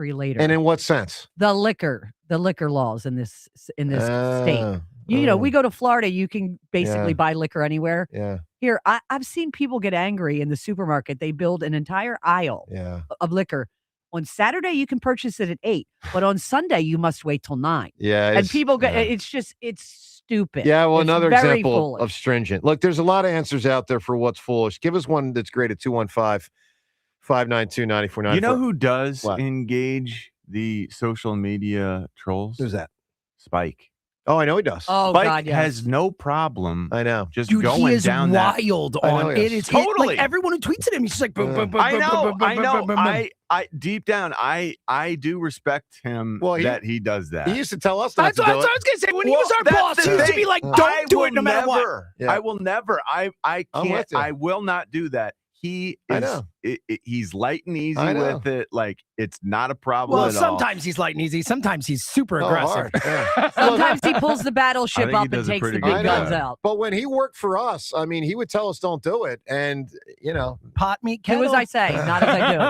for you later. And in what sense? The liquor laws in this state. We go to Florida. You can basically buy liquor anywhere. Yeah. Here, I've seen people get angry in the supermarket. They build an entire aisle of liquor. On Saturday, you can purchase it at 8, but on Sunday, you must wait till 9. Yeah. And people get, it's stupid. Yeah, well, it's another very example foolish. of stringent. Look, there's a lot of answers out there for what's foolish. Give us one that's great at 215-592-9494. You know who does engage the social media trolls? Who's that? Spike. Oh, I know he does. Oh, Spike God, yes. has no problem. I know. Just Dude, going he is down wild on it. It's totally like everyone who tweets at him, he's just like, boom, boom, boom, I know. boom, boom. I deep down, I do respect him that he does that. He used to tell us not That's to what do I was it. going to say. When he was our boss, he used to be like, don't do it no matter what. Yeah. I will never. I can't. I will not do that. He is. He's light and easy with it. Like it's not a problem. Well, at sometimes he's light and easy. Sometimes he's super aggressive. Sometimes he pulls the battleship up and takes the big guns out. But when he worked for us, I mean, he would tell us don't do it, and pot meat kettle. Do as I say, not as I do.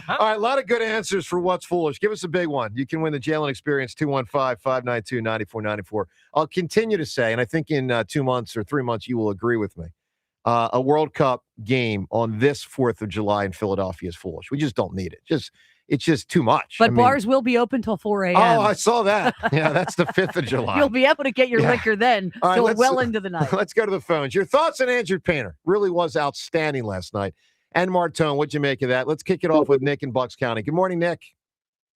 All right, a lot of good answers for what's foolish. Give us a big one. You can win the Jalen Experience 215-592-9494. I'll continue to say, and I think in 2 months or 3 months you will agree with me. A World Cup game on this 4th of July in Philadelphia is foolish. We just don't need it. It's just too much. But bars will be open till 4 a.m. Oh, I saw that. Yeah, that's the 5th of July. You'll be able to get your liquor then till well into the night. Let's go to the phones. Your thoughts on Andrew Painter. Really was outstanding last night. And Martone, what'd you make of that? Let's kick it off with Nick in Bucks County. Good morning, Nick.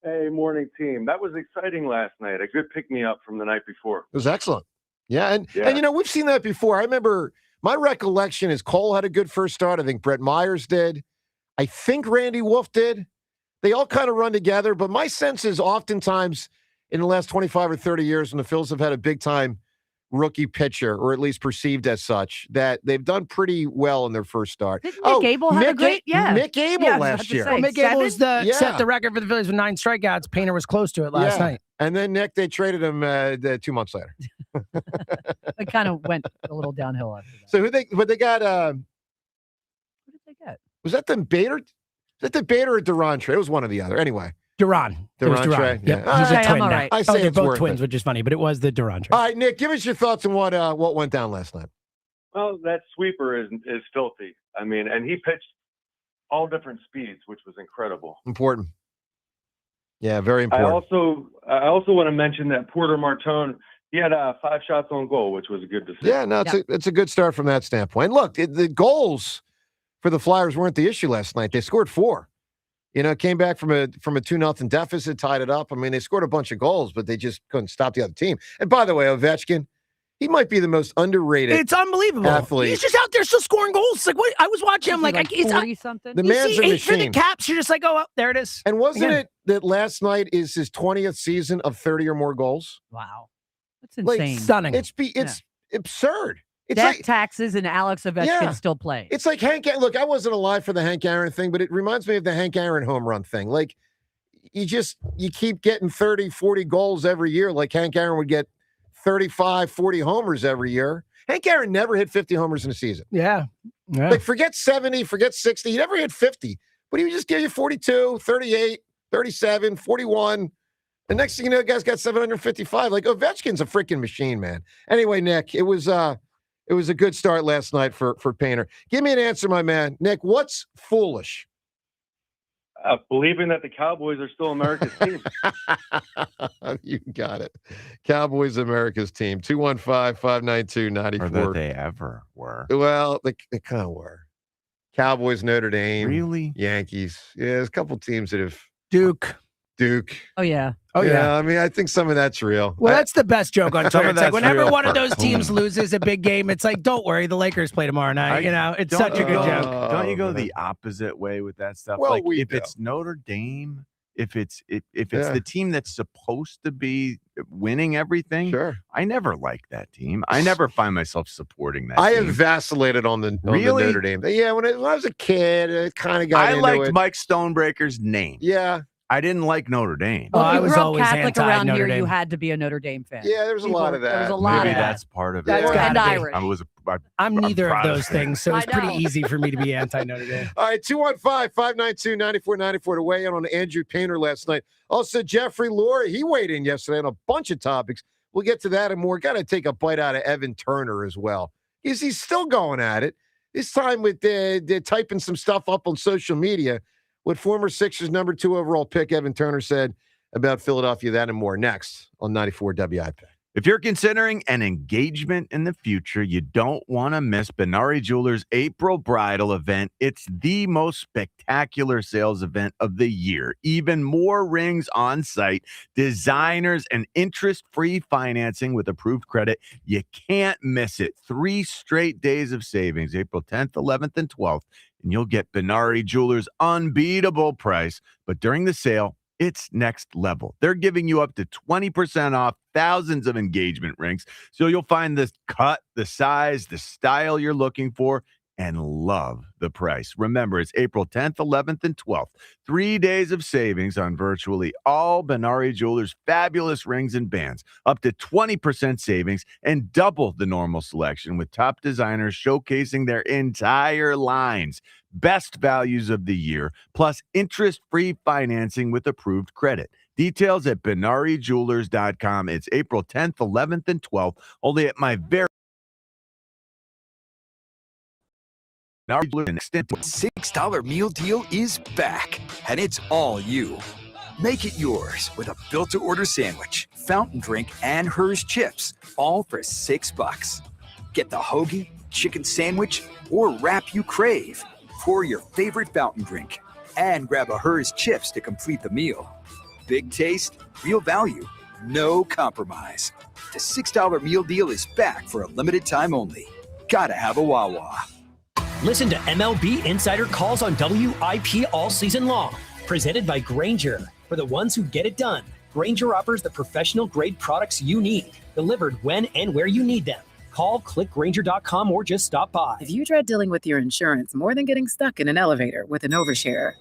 Hey, morning, team. That was exciting last night. A good pick-me-up from the night before. It was excellent. Yeah, and we've seen that before. I remember my recollection is Cole had a good first start. I think Brett Myers did. I think Randy Wolf did. They all kind of run together, but my sense is oftentimes in the last 25 or 30 years when the Phils have had a big-time rookie pitcher, or at least perceived as such, that they've done pretty well in their first start. Didn't Mick Abel have a great, Mick Abel last year. Well, Mick Abel set the record for the Phillies with 9 strikeouts. Painter was close to it last night. And then, Nick, they traded him 2 months later. It kind of went a little downhill after that. So who they got? Who did they get? Was that the Bader? Is that the Bader or Duran trade? It was one or the other. Anyway. Duran. Duran trade. Yeah. He's a twin. Right. I say they're it's both worth twins, it. which is funny, but it was the Duran trade. All right, Nick, give us your thoughts on what went down last night. Well, that sweeper is filthy. I mean, and he pitched all different speeds, which was incredible. Important. Yeah, very important. I also want to mention that Porter Martone, he had 5 shots on goal, which was good to see. Yeah, no, it's a good start from that standpoint. Look, the goals for the Flyers weren't the issue last night. They scored 4. Came back from a 2-0 deficit, tied it up. I mean, they scored a bunch of goals, but they just couldn't stop the other team. And by the way, Ovechkin, he might be the most underrated. It's unbelievable. Athlete. He's just out there still scoring goals. Like what? I was watching him like 40-something. The man's a for machine. the Caps. You're just like, oh, well, there it is. And wasn't it that last night is his 20th season of 30 or more goals? Wow, that's insane. Stunning. It's absurd. It's Death like Taxes and Alex Ovechkin still playing. It's like Hank. Look, I wasn't alive for the Hank Aaron thing, but it reminds me of the Hank Aaron home run thing. Like you keep getting 30, 40 goals every year. Like Hank Aaron would get 35, 40 homers every year. Hank Aaron never hit 50 homers in a season. Yeah. Like forget 70, forget 60. He never hit 50, but he would just give you 42, 38, 37, 41. The next thing you know, the guy's got 755. Like Ovechkin's a freaking machine, man. Anyway, Nick, it was a good start last night for Painter. Give me an answer, my man. Nick, what's foolish? Believing that the Cowboys are still America's team. You got it. Cowboys, America's team. 215-592-94. Or that they ever were. Well, they kind of were. Cowboys, Notre Dame. Really? Yankees. Yeah, there's a couple teams that have. Duke. Oh, yeah. Oh, yeah. I mean, I think some of that's real. Well, that's the best joke on Twitter. It's like whenever one of those for teams loses a big game, it's like, don't worry, the Lakers play tomorrow night. It's such a good joke. Don't you go the opposite way with that stuff? Well, like if it's Notre Dame, if it's the team that's supposed to be winning everything, sure. I never like that team. I never find myself supporting that. I team. have vacillated on the Notre Dame. Yeah, when I was a kid, it kind of got into it. I liked Mike Stonebreaker's name. Yeah. I didn't like Notre Dame. Well, I if you was grew up always Catholic around anti-Notre here, Dame. you had to be a Notre Dame fan. Yeah, there was a lot of that. There was a lot Maybe of that. that's part of it. That's And gotta be. Irish. I'm neither of those Protestant. things, so it's I pretty know. easy for me to be anti-Notre Dame. All right, 215-592-9494 to weigh in on Andrew Painter last night. Also, Jeffrey Lurie, he weighed in yesterday on a bunch of topics. We'll get to that and more. Got to take a bite out of Evan Turner as well. He's still going at it. This time with typing some stuff up on social media. What former Sixers number 2 overall pick Evan Turner said about Philadelphia, that and more next on 94 WIP. If you're considering an engagement in the future, you don't want to miss Benari Jewelers' April Bridal event. It's the most spectacular sales event of the year. Even more rings on site, designers, and interest-free financing with approved credit. You can't miss it. 3 straight days of savings, April 10th, 11th, and 12th, and you'll get Benari Jewelers' unbeatable price. But during the sale, it's next level. They're giving you up to 20% off thousands of engagement rings. So you'll find the cut, the size, the style you're looking for, and love the price. Remember, it's April 10th, 11th, and 12th. 3 days of savings on virtually all Benari Jewelers' fabulous rings and bands. Up to 20% savings and double the normal selection with top designers showcasing their entire lines. Best values of the year, plus interest-free financing with approved credit. Details at BenariJewelers.com. It's April 10th, 11th, and 12th, only at my very $6 meal deal is back, and it's all you. Make it yours with a built-to-order sandwich, fountain drink, and Hers chips, all for $6. Get the hoagie, chicken sandwich, or wrap you crave. Pour your favorite fountain drink and grab a Hers chips to complete the meal. Big taste, real value, no compromise. The $6 meal deal is back for a limited time only. Gotta have a Wawa. Listen to MLB Insider Calls on WIP all season long. Presented by Grainger. For the ones who get it done, Grainger offers the professional-grade products you need, delivered when and where you need them. Call, click Grainger.com, or just stop by. If you dread dealing with your insurance more than getting stuck in an elevator with an overshare,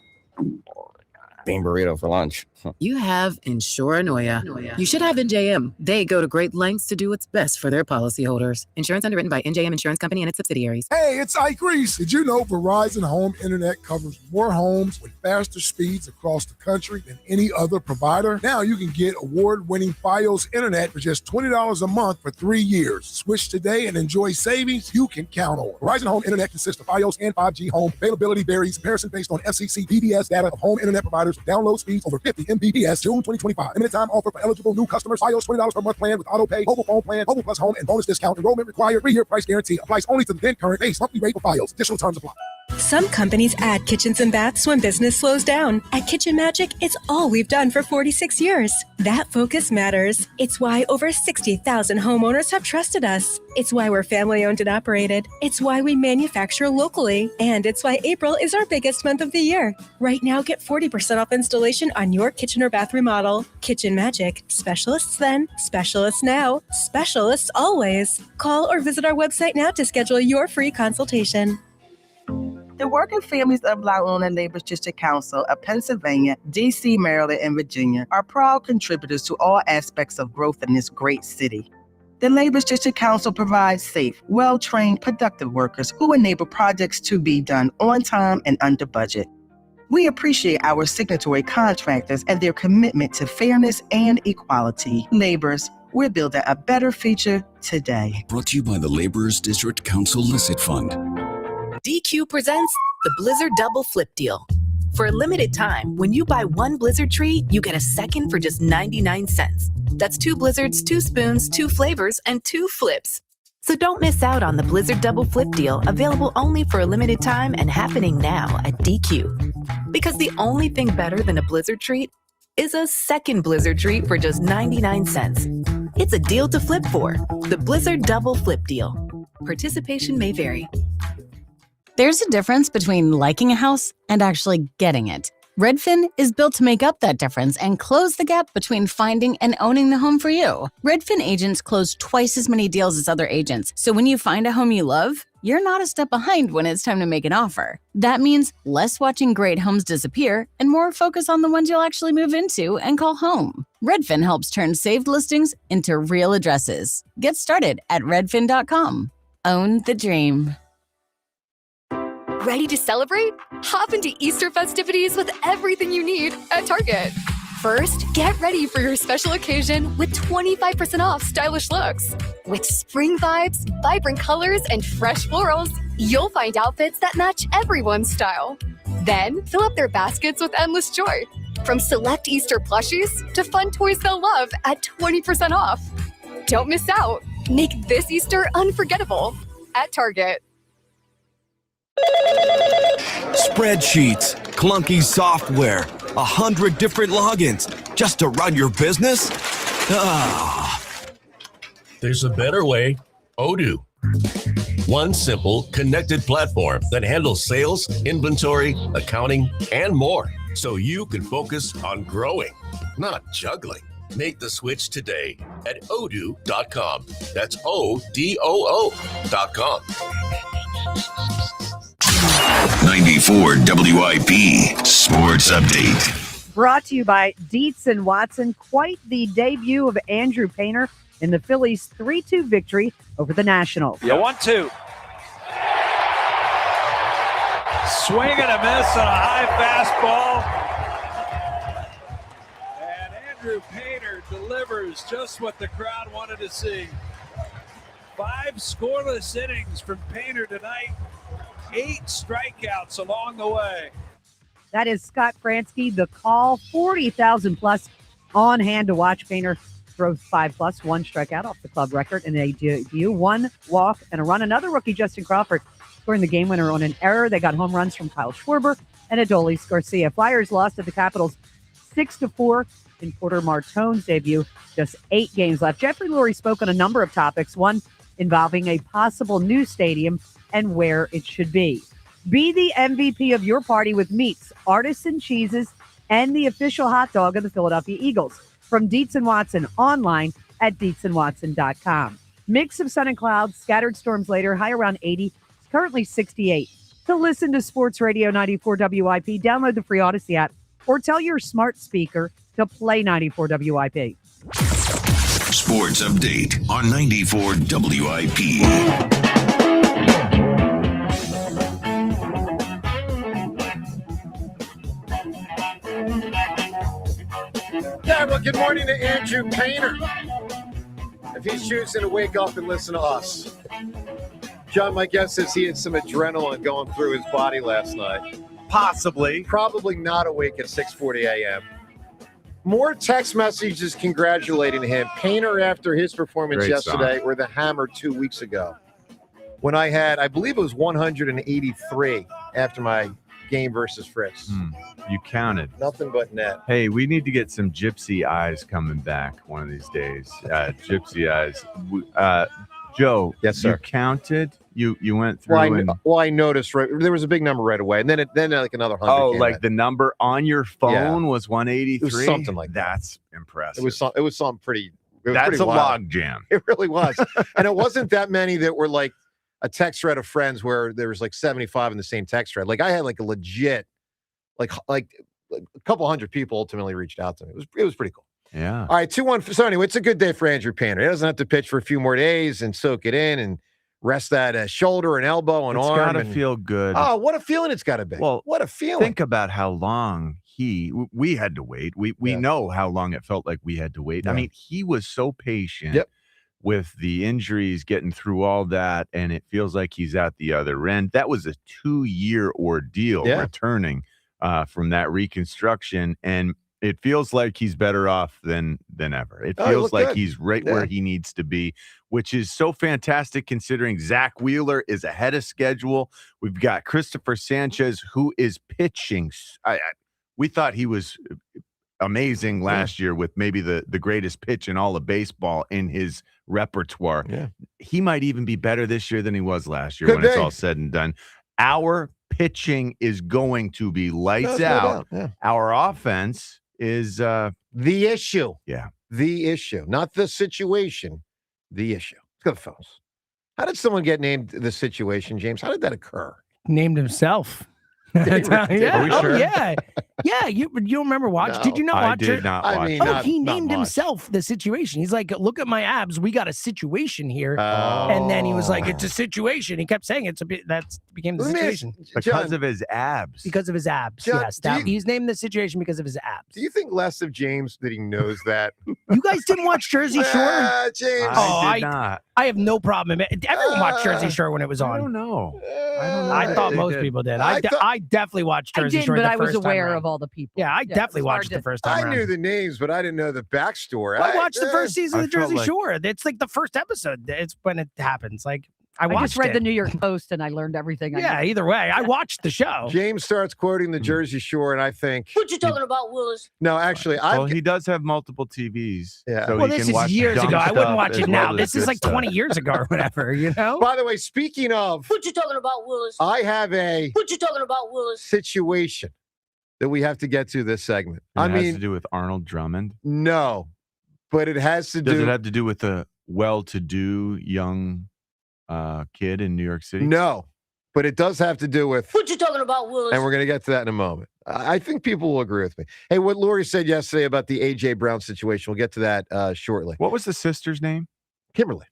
bean burrito for lunch. You have Insuranoia. You should have NJM. They go to great lengths to do what's best for their policyholders. Insurance underwritten by NJM Insurance Company and its subsidiaries. Hey, it's Ike Reese. Did you know Verizon Home Internet covers more homes with faster speeds across the country than any other provider? Now you can get award-winning Fios Internet for just $20 a month for 3 years. Switch today and enjoy savings you can count on. Verizon Home Internet consists of Fios and 5G home. Availability varies. Comparison based on FCC PBS data of home internet providers with download speeds over 50 Mbps, June 2025. Limited time offer for eligible new customers. Fios $20 per month plan with auto pay, mobile phone plan, mobile plus home, and bonus discount. Enrollment required. 3-year price guarantee. Applies only to the then current base monthly rate for Fios. Additional terms apply. Some companies add kitchens and baths when business slows down. At Kitchen Magic, it's all we've done for 46 years. That focus matters. It's why over 60,000 homeowners have trusted us. It's why we're family-owned and operated. It's why we manufacture locally. And it's why April is our biggest month of the year. Right now, get 40% off installation on your kitchen or bath remodel. Kitchen Magic. Specialists then, specialists now, specialists always. Call or visit our website now to schedule your free consultation. The Working Families of Long Island Labor District Council of Pennsylvania, D.C., Maryland, and Virginia are proud contributors to all aspects of growth in this great city. The Labor District Council provides safe, well-trained, productive workers who enable projects to be done on time and under budget. We appreciate our signatory contractors and their commitment to fairness and equality. Laborers, we're building a better future today. Brought to you by the Laborers District Council Licit Fund. DQ presents the Blizzard Double Flip Deal. For a limited time, when you buy one Blizzard treat, you get a second for just 99 cents. That's 2 Blizzards, 2 spoons, 2 flavors, and 2 flips. So don't miss out on the Blizzard Double Flip Deal, available only for a limited time and happening now at DQ. Because the only thing better than a Blizzard treat is a second Blizzard treat for just 99 cents. It's a deal to flip for. The Blizzard Double Flip Deal. Participation may vary. There's a difference between liking a house and actually getting it. Redfin is built to make up that difference and close the gap between finding and owning the home for you. Redfin agents close twice as many deals as other agents, so when you find a home you love, you're not a step behind when it's time to make an offer. That means less watching great homes disappear and more focus on the ones you'll actually move into and call home. Redfin helps turn saved listings into real addresses. Get started at redfin.com. Own the dream. Ready to celebrate? Hop into Easter festivities with everything you need at Target. First, get ready for your special occasion with 25% off stylish looks. With spring vibes, vibrant colors, and fresh florals, you'll find outfits that match everyone's style. Then, fill up their baskets with endless joy. From select Easter plushies to fun toys they'll love at 20% off. Don't miss out. Make this Easter unforgettable at Target. Spreadsheets, clunky software, 100 different logins just to run your business? Ah. There's a better way. Odoo. One simple, connected platform that handles sales, inventory, accounting, and more, so you can focus on growing, not juggling. Make the switch today at odoo.com. That's ODOO.com. 94 WIP Sports Update. Brought to you by Dietz and Watson. Quite the debut of Andrew Painter in the Phillies' 3-2 victory over the Nationals. Yeah, 1-2. Swing and a miss on a high fastball. And Andrew Painter delivers just what the crowd wanted to see. 5 scoreless innings from Painter tonight. 8 strikeouts along the way. That is Scott Fransky, the call. 40,000 plus on hand to watch. Painter throws 5 plus, 1 strikeout off the club record in a debut, 1 walk and a run. Another rookie, Justin Crawford, scoring the game winner on an error. They got home runs from Kyle Schwarber and Adolis Garcia. Flyers lost to the Capitals 6-4 in Porter Martone's debut. Just 8 games left. Jeffrey Lurie spoke on a number of topics, one involving a possible new stadium and where it should be. Be the MVP of your party with meats, artisan cheeses, and the official hot dog of the Philadelphia Eagles. From Dietz and Watson, online at DietzandWatson.com. Mix of sun and clouds, scattered storms later, high around 80, currently 68. To listen to Sports Radio 94 WIP, download the free Odyssey app or tell your smart speaker to play 94 WIP. Sports Update on 94 WIP. Yeah, well, good morning to Andrew Painter. If he's choosing to wake up and listen to us. John, my guess is he had some adrenaline going through his body last night. Possibly. Probably not awake at 6:40 a.m. More text messages congratulating him. Painter after his performance Great yesterday song. or the Hammer 2 weeks ago. When I had, I believe it was 183 after my game versus Fritz. You counted. Nothing but net. Hey, we need to get some Gypsy Eyes coming back one of these days. Gypsy Eyes. Joe, yes, sir. You counted? You went through I noticed right there was a big number right away, and then like another 100. Oh, like the number on your phone was 183. It was something like that. That's impressive. It was something pretty. That's pretty a wild. log jam. It really was, and it wasn't that many that were like a text thread of friends where there was like 75 in the same text thread. Like I had like a legit, like a couple hundred people ultimately reached out to me. It was pretty cool. Yeah. All right, 2-1. So anyway, it's a good day for Andrew Painter. He doesn't have to pitch for a few more days and soak it in and rest that shoulder and elbow and arm. It's got to feel good. Oh, what a feeling it's got to be. Well, what a feeling. Think about how long we had to wait. We know how long it felt like we had to wait. Yeah. I mean, he was so patient with the injuries, getting through all that, and it feels like he's at the other end. That was a 2-year ordeal returning from that reconstruction, and it feels like he's better off than ever. It feels like he's right where he needs to be, which is so fantastic considering Zach Wheeler is ahead of schedule. We've got Christopher Sanchez, who is pitching. We thought he was amazing last year with maybe the greatest pitch in all of baseball in his repertoire. Yeah. He might even be better this year than he was last year when it's all said and done. Our pitching is going to be lights out. Yeah. Our offense is the issue. Yeah. The issue. Not the situation. The issue. Let's go to the phones. How did someone get named the situation, James? How did that occur? Named himself. Are we sure? Yeah. You remember watch? No, Did you not I watch did it? not watch mean, it. not- He not named much. himself the situation. He's like, look at my abs. We got a situation here. And then he was like, it's a situation. He kept saying that became the Let me ask- situation. Because John, of his abs. Because of his abs. John, Yes. do you- He's named the situation because of his abs. do you think less of James that he knows that? You guys didn't watch Jersey Shore? James. I did not. I have no problem. Everyone watched Jersey Shore when it was I on. don't know. I thought They most did. people did. I thought- I definitely watched I Jersey did, Shore but the I was first time aware around. of all the people. Yeah, I it definitely was watched hard the to- first time I around. knew the names, but I didn't know the backstory. I watched the first season I of felt Jersey like- Shore. It's like the first episode. It's when it happens. Like I I watched just read it. the New York Post and I learned everything. Yeah, either way, I watched the show. James starts quoting the Jersey Shore, and I think, What you talking about, Willis? no, actually, Well, he does have multiple TVs. Yeah. So Well, he this can is watch years dumb ago. I wouldn't stuff watch as it now. well as This is good like stuff. 20 years ago or whatever, you know? By the way, speaking of, What you talking about, Willis? I have a What you talking about, Willis? situation that we have to get to this segment. It I has mean, to do with Arnold Drummond. no, but it has to Does do. it have to do with a well-to-do young kid in New York City? No, but it does have to do with. What you talking about, Willis? And we're going to get to that in a moment. I think people will agree with me. Hey, what Lurie said yesterday about the A.J. Brown situation, we'll get to that shortly. What was the sister's name? Kimberly.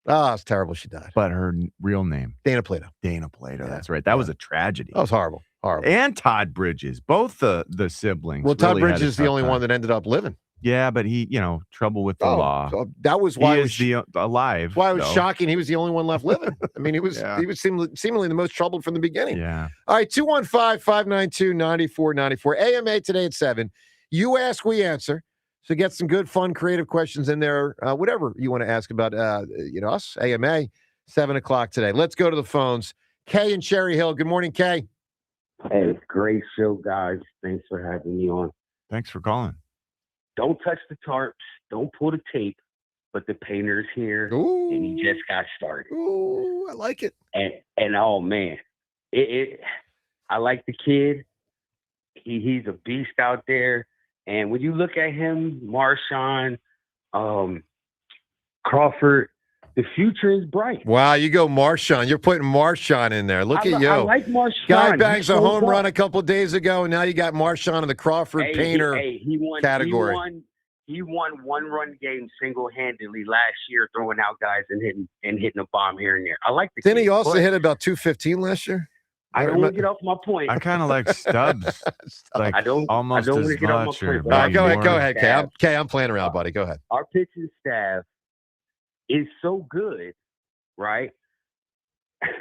Oh, it's terrible she died. But her real name. Dana Plato. Dana Plato. Yeah. That's right. That was a tragedy. That was horrible. Horrible. And Todd Bridges, both the siblings. Well, Todd really had Bridges a is the tough only time. one that ended up living. Yeah, but he, trouble with the law. So that was why he it was, is alive. why it was though. shocking. He was the only one left living. I mean, he was Yeah. seemingly the most troubled from the beginning. Yeah. All right, 215-592-9494. AMA today at 7. You ask, we answer. So get some good, fun, creative questions in there. Whatever you want to ask about, us, AMA, 7 o'clock today. Let's go to the phones. Kay in Cherry Hill. Good morning, Kay. Hey, great show, guys. Thanks for having me on. Thanks for calling. Don't touch the tarps. Don't pull the tape. But the painter's here, and he just got started. Ooh, I like it. And oh man, I like the kid. He's a beast out there. And when you look at him, Marshawn, Crawford, the future is bright. Wow, you go Marshawn. You're putting Marshawn in there. Look at you. I like Marshawn. Guy bangs He a shows home up. run a couple days ago, and now you got Marshawn in the Crawford Painter he won, category. He won one-run game single-handedly last year, throwing out guys and hitting a bomb here and there. I like the Didn't he kid, also but hit about 215 last year? I don't want to get off my point. I kind of like Stubbs. Like I don't almost want as to get off much. my Or point. All right, maybe go ahead, more. go ahead, Kay. I'm playing around, buddy. Go ahead. Our pitching staff is so good, right?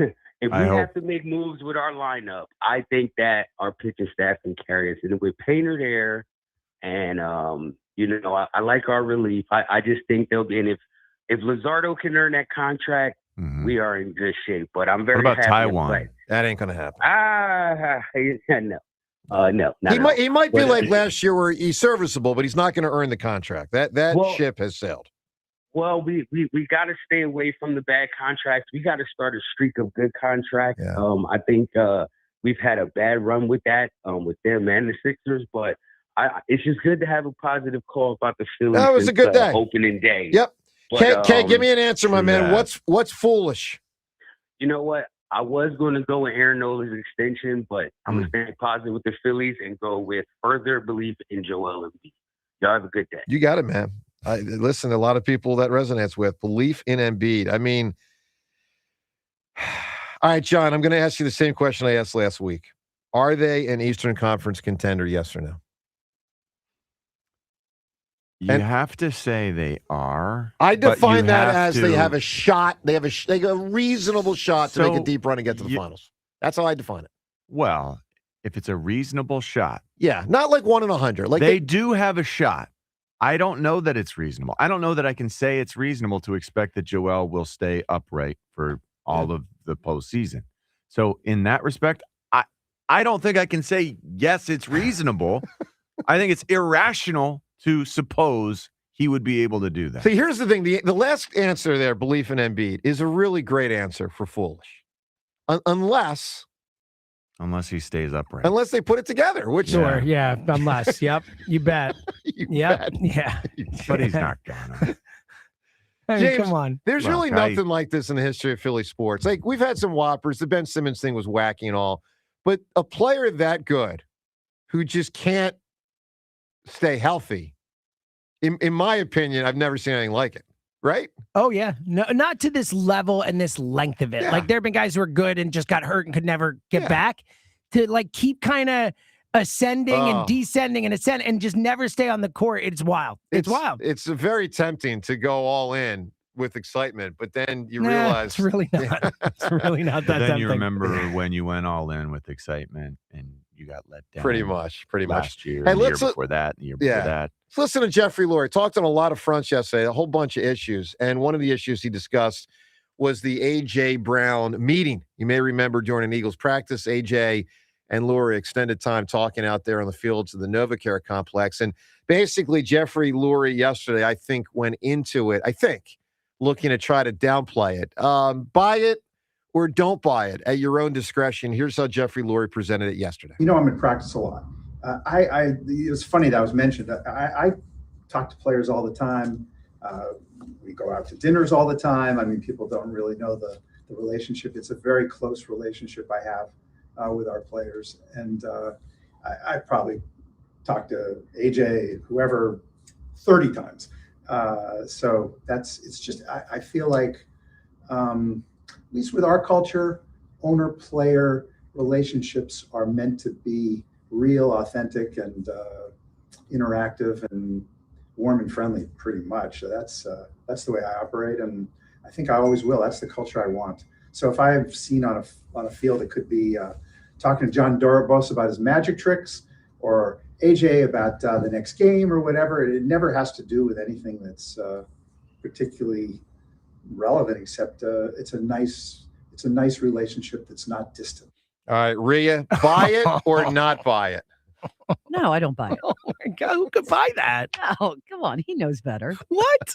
If we I hope. have to make moves with our lineup, I think that our pitching staff can carry us. And with Painter there, and I like our relief. I just think they'll be. And if Luzardo can earn that contract, we are in good shape. But I'm very What about happy. Taiwan? That ain't gonna happen. No. No. He might be But, like last year, where he's serviceable, but he's not going to earn the contract. That ship has sailed. Well, we got to stay away from the bad contracts. We got to start a streak of good contracts. Yeah. I think we've had a bad run with that, with them and the Sixers, but it's just good to have a positive call about the Phillies. That was a good day. Opening day. Yep. But, Kay, give me an answer, my man. What's foolish? You know what? I was going to go with Aaron Nola's extension, but I'm going to stay positive with the Phillies and go with further belief in Joel Embiid. Y'all have a good day. You got it, man. Listen, a lot of people that resonates with belief in Embiid. I mean, all right, John, I'm going to ask you the same question I asked last week. Are they an Eastern Conference contender, yes or no? You have to say they are. I but define you that have as they to- have a shot. They have a reasonable shot to make a So, deep run and get to the finals. That's how I define it. Well, if it's a reasonable shot. Yeah, not like 1 in 100. Like they do have a shot. I don't know that it's reasonable. I don't know that I can say it's reasonable to expect that Joel will stay upright for all of the postseason. So in that respect, I don't think I can say, yes, it's reasonable. I think it's irrational to suppose he would be able to do that. See, here's the thing. The last answer there, belief in Embiid, is a really great answer for foolish. Unless he stays upright. Unless they put it together, which Sure, yeah, unless. Yep, you bet. You yep, bet. yeah. But he's not gonna. James, come on. There's really nothing like this in the history of Philly sports. Like, we've had some whoppers. The Ben Simmons thing was wacky and all. But a player that good who just can't stay healthy, in my opinion, I've never seen anything like it. Right? Oh, yeah. No, not to this level and this length of it. Yeah. Like, there have been guys who are good and just got hurt and could never get back. To, like, keep kind of ascending and descending and ascend and just never stay on the court. It's wild. It's wild. It's very tempting to go all in with excitement, but then you realize it's really not. It's really not that then tempting. you remember when you went all in with excitement and you got let down. Pretty much. Last year, Hey, the year before that, the year before that. Let's listen to Jeffrey Lurie. Talked on a lot of fronts yesterday, a whole bunch of issues. And one of the issues he discussed was the A.J. Brown meeting. You may remember during an Eagles practice, A.J. and Lurie extended time talking out there on the fields of the NovaCare complex. And basically, Jeffrey Lurie yesterday, I think, went into it, looking to try to downplay it. Buy it or don't buy it at your own discretion. Here's how Jeffrey Lurie presented it yesterday. You know, I'm in practice a lot. It was funny that was mentioned. I talk to players all the time. We go out to dinners all the time. I mean, people don't really know the relationship. It's a very close relationship I have with our players. And I probably talked to AJ, whoever, 30 times. So I feel like, at least with our culture, owner-player relationships are meant to be real, authentic, and interactive and warm and friendly, pretty much. So that's the way I operate, and I think I always will. That's the culture I want. So if I've seen on a field, it could be talking to John Dorobos about his magic tricks, or AJ about the next game or whatever. It never has to do with anything that's particularly relevant, except it's a nice relationship that's not distant. All right, Rhea, buy it or not buy it? No, I don't buy it. Oh my God, who could buy that? Oh, come on. He knows better. What?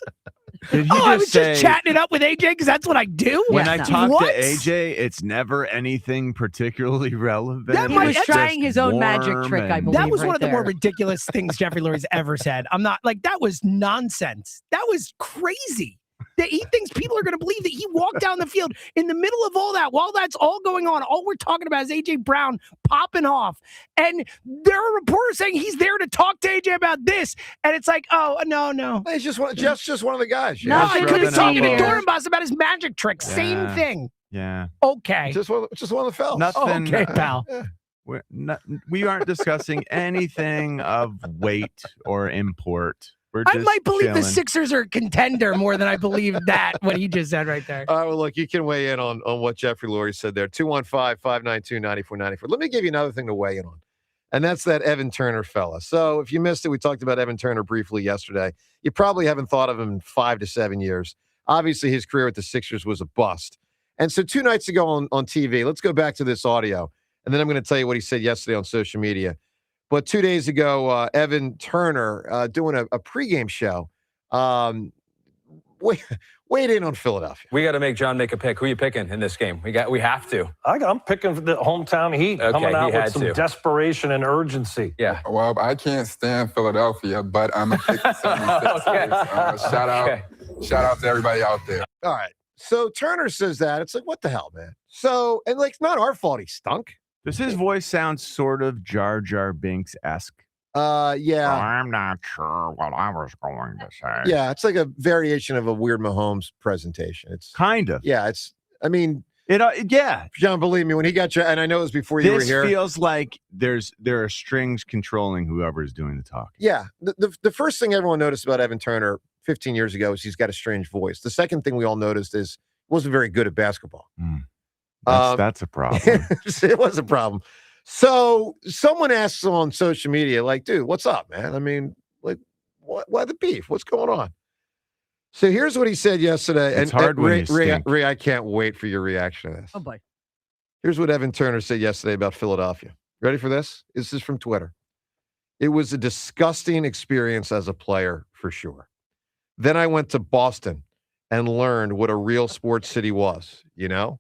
Did he I was say, just chatting it up with AJ because that's what I do. When I talk What? to AJ, it's never anything particularly relevant. That He was trying his own magic trick, I believe. That was right one of the more there. ridiculous things Jeffrey Lurie's ever said. I'm not like, that was nonsense. That was crazy. That he thinks people are going to believe that he walked down the field in the middle of all that. While that's all going on, all we're talking about is A.J. Brown popping off. And there are reporters saying he's there to talk to A.J. about this. And it's like, oh, no. He's just one of the guys. No, he could be talking to here. Dornbos about his magic trick. Same thing. Yeah. Okay. Just one of the fellas. Nothing. Okay, pal. We aren't discussing anything of weight or import. We're I just might believe chilling. the Sixers are a contender more than I believe that, what he just said right there. All right, well, look, you can weigh in on what Jeffrey Lurie said there. 215-592-9494. Let me give you another thing to weigh in on, and that's that Evan Turner fella. So if you missed it, we talked about Evan Turner briefly yesterday. You probably haven't thought of him in 5 to 7 years. Obviously, his career with the Sixers was a bust. And so 2 nights ago on TV, let's go back to this audio, and then I'm going to tell you what he said yesterday on social media. But 2 days ago, Evan Turner doing a pregame show. Weighed in on Philadelphia. We got to make John make a pick. Who are you picking in this game? We have to. I'm picking the hometown Heat, coming out with some desperation and urgency. Yeah. Well, I can't stand Philadelphia, but I'm a pick the 76ers. Shout out to everybody out there. All right. So Turner says that. It's like, what the hell, man? So, and like, it's not our fault he stunk. Does his voice sound sort of Jar Jar Binks-esque? Yeah. I'm not sure what I was going to say. Yeah, it's like a variation of a weird Mahomes presentation. It's kind of. Yeah, yeah. John, believe me, when he got you, and I know it was before you were here. This feels like there are strings controlling whoever is doing the talking. Yeah. The first thing everyone noticed about Evan Turner 15 years ago is he's got a strange voice. The second thing we all noticed is he wasn't very good at basketball. That's a problem. It was a problem. So someone asks on social media, like, dude, what's up, man? I mean, like, why the beef? What's going on? So here's what he said yesterday. It's hard when you stink. Ray, I can't wait for your reaction to this. Oh, boy. Here's what Evan Turner said yesterday about Philadelphia. Ready for this? This is from Twitter. It was a disgusting experience as a player, for sure. Then I went to Boston and learned what a real sports city was, you know?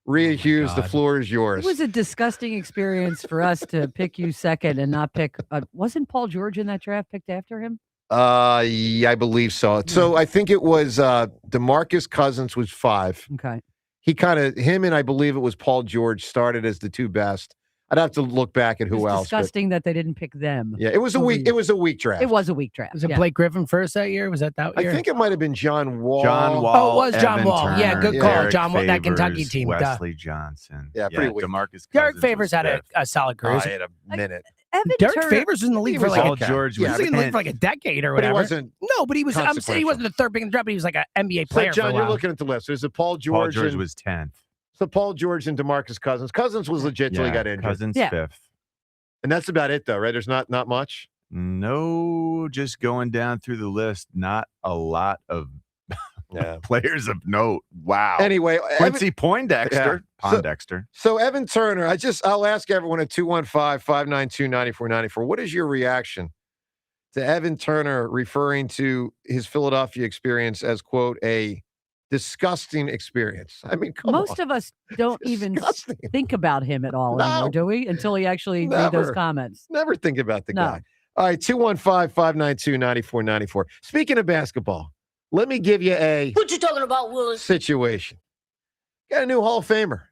Rhea Hughes, the floor is yours. It was a disgusting experience for us to pick you second and not pick. Wasn't Paul George in that draft picked after him? Yeah, I believe so. So I think it was DeMarcus Cousins was 5. Okay. Him and I believe it was Paul George started as the 2 best. I'd have to look back at who else. Disgusting that they didn't pick them. Yeah, it was a week. It was a weak draft. It was a weak draft. Was it Blake Griffin first that year? Was that year? I think it might have been John Wall. John Oh, it was John Evan Wall. Turner, Yeah, good call. Derek John Wall, that Favors, Kentucky team. Wesley Johnson. Yeah, pretty weak. DeMarcus Derek Cousins Favors was had fifth. a solid career. I had a minute. Derek Turner- Favors was in the league for like Paul George was in the league for like a decade or But he whatever. wasn't No, but he was. I'm saying he wasn't the third pick in the draft, but he was like an NBA player. So, John, for a you're while. looking at the list. Is it Paul George? Paul George and, was 10th. So Paul George and DeMarcus Cousins. Cousins was legit till he got injured. Cousins 5th. And that's about it, though, right? There's not much. No, just going down through the list, not a lot of players of note. Wow. Anyway, Quincy Poindexter. Yeah. Pondexter. So Evan Turner, I'll ask everyone at 215-592-9494. What is your reaction to Evan Turner referring to his Philadelphia experience as, quote, a disgusting experience? I mean, come Most on. of us don't even think about him at all anymore, do we? Until he actually made those comments. Never think about the No. guy. All right, 215-592-9494. Speaking of basketball, let me give you a What you talking about, Willis? situation. Got a new Hall of Famer.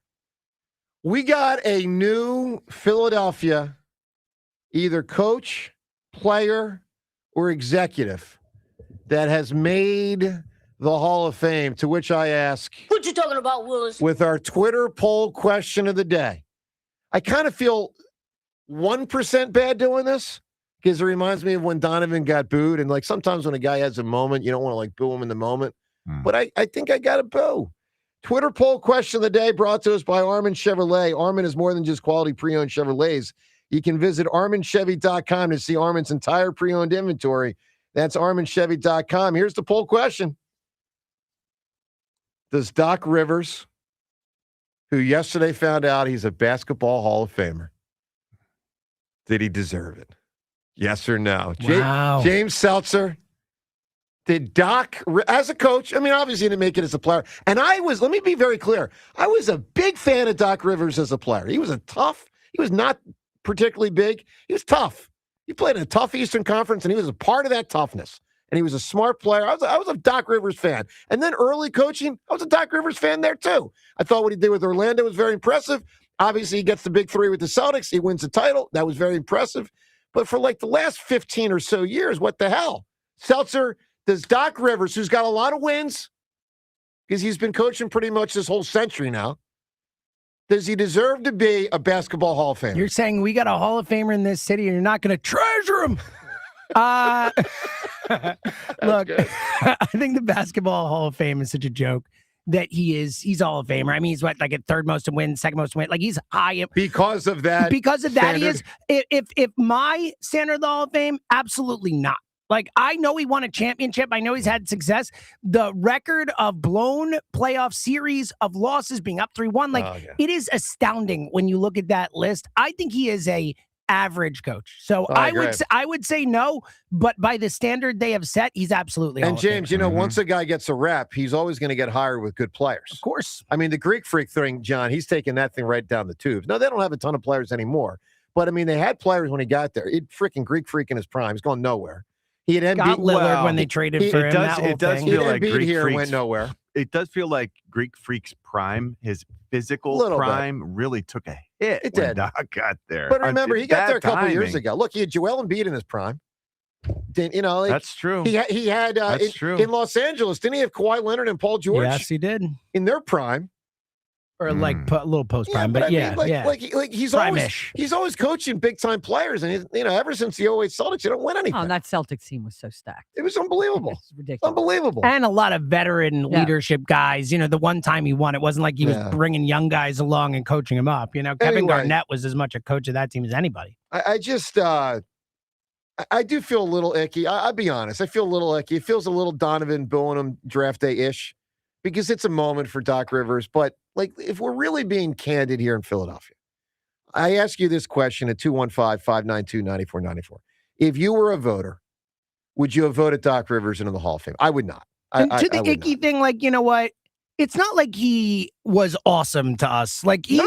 We got a new Philadelphia, either coach, player, or executive that has made the Hall of Fame, to which I ask, What you talking about, Willis? with our Twitter poll question of the day. I kind of feel 1% bad doing this because it reminds me of when Donovan got booed. And like sometimes when a guy has a moment, you don't want to like boo him in the moment. But I think I got to boo. Twitter poll question of the day brought to us by Armin Chevrolet. Armin is more than just quality pre-owned Chevrolets. You can visit ArminChevy.com to see Armin's entire pre-owned inventory. That's ArminChevy.com. Here's the poll question. Does Doc Rivers, who yesterday found out he's a basketball Hall of Famer, did he deserve it? Yes or no? Wow. James Seltzer, did Doc, as a coach, I mean, obviously he didn't make it as a player. And let me be very clear, I was a big fan of Doc Rivers as a player. He was he was not particularly big. He was tough. He played in a tough Eastern Conference, and he was a part of that toughness. And he was a smart player. I was a Doc Rivers fan. And then early coaching, I was a Doc Rivers fan there too. I thought what he did with Orlando was very impressive. Obviously, he gets the big 3 with the Celtics. He wins the title. That was very impressive. But for like the last 15 or so years, what the hell? Seltzer, does Doc Rivers, who's got a lot of wins, because he's been coaching pretty much this whole century now, does he deserve to be a basketball Hall of Famer? You're saying we got a Hall of Famer in this city and you're not going to treasure him. Look, I think the Basketball Hall of Fame is such a joke that he's Hall of Famer. I mean, he's what, like at third most in wins, second most in wins. Like he's high. Because of that. He is. If my standard of the Hall of Fame, absolutely not. Like, I know he won a championship. I know he's had success. The record of blown playoff series of losses being up 3-1, it is astounding when you look at that list. I think he is a average coach. So I would say no, but by the standard they have set, he's absolutely. And James, once a guy gets a rep, he's always going to get hired with good players. Of course. I mean, the Greek Freak thing, John, he's taking that thing right down the tubes. No, they don't have a ton of players anymore. But I mean, they had players when he got there. He'd freaking Greek Freak in his prime. He's going nowhere. He had Embiid. Got Lillard when they traded for him. It does feel like Greek Freak went nowhere. It does feel like Greek Freak's prime, his physical prime, really took a hit when Doc got there. But remember, he got there a couple years ago. Look, he had Joel Embiid in his prime. That's true. He had in Los Angeles. Didn't he have Kawhi Leonard and Paul George? Yes, he did. In their prime. Or like a little post prime, but he's always coaching big time players, and ever since the 08 Celtics, they don't win anything. Oh, that Celtics team was so stacked. It was unbelievable. It's ridiculous. Unbelievable. And a lot of veteran leadership guys. The one time he won, it wasn't like he was bringing young guys along and coaching them up. Kevin Garnett was as much a coach of that team as anybody. I do feel a little icky. I'll be honest. I feel a little icky. It feels a little Donovan booing him draft day-ish because it's a moment for Doc Rivers, but if we're really being candid here in Philadelphia, I ask you this question at 215-592-9494. If you were a voter, would you have voted Doc Rivers into the Hall of Fame? I would not. And to the icky thing, you know what? it's not like he was awesome to us. Like he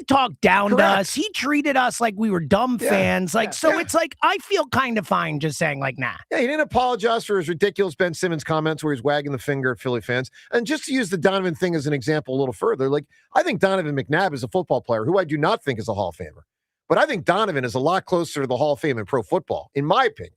talked down to us. He treated us like we were dumb fans. Like, it's like, I feel kind of fine just saying like, nah. Yeah, he didn't apologize for his ridiculous Ben Simmons comments where he's wagging the finger at Philly fans. And just to use the Donovan thing as an example a little further, like, I think Donovan McNabb is a football player who I do not think is a Hall of Famer. But I think Donovan is a lot closer to the Hall of Fame in pro football, in my opinion,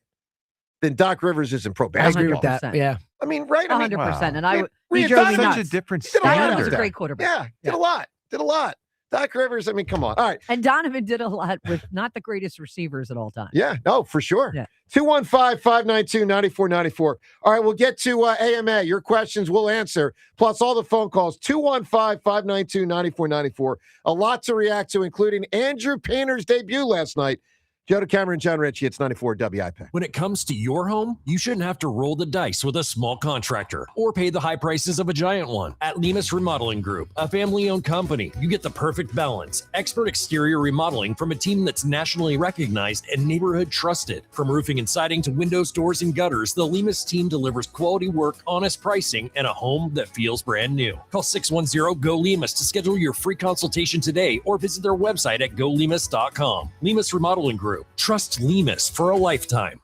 than Doc Rivers is in pro basketball. I agree with that. Yeah. I mean, right? 100%. And I would He drove me such nuts. a different Did a lot He was of a that. great quarterback. Yeah, did a lot. Doc Rivers, I mean, come on. All right. And Donovan did a lot with not the greatest receivers at all times. Yeah, no, for sure. Yeah. 215-592-9494. All right, we'll get to AMA. Your questions we'll answer, plus all the phone calls. 215-592-9494. A lot to react to, including Andrew Painter's debut last night. Joe DeCamera, John Ritchie, it's 94 WIP. When it comes to your home, you shouldn't have to roll the dice with a small contractor or pay the high prices of a giant one. At Lemus Remodeling Group, a family-owned company, you get the perfect balance. Expert exterior remodeling from a team that's nationally recognized and neighborhood trusted. From roofing and siding to windows, doors, and gutters, the Lemus team delivers quality work, honest pricing, and a home that feels brand new. Call 610-GO-LEMUS to schedule your free consultation today or visit their website at golemus.com. Lemus Remodeling Group. Trust Lemus for a lifetime.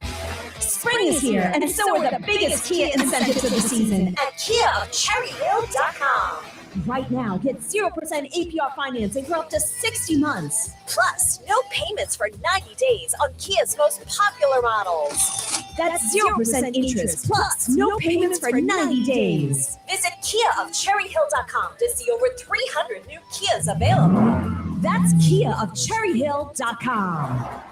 Spring is here, and so are the biggest Kia incentives of the season at KiaofCherryHill.com. Right now, get 0% APR financing for up to 60 months. Plus, no payments for 90 days on Kia's most popular models. That's 0% interest, plus no payments for 90 days. Visit KiaofCherryHill.com to see over 300 new Kias available. That's KiaofCherryHill.com.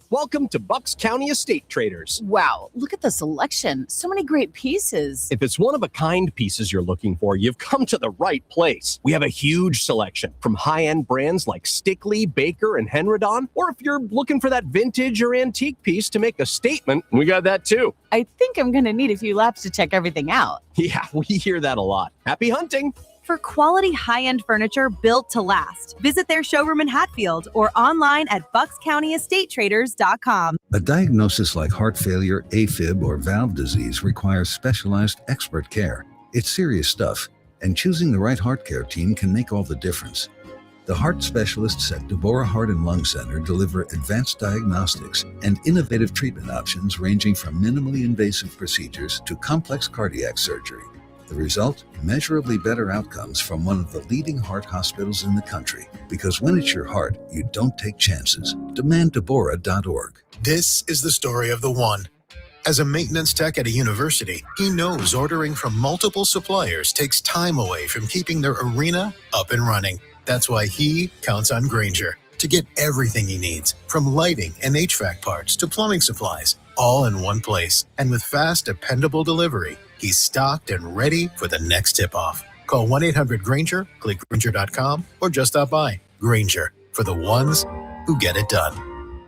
Welcome to Bucks County Estate Traders. Wow, look at the selection. So many great pieces. If it's one-of-a-kind pieces you're looking for, you've come to the right place. We have a huge selection from high-end brands like Stickley, Baker, and Henredon. Or if you're looking for that vintage or antique piece to make a statement, we got that too. I think I'm going to need a few laps to check everything out. Yeah, we hear that a lot. Happy hunting. For quality high-end furniture built to last, visit their showroom in Hatfield or online at buckscountyestatetraders.com. A diagnosis like heart failure, AFib, or valve disease requires specialized expert care. It's serious stuff, and choosing the right heart care team can make all the difference. The heart specialists at Deborah Heart and Lung Center deliver advanced diagnostics and innovative treatment options ranging from minimally invasive procedures to complex cardiac surgery. The result? Measurably better outcomes from one of the leading heart hospitals in the country. Because when it's your heart, you don't take chances. DemandDeborah.org. This is the story of the one. As a maintenance tech at a university, he knows ordering from multiple suppliers takes time away from keeping their arena up and running. That's why he counts on Grainger to get everything he needs, from lighting and HVAC parts to plumbing supplies, all in one place. And with fast, dependable delivery, he's stocked and ready for the next tip-off. Call 1-800-GRAINGER, click Grainger.com, or just stop by. Grainger, for the ones who get it done.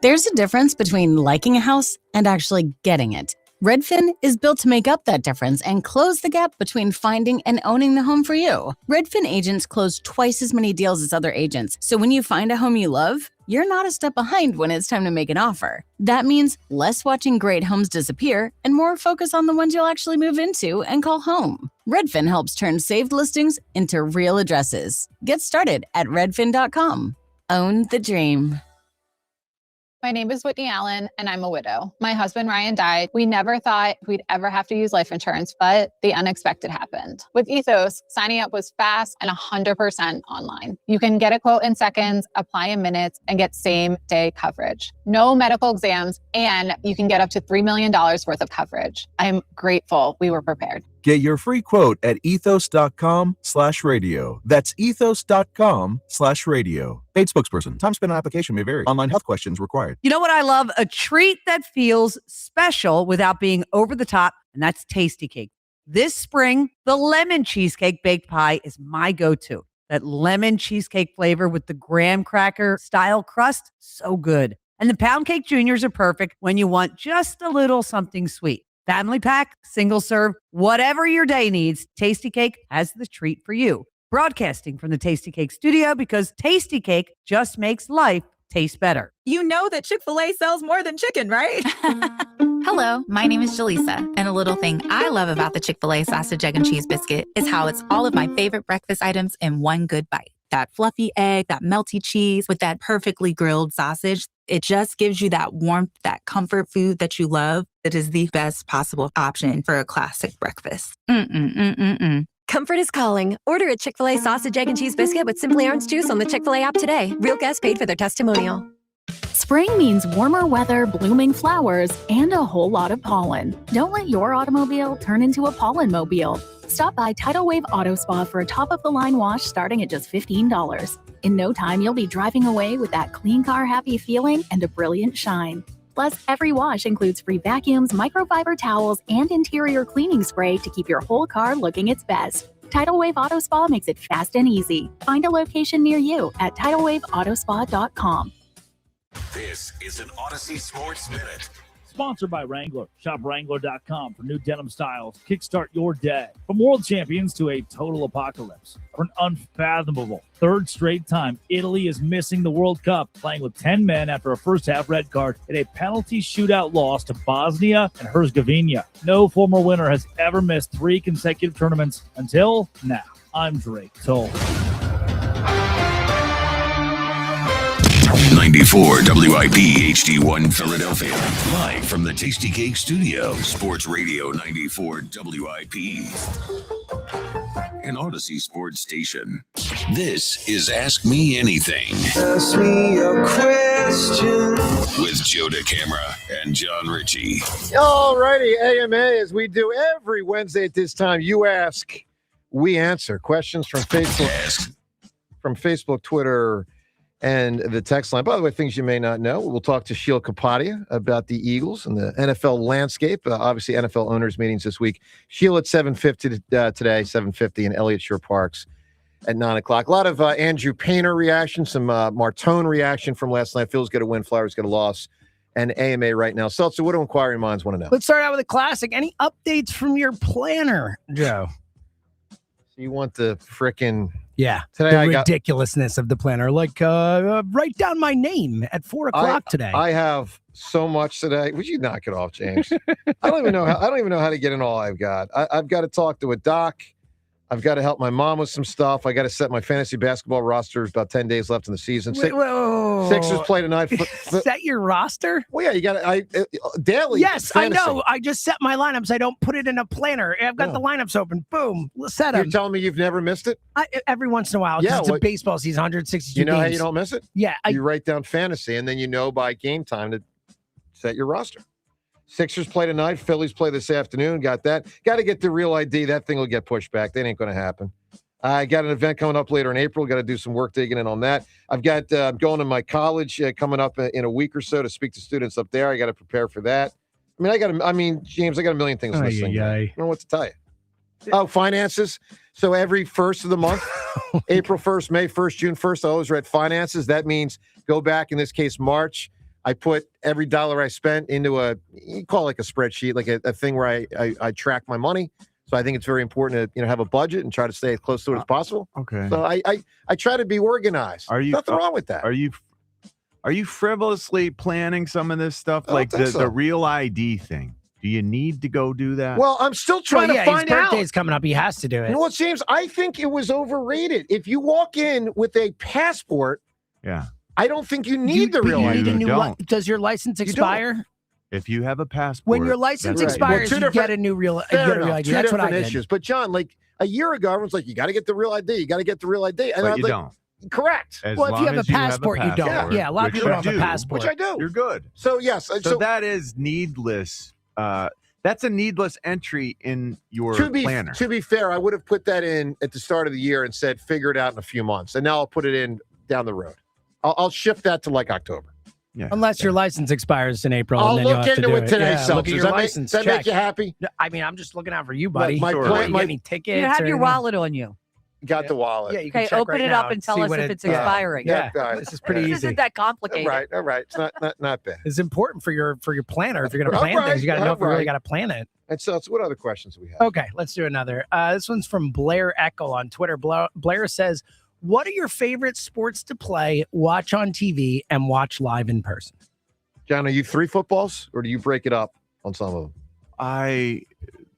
There's a difference between liking a house and actually getting it. Redfin is built to make up that difference and close the gap between finding and owning the home for you. Redfin agents close twice as many deals as other agents, so when you find a home you love, you're not a step behind when it's time to make an offer. That means less watching great homes disappear and more focus on the ones you'll actually move into and call home. Redfin helps turn saved listings into real addresses. Get started at redfin.com. Own the dream. My name is Whitney Allen, and I'm a widow. My husband, Ryan, died. We never thought we'd ever have to use life insurance, but the unexpected happened. With Ethos, signing up was fast and 100% online. You can get a quote in seconds, apply in minutes, and get same-day coverage. No medical exams, and you can get up to $3 million worth of coverage. I'm grateful we were prepared. Get your free quote at ethos.com/radio. That's ethos.com/radio. Paid spokesperson. Time spent on application may vary. Online health questions required. You know what I love? A treat that feels special without being over the top, and that's Tasty Cake. This spring, the lemon cheesecake baked pie is my go-to. That lemon cheesecake flavor with the graham cracker style crust, so good. And the pound cake juniors are perfect when you want just a little something sweet. Family pack, single serve, whatever your day needs, Tasty Cake has the treat for you. Broadcasting from the Tasty Cake studio because Tasty Cake just makes life taste better. You know that Chick-fil-A sells more than chicken, right? Hello, my name is Jaleesa, and a little thing I love about the Chick-fil-A sausage, egg, and cheese biscuit is how it's all of my favorite breakfast items in one good bite. That fluffy egg, that melty cheese with that perfectly grilled sausage. It just gives you that warmth, that comfort food that you love. It is the best possible option for a classic breakfast. Comfort is calling. Order a Chick-fil-A sausage, egg, and cheese biscuit with Simply Orange Juice on the Chick-fil-A app today. Real guests paid for their testimonial. Spring means warmer weather, blooming flowers, and a whole lot of pollen. Don't let your automobile turn into a pollen-mobile. Stop by Tidal Wave Auto Spa for a top-of-the-line wash starting at just $15. In no time, you'll be driving away with that clean car happy feeling and a brilliant shine. Plus, every wash includes free vacuums, microfiber towels, and interior cleaning spray to keep your whole car looking its best. Tidal Wave Auto Spa makes it fast and easy. Find a location near you at TidalWaveAutoSpa.com. This is an Odyssey Sports Minute. Sponsored by Wrangler. Shop Wrangler.com for new denim styles. Kickstart your day. From world champions to a total apocalypse. For an unfathomable third straight time, Italy is missing the World Cup, playing with 10 men after a first-half red card in a penalty shootout loss to Bosnia and Herzegovina. No former winner has ever missed 3 consecutive tournaments until now. I'm Drake Toll. 94 WIP HD1 Philadelphia. Live from the Tasty Cake Studio. Sports Radio 94 WIP. An Odyssey Sports Station. This is Ask Me Anything. Ask me a question. With Joe DeCamera and John Ritchie. All righty, AMA, as we do every Wednesday at this time, you ask, we answer. Questions from Facebook, Twitter, and the text line. By the way, things you may not know. We'll talk to Sheil Kapadia about the Eagles and the NFL landscape. Obviously, NFL owners meetings this week. Sheil at 7:50 today, 7:50, and Elliott Shore Parks at 9 o'clock. A lot of Andrew Painter reaction, some Martone reaction from last night. Phil's got a win, Flyers got a loss, and AMA right now. Seltzer, what do inquiring minds want to know? Let's start out with a classic. Any updates from your planner, Joe? So you want the frickin'... Yeah, today the ridiculousness of the planner. Like, write down my name at 4 o'clock today. I have so much today. Would you knock it off, James? I don't even know how to get in all I've got. I've got to talk to a doc. I've got to help my mom with some stuff. I got to set my fantasy basketball roster. There's about 10 days left in the season. Sixers play tonight. Set your roster? Well, yeah, you got to daily. Yes, fantasy. I know. I just set my lineups. I don't put it in a planner. I've got the lineups open. Boom. Set them. You're telling me you've never missed it? Every once in a while. Yeah, it's a baseball season, 162 You know games. how you don't miss it? Yeah. You write down fantasy, and then you know by game time to set your roster. Sixers play tonight. Phillies play this afternoon. Got that. Got to get the real ID. That thing will get pushed back. That ain't going to happen. I got an event coming up later in April. Got to do some work digging in on that. I've got going to my college coming up in a week or so to speak to students up there. I got to prepare for that. James, I got a million things this thing. I don't know what to tell you. Oh, finances. So every first of the month, April 1st, May 1st, June 1st, I always read finances. That means go back, in this case, March. I put every dollar I spent into you call it like a spreadsheet, like a thing where I track my money. So I think it's very important to have a budget and try to stay as close to it as possible. Okay. So I try to be organized. Nothing wrong with that. Are you frivolously planning some of this stuff, like the real ID thing? Do you need to go do that? Well, I'm still trying to find out. His birthday's coming up. He has to do it. You know what, James? I think it was overrated. If you walk in with a passport, yeah, I don't think you need the real ID. Does your license expire? If you have a passport. When your license expires, you get a new real ID. That's what I did. Issues. But, John, like a year ago, everyone's like, you got to get the real ID. You got to get the real ID. And but you don't. Correct. As well, if you have a passport, you don't. Yeah, a lot of people don't have a passport. Which I do. You're good. So, yes. So that is needless. That's a needless entry in your planner. To be fair, I would have put that in at the start of the year and said, figure it out in a few months. And now I'll put it in down the road. I'll shift that to like October. Yeah, unless your license expires in April. I'll and then look you'll have into to it today. Look at your license. Does that make you happy? I mean, I'm just looking out for you, buddy. My any tickets? You have your wallet on you. Got the wallet. Yeah, you can check open right it now up and tell us if it's expiring. Yeah, this is pretty easy. This isn't that complicated. All right. It's not bad. It's important for your planner. If you're going to plan things, you got to know if you really got to plan it. And so, what other questions do we have? Okay, let's do another. This one's from Blair Echo on Twitter. Blair says, What are your favorite sports to play, watch on TV, and watch live in person? John, are you 3 footballs, or do you break it up on some of them?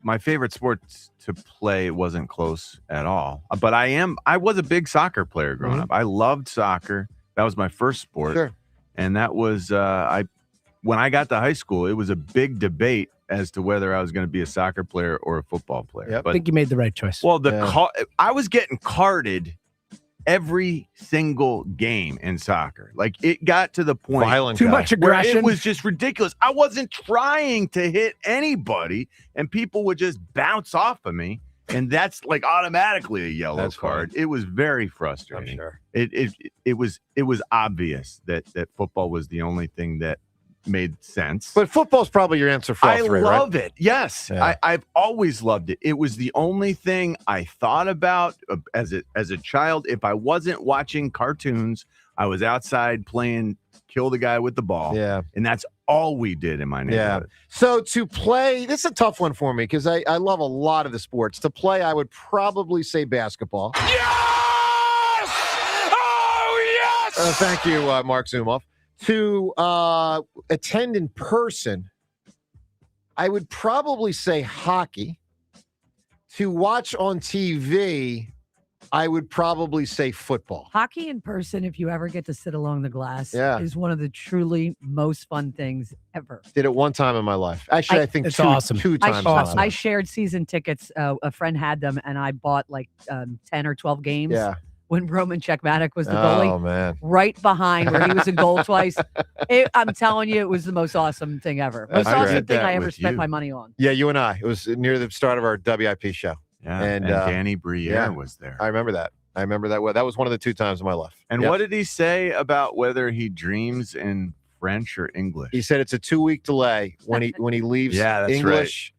My favorite sports to play wasn't close at all, but I was a big soccer player growing up. I loved soccer. That was my first sport. Sure. And that was when I got to high school, it was a big debate as to whether I was going to be a soccer player or a football player. Yep. I think you made the right choice. Well, I was getting carded every single game in soccer. Like, it got to the point Too much aggression. it was just ridiculous. I wasn't trying to hit anybody, and people would just bounce off of me, and that's like automatically a yellow card. It was very frustrating. I'm sure. It was obvious that football was the only thing that made sense. But football's probably your answer for all three, right? I love it. Yes. Yeah. I've always loved it. It was the only thing I thought about as a child. If I wasn't watching cartoons, I was outside playing kill the guy with the ball. Yeah. And that's all we did in my neighborhood. Yeah. So to play, this is a tough one for me because I love a lot of the sports. To play, I would probably say basketball. Yes! Oh, yes! Thank you, Mark Zumoff. To attend in person, I would probably say hockey. To watch on TV, I would probably say football. Hockey in person, if you ever get to sit along the glass, Yeah. is one of the truly most fun things ever. Did it one time in my life. Actually, I think It's two, awesome. two times. in my life. I shared season tickets. A friend had them, and I bought like 10 or 12 games. Yeah. When Roman Czechmatic was the goalie. Oh, man. Right behind where he was in goal twice. I'm telling you, it was the most awesome thing ever. Most That's awesome great. thing That I ever with spent you. my money on. Yeah, you and I. It was near the start of our WIP show. Yeah. And, And Danny Briere was there. I remember that. Well. That was one of the 2 times in my life. And Yep. what did he say about whether he dreams in French or English? He said it's a 2-week delay when he leaves Yeah, that's English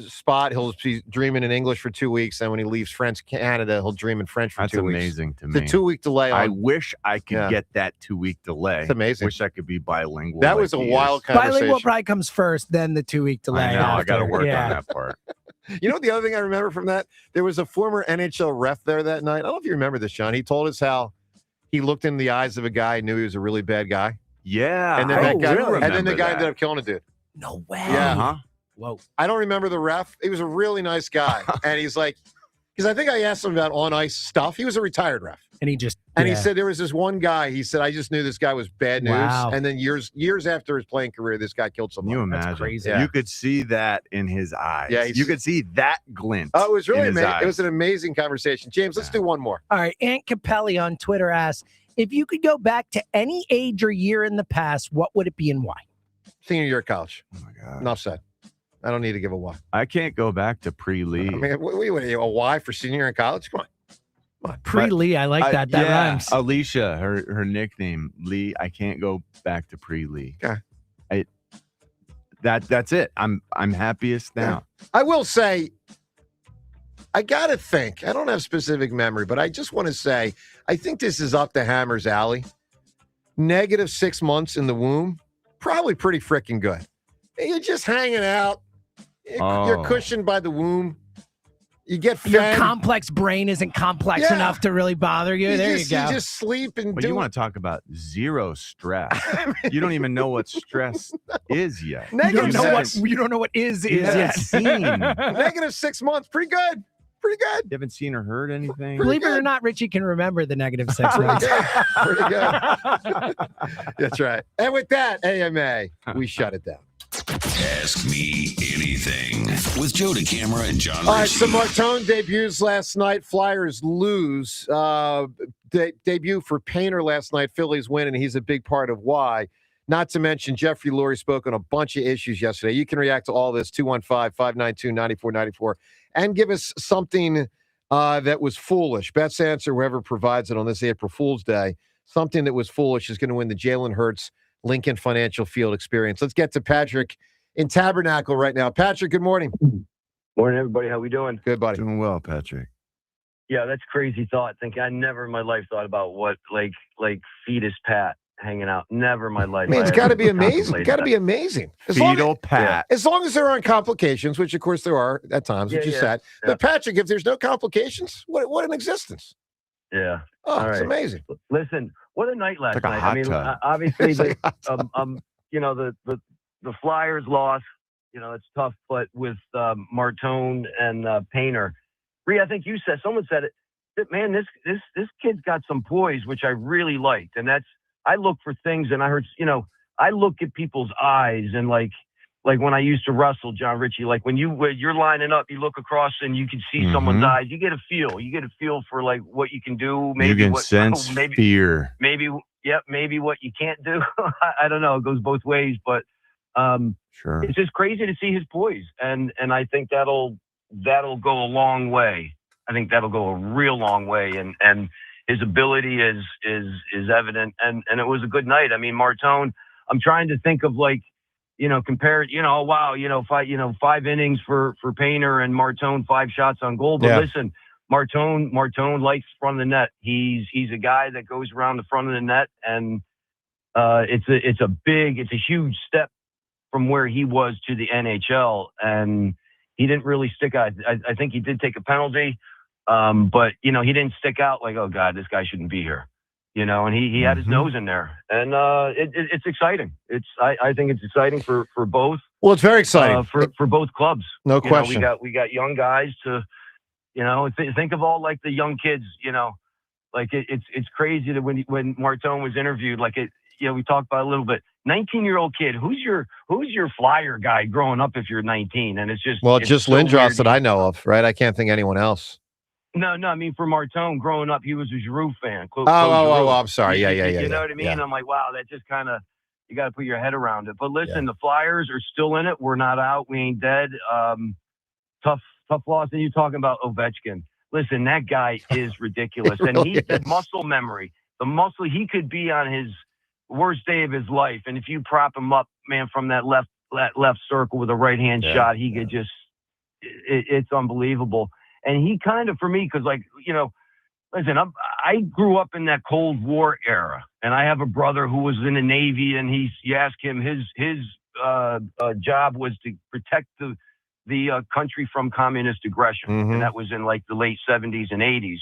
spot. He'll be dreaming in English for 2 weeks, and when he leaves French Canada, he'll dream in French for That's 2 weeks. amazing to It's me. a 2-week delay. I wish I could Yeah. get that 2-week delay. It's amazing. Wish I could be bilingual. That like was a he wild is. conversation. Bilingual probably comes first, then the 2-week delay. I know. I got to after. work Yeah. on that part. You know what the other thing I remember from that? There was a former NHL ref there that night. I don't know if you remember this, John. He told us how he looked in the eyes of a guy and knew he was a really bad guy. Yeah. And then that guy, really and then the remember guy that. ended up killing a dude. No way. Yeah. Uh-huh. Whoa. I don't remember the ref. He was a really nice guy. And he's like, because I think I asked him about on-ice stuff. He was a retired ref. And he just And he said there was this one guy, he said, I just knew this guy was bad news. Wow. And then years after his playing career, this guy killed Can someone. you imagine? crazy. Yeah. You could see that in his eyes. Yeah, you could see that glint. Oh, it was really in his amazing. It was eyes. an amazing conversation. James, let's do one more. All right. Aunt Capelli on Twitter asks, if you could go back to any age or year in the past, what would it be and why? Senior year of college. Oh my God. Enough said. I don't need to give a why. I can't go back to pre-Lee. I mean, a why for senior year in college? Come on. Pre-Lee, I like that. That yeah, rhymes. Alicia, her nickname, Lee. I can't go back to pre-Lee. Okay. That's it. I'm happiest now. I will say, I got to think, I don't have specific memory, but I just want to say, I think this is up the Hammer's alley. -6 months in the womb, probably pretty freaking good. You're just hanging out. You're cushioned by the womb. You get fed. Your complex brain isn't complex Yeah. enough to really bother you. There you go. You just sleep and But do you want to talk about zero stress. You don't even know what stress is yet. You don't know what is You yet. haven't seen. You -6 months, pretty good. Pretty good. haven't seen or heard anything. Believe it or not, Richie can remember the -6 months. Pretty good. That's right. And with that, AMA, we shut it down. Ask Me Anything with Joe DeCamera and John All right, Ritchie. so Martone debuts last night. Flyers lose. Debut for Painter last night. Phillies win, and he's a big part of why. Not to mention, Jeffrey Lurie spoke on a bunch of issues yesterday. You can react to all this, 215-592-9494, and give us something that was foolish. Best answer, whoever provides it on this April Fool's Day, something that was foolish is going to win the Jalen Hurts Lincoln Financial Field experience. Let's get to Patrick in Tabernacle right now. Patrick, good morning. Morning, everybody. How we doing? Good, buddy. Doing well, Patrick. Yeah, that's crazy thought. Thinking I never in my life thought about what like fetus Pat hanging out. Never in my life. I mean, it's I got to ever be amazing. It's contemplated got to that. be amazing. Fetal Pat. As long as there aren't complications, which of course there are at times, which Yeah, is yeah, sad. yeah. But Patrick, if there's no complications, what an existence. Yeah. Oh, All it's right. amazing. Listen, what a night last It's like a night. hot I mean, tub. obviously, It's like a the Flyers lost. It's tough, but with Martone and Painter, Bree, I think you said, someone said it. That, man, this kid's got some poise, which I really liked, and I look for things, and I heard, I look at people's eyes, and like when I used to wrestle, John Ritchie, like when you're lining up, you look across and you can see someone's eyes. You get a feel for like what you can do. Maybe you can what, sense fear. Maybe what you can't do. I don't know. It goes both ways, but Sure. it's just crazy to see his poise, and I think that'll go a long way. I think that'll go a real long way, and his ability is evident, and it was a good night. I mean, Martone, I'm trying to think of like, compare, 5 innings for Painter and Martone, 5 shots on goal. But listen, Martone likes front of the net. He's a guy that goes around the front of the net, and it's a huge step from where he was to the NHL, and he didn't really stick out. I think he did take a penalty, but he didn't stick out like, oh God, this guy shouldn't be here. And he had his nose in there, and it's exciting. I think it's exciting for both. Well, it's very exciting for both clubs. No question. We got young guys to, think of all like the young kids. Like it's crazy that when Martone was interviewed, like we talked about it a little bit. 19-year-old kid, who's your Flyer guy growing up if you're 19? And it's just just so Lindros weird. that I know of, right? I can't think of anyone else. No. I mean, for Martone, growing up, he was a Giroux fan. I'm sorry. Yeah. You know what I mean? Yeah. I'm like, wow, that just kind of, you got to put your head around it. But listen, the Flyers are still in it. We're not out. We ain't dead. Tough loss. And you're talking about Ovechkin. Listen, that guy is ridiculous. And really he's the is. muscle memory. He could be on his worst day of his life. And if you prop him up, man, from that left circle with a right-hand shot, he could just, it's unbelievable. And he kind of, for me, because listen, I grew up in that Cold War era, and I have a brother who was in the Navy, and you ask him, his job was to protect the country from communist aggression, and that was in like the late 70s and 80s.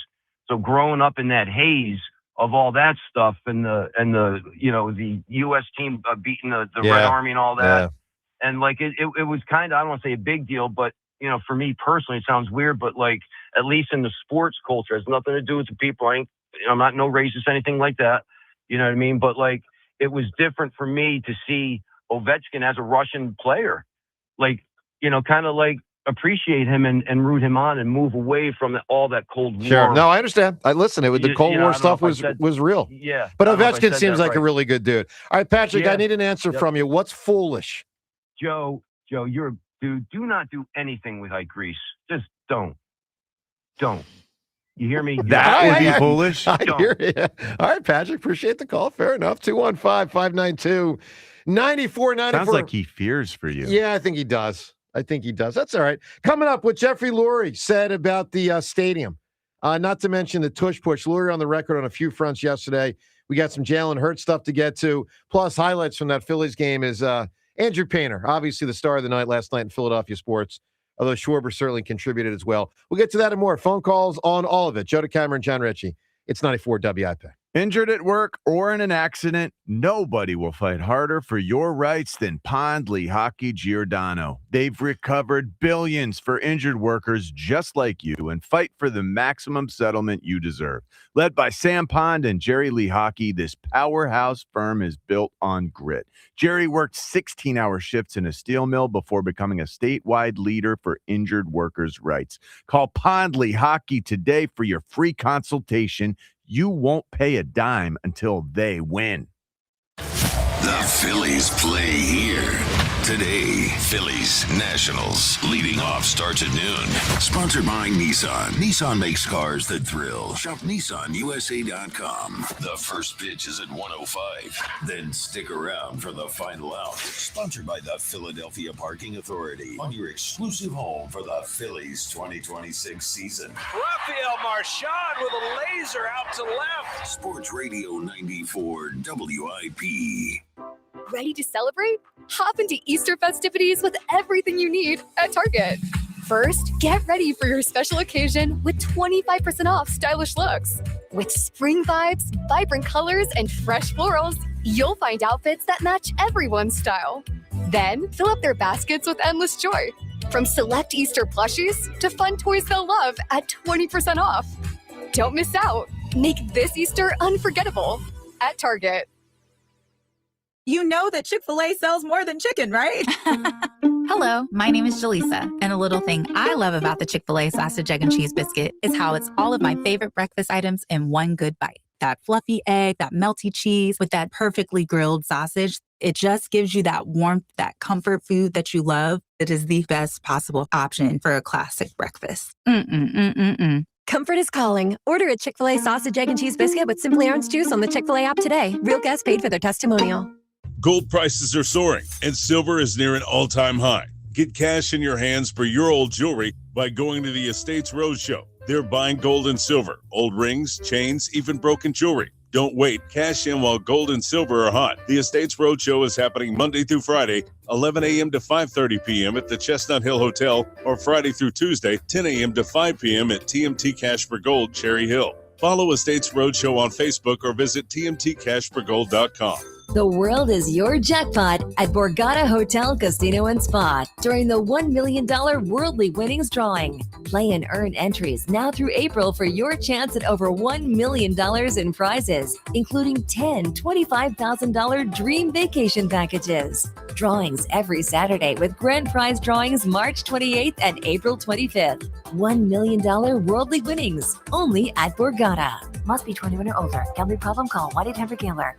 So growing up in that haze of all that stuff, and the U.S. team beating the Red Army and all that, and like it was kind of, I don't want to say a big deal, but for me personally, it sounds weird, but like, at least in the sports culture, it has nothing to do with the people. I'm not no racist, anything like that. You know what I mean? But like, it was different for me to see Ovechkin as a Russian player, like, kind of like appreciate him and root him on and move away from all that Cold War. Sure. No, I understand. The Cold War stuff was real. Yeah. But Ovechkin seems like a really good dude. All right, Patrick, I need an answer from you. What's foolish? Joe, you're a dude. Do not do anything with Ike Reese. Just don't. You hear me? That would be foolish. I hear you. All right, Patrick, appreciate the call. Fair enough. 215-592-9494. Sounds like he fears for you. Yeah, I think he does. That's all right. Coming up, what Jeffrey Lurie said about the stadium. Not to mention the tush push. Lurie on the record on a few fronts yesterday. We got some Jalen Hurts stuff to get to. Plus, highlights from that Phillies game is Andrew Painter, obviously the star of the night last night in Philadelphia sports. Although Schwarber certainly contributed as well. We'll get to that and more. Phone calls on all of it. Joe DeCamera and John Ritchie. It's 94 WIP. Injured at work or in an accident, nobody will fight harder for your rights than Pond Lehocky Giordano. They've recovered billions for injured workers just like you and fight for the maximum settlement you deserve. Led by Sam Pond and Jerry Lehocky, this powerhouse firm is built on grit. Jerry worked 16-hour shifts in a steel mill before becoming a statewide leader for injured workers' rights. Call Pond Lehocky today for your free consultation. You won't pay a dime until they win. The Phillies play here today. Phillies Nationals leading off starts at noon. Sponsored by Nissan. Nissan makes cars that thrill. Shop NissanUSA.com. The first pitch is at 1:05. Then stick around for the final out. Sponsored by the Philadelphia Parking Authority. On your exclusive home for the Phillies 2026 season. Rafael Marchand with a laser out to left. Sports Radio 94 WIP. Ready to celebrate? Hop into Easter festivities with everything you need at Target. First, get ready for your special occasion with 25% off stylish looks. With spring vibes, vibrant colors, and fresh florals, you'll find outfits that match everyone's style. Then, fill up their baskets with endless joy. From select Easter plushies to fun toys they'll love at 20% off. Don't miss out. Make this Easter unforgettable at Target. You know that Chick-fil-A sells more than chicken, right? Hello, my name is Jaleesa, and a little thing I love about the Chick-fil-A sausage, egg, and cheese biscuit is how it's all of my favorite breakfast items in one good bite. That fluffy egg, that melty cheese with that perfectly grilled sausage. It just gives you that warmth, that comfort food that you love. It is the best possible option for a classic breakfast. Comfort is calling. Order a Chick-fil-A sausage, egg, and cheese biscuit with Simply Orange Juice on the Chick-fil-A app today. Real guests paid for their testimonial. Gold prices are soaring, and silver is near an all-time high. Get cash in your hands for your old jewelry by going to the Estates Roadshow. They're buying gold and silver, old rings, chains, even broken jewelry. Don't wait. Cash in while gold and silver are hot. The Estates Roadshow is happening Monday through Friday, 11 a.m. to 5:30 p.m. at the Chestnut Hill Hotel, or Friday through Tuesday, 10 a.m. to 5 p.m. at TMT Cash for Gold, Cherry Hill. Follow Estates Roadshow on Facebook or visit tmtcashforgold.com. The world is your jackpot at Borgata Hotel, Casino, and Spa during the $1 million Worldly Winnings drawing. Play and earn entries now through April for your chance at over $1 million in prizes, including 10 $25,000 dream vacation packages. Drawings every Saturday with grand prize drawings March 28th and April 25th. $1 million Worldly Winnings only at Borgata. Must be 21 or older. Gambling problem? Call 1-800-GAMBLER.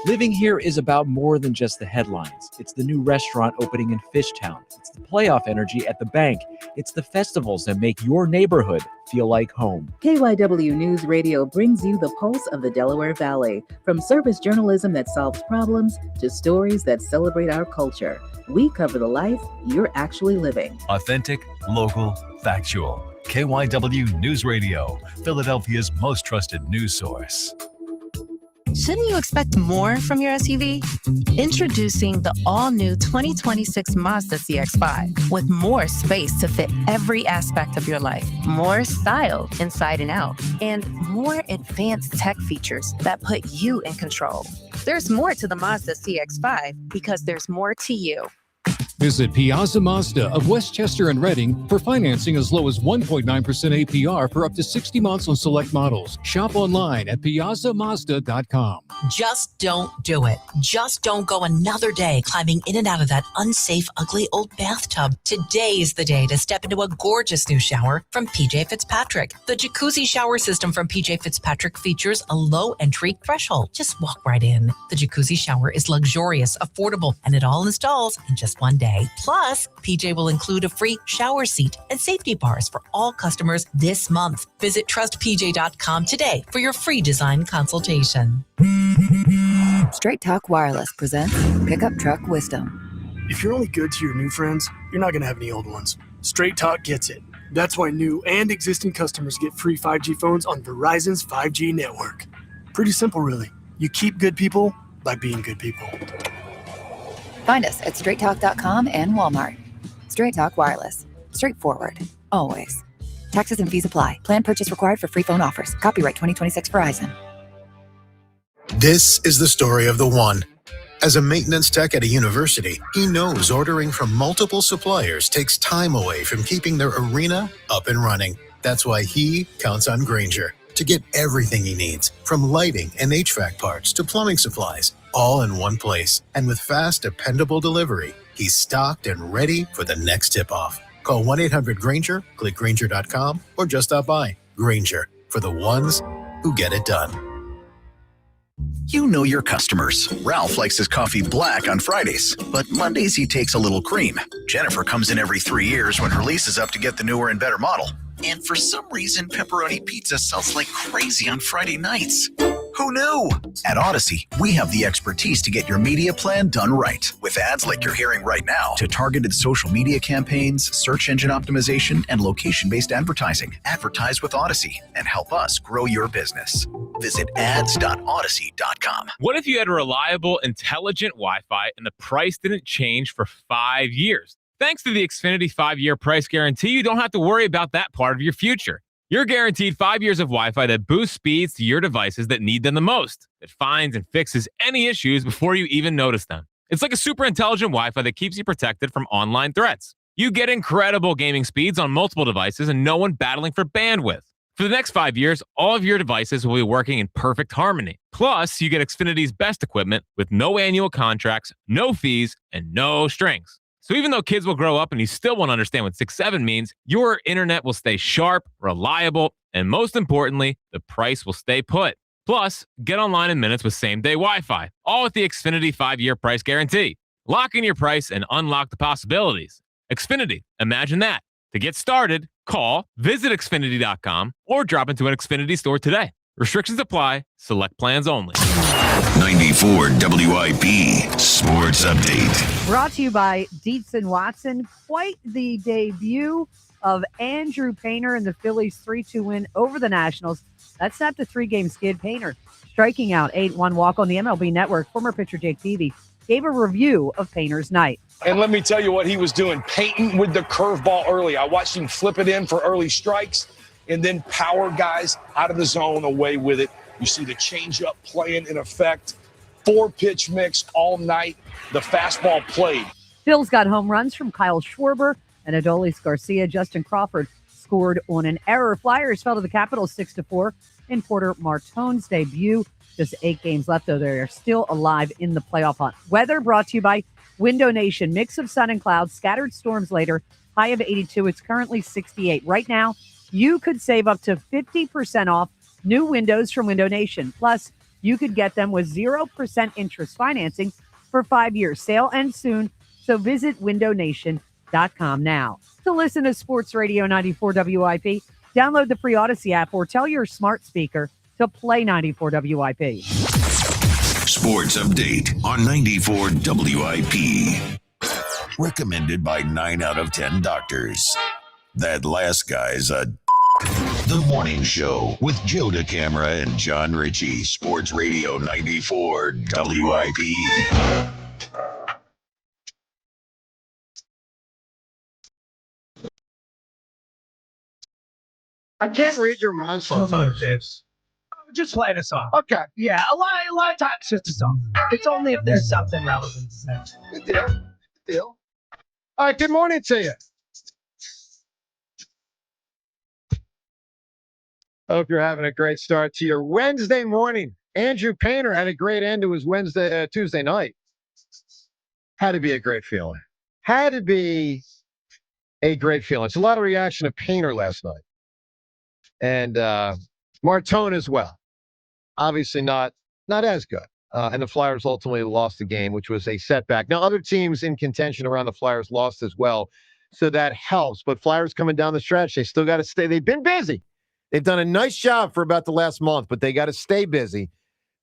Living here is about more than just the headlines. It's the new restaurant opening in Fishtown. It's the playoff energy at the bank. It's the festivals that make your neighborhood feel like home. KYW News Radio brings you the pulse of the Delaware Valley. From service journalism that solves problems to stories that celebrate our culture, we cover the life you're actually living. Authentic, local, factual. KYW News Radio, Philadelphia's most trusted news source. Shouldn't you expect more from your SUV? Introducing the all-new 2026 Mazda CX-5 with more space to fit every aspect of your life, more style inside and out, and more advanced tech features that put you in control. There's more to the Mazda CX-5 because there's more to you. Visit Piazza Mazda of Westchester and Reading for financing as low as 1.9% APR for up to 60 months on select models. Shop online at piazzamazda.com. Just don't do it. Just don't go another day climbing in and out of that unsafe, ugly old bathtub. Today is the day to step into a gorgeous new shower from PJ Fitzpatrick. The jacuzzi shower system from PJ Fitzpatrick features a low entry threshold. Just walk right in. The jacuzzi shower is luxurious, affordable, and it all installs in just one day. Plus, PJ will include a free shower seat and safety bars for all customers this month. Visit trustpj.com today for your free design consultation. Straight Talk Wireless presents Pickup Truck Wisdom. If you're only good to your new friends, you're not going to have any old ones. Straight Talk gets it. That's why new and existing customers get free 5G phones on Verizon's 5G network. Pretty simple, really. You keep good people by being good people. Find us at straighttalk.com and Walmart. Straight Talk Wireless. Straightforward. Always. Taxes and fees apply. Plan purchase required for free phone offers. Copyright 2026 Verizon. This is the story of the one. As a maintenance tech at a university, he knows ordering from multiple suppliers takes time away from keeping their arena up and running. That's why he counts on Grainger to get everything he needs, from lighting and HVAC parts to plumbing supplies, all in one place. And with fast, dependable delivery, he's stocked and ready for the next tip-off. Call 1-800-GRAINGER, click Grainger.com, or just stop by. Grainger, for the ones who get it done. You know your customers. Ralph likes his coffee black on Fridays, but Mondays he takes a little cream. Jennifer comes in every 3 years when her lease is up to get the newer and better model. And for some reason, pepperoni pizza sells like crazy on Friday nights. Who knew? At Odyssey, we have the expertise to get your media plan done right. With ads like you're hearing right now, to targeted social media campaigns, search engine optimization, and location-based advertising. Advertise with Odyssey and help us grow your business. Visit ads.odyssey.com. What if you had reliable, intelligent Wi-Fi and the price didn't change for 5 years? Thanks to the Xfinity 5-year price guarantee, you don't have to worry about that part of your future. You're guaranteed 5 years of Wi-Fi that boosts speeds to your devices that need them the most. It finds and fixes any issues before you even notice them. It's like a super intelligent Wi-Fi that keeps you protected from online threats. You get incredible gaming speeds on multiple devices and no one battling for bandwidth. For the next 5 years, all of your devices will be working in perfect harmony. Plus, you get Xfinity's best equipment with no annual contracts, no fees, and no strings. So even though kids will grow up and you still won't understand what 6-7 means, your internet will stay sharp, reliable, and most importantly, the price will stay put. Plus, get online in minutes with same-day Wi-Fi, all with the Xfinity 5-year price guarantee. Lock in your price and unlock the possibilities. Xfinity, imagine that. To get started, call, visit Xfinity.com, or drop into an Xfinity store today. Restrictions apply. Select plans only. 94 WIP Sports Update. Brought to you by Dietz and Watson. Quite the debut of Andrew Painter and the Phillies' 3-2 win over the Nationals. That snapped a 3-game skid. Painter striking out 8-1 walk on the MLB Network. Former pitcher Jake Peavy gave a review of Painter's night. And let me tell you what he was doing, painting with the curveball early. I watched him flip it in for early strikes and then power guys out of the zone away with it. You see the changeup playing in effect. 4-pitch mix all night. The fastball played. Phil's got home runs from Kyle Schwarber and Adolis Garcia. Justin Crawford scored on an error. Flyers fell to the Capitals 6-4 in Porter Martone's debut. Just 8 games left, though. They are still alive in the playoff hunt. Weather brought to you by Window Nation. Mix of sun and clouds, scattered storms later. High of 82. It's currently 68. Right now, you could save up to 50% off new windows from Window Nation. Plus, you could get them with 0% interest financing for 5 years. Sale ends soon, so visit windownation.com now. To listen to Sports Radio 94 WIP, download the free Odyssey app or tell your smart speaker to play 94 WIP. Sports Update on 94 WIP. Recommended by 9 out of 10 doctors. That last guy's a The Morning Show with Joe DeCamara and John Ritchie. Sports Radio 94 WIP. I can't read your mind sometimes. Just play the song. Okay. Yeah, a lot of times it's just a song. It's only if there's something relevant to say. Good deal. Good deal. All right, good morning to you. Hope you're having a great start to your Wednesday morning. Andrew Painter had a great end to his Tuesday night. Had to be a great feeling. Had to be a great feeling. It's a lot of reaction to Painter last night. And Martone as well. Obviously not as good. And the Flyers ultimately lost the game, which was a setback. Now, other teams in contention around the Flyers lost as well, so that helps. But Flyers coming down the stretch, they still got to stay. They've been busy. They've done a nice job for about the last month, but they got to stay busy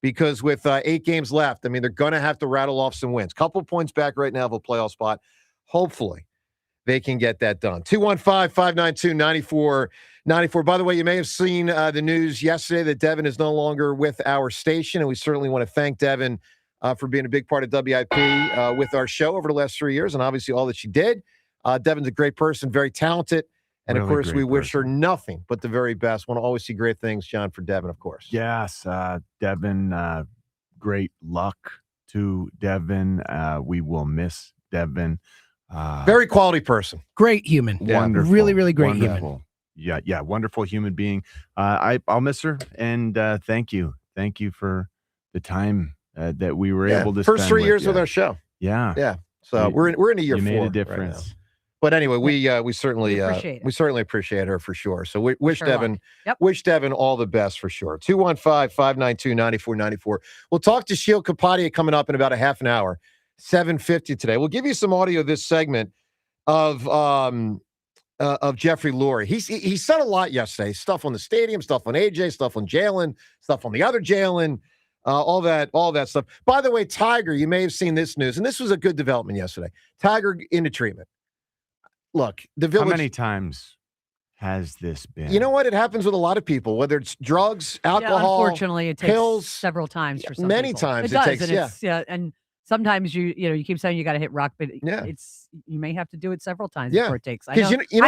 because with 8 games left, I mean, they're going to have to rattle off some wins. Couple points back right now of a playoff spot. Hopefully, they can get that done. 215-592-9494. By the way, you may have seen the news yesterday that Devon is no longer with our station, and we certainly want to thank Devon for being a big part of WIP with our show over the last 3 years, and obviously all that she did. Devon's a great person, very talented, and really, of course, we wish her nothing but the very best. Want to always see great things, John, for Devon, of course. Yes, Devon, great luck to Devon. We will miss Devon. Very quality person. Great human. Wonderful. Really, really great human. Yeah, wonderful human being. I'll miss her, and thank you for the time that we were able to spend. First 3 years with our show. Yeah. So we're in a year 4. You made a difference. Right, but anyway, we certainly appreciate her for sure. So we wish Devon all the best for sure. 215-592-9494. We'll talk to Sheil Kapadia coming up in about a half an hour. 7:50 today. We'll give you some audio this segment of Jeffrey Lurie. He said a lot yesterday. Stuff on the stadium, stuff on AJ, stuff on Jalen, stuff on the other Jalen, all that stuff. By the way, Tiger, you may have seen this news, and this was a good development yesterday. Tiger into treatment. Look, the Village. How many times has this been? You know what? It happens with a lot of people, whether it's drugs, alcohol, unfortunately, it takes pills, several times for some many people. times it takes. And sometimes you keep saying you got to hit rock, but you may have to do it several times before it takes. I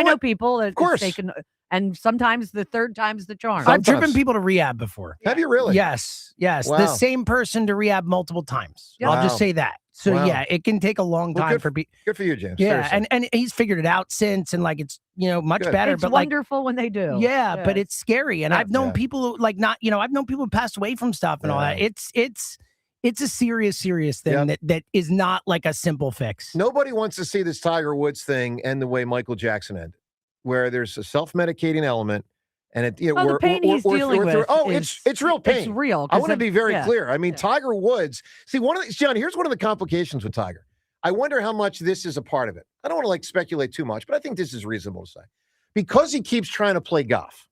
know people that it's taken And sometimes the third time's the charm. I've driven people to rehab before. Have you really? Yes. Wow. The same person to rehab multiple times. Wow. I'll just say that. So Wow. it can take a long time for people. Good for you, James. Yeah, Seriously. and he's figured it out since, and like it's much Good. better. It's but wonderful when they do. Yeah, but it's scary, and I've known Yeah. people who, I've known people who passed away from stuff and all that. It's a serious thing that is not like a simple fix. Nobody wants to see this Tiger Woods thing end the way Michael Jackson ended, where there's a self-medicating element. And the pain he's dealing with. It's real pain. It's real. I want to be very clear. I mean, Tiger Woods. See, John, here's one of the complications with Tiger. I wonder how much this is a part of it. I don't want to speculate too much, but I think this is reasonable to say. Because he keeps trying to play golf,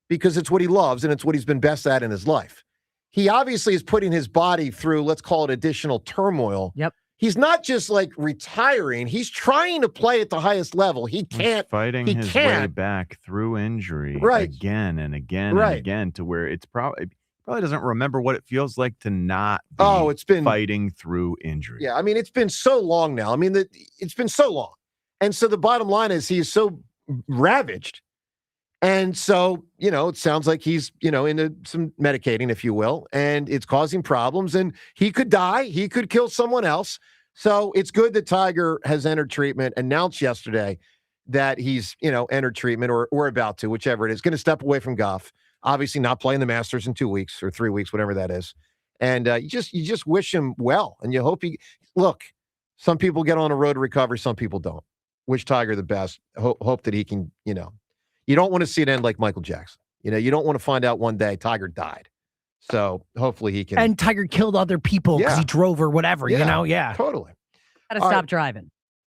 because it's what he loves and it's what he's been best at in his life. He obviously is putting his body through, let's call it additional turmoil. Yep. He's not just like retiring. He's trying to play at the highest level. He can't. He's fighting his way back through injury again and again and again to where it's probably doesn't remember what it feels like to not be it's been fighting through injury. Yeah, I mean, it's been so long now. I mean, it's been so long. And so the bottom line is he is so ravaged. And so, it sounds like he's, into some medicating, if you will, and it's causing problems. And he could die. He could kill someone else. So it's good that Tiger has entered treatment, announced yesterday that he's, entered treatment or about to, whichever it is, going to step away from golf. Obviously not playing the Masters in 2 weeks or 3 weeks, whatever that is. And you just wish him well. And you hope look, some people get on a road to recovery. Some people don't. Wish Tiger the best. Hope that he can, you don't want to see it end like Michael Jackson. You don't want to find out one day Tiger died. So hopefully he can. And Tiger killed other people because he drove or whatever, Yeah. Totally. Got to stop driving.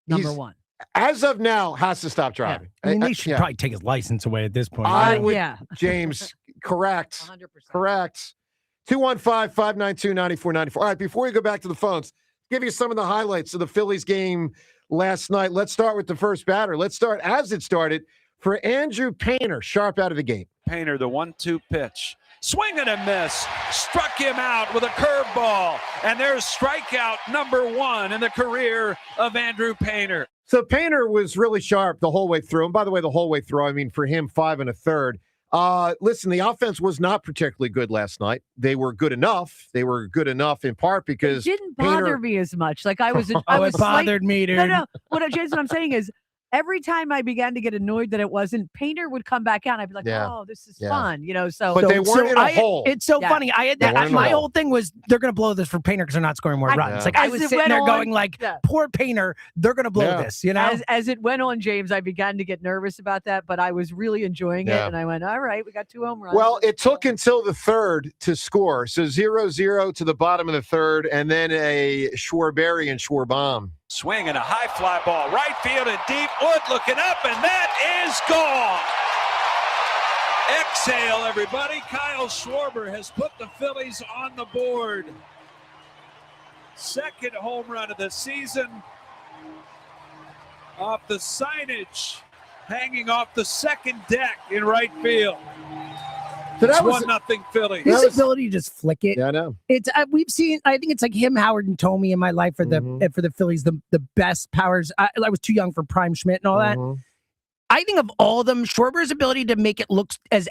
Number one. As of now, has to stop driving. I mean, they should probably take his license away at this point. I would, James, correct. 100%. Correct. 215-592-9494. All right, before we go back to the phones, give you some of the highlights of the Phillies game last night. Let's start with the first batter. Let's start as it started for Andrew Painter, sharp out of the gate. Painter, the 1-2 pitch. Swing and a miss. Struck him out with a curveball. And there's strikeout number 1 in the career of Andrew Painter. So Painter was really sharp the whole way through. And by the way, the whole way through, I mean, for him, 5 1/3. Listen, the offense was not particularly good last night. They were good enough. They were good enough in part because it didn't bother me as much. Like I was, it bothered me, dude. No. Jason, what I'm saying is, every time I began to get annoyed that it wasn't, Painter would come back out and I'd be like, oh, this is fun, So, but they weren't in a hole. It's so funny. I had that. My whole thing was they're going to blow this for Painter because they're not scoring more runs. Like I was sitting there going like, poor Painter, they're going to blow this, As it went on, James, I began to get nervous about that, but I was really enjoying it. And I went, all right, we got 2 home runs. Well, it took until the third to score. So 0-0 to the bottom of the third, and then a Schwarberian Schwarbomb. Swing and a high fly ball, right field and deep. Wood looking up, and that is gone. Exhale, everybody. Kyle Schwarber has put the Phillies on the board. Second home run of the season. Off the signage, hanging off the second deck in right field. So it's that was 1-0 Phillies. His ability to just flick it. Yeah, I know. It's we've seen. I think it's like him, Howard, and Tomey in my life for the Phillies. The best powers. I was too young for Prime Schmidt and all that. I think of all of them, Schwarber's ability to make it look as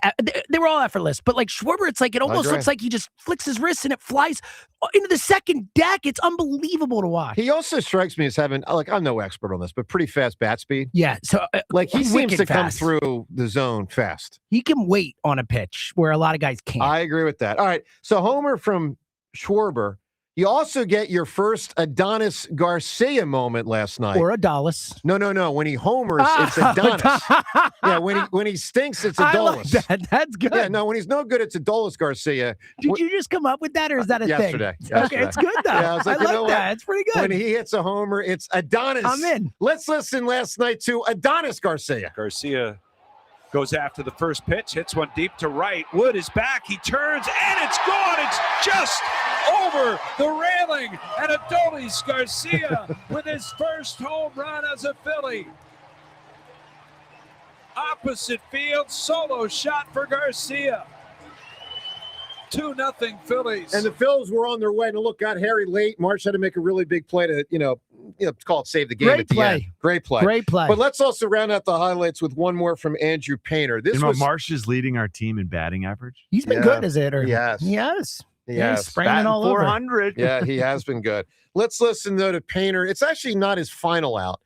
they were all effortless, but like Schwarber, it's like it almost looks like he just flicks his wrist and it flies into the second deck. It's unbelievable to watch. He also strikes me as having, like, I'm no expert on this, but pretty fast bat speed. Yeah, so like he seems to come fast. through the zone fast. He can wait on a pitch where a lot of guys can't. I agree with that. All right, so homer from Schwarber. You also get your first Adonis Garcia moment last night. Or Adolis. No. When he homers, it's Adonis. Yeah, when he stinks, it's Adolis. I like that. That's good. Yeah, no, when he's no good, it's Adolis Garcia. Did you just come up with that, or is that a yesterday, thing? Yesterday. Okay, it's good though. Yeah, I was like, I like that. It's pretty good. When he hits a homer, it's Adonis. I'm in. Let's listen last night to Adonis Garcia. Garcia goes after the first pitch, hits one deep to right. Wood is back. He turns, and it's gone. It's just over the railing. And Adolis Garcia with his first home run as a Philly. Opposite field, solo shot for Garcia. 2-0 Phillies. And the Phils were on their way. And look, got Harry late. Marsh had to make a really big play to, call it save the game Great at the play. end. Great play. Great play. But let's also round out the highlights with one more from Andrew Painter. This was Marsh is leading our team in batting average. He's been good as a hitter. Yes. Yes. Yes. He's spraying it all over. 400. Yeah, he has been good. Let's listen, though, to Painter. It's actually not his final out,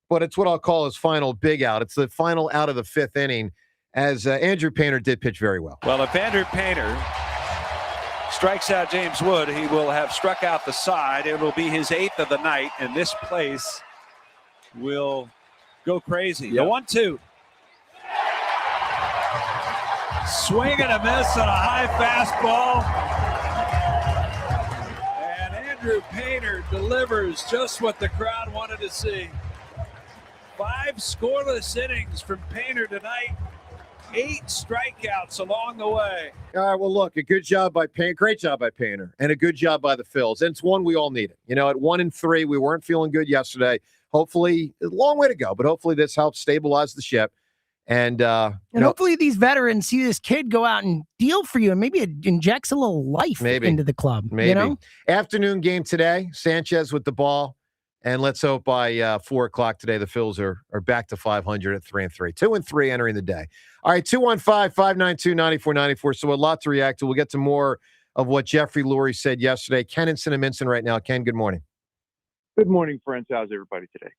but it's what I'll call his final big out. It's the final out of the 5th inning, as Andrew Painter did pitch very well. Well, if Andrew Painter strikes out James Wood, he will have struck out the side. It will be his 8th of the night, and this place will go crazy. The 1-2. Swing and a miss on a high fastball. And Andrew Painter delivers just what the crowd wanted to see. 5 scoreless innings from Painter tonight. 8 strikeouts along the way. All right, well, look, a good job by Painter, great job by Painter, and a good job by the Phils. And it's one we all needed. At 1-3, we weren't feeling good yesterday. Hopefully, a long way to go, but hopefully this helps stabilize the ship. And hopefully these veterans see this kid go out and deal for you, and maybe it injects a little life into the club. Maybe. Afternoon game today, Sanchez with the ball. And let's hope by 4 o'clock today, the Phils are back to 500 at 3-3. 2-3 entering the day. All right, 215-592-9494. So a lot to react to. We'll get to more of what Jeffrey Lurie said yesterday. Ken in Cinnaminson right now. Ken, good morning. Good morning, friends. How's everybody today?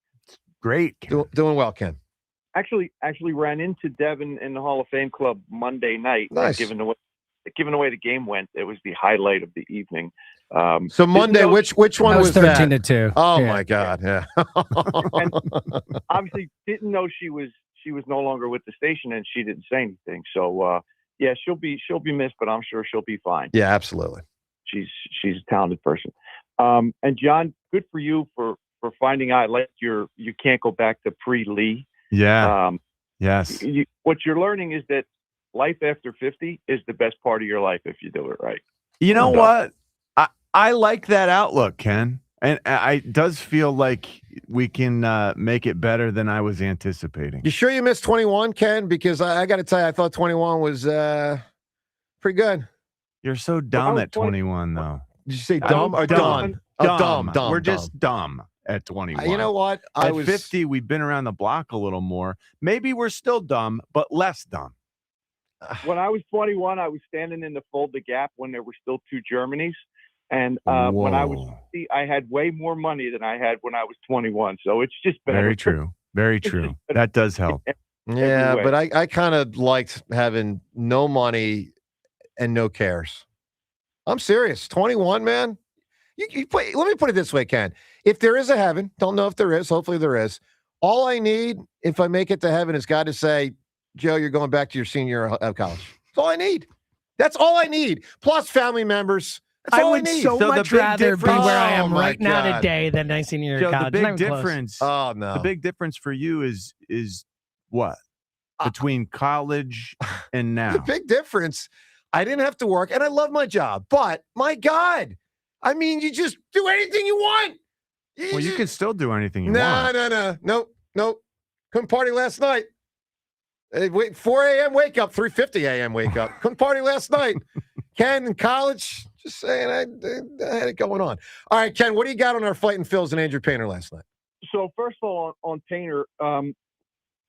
Great. Doing well, Ken. Actually ran into Devon in the Hall of Fame Club Monday night. Nice. Given the way the game went, it was the highlight of the evening. So Monday, which one was that? 13-2. Oh my God! Yeah. And obviously, didn't know she was no longer with the station, and she didn't say anything. So yeah, she'll be missed, but I'm sure she'll be fine. Yeah, absolutely. She's a talented person. And John, good for you for finding out like you can't go back to pre-Lee. Yeah. Yes. What you're learning is that life after 50 is the best part of your life if you do it right. You know what? I like that outlook, Ken. And it does feel like we can make it better than I was anticipating. You sure you missed 21, Ken? Because I got to tell you, I thought 21 was pretty good. You're so dumb at 21, though. Did you say dumb or dumb? Dumb. We're just dumb at 21. You know what? At 50, we've been around the block a little more. Maybe we're still dumb, but less dumb. When I was 21, I was standing in the Fold the Gap when there were still 2 Germanys. And when I was 50, I had way more money than I had when I was 21. So it's just better. Very true. Very true. That does help. Yeah, but I kind of liked having no money and no cares. I'm serious. 21, man. Let me put it this way, Ken. If there is a heaven, don't know if there is. Hopefully there is. All I need, if I make it to heaven, is God to say, Joe, you're going back to your senior year of college. That's all I need. That's all I need. Plus family members. That's all I would need. so much rather be where I am right now God. today than my senior year Joe, of college. the Not big even close. difference. Oh no. The big difference for you is what? Between college and now. The big difference. I didn't have to work, and I love my job. But my God, I mean, you just do anything you want. You can still do anything you want. No. Nope. Couldn't party last night. 4 a.m. wake up, 3:50 a.m. wake up. Couldn't party last night. Ken in college, just saying, I had it going on. All right, Ken, what do you got on our Fighting Phils and Andrew Painter last night? So first of all, on Painter,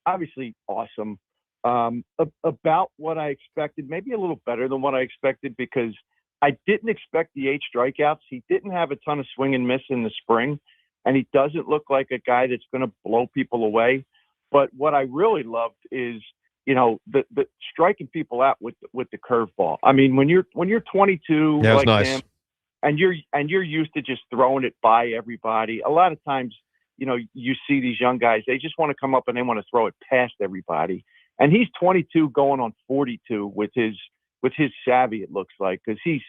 obviously awesome. About what I expected, maybe a little better than what I expected because I didn't expect the 8 strikeouts. He didn't have a ton of swing and miss in the spring, and he doesn't look like a guy that's going to blow people away. But what I really loved is, the striking people out with the curveball. I mean, when you're 22 like nice. him, and you're used to just throwing it by everybody. A lot of times, you see these young guys, they just want to come up and they want to throw it past everybody. And he's 22 going on 42 with his savvy, it looks like, because he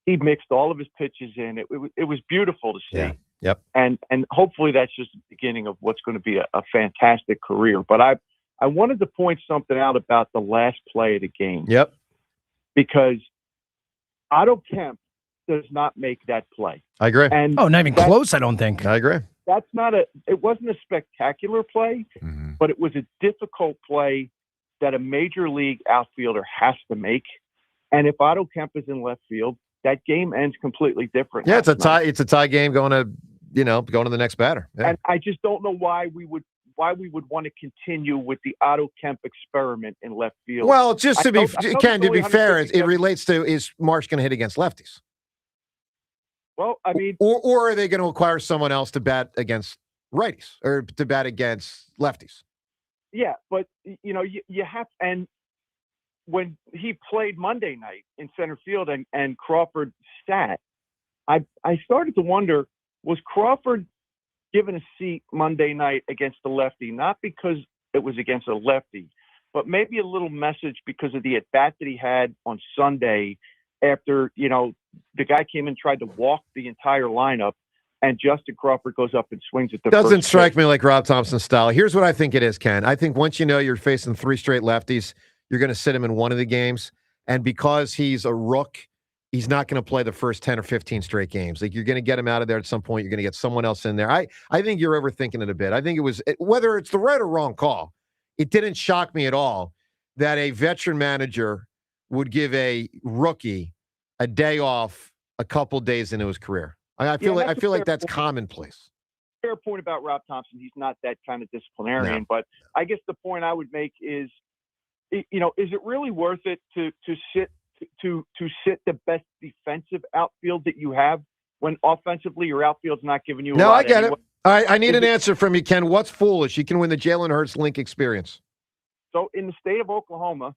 mixed all of his pitches in. It was beautiful to see. Yeah. Yep. And hopefully that's just the beginning of what's going to be a fantastic career. But I wanted to point something out about the last play of the game. Yep. Because Otto Kemp does not make that play. I agree. And not even close, I don't think. I agree. It wasn't a spectacular play, but it was a difficult play that a major league outfielder has to make. And if Otto Kemp is in left field, that game ends completely different. Yeah, it's a tie. It's a tie game going to going to the next batter. Yeah. And I just don't know why we would want to continue with the Otto Kemp experiment in left field. Well, just to be fair, it relates to, is Marsh going to hit against lefties? Well, I mean, or are they going to acquire someone else to bat against righties or to bat against lefties? Yeah, but you have, and when he played Monday night in center field and Crawford sat, I started to wonder, was Crawford given a seat Monday night against the lefty, not because it was against a lefty, but maybe a little message because of the at-bat that he had on Sunday after, the guy came in and tried to walk the entire lineup, and Justin Crawford goes up and swings at the Doesn't first strike pitch. me like Rob Thompson's style. Here's what I think it is, Ken. I think once you're facing 3 straight lefties, you're going to sit him in one of the games, and because he's a rook, he's not going to play the first 10 or 15 straight games. Like, you're going to get him out of there at some point. You're going to get someone else in there. I think you're overthinking it a bit. I think whether it's the right or wrong call, it didn't shock me at all that a veteran manager would give a rookie a day off a couple days into his career. I feel like that's commonplace. Fair point about Rob Thompson. He's not that kind of disciplinarian, but I guess the point I would make is, is it really worth it to sit the best defensive outfield that you have when offensively your outfield's not giving you a lot? I get it. All right, I need an answer from you, Ken. What's foolish? You can win the Jalen Hurts Link experience. So in the state of Oklahoma,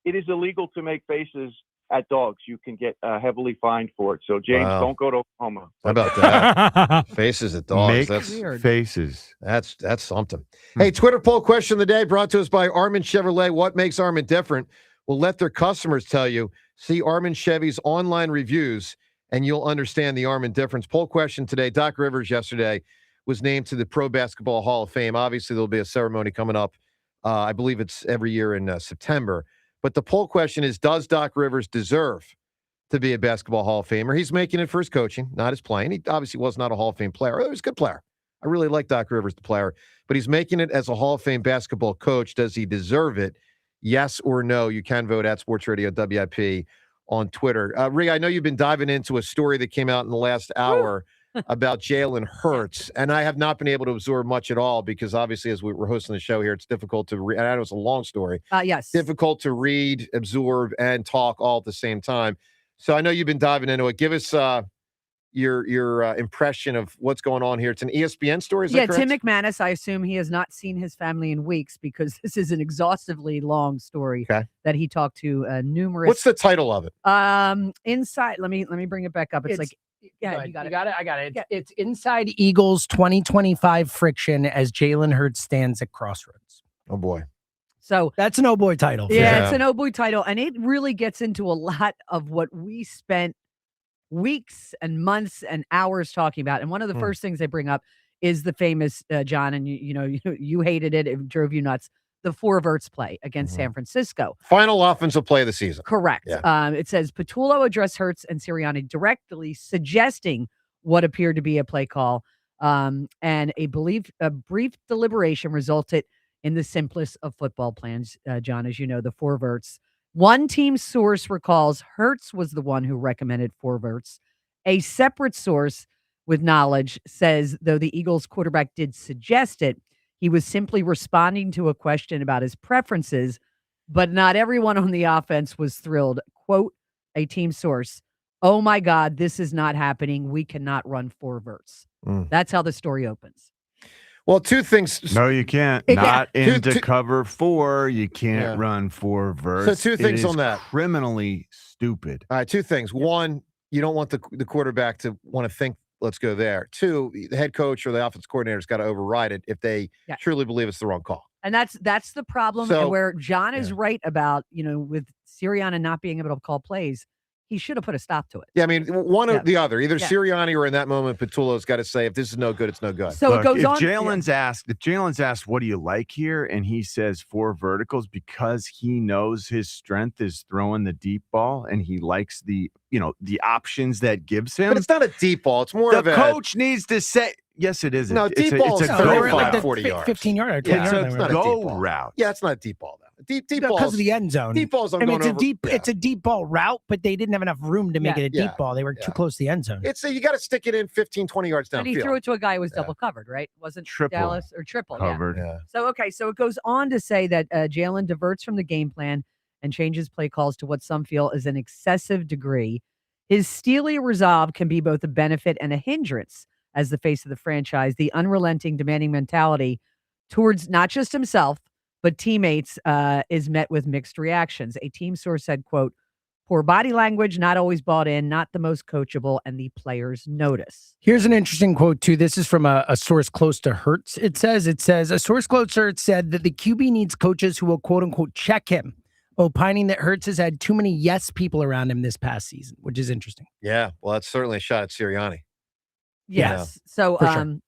it is illegal to make faces at dogs. You can get heavily fined for it. So, James, don't go to Oklahoma. How about that? Faces at dogs. Make That's weird. Faces. That's something. Hey, Twitter poll question of the day brought to us by Armin Chevrolet. What makes Armin different? We'll let their customers tell you. See Armin Chevy's online reviews, and you'll understand the Armin difference. Poll question today. Doc Rivers yesterday was named to the Pro Basketball Hall of Fame. Obviously, there'll be a ceremony coming up. I believe it's every year in September. But the poll question is, does Doc Rivers deserve to be a Basketball Hall of Famer? He's making it for his coaching, not his playing. He obviously was not a Hall of Fame player. He was a good player. I really like Doc Rivers, the player. But he's making it as a Hall of Fame basketball coach. Does he deserve it? Yes or no? You can vote at Sports Radio WIP on Twitter. Rhea, I know you've been diving into a story that came out in the last hour about Jalen Hurts, and I have not been able to absorb much at all because obviously as we're hosting the show here, it's difficult to read. I know it's a long story. Yes. Difficult to read, absorb, and talk all at the same time. So I know you've been diving into it. Give us your impression of what's going on here. It's an ESPN story, is that correct? Tim McManus, I assume he has not seen his family in weeks because this is an exhaustively long story that he talked to numerous. What's the title of it? Inside. Let me bring it back up. It's like, yeah, you got it. I got it. It's Inside Eagles 2025 Friction as Jalen Hurts stands at crossroads. Oh boy. So that's an oh boy title. Yeah, it's an oh boy title. And it really gets into a lot of what we spent weeks and months and hours talking about. And one of the first things they bring up is the famous John, and you hated it. It drove you nuts. The 4 verts play against San Francisco. Final offensive play of the season. Correct. Yeah. It says Patullo addressed Hurts and Sirianni directly, suggesting what appeared to be a play call. And a brief deliberation resulted in the simplest of football plans, John, as you know, the 4 verts. One team source recalls Hurts was the one who recommended 4 verts. A separate source with knowledge says, though the Eagles quarterback did suggest it, he was simply responding to a question about his preferences, but not everyone on the offense was thrilled. Quote, a team source, "Oh my God, this is not happening. We cannot run 4 verts." That's how the story opens. Well, 2 things. No, you can't. Not into cover 4. You can't run 4 verts. So 2 things on that. Criminally stupid. All right, 2 things. 1, you don't want the quarterback to want to think, let's go there. 2, the head coach or the offense coordinator's got to override it if they truly believe it's the wrong call. And that's the problem. So, and where John is right about, with Sirianni not being able to call plays, he should have put a stop to it. Yeah, I mean, one or the other. Either Sirianni or in that moment, Patullo's got to say, if this is no good, it's no good. So Look, it goes on. If Jalen's asked, what do you like here? And he says 4 verticals because he knows his strength is throwing the deep ball and he likes the options that gives him. But it's not a deep ball. It's more of a... The coach needs to say... Yes, it is. No, deep ball is a go 40 yards. 15 yard. It's a not go a deep ball route. Yeah, it's not a deep ball, though. Deep because balls of the end zone. Deep balls. It's a deep ball route, but they didn't have enough room to make it a deep ball. They were too close to the end zone. You got to stick it in 15, 20 yards downfield. And he threw it to a guy who was double covered, right? Wasn't Dallas or triple covered? Yeah. So it goes on to say that Jalen diverts from the game plan and changes play calls to what some feel is an excessive degree. His steely resolve can be both a benefit and a hindrance as the face of the franchise. The unrelenting, demanding mentality towards not just himself, but teammates is met with mixed reactions. A team source said, quote, poor body language, not always bought in, not the most coachable, and the players notice. Here's an interesting quote, too. This is from a source close to Hurts. It says, a source close to Hurts said that the QB needs coaches who will, quote unquote, check him, opining that Hurts has had too many yes people around him this past season, which is interesting. Yeah, well, that's certainly a shot at Sirianni. Yes. So sure.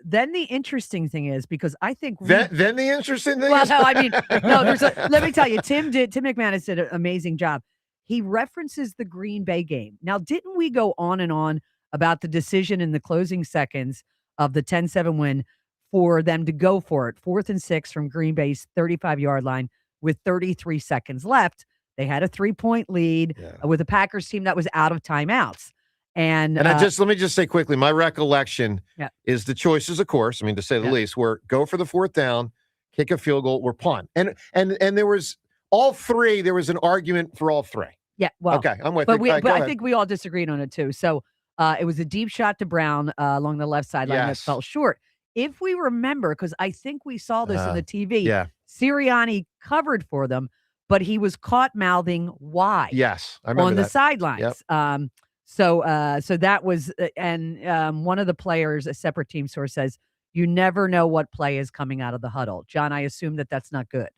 then the interesting thing is, because I think then the interesting thing well, is no, I mean, no, let me tell you, Tim McManus did an amazing job. He references the Green Bay game. Now, didn't we go on and on about the decision in the closing seconds of the 10-7 win for them to go for it, 4th and 6 from Green Bay's 35-yard line with 33 seconds left? They had a 3-point lead with a Packers team that was out of timeouts. And let me just say quickly, my recollection is the choices, of course, I mean, to say the least, were go for the 4th down, kick a field goal, or punt. And there was all three, there was an argument for all three. Yeah, well, okay, I'm with you. But I think we all disagreed on it too. So it was a deep shot to Brown along the left sideline that fell short. If we remember, because I think we saw this in the TV, Sirianni covered for them, but he was caught mouthing why. Yes, I remember on the that. sidelines. Yep. So that was, and one of the players, a separate team source says, you never know what play is coming out of the huddle. John, I assume that's not good.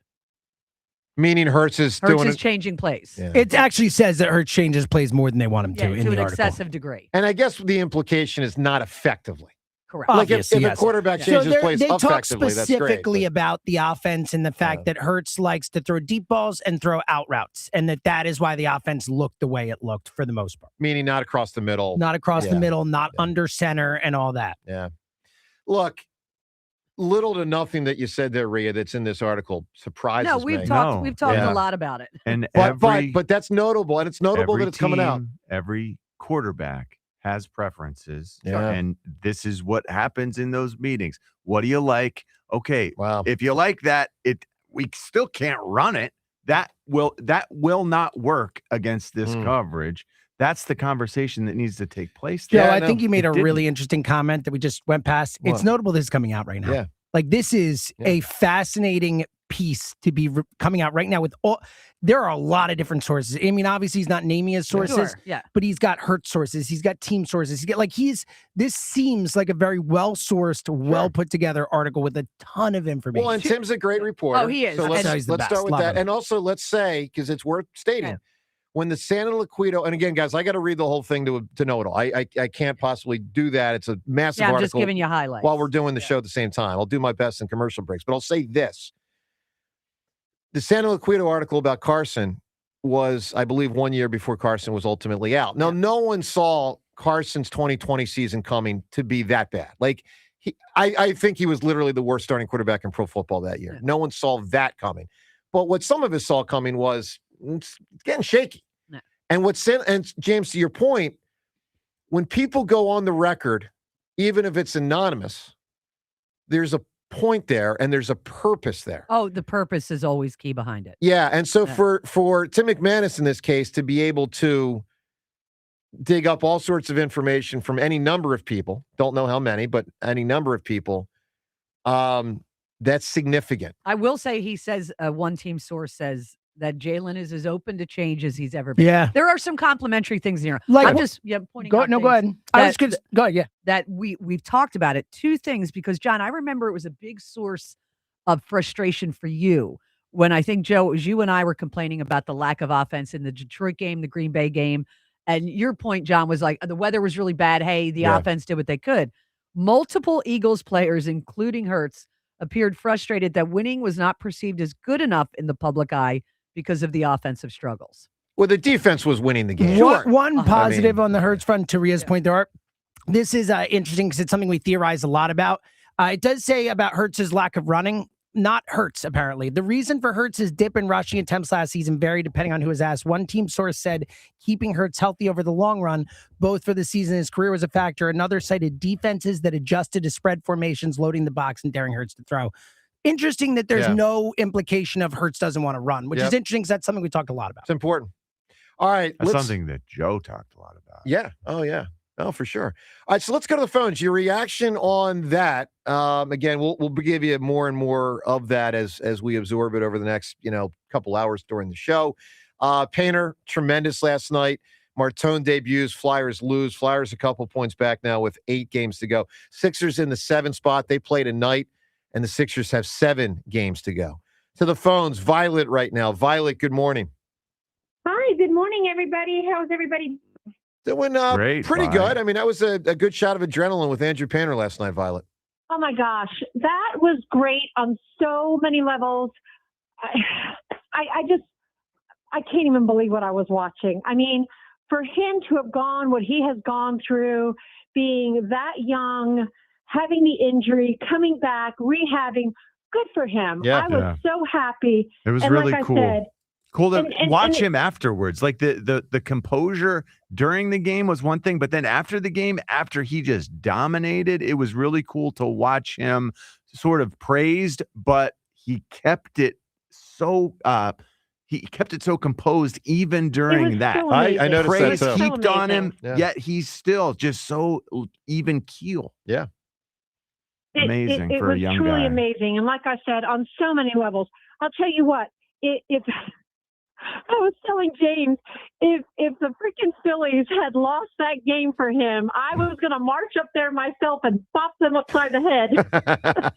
Meaning Hurts is changing plays. Yeah. It actually says that Hurts changes plays more than they want him to in the an article. excessive degree. And I guess the implication is not effectively. Correct. Like if a quarterback changes plays they effectively, talk that's great. specifically about the offense and the fact that Hurts likes to throw deep balls and throw out routes, and that is why the offense looked the way it looked for the most part. Meaning not across the middle. Not across the middle, not under center, and all that. Yeah. Look, little to nothing that you said there, Rhea, that's in this article surprises me. We've talked a lot about it. And but that's notable, and it's notable that it's coming out. Every quarterback has preferences, Yeah. and this is what happens in those meetings. What do you like? Okay, if you like that, we still can't run it. That will not work against this coverage. That's the conversation that needs to take place. Joe, I think you made a really interesting comment that we just went past. What? It's notable this is coming out right now. Yeah. Like this is a fascinating piece to be coming out right now with all. There are a lot of different sources. I mean, obviously he's not naming his sources, but he's got Hurt sources. He's got team sources. This seems like a very well-sourced, well-put-together article with a ton of information. Well, and Tim's a great reporter. Oh, he is. So let's start with that. Him. And also, let's say, because it's worth stating, when the Santa Liquido, and again, guys, I got to read the whole thing to know it all. I can't possibly do that. It's a massive article. I'm just giving you highlights. While we're doing the show at the same time. I'll do my best in commercial breaks, but I'll say this. The Santa Liquido article about Carson was, I believe, 1 year before Carson was ultimately out. Now, no one saw Carson's 2020 season coming to be that bad. Like, I think he was literally the worst starting quarterback in pro football that year. No one saw that coming. But what some of us saw coming was it's getting shaky. No. And James, to your point, when people go on the record, even if it's anonymous, there's a point there and there's a purpose there. Oh, the purpose is always key behind it. Yeah, and so for Tim McManus in this case to be able to dig up all sorts of information from any number of people, don't know how many, but any number of people, that's significant. I will say he says, one team source says that Jalen is as open to change as he's ever been. Yeah. There are some complimentary things here. Like, I'm just pointing out go ahead. Go ahead, yeah. That we've talked about it. Two things, because John, I remember it was a big source of frustration for you when I think, Joe, it was you and I were complaining about the lack of offense in the Detroit game, the Green Bay game. And your point, John, was like, the weather was really bad. Hey, the offense did what they could. Multiple Eagles players, including Hurts, appeared frustrated that winning was not perceived as good enough in the public eye because of the offensive struggles. Well, the defense was winning the game. One positive on the Hurts front, to Rhea's point, this is interesting because it's something we theorize a lot about. It does say about Hurts' lack of running. not Hurts, apparently. The reason for Hurts' dip in rushing attempts last season varied depending on who was asked. One team source said keeping Hurts healthy over the long run, both for the season and his career, was a factor. Another cited defenses that adjusted to spread formations, loading the box and daring Hurts to throw. Interesting that there's no implication of Hurts doesn't want to run, which is interesting because that's something we talked a lot about. It's important. All right. That's something that Joe talked a lot about. Yeah. Oh, yeah. Oh, for sure. All right, so let's go to the phones. Your reaction on that. Again, we'll give you more and more of that as we absorb it over the next, couple hours during the show. Painter, tremendous last night. Martone debuts. Flyers lose. Flyers a couple points back now with 8 games to go. Sixers in the 7 spot. They play tonight, and the Sixers have 7 games to go. To the phones, Violet right now. Violet, good morning. Hi, good morning, everybody. How's everybody? Doing Great, pretty Violet. good. I mean, that was a good shot of adrenaline with Andrew Painter last night, Violet. Oh, my gosh. That was great on so many levels. I can't even believe what I was watching. I mean, for him to have gone what he has gone through, being that young, having the injury, coming back, rehabbing, good for him. Yeah. I was so happy. It was and really like cool. I said, Cool to and watch him afterwards. Like the composure during the game was one thing, but then after the game, after he just dominated, it was really cool to watch him sort of praised, but he kept it so composed even during that. so I noticed Praise that too. heaped on him, Yeah. yet he's still just so even keel. Yeah. Amazing it for a was young truly guy. amazing. And like I said, on so many levels, I'll tell you what, if I was telling James, if the freaking Phillies had lost that game for him, I was going to march up there myself and bop them upside the head.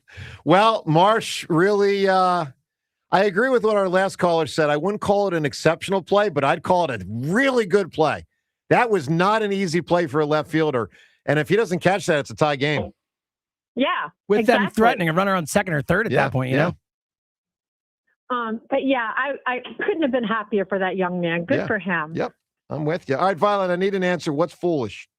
Well, Marsh really, I agree with what our last caller said. I wouldn't call it an exceptional play, but I'd call it a really good play. That was not an easy play for a left fielder. And if he doesn't catch that, it's a tie game. Yeah. With them exactly. threatening a runner on second or third at that point, you know? But yeah, I couldn't have been happier for that young man. Good for him. Yep. I'm with you. All right, Violet, I need an answer. What's foolish?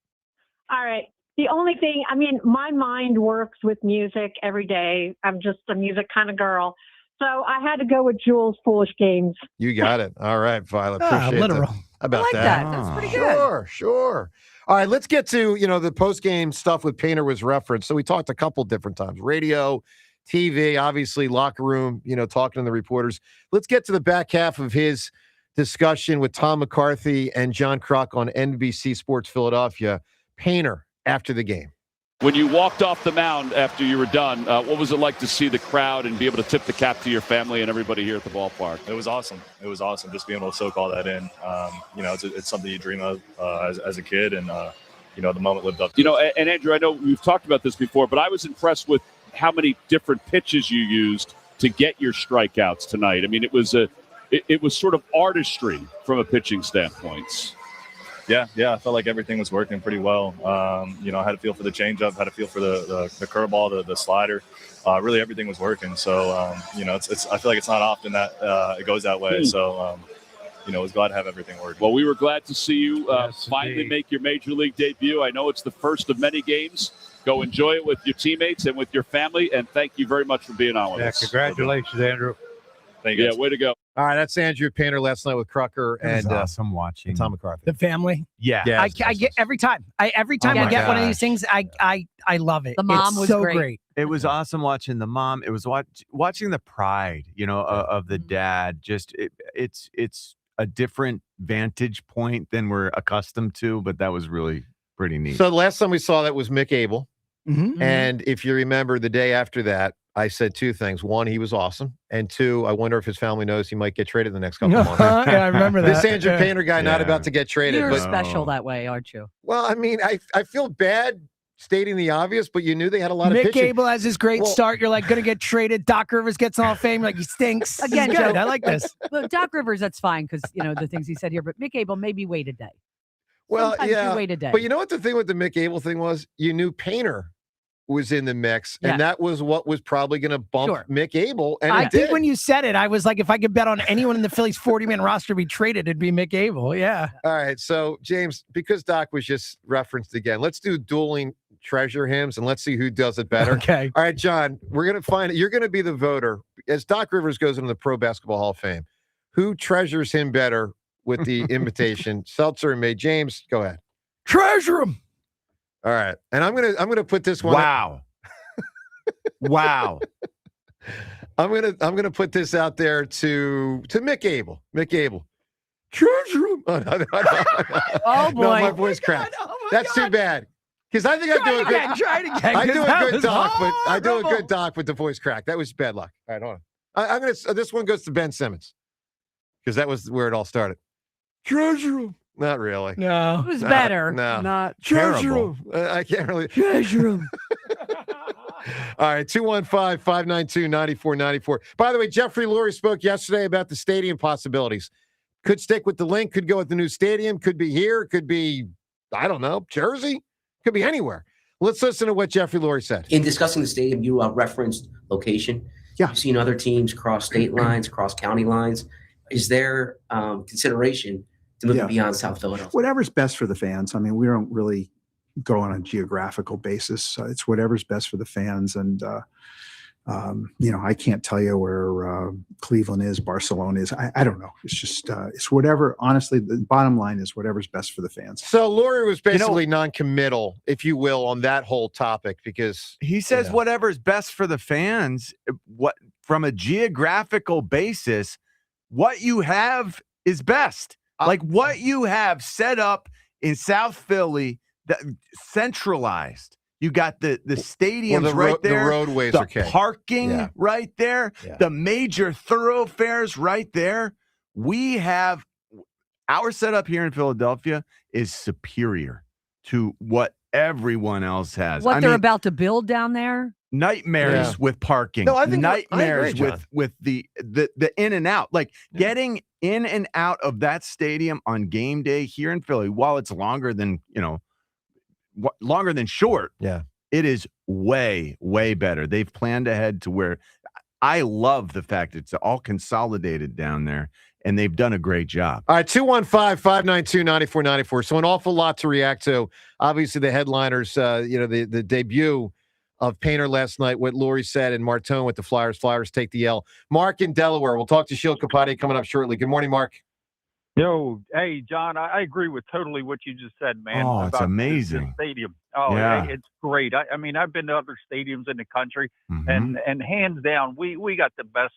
All right. The only thing, I mean, my mind works with music every day. I'm just a music kind of girl. So I had to go with Jules' Foolish Games. You got it. All right, Violet. Appreciate literal. that. How about I like that? that. That's pretty good. Sure. All right, let's get to, the post-game stuff with Painter was referenced. So we talked a couple different times. Radio, TV, obviously locker room, talking to the reporters. Let's get to the back half of his discussion with Tom McCarthy and John Kruk on NBC Sports Philadelphia. Painter after the game. When you walked off the mound after you were done, what was it like to see the crowd and be able to tip the cap to your family and everybody here at the ballpark? It was awesome. It was awesome just being able to soak all that in. It's something you dream of as a kid, and the moment lived up to it. And Andrew, I know we've talked about this before, but I was impressed with how many different pitches you used to get your strikeouts tonight. I mean, it was sort of artistry from a pitching standpoint. Yeah, I felt like everything was working pretty well. I had a feel for the changeup, had a feel for the curveball, the slider. Really, everything was working. So, it's I feel like it's not often that it goes that way. So, I was glad to have everything working. Well, we were glad to see you finally make your major league debut. I know it's the first of many games. Go enjoy it with your teammates and with your family, and thank you very much for being on with us. Congratulations, Andrew. Thank you. Yeah, way to go. All right, that's Andrew Painter last night with Krucker and awesome watching Tom McCarthy. The family. Yeah. I get every time. Every time Oh I my get one of gosh. these things, I love it. The mom it's was so great. It was awesome watching the mom. It was watching the pride, of the dad. Just it's a different vantage point than we're accustomed to, but that was really pretty neat. So the last time we saw that was Mick Abel. Mm-hmm. And if you remember the day after that, I said 2 things. 1, he was awesome. And 2, I wonder if his family knows he might get traded the next couple of months. Yeah, I remember that. This Andrew Painter guy not Yeah. about to get traded. You're But, special that way, aren't you? well, I mean, I feel bad stating the obvious, but you knew they had a lot of Mick pitching. Abel has his great Well- start. You're like going to get traded. Doc Rivers gets in Hall of Fame. Like he stinks. Again, This is good. Joe, I like this. Look, Doc Rivers, that's fine because, the things he said here. But Mick Abel, maybe wait a day. Well, Sometimes yeah. you wait a day. But you know what the thing with the Mick Abel thing was? You knew Painter was in the mix, and Yeah. that was what was probably going to bump Sure. Mick Abel. And I it think did. when you said it, I was like, if I could bet on anyone in the Phillies 40-man roster to be traded, it'd be Mick Abel. Yeah. All right, so James, because Doc was just referenced again, let's do dueling treasure hymns and let's see who does it better. Okay. All right, John, we're gonna find you're gonna be the voter. as Doc Rivers goes into the Pro Basketball Hall of Fame, who treasures him better with the invitation? Seltzer and May. James, go ahead. Treasure him. All right, and I'm gonna put this one. Wow. Wow. I'm gonna put this out there to Mick Abel. Mick Abel. Treasure him. Oh, no, Oh, boy. No, my voice cracked. That's too bad. Because I think I do a good. Try it again. I do a 'cause good that doc, was but I do a horrible. good doc with the voice crack. That was bad luck. All right, hold on. I'm gonna. This one goes to Ben Simmons because that was where it all started. Treasure him. Not really. No. It was better. No. Not Treasure terrible. him. I can't really. Treasure him. All right, 215-592-9494. By the way, Jeffrey Lurie spoke yesterday about the stadium possibilities. Could stick with the link, could go with the new stadium, could be here, could be, I don't know, Jersey, could be anywhere. Let's listen to what Jeffrey Lurie said. In discussing the stadium, you referenced location. Yeah. You've seen other teams cross state lines, cross county lines. Is there consideration to move it beyond South Philadelphia? Whatever's best for the fans. I mean, we don't really go on a geographical basis. It's whatever's best for the fans. And, I can't tell you where Cleveland is, Barcelona is. I don't know. It's just, it's whatever. Honestly, the bottom line is whatever's best for the fans. So Lurie was basically non-committal, if you will, on that whole topic because he says whatever's best for the fans. What from a geographical basis, what you have is best. Like what you have set up in South Philly, centralized. You got the stadiums right there. The roadways the are okay. Parking right there. Yeah. The major thoroughfares right there. We have our setup here in Philadelphia is superior to what everyone else has. What they're about to build down there? Nightmares with parking. No, I think nightmares I agree, with the in and out. Like getting in and out of that stadium on game day here in Philly, while it's longer than short. Yeah. It is way, way better. They've planned ahead to where I love the fact it's all consolidated down there, and they've done a great job. All right, 215-592-9494. So an awful lot to react to. Obviously, the headliners, the debut of Painter last night, what Lurie said, and Martone with the Flyers. Flyers take the L. Mark in Delaware. We'll talk to Shield Kapati coming up shortly. Good morning, Mark. Yo, hey, John, I agree with totally what you just said, man. Oh, it's about amazing. the stadium. Oh, Yeah. It's great. I mean, I've been to other stadiums in the country, Mhm. and hands down, we got the best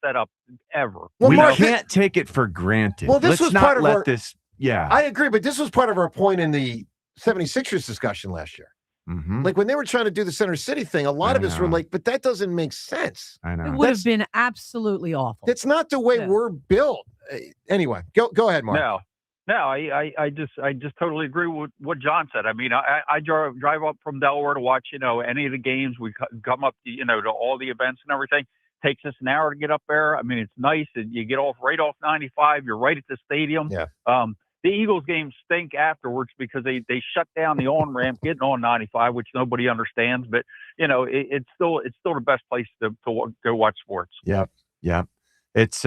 setup ever. Well, We Mark, can't take it for granted. Well, this Let's was not part of let our- this. Yeah. I agree, but this was part of our point in the 76ers discussion last year. Mhm. Like when they were trying to do the Center City thing, a lot of us were like, but that doesn't make sense. I know. It would have been absolutely awful. That's not the way we're built. Anyway, go ahead, Mark. No, I just totally agree with what John said. I mean, I drive up from Delaware to watch, any of the games. We come up, to all the events and everything. Takes us an hour to get up there. I mean, it's nice. And you get right off 95. You're right at the stadium. Yeah. The Eagles games stink afterwards because they shut down the on-ramp getting on 95, which nobody understands. But, it's still the best place to go watch sports. Yep. It's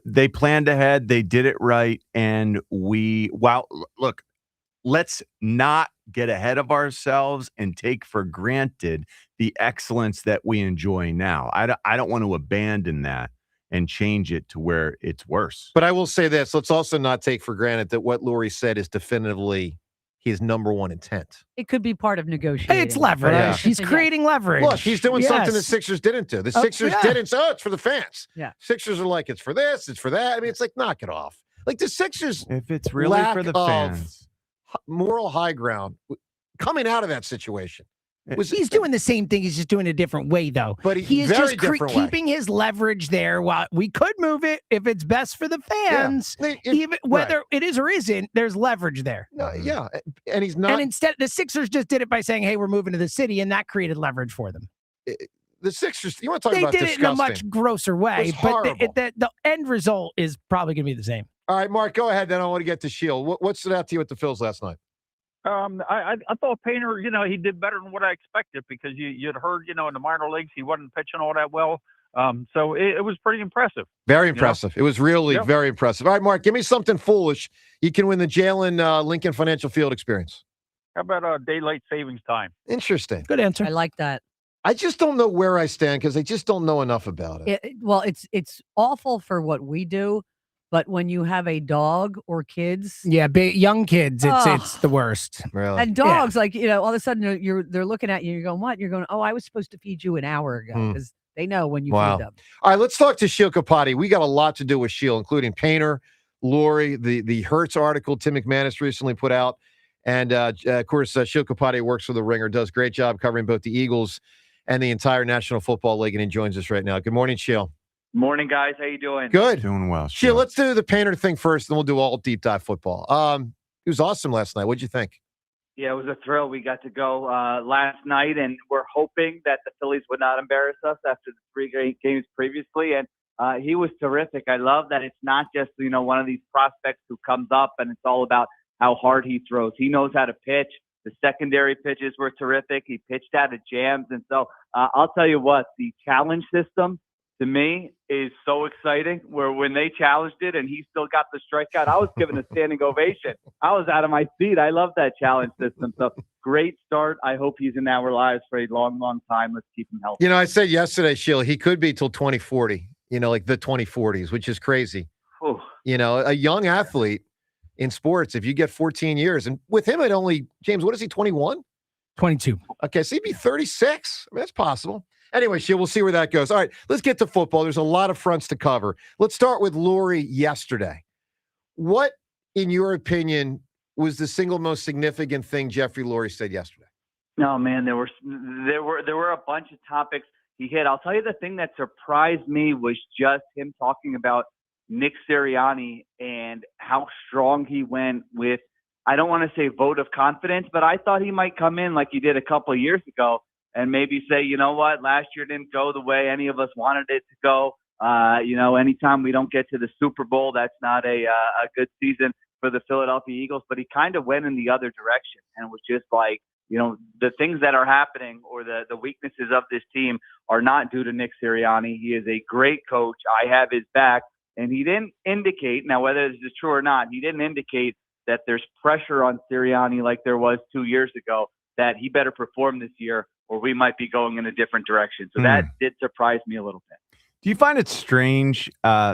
they planned ahead, they did it right, and look, let's not get ahead of ourselves and take for granted the excellence that we enjoy now. I don't want to abandon that and change it to where it's worse. But I will say this, let's also not take for granted that what Lurie said is definitively his number one intent. It could be part of negotiating. Hey, it's leverage. Yeah. He's creating leverage. Look, he's doing something the Yes. Sixers didn't do. The Oh, Sixers yeah. didn't say, it's for the fans. Yeah. Sixers are like, it's for this, it's for that. I mean, it's like, knock it off. Like the Sixers, if it's really lack for the of fans, moral high ground coming out of that situation. He's doing the same thing. He's just doing it a different way, though. But he is very just different way. keeping his leverage there. While we could move it if it's best for the fans, even whether it is or isn't, there's leverage there. No, yeah, and he's not. And instead, the Sixers just did it by saying, "Hey, we're moving to the city," and that created leverage for them. The Sixers, you want to talk They about did disgusting. it in a much grosser way, It was but horrible. the end result is probably going to be the same. All right, Mark, go ahead. Then I want to get to Shield. What stood out to you at the Phils last night? I thought Painter, he did better than what I expected because you'd heard, in the minor leagues, he wasn't pitching all that well. So it was pretty impressive. Very impressive. It was really very impressive. All right, Mark, give me something foolish. You can win the Jalen Lincoln Financial Field experience. How about daylight savings time? Interesting. Good answer. I like that. I just don't know where I stand because I just don't know enough about it. Well, it's awful for what we do, but when you have a dog or kids, Yeah, young kids, it's the worst. Really? and dogs, like all of a sudden they're looking at you, you're going, what? You're going, oh, I was supposed to feed you an hour ago because they know when you feed them. All right, let's talk to Sheil Kapati. We got a lot to do with Sheil, including Painter, Lurie, the Hurts article Tim McManus recently put out. And, of course, Sheil Kapati works for The Ringer, does a great job covering both the Eagles and the entire National Football League, and he joins us right now. Good morning, Sheil. Morning, guys. How you doing? Good. Doing well, Sheil, let's do the Painter thing first, and we'll do all deep dive football. It was awesome last night. What'd you think? Yeah, it was a thrill. We got to go last night, and we're hoping that the Phillies would not embarrass us after the 3 great games previously. And he was terrific. I love that it's not just, one of these prospects who comes up and it's all about how hard he throws. He knows how to pitch. The secondary pitches were terrific. He pitched out of jams. And so I'll tell you what, the challenge system to me is so exciting, where when they challenged it and he still got the strikeout, I was given a standing ovation. I was out of my seat. I love that challenge system. So great start. I hope he's in our lives for a long, long time. Let's keep him healthy. I said yesterday, Sheil, he could be till 2040, like the 2040s, which is crazy. Whew. A young athlete in sports, if you get 14 years, and with him at only, James, what is he, 21? 22. Okay, so he'd be 36. I mean, that's possible. Anyway, Sheil, we'll see where that goes. All right, let's get to football. There's a lot of fronts to cover. Let's start with Lurie yesterday. What, in your opinion, was the single most significant thing Jeffrey Lurie said yesterday? No, man, there were a bunch of topics he hit. I'll tell you, the thing that surprised me was just him talking about Nick Sirianni and how strong he went with, I don't want to say vote of confidence, but I thought he might come in like he did a couple of years ago and maybe say, you know what, last year didn't go the way any of us wanted it to go. Anytime we don't get to the Super Bowl, that's not a good season for the Philadelphia Eagles. But he kind of went in the other direction and was just like, the things that are happening or the weaknesses of this team are not due to Nick Sirianni. He is a great coach. I have his back. And he didn't indicate, now whether this is true or not, he didn't indicate that there's pressure on Sirianni like there was 2 years ago, that he better perform this year or we might be going in a different direction. So that did surprise me a little bit. Do you find it strange,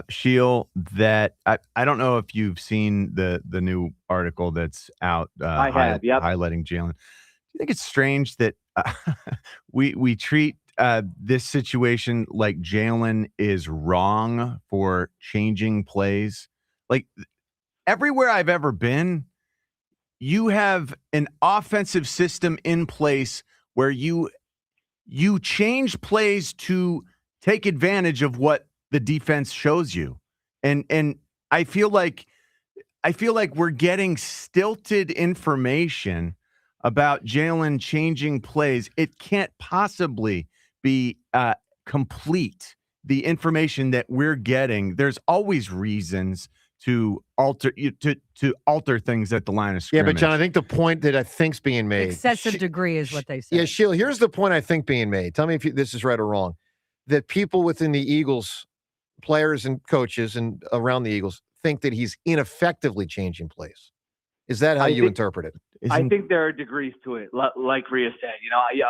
Sheil, that I don't know if you've seen the new article that's out I have, yep. highlighting Jalen. Do you think it's strange that we treat this situation like Jalen is wrong for changing plays? Like everywhere I've ever been, you have an offensive system in place where you change plays to take advantage of what the defense shows you. And I feel like we're getting stilted information about Jalen changing plays. It can't possibly be complete. The information that we're getting, there's always reasons to alter things at the line of scrimmage. Yeah, but John, I think the point that I think's being made, Excessive degree is what they say. Yeah, Sheil, here's the point I think being made. Tell me if this is right or wrong. That people within the Eagles, players and coaches and around the Eagles, think that he's ineffectively changing plays. Is that how you interpret it? I think there are degrees to it. Like Rhea said,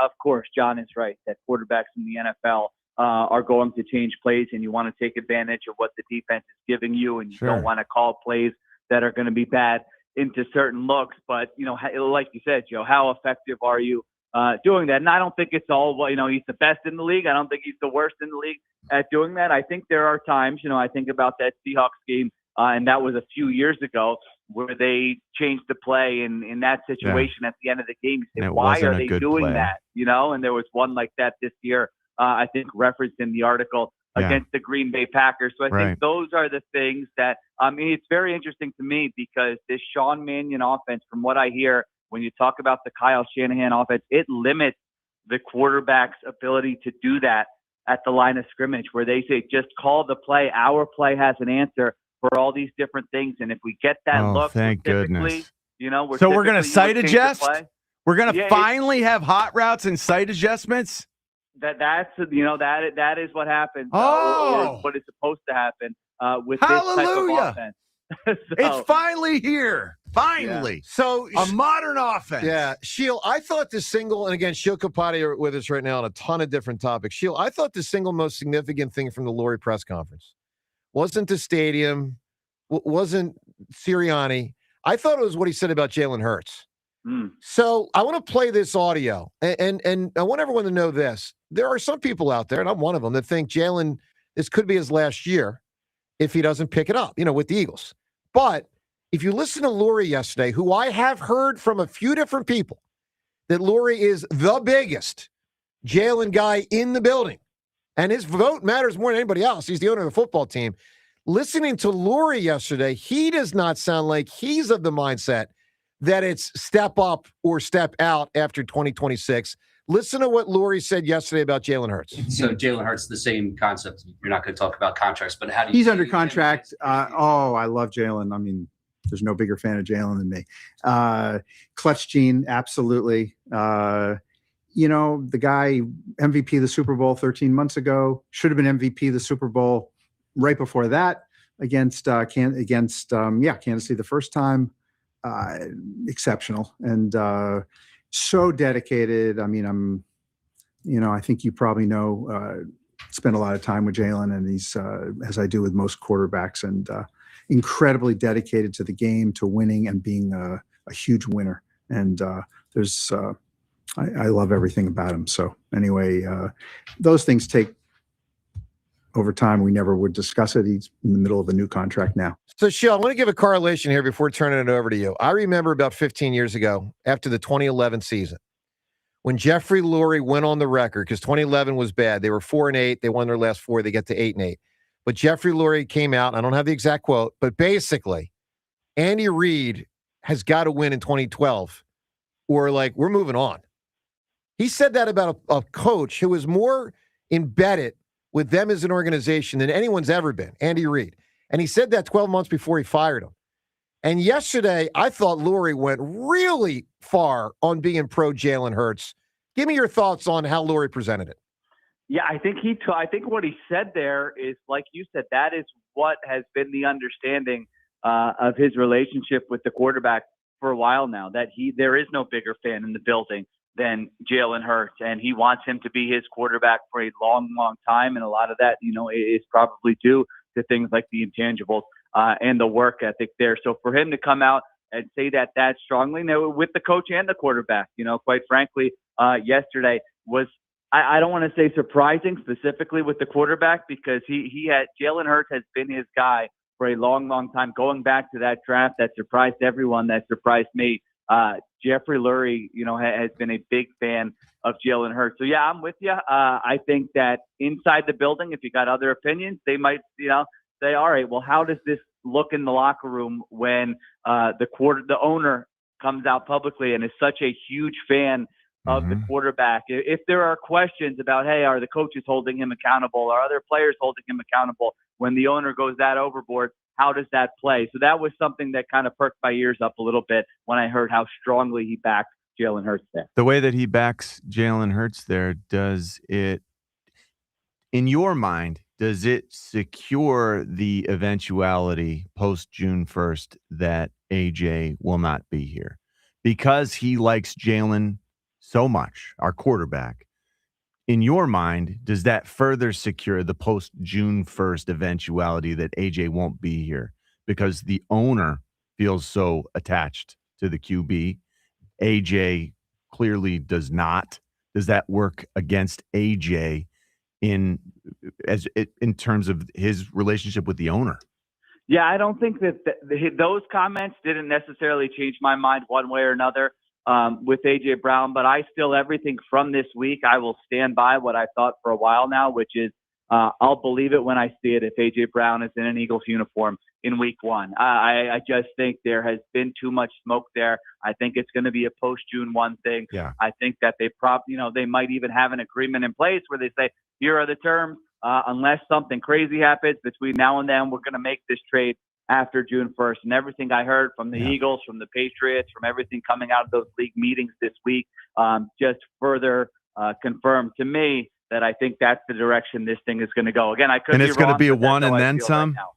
of course, John is right that quarterbacks in the NFL are going to change plays, and you want to take advantage of what the defense is giving you, and you don't want to call plays that are going to be bad into certain looks. But, like you said, Joe, how effective are you doing that? And I don't think it's all, he's the best in the league. I don't think he's the worst in the league at doing that. I think there are times, I think about that Seahawks game, and that was a few years ago, where they changed the play in that situation at the end of the game. You say, why are they doing that? And there was one like that this year, I think referenced in the article against the Green Bay Packers. So I think those are the things that, it's very interesting to me because this Sean Mannion offense, from what I hear, when you talk about the Kyle Shanahan offense, it limits the quarterback's ability to do that at the line of scrimmage, where they say, just call the play. Our play has an answer for all these different things. And if we get that look, thank goodness. So we're going to sight adjust? We're going to finally have hot routes and sight adjustments? That is what happens. Oh, or what is supposed to happen with hallelujah. this type of offense. It's finally here. Finally. Yeah. So a modern offense. Yeah. Sheil, I thought the single, and again, Sheil Kapati with us right now on a ton of different topics. Sheil, I thought the single most significant thing from the Lurie press conference wasn't the stadium, wasn't Sirianni. I thought it was what he said about Jalen Hurts. So I want to play this audio, and I want everyone to know this. There are some people out there, and I'm one of them, that think Jalen, this could be his last year if he doesn't pick it up, with the Eagles. But if you listen to Lurie yesterday, who I have heard from a few different people, that Lurie is the biggest Jalen guy in the building, and his vote matters more than anybody else. He's the owner of the football team. Listening to Lurie yesterday, he does not sound like he's of the mindset that it's step up or step out after 2026. Listen to what Lurie said yesterday about Jalen Hurts. So Jalen Hurts, the same concept. You're not going to talk about contracts, but how do you? He's under contract. I love Jalen. I mean, there's no bigger fan of Jalen than me. Clutch gene, absolutely. The guy MVP of the Super Bowl 13 months ago, should have been MVP of the Super Bowl right before that against Kansas City the first time. Exceptional and so dedicated. I mean, I think you probably spend a lot of time with Jalen, and he's, as I do with most quarterbacks, and incredibly dedicated to the game, to winning and being a huge winner. And I love everything about him. So anyway, those things take over time. We never would discuss it. He's in the middle of a new contract now. So, Sheil, I want to give a correlation here before turning it over to you. I remember about 15 years ago, after the 2011 season, when Jeffrey Lurie went on the record, because 2011 was bad. They were 4-8. They won their last 4. They get to 8-8. But Jeffrey Lurie came out. I don't have the exact quote, but basically, Andy Reid has got to win in 2012, or we're moving on. He said that about a coach who is more embedded with them as an organization than anyone's ever been, Andy Reid. And he said that 12 months before he fired him. And yesterday, I thought Lurie went really far on being pro Jalen Hurts. Give me your thoughts on how Lurie presented it. Yeah, I think I think what he said there is, like you said, that is what has been the understanding of his relationship with the quarterback for a while now, that there is no bigger fan in the building than Jalen Hurts, and he wants him to be his quarterback for a long, long time. And a lot of that, is probably due to things like the intangibles and the work ethic there. So for him to come out and say that strongly, with the coach and the quarterback, quite frankly, yesterday was, I don't want to say surprising specifically with the quarterback, because Jalen Hurts has been his guy for a long, long time, going back to that draft that surprised everyone, that surprised me. Jeffrey Lurie, has been a big fan of Jalen Hurts. So, yeah, I'm with you. I think that inside the building, if you got other opinions, they might, say, all right, well, how does this look in the locker room when the owner comes out publicly and is such a huge fan of the quarterback? If there are questions about, hey, are the coaches holding him accountable? Are other players holding him accountable? When the owner goes that overboard, how does that play? So that was something that kind of perked my ears up a little bit when I heard how strongly he backed Jalen Hurts there. The way that he backs Jalen Hurts there, does it, in your mind, does it secure the eventuality post June 1st that AJ will not be here? Because he likes Jalen so much, our quarterback. In your mind, does that further secure the post June 1st eventuality that AJ won't be here because the owner feels so attached to the QB? AJ clearly does not. Does that work against AJ in terms of his relationship with the owner? Yeah, I don't think that those comments didn't necessarily change my mind one way or another with A.J. Brown, but everything from this week, I will stand by what I thought for a while now, which is I'll believe it when I see it if A.J. Brown is in an Eagles uniform in week 1. I just think there has been too much smoke there. I think it's going to be a post-June 1 thing. Yeah. I think that they might even have an agreement in place where they say, here are the terms. Unless something crazy happens between now and then, we're going to make this trade after June 1st. And everything I heard from the Eagles, from the Patriots, from everything coming out of those league meetings this week, just further confirmed to me that I think that's the direction this thing is going to go. Again, I could be wrong. And it's going to be a but that's one how and I then feel some? right now.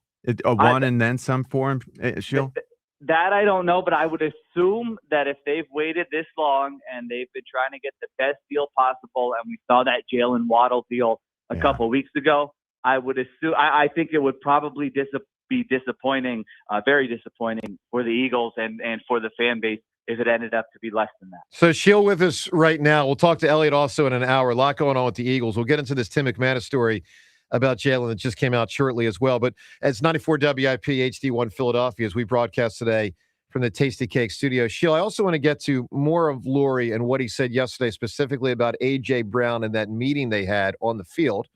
A one and then some for him, Sheil? That I don't know, but I would assume that if they've waited this long and they've been trying to get the best deal possible, and we saw that Jalen Waddle deal a couple of weeks ago, I would assume I think it would probably be disappointing, very disappointing for the Eagles and for the fan base if it ended up to be less than that. So Sheil with us right now. We'll talk to Elliot also in an hour. A lot going on with the Eagles. We'll get into this Tim McManus story about Jalen that just came out shortly as well. But it's 94 WIP HD1 Philadelphia as we broadcast today from the Tasty Cake studio. Sheil, I also want to get to more of Lurie and what he said yesterday, specifically about A.J. Brown and that meeting they had on the field.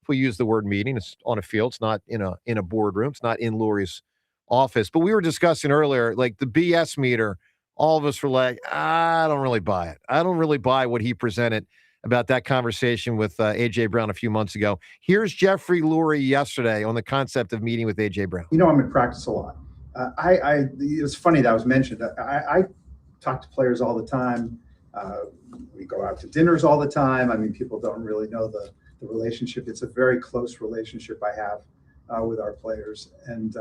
If we use the word meeting, it's on a field. It's not in a boardroom. It's not in Lurie's office. But we were discussing earlier, like the BS meter, all of us were like, I don't really buy it. I don't really buy what he presented about that conversation with A.J. Brown a few months ago. Here's Jeffrey Lurie yesterday on the concept of meeting with A.J. Brown. You know, I'm in practice a lot. It's funny that was mentioned. I talk to players all the time. We go out to dinners all the time. I mean, people don't really know the relationship. It's a very close relationship I have with our players. And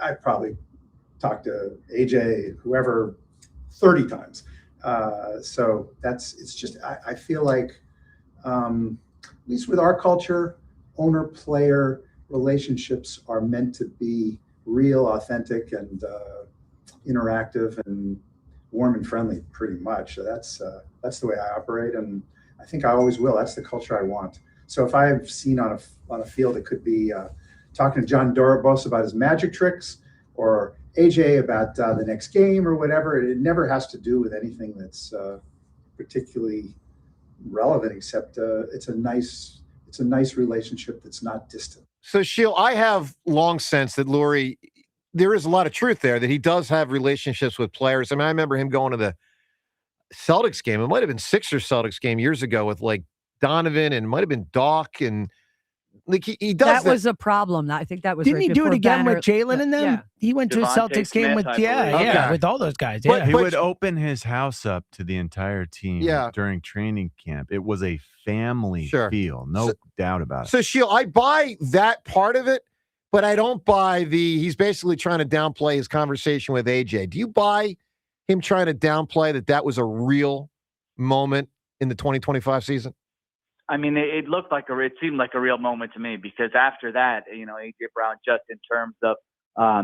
I probably talked to AJ, whoever, 30 times. So I feel like, at least with our culture, owner-player relationships are meant to be real, authentic, and interactive and warm and friendly, pretty much. So that's the way I operate, and I think I always will. That's the culture I want. So if I've seen on a field, it could be talking to John Dorobos about his magic tricks, or AJ about the next game or whatever. It never has to do with anything that's particularly relevant, except it's a nice relationship that's not distant. So, Sheil, I have long sensed that Lurie, there is a lot of truth there, that he does have relationships with players. I mean, I remember him going to the Celtics game. It might have been Sixers Celtics game years ago with like Donovan, and it might have been Doc, and like he does that. Was a problem. I think that was. Didn't right he do it again Banner. with Jalen and them? Yeah. He went to a Celtics game with with all those guys. But he would open his house up to the entire team during training camp. It was a family feel, no doubt about it. So, Sheil, I buy that part of it, but I don't buy he's basically trying to downplay his conversation with AJ. Do you buy him trying to downplay that was a real moment in the 2025 season? I mean, it seemed like a real moment to me, because after that, A.J. Brown, just in terms of,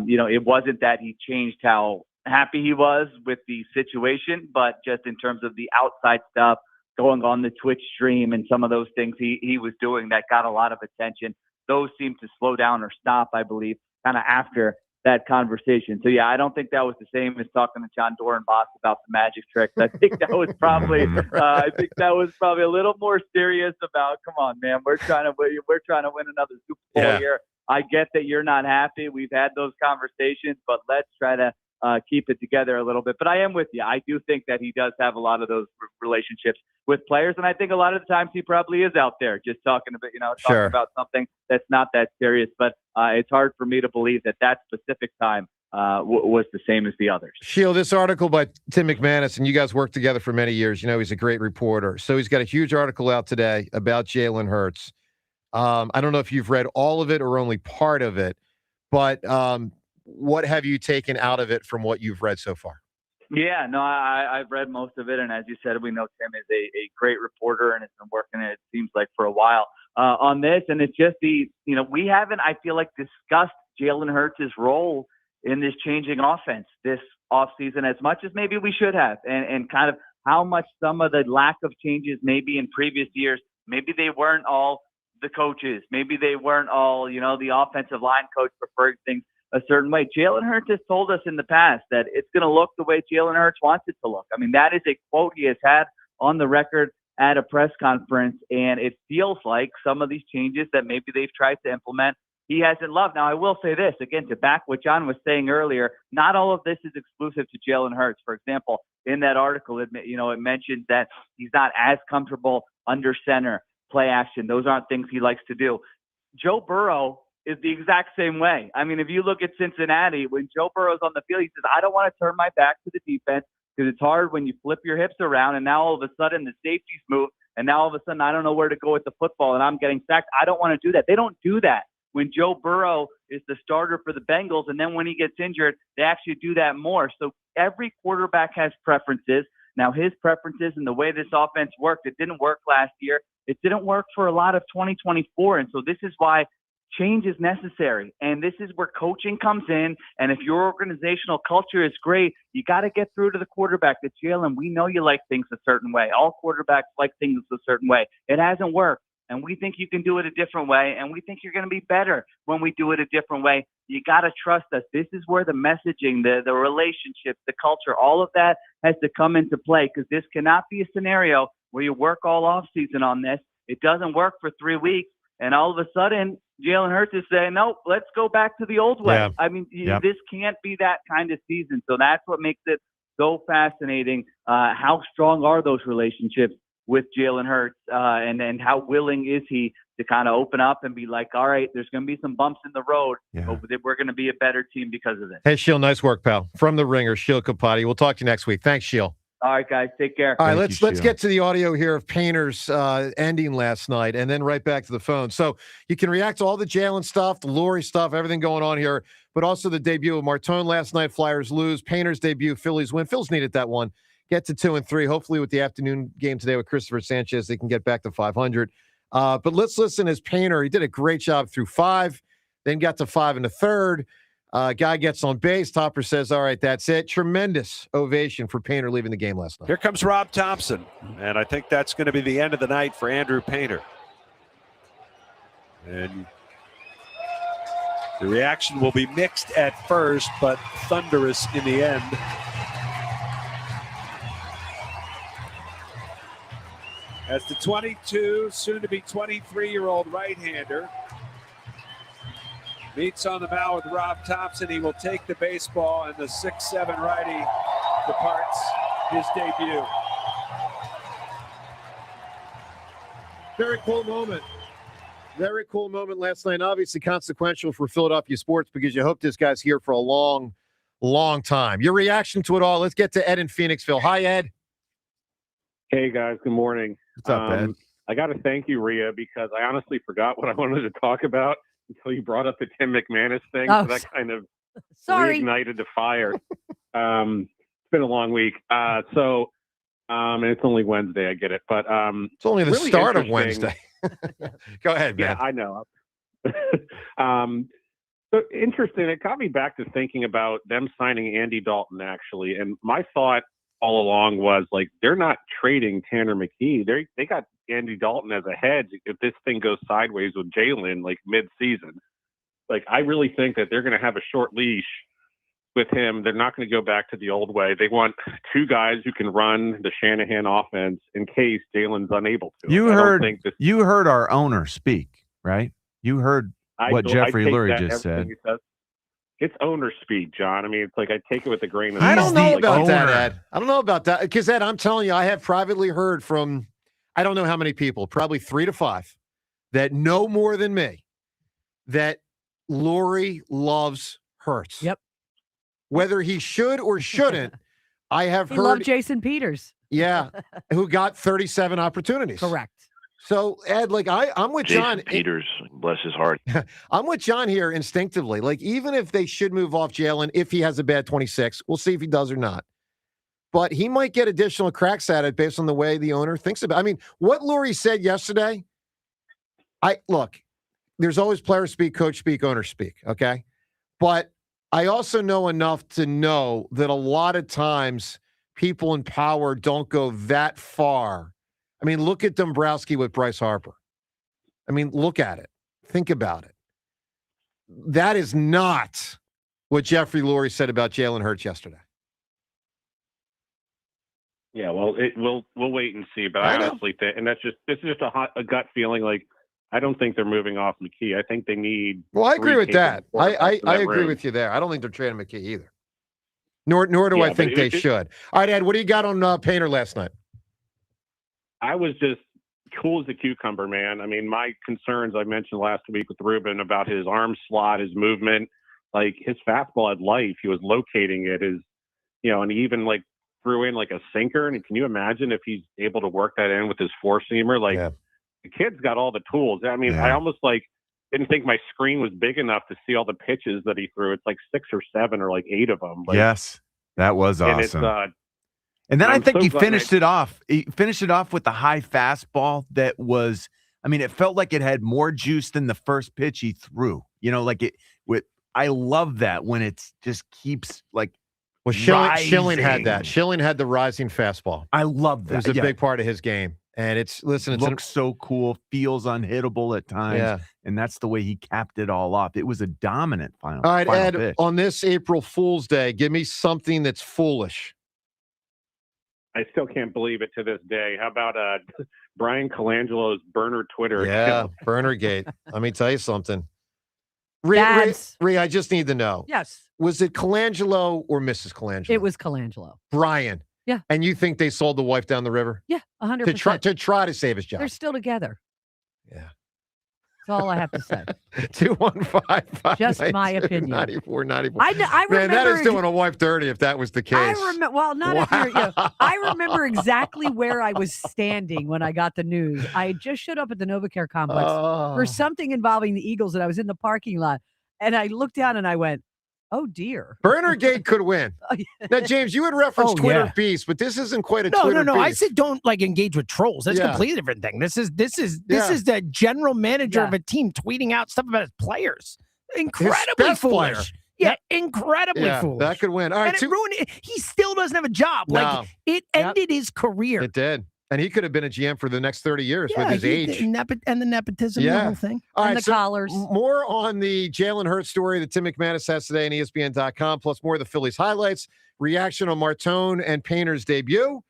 it wasn't that he changed how happy he was with the situation, but just in terms of the outside stuff going on the Twitch stream and some of those things he was doing that got a lot of attention. Those seemed to slow down or stop, I believe, kind of after that conversation. So, yeah, I don't think that was the same as talking to John Dorenbos about the magic tricks. I think that was probably, a little more serious about, come on, man, we're trying to win another Super Bowl here. I get that you're not happy. We've had those conversations, but let's try to keep it together a little bit. But I am with you. I do think that he does have a lot of those relationships with players, and I think a lot of the times he probably is out there just talking about something that's not that serious. But it's hard for me to believe that specific time was the same as the others. Sheil, this article by Tim McManus, and you guys worked together for many years. You know, he's a great reporter. So he's got a huge article out today about Jalen Hurts. I don't know if you've read all of it or only part of it, but what have you taken out of it from what you've read so far? Yeah, no, I've read most of it. And as you said, we know Tim is a great reporter and has been working it seems like for a while on this. And it's just we haven't, I feel like, discussed Jalen Hurts' role in this changing offense this offseason as much as maybe we should have, and kind of how much some of the lack of changes maybe in previous years, maybe they weren't all the coaches, maybe they weren't all, the offensive line coach preferred things a certain way. Jalen Hurts has told us in the past that it's going to look the way Jalen Hurts wants it to look. I mean, that is a quote he has had on the record at a press conference, and it feels like some of these changes that maybe they've tried to implement, he hasn't loved. Now, I will say this, again, to back what John was saying earlier, not all of this is exclusive to Jalen Hurts. For example, in that article, it mentioned that he's not as comfortable under center, play action. Those aren't things he likes to do. Joe Burrow is the exact same way. I mean, if you look at Cincinnati, when Joe Burrow's on the field, he says, I don't want to turn my back to the defense because it's hard when you flip your hips around and now all of a sudden the safeties move and now all of a sudden I don't know where to go with the football and I'm getting sacked. I don't want to do that. They don't do that when Joe Burrow is the starter for the Bengals, and then when he gets injured, they actually do that more. So every quarterback has preferences. Now, his preferences and the way this offense worked, it didn't work last year. It didn't work for a lot of 2024. And so this is why change is necessary. And this is where coaching comes in. And if your organizational culture is great, you got to get through to the quarterback that, Jalen, we know you like things a certain way. All quarterbacks like things a certain way. It hasn't worked. And we think you can do it a different way. And we think you're going to be better when we do it a different way. You got to trust us. This is where the messaging, the relationships, the culture, all of that has to come into play, because this cannot be a scenario where you work all off season on this. It doesn't work for 3 weeks. And all of a sudden, Jalen Hurts is saying, no, let's go back to the old way. Yeah. I mean, this can't be that kind of season. So that's what makes it so fascinating. How strong are those relationships with Jalen Hurts, and how willing is he to kind of open up and be like, all right, there's going to be some bumps in the road, but we're going to be a better team because of this. Hey, Sheil, nice work, pal. From the Ringer, Sheil Kapati. We'll talk to you next week. Thanks, Sheil. All right, guys, take care. All right, let's get to the audio here of Painter's ending last night, and then right back to the phone. So you can react to all the Jalen stuff, the Lurie stuff, everything going on here, but also the debut of Martone last night. Flyers lose. Painter's debut. Phillies win. Phil's needed that one. Get to 2-3. Hopefully, with the afternoon game today with Christopher Sanchez, they can get back to 500. But let's listen as Painter. He did a great job through 5, then got to 5 in the third. Guy gets on base. Topper says, all right, that's it. Tremendous ovation for Painter leaving the game last night. Here comes Rob Thompson, and I think that's going to be the end of the night for Andrew Painter. And the reaction will be mixed at first, but thunderous in the end. As the 22, soon-to-be 23-year-old right-hander meets on the mound with Rob Thompson, he will take the baseball, and the 6'7" righty departs his debut. Very cool moment. Very cool moment last night. Obviously consequential for Philadelphia sports, because you hope this guy's here for a long, long time. Your reaction to it all. Let's get to Ed in Phoenixville. Hi, Ed. Hey, guys. Good morning. What's up, Ed? I got to thank you, Rhea, because I honestly forgot what I wanted to talk about until you brought up the Tim McManus thing. Oh, so that kind of sorry. reignited the fire. It's been a long week. And it's only Wednesday. I get it. But it's only the really start of interesting. Wednesday. Go ahead, man. Yeah, I know. So interesting. It got me back to thinking about them signing Andy Dalton, actually. And my thought all along was, like, they're not trading Tanner McKee. They got Andy Dalton as a hedge if this thing goes sideways with Jalen, like, mid-season. Like, I really think that they're going to have a short leash with him. They're not going to go back to the old way. They want 2 guys who can run the Shanahan offense in case Jalen's unable to. You heard our owner speak, right? You heard what Jeffrey Lurie just said. It's owner speak, John. I mean, it's like I take it with a grain of I salt. don't know about that, Ed. I don't know about that. Because, Ed, I'm telling you, I have privately heard from, I don't know how many people, probably 3 to 5, that know more than me, that Lurie loves Hurts. Yep. Whether he should or shouldn't, I have He heard. loved Jason Peters. Yeah, who got 37 opportunities. Correct. So, Ed, like, I'm with Jason John. Peters, bless his heart. I'm with John here instinctively. Like, even if they should move off Jalen, if he has a bad 26, we'll see if he does or not. But he might get additional cracks at it based on the way the owner thinks about it. I mean, what Lurie said yesterday, look, there's always player speak, coach speak, owner speak, okay? But I also know enough to know that a lot of times people in power don't go that far. I mean, look at Dombrowski with Bryce Harper. I mean, look at it. Think about it. That is not what Jeffrey Lurie said about Jalen Hurts yesterday. Yeah, well, we'll wait and see. But I honestly think, and this is just a gut feeling. Like, I don't think they're moving off McKee. I think they need. Well, I agree with that. I agree room. with you there. I don't think they're trading McKee either. Nor do I think they should. All right, Ed, what do you got on Painter last night? I was just cool as a cucumber, man. I mean, my concerns I mentioned last week with Ruben about his arm slot, his movement, like his fastball had life. He was locating it, and he even like threw in like a sinker. And can you imagine if he's able to work that in with his four-seamer? Like, the kid's got all the tools. I mean, I almost like didn't think my screen was big enough to see all the pitches that he threw. It's like 6 or 7 or like 8 of them. Like, yes, that was awesome. And then I think he finished it off. He finished it off with the high fastball that was, I mean, it felt like it had more juice than the first pitch he threw. You know, like I love that when it just keeps like. Well, Schilling had that. Schilling had the rising fastball. I love that. It was a big part of his game. And it looks so cool, feels unhittable at times. Yeah. And that's the way he capped it all off. It was a dominant final. All right, final Ed, pitch. on this April Fool's Day, give me something that's foolish. I still can't believe it to this day. How about Brian Colangelo's burner Twitter? Yeah, Burnergate. Let me tell you something. Ree, I just need to know. Yes. Was it Colangelo or Mrs. Colangelo? It was Colangelo. Brian. Yeah. And you think they sold the wife down the river? Yeah, 100%. To try to save his job. They're still together. Yeah. That's all I have to say. 215. Just my opinion. 94. I remember. Man, that is doing a wife dirty if that was the case. I remember. Well, not if you're. You know, I remember exactly where I was standing when I got the news. I had just showed up at the NovaCare complex for something involving the Eagles, and I was in the parking lot, and I looked down and I went, "Oh dear." Burnergate could win. Now, James, you had referenced Twitter beast, but this isn't quite a Twitter beast. I said don't engage with trolls. That's a completely different thing. This is the general manager of a team tweeting out stuff about his players. Incredibly foolish. Player. Yeah, incredibly foolish. That could win. All right, and it ruined it. He still doesn't have a job. No. Like it ended his career. It did. And he could have been a GM for the next 30 years with his age. And the nepotism, the whole thing. All and right, the collars. More on the Jalen Hurts story that Tim McManus has today on ESPN.com, plus more of the Phillies highlights, reaction on Martone and Painter's debut.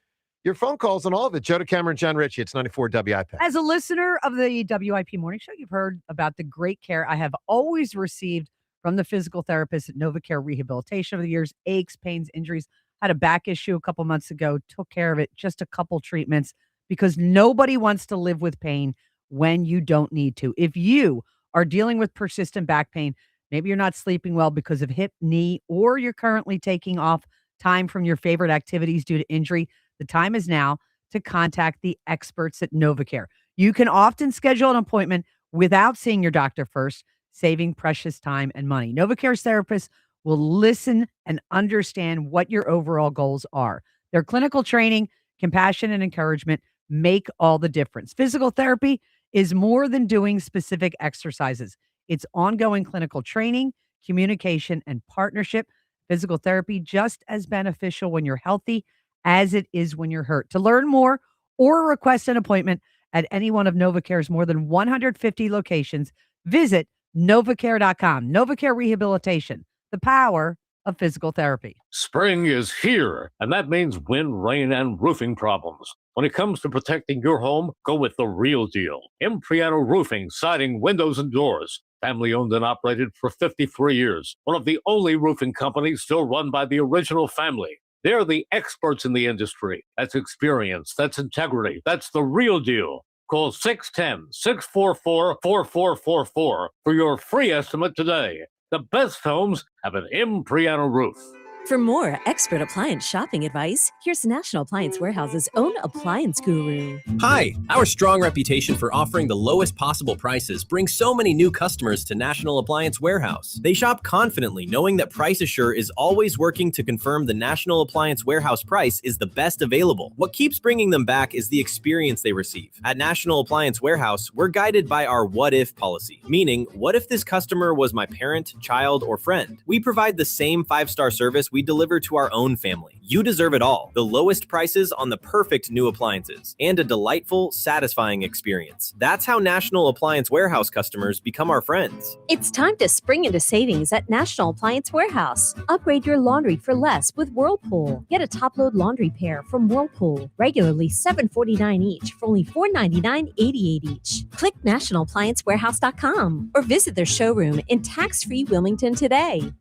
Your phone calls on all of it. Joe DeCamera and John Ritchie. It's 94 WIP. As a listener of the WIP Morning Show, you've heard about the great care I have always received from the physical therapist at NovaCare Rehabilitation over the years. Aches, pains, injuries. Had a back issue a couple months ago. Took care of it. Just a couple treatments. Because nobody wants to live with pain when you don't need to. If you are dealing with persistent back pain, maybe you're not sleeping well because of hip, knee, or you're currently taking off time from your favorite activities due to injury, the time is now to contact the experts at NovaCare. You can often schedule an appointment without seeing your doctor first, saving precious time and money. NovaCare's therapists will listen and understand what your overall goals are. Their clinical training, compassion, and encouragement make all the difference. Physical therapy is more than doing specific exercises. It's ongoing clinical training, communication, and partnership. Physical therapy just as beneficial when you're healthy as it is when you're hurt. To learn more or request an appointment at any one of NovaCare's more than 150 locations, visit novacare.com. NovaCare Rehabilitation, the power of physical therapy. Spring is here, and that means wind, rain, and roofing problems. When it comes to protecting your home, go with the real deal. Impriano Roofing, siding, windows, and doors. Family owned and operated for 53 years. One of the only roofing companies still run by the original family. They're the experts in the industry. That's experience. That's integrity. That's the real deal. Call 610-644-4444 for your free estimate today. The best homes have an Impriano roof. For more expert appliance shopping advice, here's National Appliance Warehouse's own appliance guru. Hi, our strong reputation for offering the lowest possible prices brings so many new customers to National Appliance Warehouse. They shop confidently, knowing that Price Assure is always working to confirm the National Appliance Warehouse price is the best available. What keeps bringing them back is the experience they receive. At National Appliance Warehouse, we're guided by our what if policy, meaning what if this customer was my parent, child, or friend? We provide the same 5-star service we deliver to our own family. You deserve it all. The lowest prices on the perfect new appliances and a delightful, satisfying experience. That's how National Appliance Warehouse customers become our friends. It's time to spring into savings at National Appliance Warehouse. Upgrade your laundry for less with Whirlpool. Get a top-load laundry pair from Whirlpool. Regularly $7.49 each for only $4.99.88 each. Click nationalappliancewarehouse.com or visit their showroom in tax-free Wilmington today.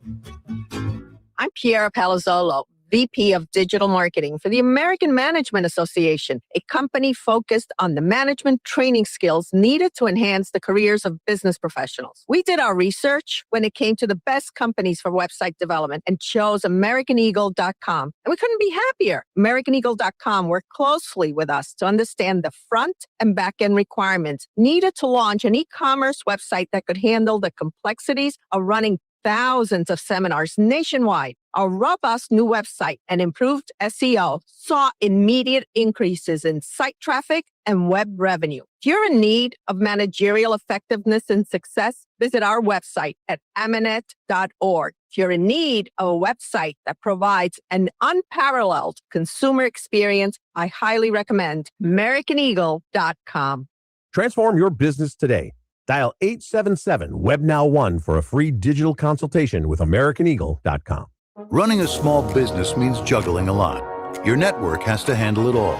I'm Piera Palazzolo, VP of Digital Marketing for the American Management Association, a company focused on the management training skills needed to enhance the careers of business professionals. We did our research when it came to the best companies for website development and chose AmericanEagle.com. And we couldn't be happier. AmericanEagle.com worked closely with us to understand the front and back end requirements needed to launch an e-commerce website that could handle the complexities of running thousands of seminars nationwide. Our robust new website and improved SEO saw immediate increases in site traffic and web revenue. If you're in need of managerial effectiveness and success, visit our website at amanet.org. If you're in need of a website that provides an unparalleled consumer experience, I highly recommend AmericanEagle.com. Transform your business today. Dial 877-WEB-NOW-1 for a free digital consultation with AmericanEagle.com. Running a small business means juggling a lot. Your network has to handle it all.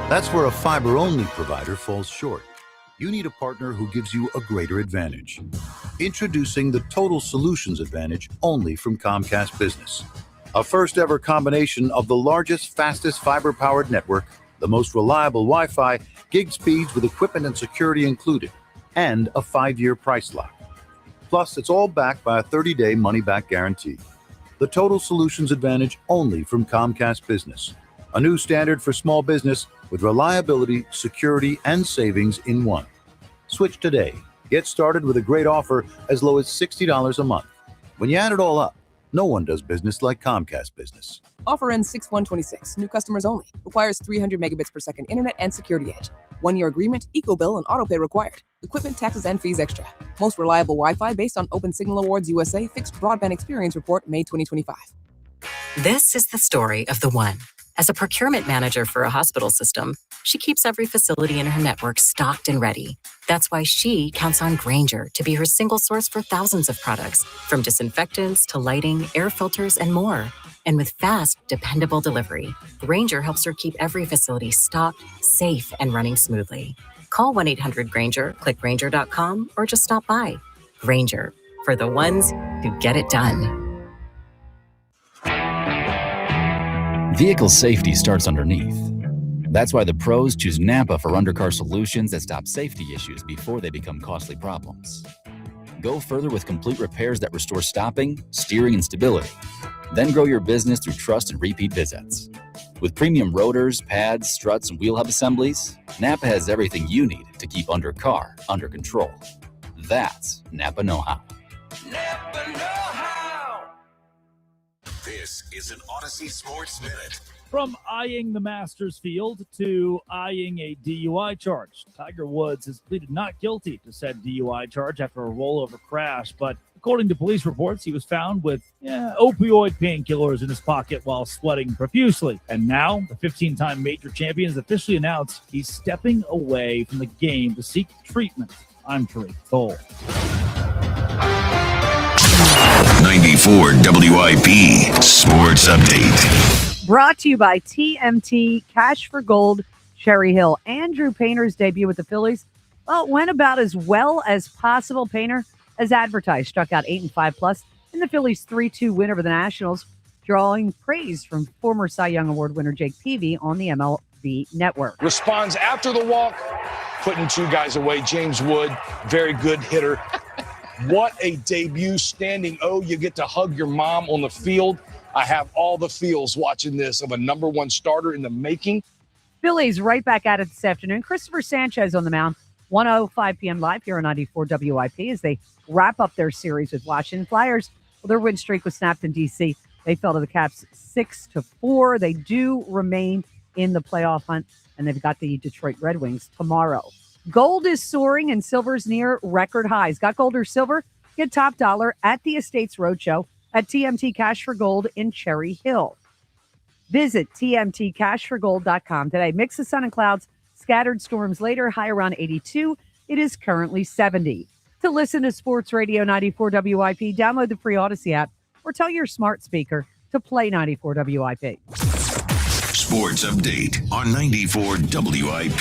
That's where a fiber-only provider falls short. You need a partner who gives you a greater advantage. Introducing the Total Solutions Advantage only from Comcast Business. A first-ever combination of the largest, fastest fiber-powered network, the most reliable Wi-Fi, gig speeds with equipment and security included, and a 5-year price lock. Plus, it's all backed by a 30-day money-back guarantee. The Total Solutions Advantage only from Comcast Business. A new standard for small business with reliability, security, and savings in one. Switch today. Get started with a great offer as low as $60 a month. When you add it all up, no one does business like Comcast Business. Offer ends 6/1/26. New customers only. Requires 300 megabits per second internet and security edge. 1-year agreement, eco-bill, and autopay required. Equipment, taxes, and fees extra. Most reliable Wi-Fi based on Open Signal Awards USA Fixed Broadband Experience Report, May 2025. This is the story of the one. As a procurement manager for a hospital system, she keeps every facility in her network stocked and ready. That's why she counts on Grainger to be her single source for thousands of products, from disinfectants to lighting, air filters, and more. And with fast, dependable delivery, Grainger helps her keep every facility stocked, safe, and running smoothly. Call 1-800-GRAINGER, click Grainger.com, or just stop by. Grainger, for the ones who get it done. Vehicle safety starts underneath. That's why the pros choose Napa for undercar solutions that stop safety issues before they become costly problems. Go further with complete repairs that restore stopping, steering, and stability. Then grow your business through trust and repeat visits. With premium rotors, pads, struts, and wheel hub assemblies, Napa has everything you need to keep undercar under control. That's Napa know-how. Napa know-how. This is an Odyssey Sports Minute. From eyeing the Masters field to eyeing a DUI charge. Tiger Woods has pleaded not guilty to said DUI charge after a rollover crash, but according to police reports, he was found with opioid painkillers in his pocket while sweating profusely. And now, the 15-time major champion has officially announced he's stepping away from the game to seek treatment. I'm Tariq Cole. 94 WIP Sports Update. Brought to you by TMT Cash for Gold, Cherry Hill. Andrew Painter's debut with the Phillies, well, it went about as well as possible. Painter, as advertised, struck out 8 and 5+ in the Phillies' 3-2 win over the Nationals, drawing praise from former Cy Young Award winner Jake Peavy on the MLB Network. Responds after the walk, putting 2 guys away. James Wood, very good hitter. What a debut, standing O. You get to hug your mom on the field. I have all the feels watching this of a number 1 starter in the making. Phillies right back at it this afternoon. Christopher Sanchez on the mound. 1:05 p.m. live here on 94 WIP as they wrap up their series with Washington Flyers. Well, their win streak was snapped in D.C. They fell to the Caps 6-4. They do remain in the playoff hunt, and they've got the Detroit Red Wings tomorrow. Gold is soaring and silver's near record highs. Got gold or silver? Get top dollar at the Estates Roadshow at TMT Cash for Gold in Cherry Hill. Visit tmtcashforgold.com today. Mix of sun and clouds, scattered storms later, high around 82. It is currently 70. To listen to Sports Radio 94 WIP, download the free Odyssey app or tell your smart speaker to play 94 WIP. Sports Update on 94 WIP.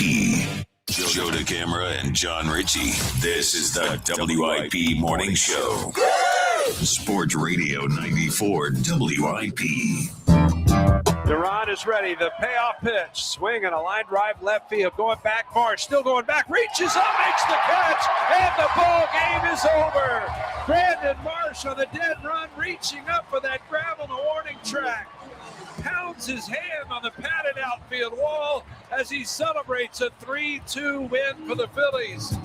Joe DeCamara and John Ritchie. This is the WIP Morning Show. Sports Radio 94 WIP. Duran is ready. The payoff pitch. Swing and a line drive left field. Going back. Marsh still going back. Reaches up, makes the catch, and the ball game is over. Brandon Marsh on the dead run, reaching up for that grab on the warning track. Pounds his hand on the padded outfield wall as he celebrates a 3-2 win for the Phillies.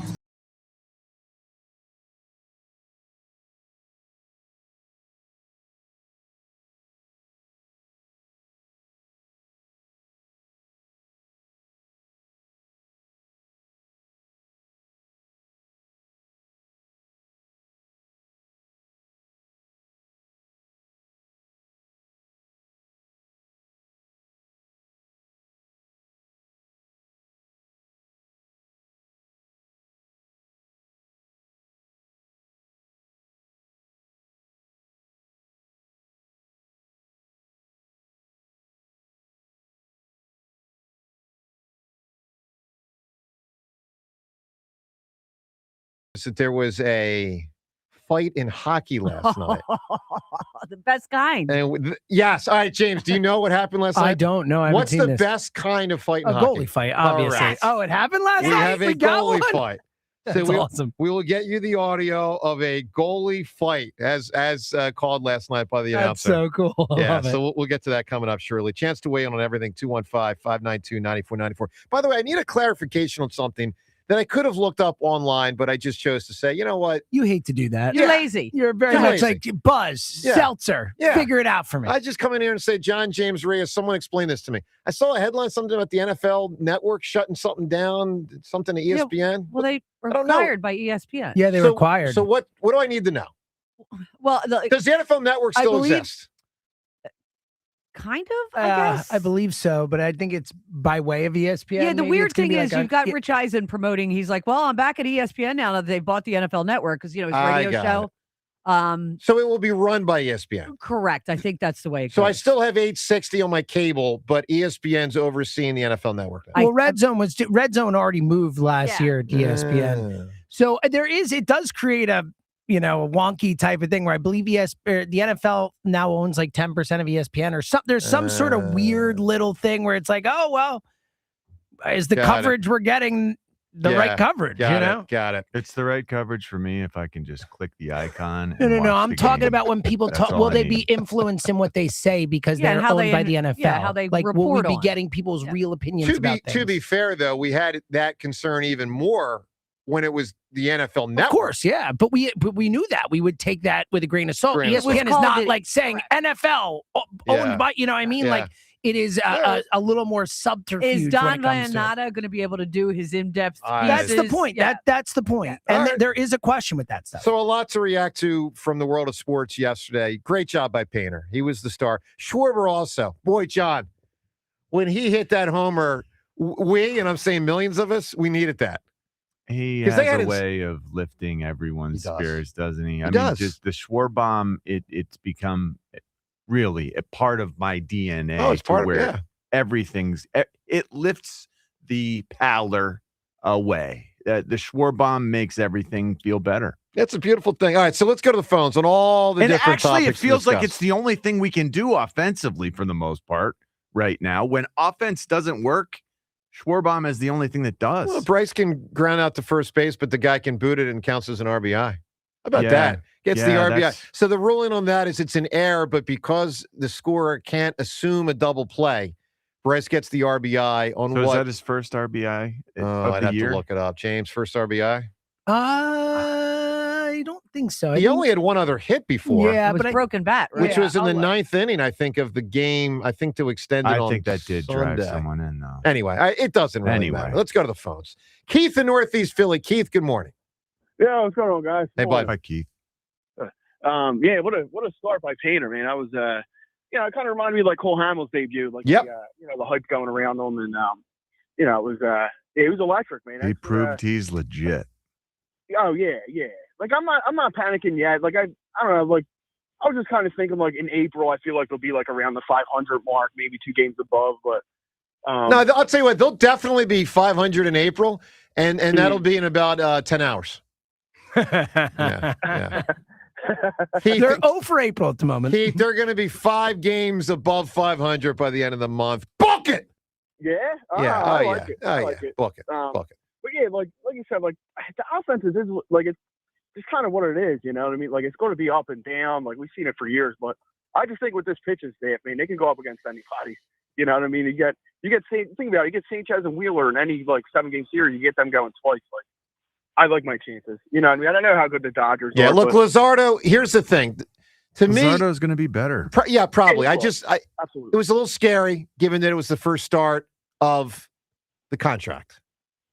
That there was a fight in hockey last night. The best kind. And yes. All right, James, do you know what happened last night? I don't know. I haven't What's seen the this. best kind of fight in A hockey? goalie fight, obviously. All right. Oh, it happened last We night? have a got goalie one? fight. That's awesome. We will get you the audio of a goalie fight as called last night by the That's announcer. so cool. I Yeah, love it. so we'll get to that coming up shortly. Chance to weigh in on everything, 215-592-9494. By the way, I need a clarification on something that I could have looked up online, but I just chose to say, you know what? You hate to do that. You're lazy. You're very You're much lazy. like Buzz, Seltzer. Yeah. Figure it out for me. I just come in here and say, John James Reyes, someone explain this to me. I saw a headline, something about the NFL network shutting something down, something to ESPN. Well, they were don't know. fired by ESPN. Yeah, they So- required. So what do I need to know? Well, Does the NFL network I still believe- exist? kind of, I guess. I believe so, but I think it's by way of ESPN. Yeah, the Maybe weird it's gonna thing be is like you've got Rich Eisen promoting. He's like, well, I'm back at ESPN now that they bought the NFL Network because, his I radio got show. So it will be run by ESPN. Correct. I think that's the way it So goes. I still have 860 on my cable, but ESPN's overseeing the NFL Network. Well, Red Zone already moved last year to ESPN. So it does create a wonky type of thing where I believe the NFL now owns like 10% of ESPN or something. There's some sort of weird little thing where it's like, oh, well, is the Got it. coverage we're getting the right coverage, Got it. It's the right coverage for me if I can just click the icon. No, and no, no. watch I'm the talking game. about when people That's talk. all Will I they need. be influenced in what they say because Yeah, and they're how owned they by the in- NFL? yeah, how they like, will we report be on it. getting people's real opinions about things? To be fair, though, we had that concern even more when it was the NFL Network. Of course, yeah, but we knew that we would take that with a grain of salt. Grain of ESPN salt. is not like saying NFL owned by, you know what I mean? Yeah. Like it is a little more subterfuge. Is Don when it comes to it. Vianata going to be able to do his in-depth That's the pieces? point. Yeah. That's the point. And there is a question with that stuff. So a lot to react to from the world of sports yesterday. Great job by Painter. He was the star. Schwarber also. Boy, John, when he hit that homer, we, and I'm saying millions of us, we needed that. He 'Cause has they had a his- way of lifting everyone's He does. spirits, doesn't he? I mean, does. just the Schwarbomb, it's become really a part of my DNA. Oh, it's to part of- where yeah. it lifts the pallor away. The Schwarbomb makes everything feel better. That's a beautiful thing. All right, so let's go to the phones on all the And different actually, it topics to feels like discuss. it's the only thing we can do offensively for the most part right now. When offense doesn't work, Schwarbomb is the only thing that does. Well, Bryce can ground out to first base, but the guy can boot it and counts as an RBI. How about Yeah. that? Gets the Yeah, RBI. that's- So the ruling on that is it's an error, but because the scorer can't assume a double play, Bryce gets the RBI on So is what? that his first RBI Oh, of I'd the have year? to look it up. James, first RBI? I don't think so. I He think- only had one other hit before. Yeah, It was but broken bat, right? Which was in the Outlet. ninth inning, I think, of the game. I think to extend it I on think that did drive Sunday. someone in, though. Anyway, it doesn't really Anyway. matter. Let's go to the phones. Keith in Northeast Philly. Keith, good morning. Yeah, what's going on, guys? Hey, bud. Hi, Keith. Yeah, what a start by Painter, man. I was, it kind of reminded me of like Cole Hamels' debut, like Yep. the hype going around him, and it was electric, man. He That's, proved he's legit. Oh yeah. Like I'm not panicking yet. Like I don't know. Like I was just kind of thinking like in April, I feel like they'll be like around the 500 mark, maybe 2 games above. But No, I'll tell you what, they'll definitely be 500 in April, and that'll be in about 10 hours. Yeah. Keith, They're 0 for April at the moment. Keith, they're going to be 5 games above 500 by the end of the month. Book it. Yeah. Yeah. I like it. I Oh, like yeah. it. Book it. Book it. But yeah, like you said, like the offense is like it's kind of what it is. You know what I mean? Like it's going to be up and down. Like we've seen it for years. But I just think with this pitching staff, I mean, they can go up against anybody. You know what I mean? You get think about it. You get Sanchez and Wheeler in any like 7-game series. You get them going twice. Like I like my chances. You know what I mean? I don't know how good the Dodgers are. Yeah. Look, but Luzardo. Here's the thing. To me, Luzardo's going to be better. Yeah, probably. Absolutely. It was a little scary given that it was the first start of the contract.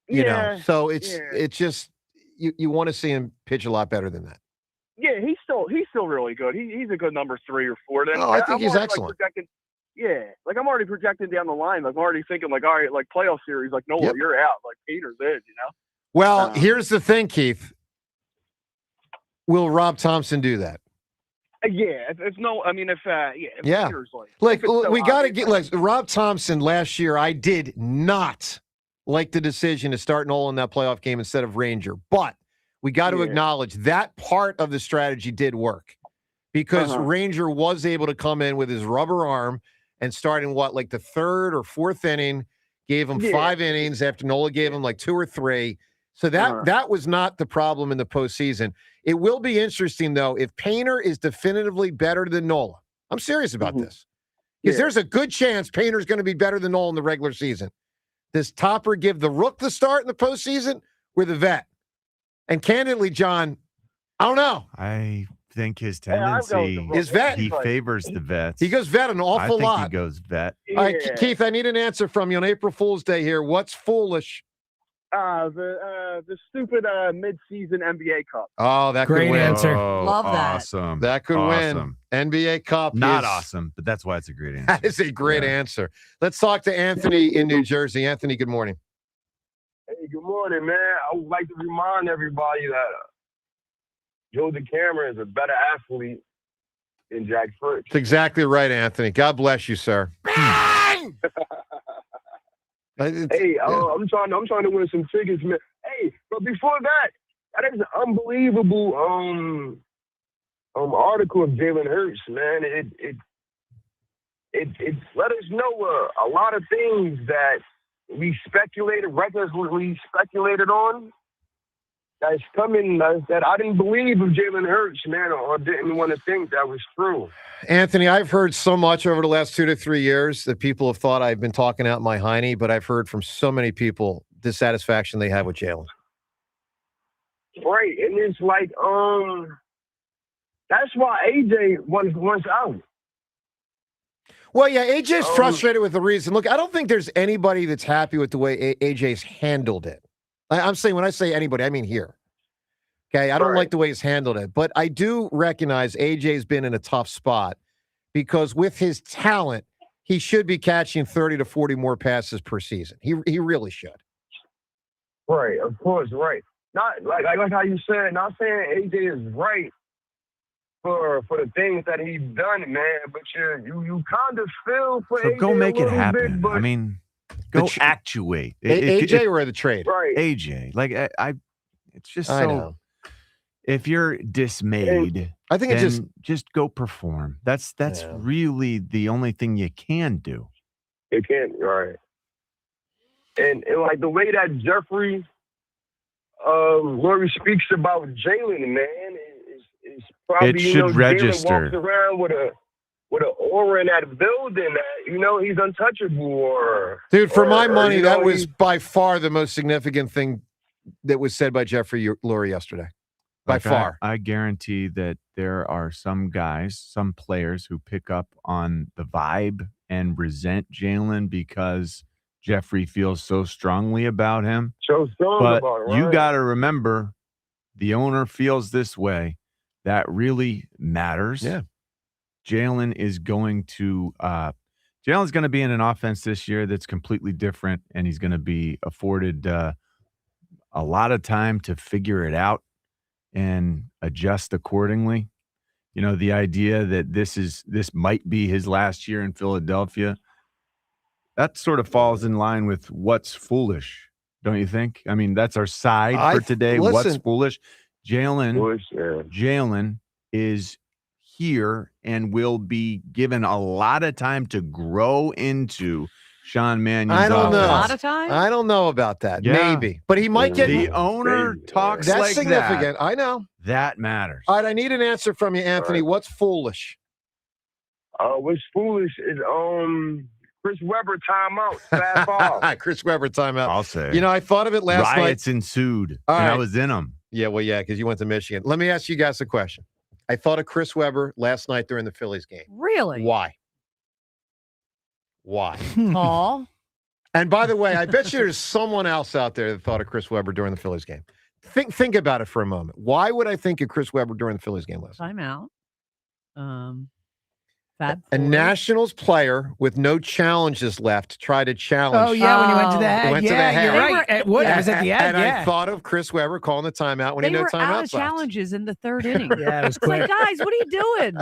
You know, so it's just you want to see him pitch a lot better than that. Yeah, he's still really good. He's a good number 3 or 4. Then I think I'm he's already, excellent. Like I'm already projecting down the line. Like I'm already thinking like, all right, like playoff series. Like Nola, you're out. Like Peter's in. You know. Well, here's the thing, Keith. Will Rob Thompson do that? Yeah, if no, I mean, if Peter's like if it's so we got to obvious, get like Rob Thompson last year. I did not like the decision to start Nola in that playoff game instead of Ranger, but we got to acknowledge that part of the strategy did work because Ranger was able to come in with his rubber arm and start in like the 3rd or 4th inning, gave him 5 innings after Nola gave him like 2 or 3. So that was not the problem in the postseason. It will be interesting, though, if Painter is definitively better than Nola. I'm serious about this. Because there's a good chance Painter's going to be better than Nola in the regular season. Does Topper give the rook the start in the postseason or the vet? And candidly, John, I don't know. I think his tendency is vet. He favors the vets. He goes vet an awful lot. I think he goes vet. All right, Keith, I need an answer from you on April Fool's Day here. What's foolish? The stupid mid-season NBA Cup. Oh, that Great could win. answer. Love that. Awesome. That could win. NBA Cup. Not awesome, but that's why it's a great answer. That is a great answer. Let's talk to Anthony in New Jersey. Anthony, good morning. Hey, good morning, man. I would like to remind everybody that Joe DeCamera is a better athlete than Jack Fritz. That's exactly right, Anthony. God bless you, sir. Hey, I'm trying to win some tickets, man. Hey, but before that is an unbelievable article of Jalen Hurts, man. It let us know a lot of things that we recklessly speculated on. That's coming that I didn't believe of Jalen Hurts, man, or didn't want to think that was true. Anthony, I've heard so much over the last 2 to 3 years that people have thought I've been talking out my hiney, but I've heard from so many people dissatisfaction they have with Jalen. Right, and it's like, that's why AJ wants out. Well, yeah, AJ's frustrated with the reason. Look, I don't think there's anybody that's happy with the way AJ's handled it. I'm saying when I say anybody, I mean here. Okay, I don't like the way he's handled it, but I do recognize AJ's been in a tough spot because with his talent, he should be catching 30 to 40 more passes per season. He really should. Right, of course, right. Not like how you said. Not saying AJ is right for the things that he's done, man. But you kind of feel for AJ. So go make a it little happen. bit, but I mean, go actuate AJ or the trade. Right. AJ. Like it's just I so. know. If you're dismayed, I think it's just go perform. That's really the only thing you can do. It can't, right? And like the way that Jeffrey Lurie speaks about Jalen, man, is probably It should register. Jalen walks around with an aura in that building that he's untouchable. Or Dude, for my or, money, that was by far the most significant thing that was said by Jeffrey Lurie yesterday. By far. I guarantee that there are some guys, some players who pick up on the vibe and resent Jalen because Jeffrey feels so strongly about him. So strong but about it, you right? got to remember, the owner feels this way. That really matters. Yeah. Jalen is going to Jalen's going to be in an offense this year that's completely different, and he's going to be afforded a lot of time to figure it out and adjust accordingly. You know, the idea that this might be his last year in Philadelphia, that sort of falls in line with what's foolish, don't you think? I mean, that's our side for today. What's foolish? Jalen is here and will be given a lot of time to grow into Sean Mannion's I don't know. offense. A lot of time? I don't know about that. Yeah. Maybe. But he might get The owner talks That's like significant. that. I know. That matters. All right, I need an answer from you, Anthony. What's foolish? What's foolish is Chris Webber timeout. Fast off. Chris Webber timeout. I'll say. You know, I thought of it last night. Riots ensued, All and I right. was in them. Yeah, well, yeah, because you went to Michigan. Let me ask you guys a question. I thought of Chris Webber last night during the Phillies game. Really? Why? Paul? And by the way, I bet you there's someone else out there that thought of Chris Webber during the Phillies game. Think about it for a moment. Why would I think of Chris Webber during the Phillies game last night? Timeout. A Nationals player with no challenges left tried to challenge. Oh, yeah, when he went to the head. You're right. It was at the end, And yeah. I thought of Chris Webber calling the timeout when They he had were no out timeouts of left. challenges in the third inning. Yeah, it was It's like, quick. guys, what are you doing?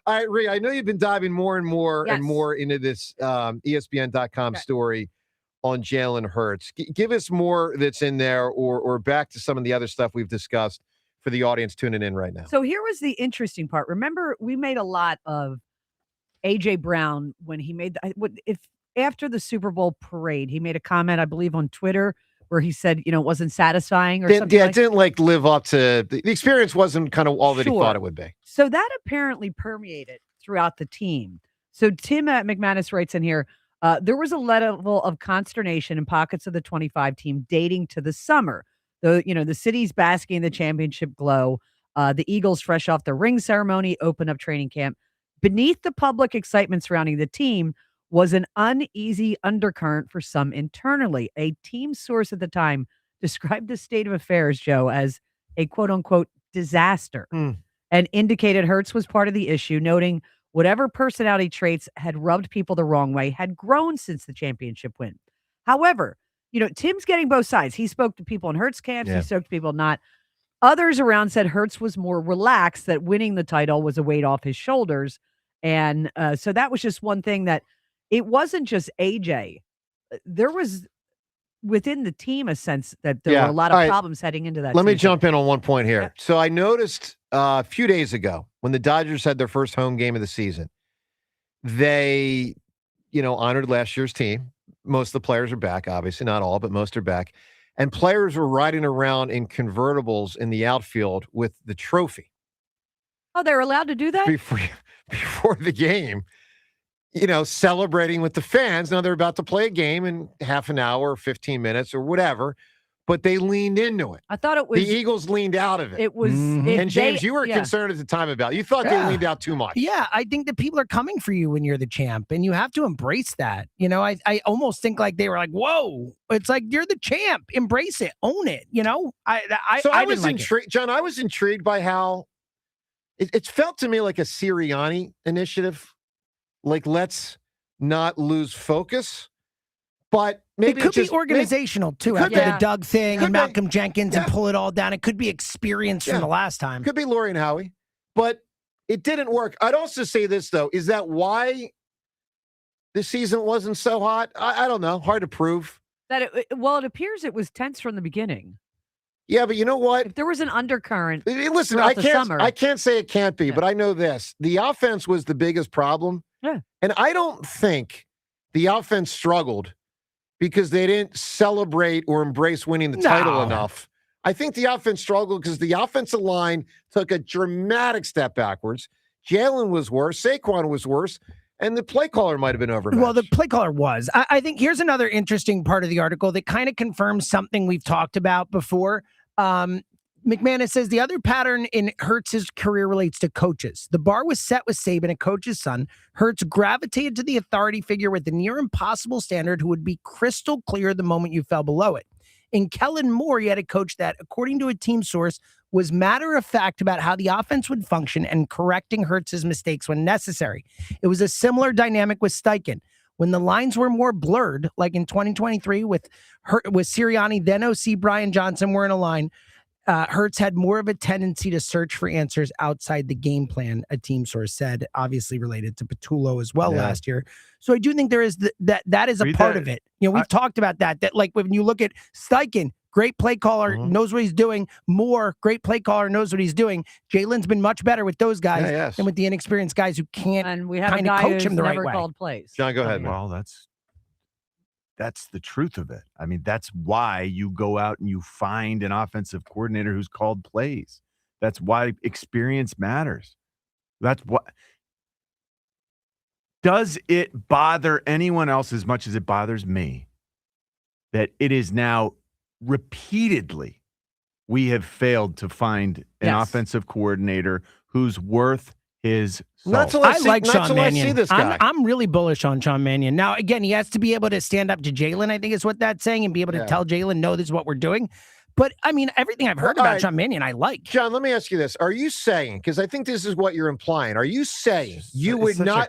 All right, Rhea, I know you've been diving more and more Yes. and more into this ESPN.com story on Jalen Hurts. Give us more that's in there or back to some of the other stuff we've discussed for the audience tuning in right now. So here was the interesting part. Remember, we made a lot of A.J. Brown when he made after the Super Bowl parade, he made a comment, I believe, on Twitter where he said, it wasn't satisfying or something. Yeah, it didn't live up to the experience. Wasn't kind of all that he thought it would be. So that apparently permeated throughout the team. So Tim McManus writes in here, there was a level of consternation in pockets of the 25 team dating to the summer. The city's basking in the championship glow. The Eagles, fresh off the ring ceremony, open up training camp. Beneath the public excitement surrounding the team was an uneasy undercurrent for some internally. A team source at the time described the state of affairs, Joe, as a quote-unquote disaster and indicated Hurts was part of the issue, noting whatever personality traits had rubbed people the wrong way had grown since the championship win. However, Tim's getting both sides. He spoke to people in Hurts camps. Yeah. He spoke to people not. Others around said Hurts was more relaxed, that winning the title was a weight off his shoulders. And so that was just one thing, that it wasn't just AJ. There was within the team a sense that there were a lot of problems heading into that Let me season. jump in on one point here. Yeah. So I noticed a few days ago when the Dodgers had their first home game of the season, they, honored last year's team. Most of the players are back, obviously not all, but most are back. And players were riding around in convertibles in the outfield with the trophy. Oh, they're allowed to do that? Before the game, celebrating with the fans. Now they're about to play a game in half an hour or 15 minutes or whatever, but they leaned into it. I thought it was the Eagles leaned out of it. It was and James, you were concerned at the time about it. You thought they leaned out too much. Yeah, I think that people are coming for you when you're the champ, and you have to embrace that. I almost think like they were like, "Whoa!" It's like you're the champ. Embrace it, own it. I was intrigued, John. I was intrigued by how it felt to me like a Sirianni initiative. Like, let's not lose focus. But maybe it could be organizational too. After the Doug thing and Malcolm Jenkins and pull it all down, it could be experience from the last time. Could be Lurie and Howie, but it didn't work. I'd also say this though: is that why this season wasn't so hot? I don't know. Hard to prove. It appears it was tense from the beginning. Yeah, but you know what? If there was an undercurrent. Listen, summer, I can't say it can't be, but I know this: the offense was the biggest problem. Yeah, and I don't think the offense struggled because they didn't celebrate or embrace winning the title enough. I think the offense struggled because the offensive line took a dramatic step backwards. Jalen was worse. Saquon was worse. And the play caller might have been overmatched. Well, the play caller was. I think here's another interesting part of the article that kind of confirms something we've talked about before. McManus says the other pattern in Hurts' career relates to coaches. The bar was set with Saban, a coach's son. Hurts gravitated to the authority figure with the near impossible standard who would be crystal clear the moment you fell below it. In Kellen Moore, you had a coach that, according to a team source, was matter of fact about how the offense would function and correcting Hurts' mistakes when necessary. It was a similar dynamic with Steichen. When the lines were more blurred, like in 2023 with Sirianni, then OC Brian Johnson were in a line, Hurts had more of a tendency to search for answers outside the game plan, a team source said, obviously related to Patullo as well last year. So I do think there is that is a part of it. We've talked about that like when you look at Steichen, great play caller, knows what he's doing. Moore, great play caller, knows what he's doing. Jalen's been much better with those guys than with the inexperienced guys who can't And we have a kind of guy coach who's him the right never way. called plays. John, go ahead, man. Well, that's the truth of it. I mean, that's why you go out and you find an offensive coordinator who's called plays. That's why experience matters. That's what. Does it bother anyone else as much as it bothers me that it is now repeatedly we have failed to find an offensive coordinator who's worth his salt? I like Sean Mannion. I'm really bullish on Sean Mannion. Now, again, he has to be able to stand up to Jalen, I think is what that's saying, and be able to tell Jalen, no, this is what we're doing. But, I mean, everything I've heard about Sean Mannion, I like. John, let me ask you this. Are you saying, because I think this is what you're implying, are you saying you would not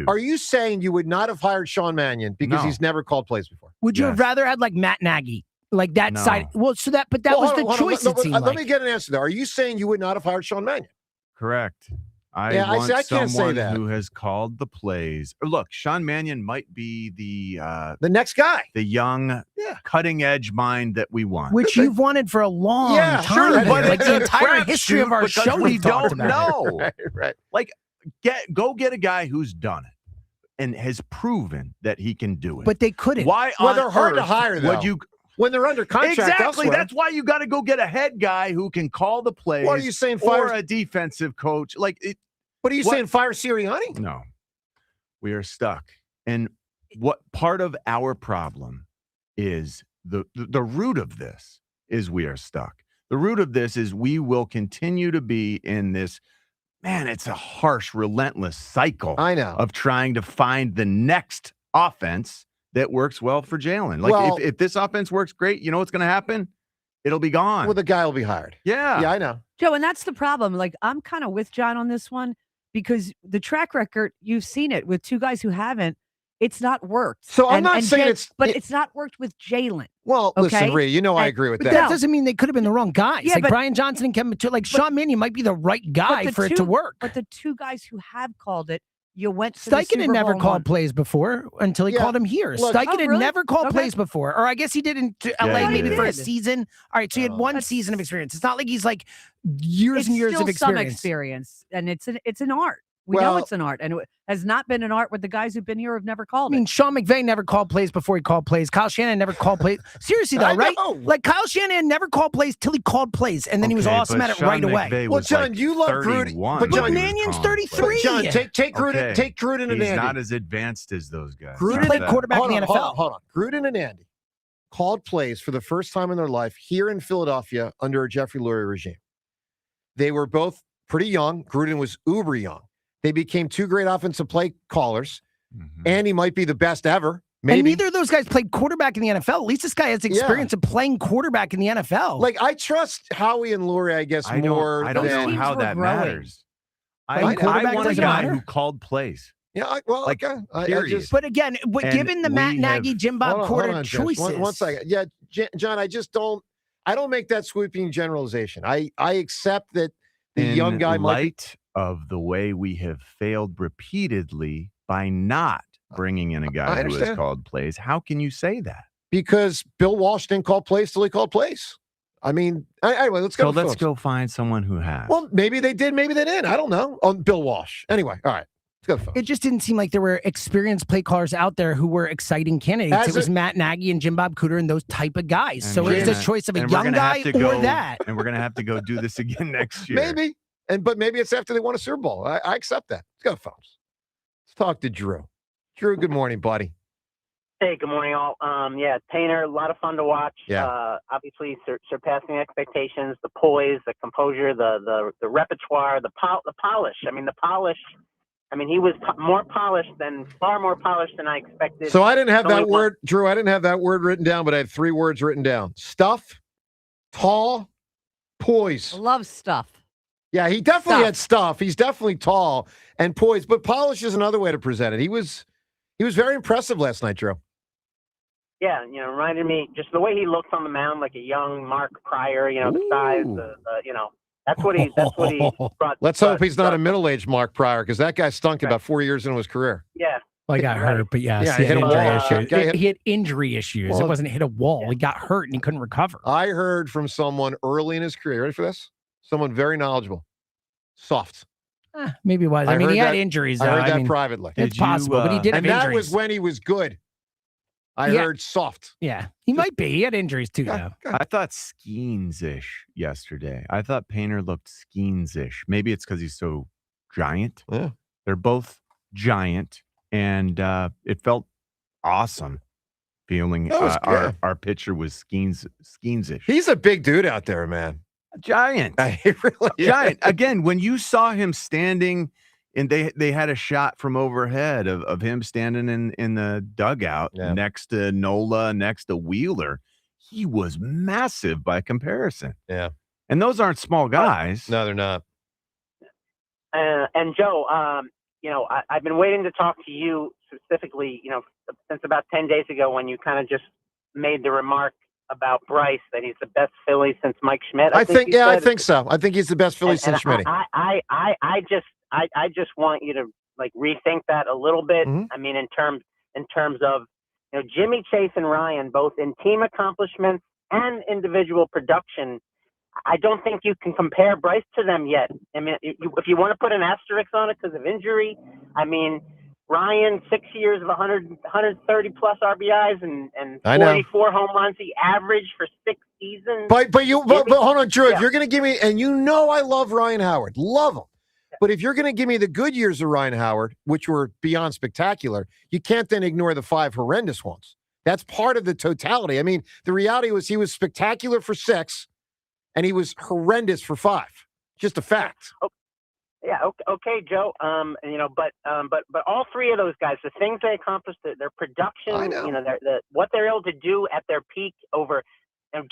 are you saying you would not have hired Sean Mannion because he's never called plays before? Would you have rather had like Matt Nagy? Like that side? Well, so that, but that was the choice, it seemed Let like. me get an answer there. Are you saying you would not have hired Sean Mannion? Correct. I can't say someone that. who has called the plays. Look, Sean Mannion might be the next guy, the young, cutting-edge mind that we want. Which you've wanted for a long time. Sure, but like it's the a entire history of our because show, we we've talked don't about it. know. Right. Like, go get a guy who's done it and has proven that he can do it. But they couldn't. Why? Well, on they're hard to earth hire, though. Would you? When they're under contract Exactly. elsewhere. That's why you got to go get a head guy who can call the plays. What are you saying? Or a defensive coach? Like it. What are you saying? Fire Sirianni? No, we are stuck. And what part of our problem is the root of this is we are stuck. The root of this is we will continue to be in this. Man, it's a harsh, relentless cycle. I know of trying to find the next offense that works well for Jalen. Like if this offense works great, you know what's going to happen? It'll be gone. Well, the guy will be hired. Yeah. Yeah, I know. Joe, and that's the problem. Like, I'm kind of with John on this one because the track record, you've seen it with two guys who haven't. It's not worked. So I'm not saying it's not worked with Jalen. Well, listen, Rhea, you know I agree with But that. that doesn't mean they could have been the wrong guys. Yeah, like but- Brian Johnson and Kevin Matula. Like Sean Mannion might be the right guy for it to work. But the two guys who have called it, you went to the Steichen Super had never Bowl called one. plays before until he called him here. Look- Steichen Oh, had really? never called Okay. plays before. Or I guess he did in LA he maybe for a did. season. All right, so he had one season of experience. It's not like he's like years It's and years still of some experience. experience, and it's an art. We know Well- it's an art, and it has not been an art with the guys who've been here who've never I called mean, it. Sean McVay never called plays before he called plays. Kyle Shanahan never called plays. Seriously, though, I right? know. Like Kyle Shanahan never called plays till he called plays, and then he was awesome at it right away. Well, John, you love Gruden, But Mannion's 33. John, take Gruden, take Gruden and He's Andy. not as advanced as those guys. Gruden Not that. Hold on. Gruden and Andy called plays for the first time in their life here in Philadelphia under a Jeffrey Lurie regime. They were both pretty young. Gruden was uber young. They became two great offensive play callers. Andy might be the best ever. Maybe. And neither of those guys played quarterback in the NFL. At least this guy has experience of playing quarterback in the NFL. Like, I trust Howie and Lurie, I guess, more. I don't know how that matters. I want a guy who called plays. Yeah, well, like, okay. I period. just, But again, given the Matt Nagy, Jim Bob hold Porter on, Josh. choices. One second. Yeah, John, I don't make that sweeping generalization. I accept that the young guy might be. light of the way we have failed repeatedly by not bringing in a I guy who has understand. called plays. How can you say that? Because Bill Walsh didn't call plays till he called plays. I mean, anyway, let's go. So let's go find someone who has. Well, maybe they did, maybe they didn't. I don't know. On Bill Walsh. Anyway, all right. Let's go. It just didn't seem like there were experienced play callers out there who were exciting candidates. It was Matt Nagy and Jim Bob Cooter and those type of guys. And So we're it was gonna- a choice of a and we're young gonna guy have to or go- that. And we're going to have to go do this again next year. Maybe. But maybe it's after they won a Super Bowl. I accept that. Let's go, folks. Let's talk to Drew. Drew, good morning, buddy. Hey, good morning, all. Yeah, Painter, a lot of fun to watch. Yeah. Obviously, surpassing expectations. The poise, the composure, the repertoire, the polish. I mean, the polish. I mean, he was far more polished than I expected. So I didn't have Only that word, Drew. I didn't have that word written down, but I had 3 words written down: stuff, tall, poise. I love stuff. Yeah, he definitely had stuff. He's definitely tall and poised, but polish is another way to present it. He was very impressive last night, Drew. Yeah, reminded me just the way he looks on the mound, like a young Mark Pryor. The size, that's what he brought. Let's hope he's not a middle-aged Mark Pryor, because that guy stunk about 4 years into his career. Yeah, Well, he got hurt, but yes, Yeah, he he had hit a injury wall. issues. He had injury issues. Well, It wasn't hit a wall. He got hurt and he couldn't recover. I heard from someone early in his career. Ready for this? Someone very knowledgeable. Soft. Maybe it was. I mean, he had that- injuries. I though. heard that mean, privately. It's possible, but he did have And that injuries. was when he was good. I Yeah. heard soft. Yeah, he might be. He had injuries too, though. I thought Skeens-ish yesterday. I thought Painter looked Skeens-ish. Maybe it's because he's so giant. Yeah. They're both giant, and it felt awesome feeling That was good. our pitcher was Skeens-ish. He's a big dude out there, man. Giant. He really is. Giant. Again, when you saw him standing, and they had a shot from overhead of him standing in the dugout next to Nola, next to Wheeler, he was massive by comparison. Yeah. And those aren't small guys. No, they're not. And Joe, I've been waiting to talk to you specifically, since about 10 days ago when you kind of just made the remark about Bryce that he's the best Philly since Mike Schmidt. I think so. I think he's the best Philly since Schmidt. I just want you to rethink that a little bit. I mean, in terms of Jimmy, Chase, and Ryan, both in team accomplishments and individual production. I don't think you can compare Bryce to them yet. I mean, if you want to put an asterisk on it because of injury, I mean, Ryan, 6 years of 130 plus RBIs and 44 home runs he averaged for 6 seasons. But hold on, Drew. If you're going to give me, and I love Ryan Howard, love him. But if you're going to give me the good years of Ryan Howard, which were beyond spectacular, you can't then ignore the 5 horrendous ones. That's part of the totality. I mean, the reality was he was spectacular for 6, and he was horrendous for 5. Just a fact. Yeah. Okay, Joe. But all 3 of those guys, the things they accomplished, their production, what they're able to do at their peak over.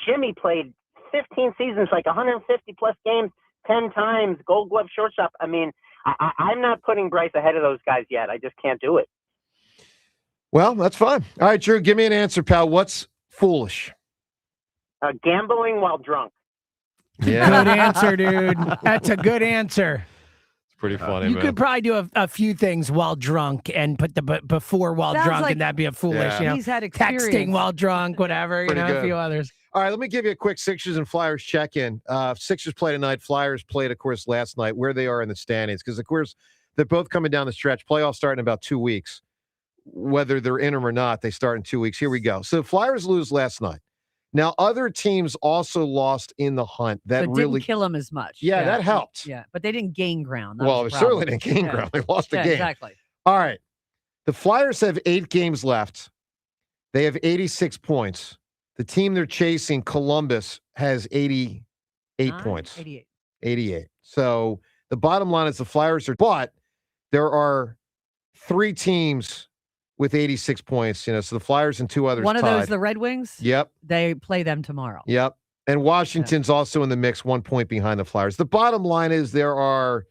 Jimmy played 15 seasons, 150 plus games, 10 times, Gold Glove shortstop. I mean, I'm not putting Bryce ahead of those guys yet. I just can't do it. Well, that's fine. All right, Drew, give me an answer, pal. What's foolish? Gambling while drunk. Yeah. Good answer, dude. That's a good answer. It's pretty funny, You man. could probably do a few things while drunk and put the before while Sounds drunk, like and that'd be a foolish. he's had experience. Texting while drunk, whatever. Pretty a good. few others. All right, let me give you a quick Sixers and Flyers check-in. Sixers play tonight. Flyers played, of course, last night. Where they are in the standings, because, of course, they're both coming down the stretch. Playoffs start in about 2 weeks. Whether they're in them or not, they start in 2 weeks. Here we go. So Flyers lose last night. Now, other teams also lost in the hunt. That So it really didn't kill them as much. Yeah, that helped. Yeah, but they didn't gain ground. That Well, was they the problem. certainly didn't gain ground. They lost the Yeah, game. Exactly. All right. The Flyers have 8 games left. They have 86 points. The team they're chasing, Columbus, has 88 points. 88. So the bottom line is the Flyers are, but there are 3 teams with 86 points. So the Flyers and 2 others One of tied. those, the Red Wings. Yep. They play them tomorrow. Yep. And Washington's also in the mix, 1 point behind the Flyers. The bottom line is there are,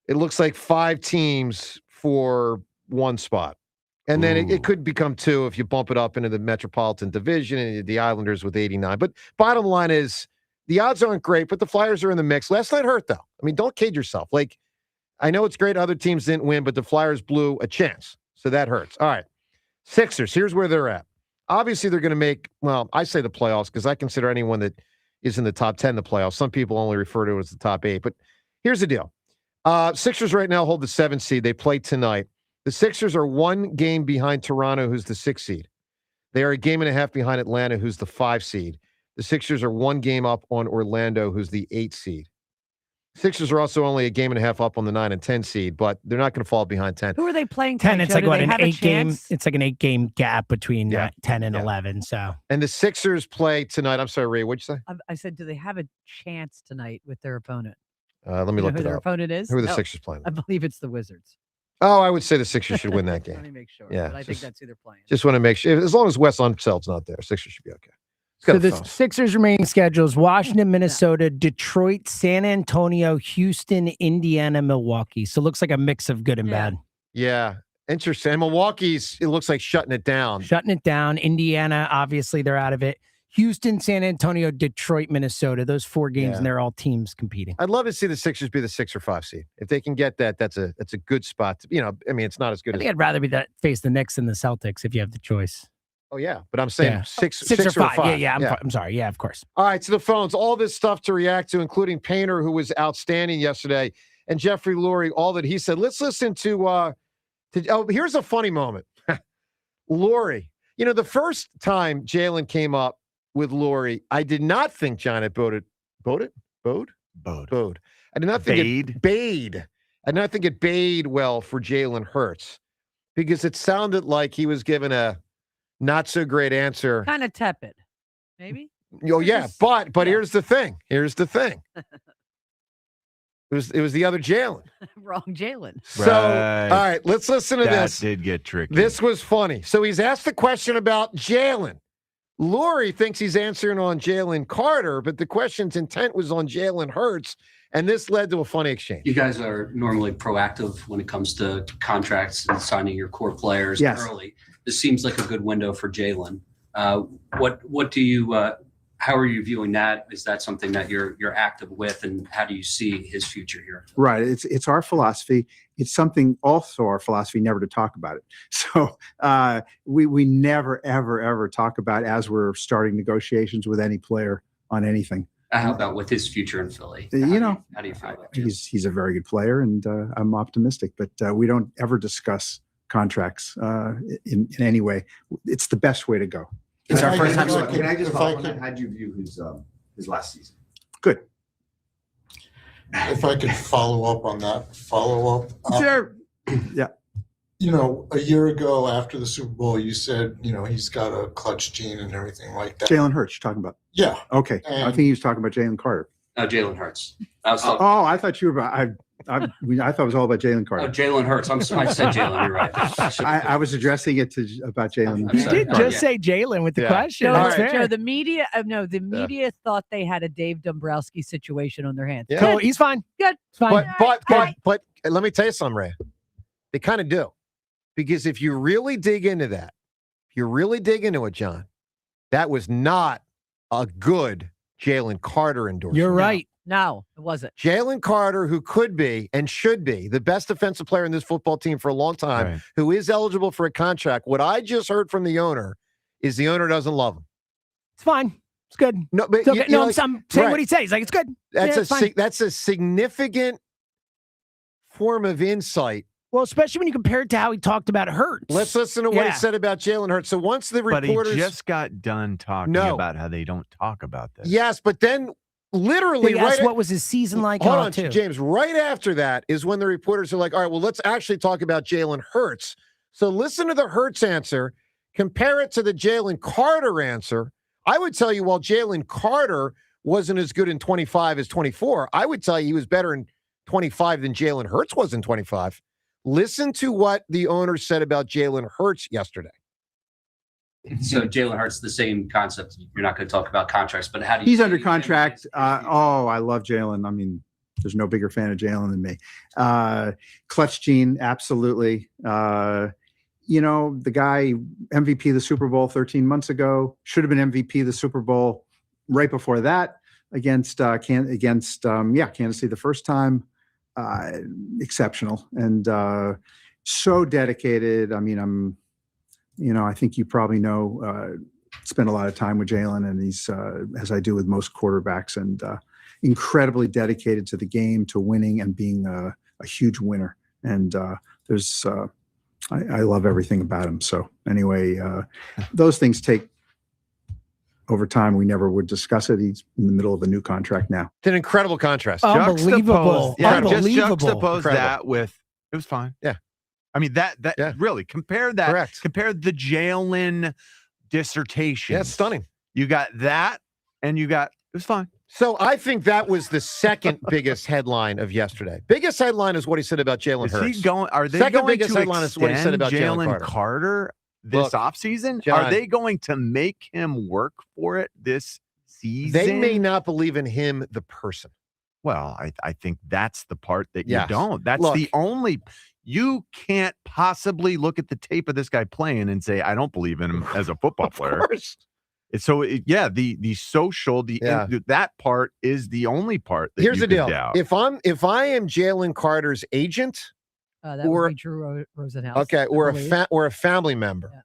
it looks like 5 teams for 1 spot. And then it could become 2 if you bump it up into the Metropolitan Division and the Islanders with 89. But bottom line is the odds aren't great, but the Flyers are in the mix. Last night hurt, though. I mean, don't kid yourself. I know it's great other teams didn't win, but the Flyers blew a chance. So that hurts. All right. Sixers, here's where they're at. Obviously, they're going to make, I say the playoffs because I consider anyone that is in the top 10 the playoffs. Some people only refer to it as the top 8. But here's the deal. Sixers right now hold the 7th seed. They play tonight. The Sixers are 1 game behind Toronto, who's the 6th seed. They are a game and a half behind Atlanta, who's the 5 seed. The Sixers are 1 game up on Orlando, who's the 8 seed. Sixers are also only a game and a half up on the 9 and 10 seed, but they're not going to fall behind 10. Who are they playing? 10. tonight, It's Joe? like Do what they an have a 8 game. chance? It's like an 8 game gap between 10 and 11. So And the Sixers play tonight. I'm sorry, Ray. What'd you say? I said, do they have a chance tonight with their opponent? Let me You know look who it their up. opponent is? Who are the No, Sixers playing? I believe it's the Wizards. Oh, I would say the Sixers should win that game. Let me make sure. Yeah, but I think that's who they're playing. Just want to make sure. As long as Wes Unseld's not there, Sixers should be okay. So the Sixers' remaining schedules: Washington, Minnesota, Detroit, San Antonio, Houston, Indiana, Milwaukee. So it looks like a mix of good and bad. Yeah, interesting. And Milwaukee's, it looks like shutting it down. Shutting it down. Indiana, obviously, they're out of it. Houston, San Antonio, Detroit, Minnesota. Those 4 games, and they're all teams competing. I'd love to see the Sixers be the 6 or 5 seed. If they can get that, that's a good spot. It's not as good I think I'd rather be face the Knicks than the Celtics if you have the choice. Oh, yeah. But I'm saying six or or 5. 5. Yeah. I'm sorry. Yeah, of course. All right, to the phones. All this stuff to react to, including Painter, who was outstanding yesterday, and Jeffrey Lurie, all that he said. Let's listen to here's a funny moment. Lurie. The first time Jalen came up with Lurie, I did not think John had bowed. I did not think it bayed. I did not think it bayed well for Jalen Hurts because it sounded like he was given a not so great answer. Kind of tepid, maybe. Oh yeah, but here's the thing. It was the other Jalen. Wrong Jalen. So all right, let's listen to this. That did get tricky. This was funny. So he's asked the question about Jalen. Lurie thinks he's answering on Jalen Carter, but the question's intent was on Jalen Hurts, and this led to a funny exchange. You guys are normally proactive when it comes to contracts and signing your core players early. This seems like a good window for Jalen. What do you? How are you viewing that? Is that something that you're active with, and how do you see his future here? Right. It's our philosophy. It's something also our philosophy never to talk about it. So we never, ever talk about as we're starting negotiations with any player on anything. How about with his future in Philly? How do you feel about it? He's a very good player, and I'm optimistic. But we don't ever discuss contracts in any way. It's the best way to go. It's our first time. Can I just follow on that? How'd you view his last season? Good. If I could follow up on that, Sure. Yeah. A year ago after the Super Bowl, you said, he's got a clutch gene and everything like that. Jalen Hurts, you're talking about? Yeah. Okay. I think he was talking about Jalen Carter. Jalen Hurts. I thought you were about. I thought it was all about Jalen Carter. Jalen Hurts. I said Jalen. You're right. I was addressing it about Jalen. You did just say Jalen with the question. No, That's fair. Joe, the media. The media thought they had a Dave Dombrowski situation on their hands. Yeah. Cool. He's fine. Good. It's fine. But let me tell you something, Ray. They kind of do, because if you really dig into that, John, that was not a good Jalen Carter endorsement. You're right. No, it wasn't. Jalen Carter, who could be and should be the best defensive player in this football team for a long time, who is eligible for a contract. What I just heard from the owner is the owner doesn't love him. It's fine. It's good. No, but okay. I'm saying what he says. Like, it's good. That's a significant form of insight. Well, especially when you compare it to how he talked about Hurts. Let's listen to what he said about Jalen Hurts. So once the reporters... But he just got done talking about how they don't talk about this. Yes, but then literally what was his season like? Hold on, James. Right after that is when the reporters are like, all right, well, let's actually talk about Jalen Hurts. So listen to the Hurts answer. Compare it to the Jalen Carter answer. I would tell you, while Jalen Carter wasn't as good in 25 as 24, I would tell you he was better in 25 than Jalen Hurts was in 25. Listen to what the owner said about Jalen Hurts yesterday. So Jalen Hurts, the same concept. You're not going to talk about contracts, but how do you? He's under contract. I love Jalen. I mean, there's no bigger fan of Jalen than me. Clutch gene, absolutely. The guy MVP of the Super Bowl 13 months ago, should have been MVP of the Super Bowl right before that against Kansas City the first time. Exceptional and so dedicated. I mean, I think you probably know, spend a lot of time with Jalen, and he's, as I do with most quarterbacks, and incredibly dedicated to the game, to winning and being a huge winner. And I love everything about him. So anyway, those things take over time. We never would discuss it. He's in the middle of a new contract now. It's an incredible contrast. Unbelievable. Just juxtapose that with, it was fine. Yeah. I mean, really, compare that. Correct. Compare the Jalen dissertation. Yeah, it's stunning. You got that, and it was fine. So I think that was the second biggest headline of yesterday. Biggest headline is what he said about Jalen Hurts. Are they second going biggest to headline is what he said about Jalen Carter this offseason? John, are they going to make him work for it this season? They may not believe in him, the person. Well, I think that's the part that you Yes. don't. That's the only. You can't possibly look at the tape of this guy playing and say, I don't believe in him as a football player. Of course. The social, that part is the only part that Here's you the could deal. doubt. If I am Jalen Carter's agent, that would be Drew Rosenhaus. Okay, or a family member,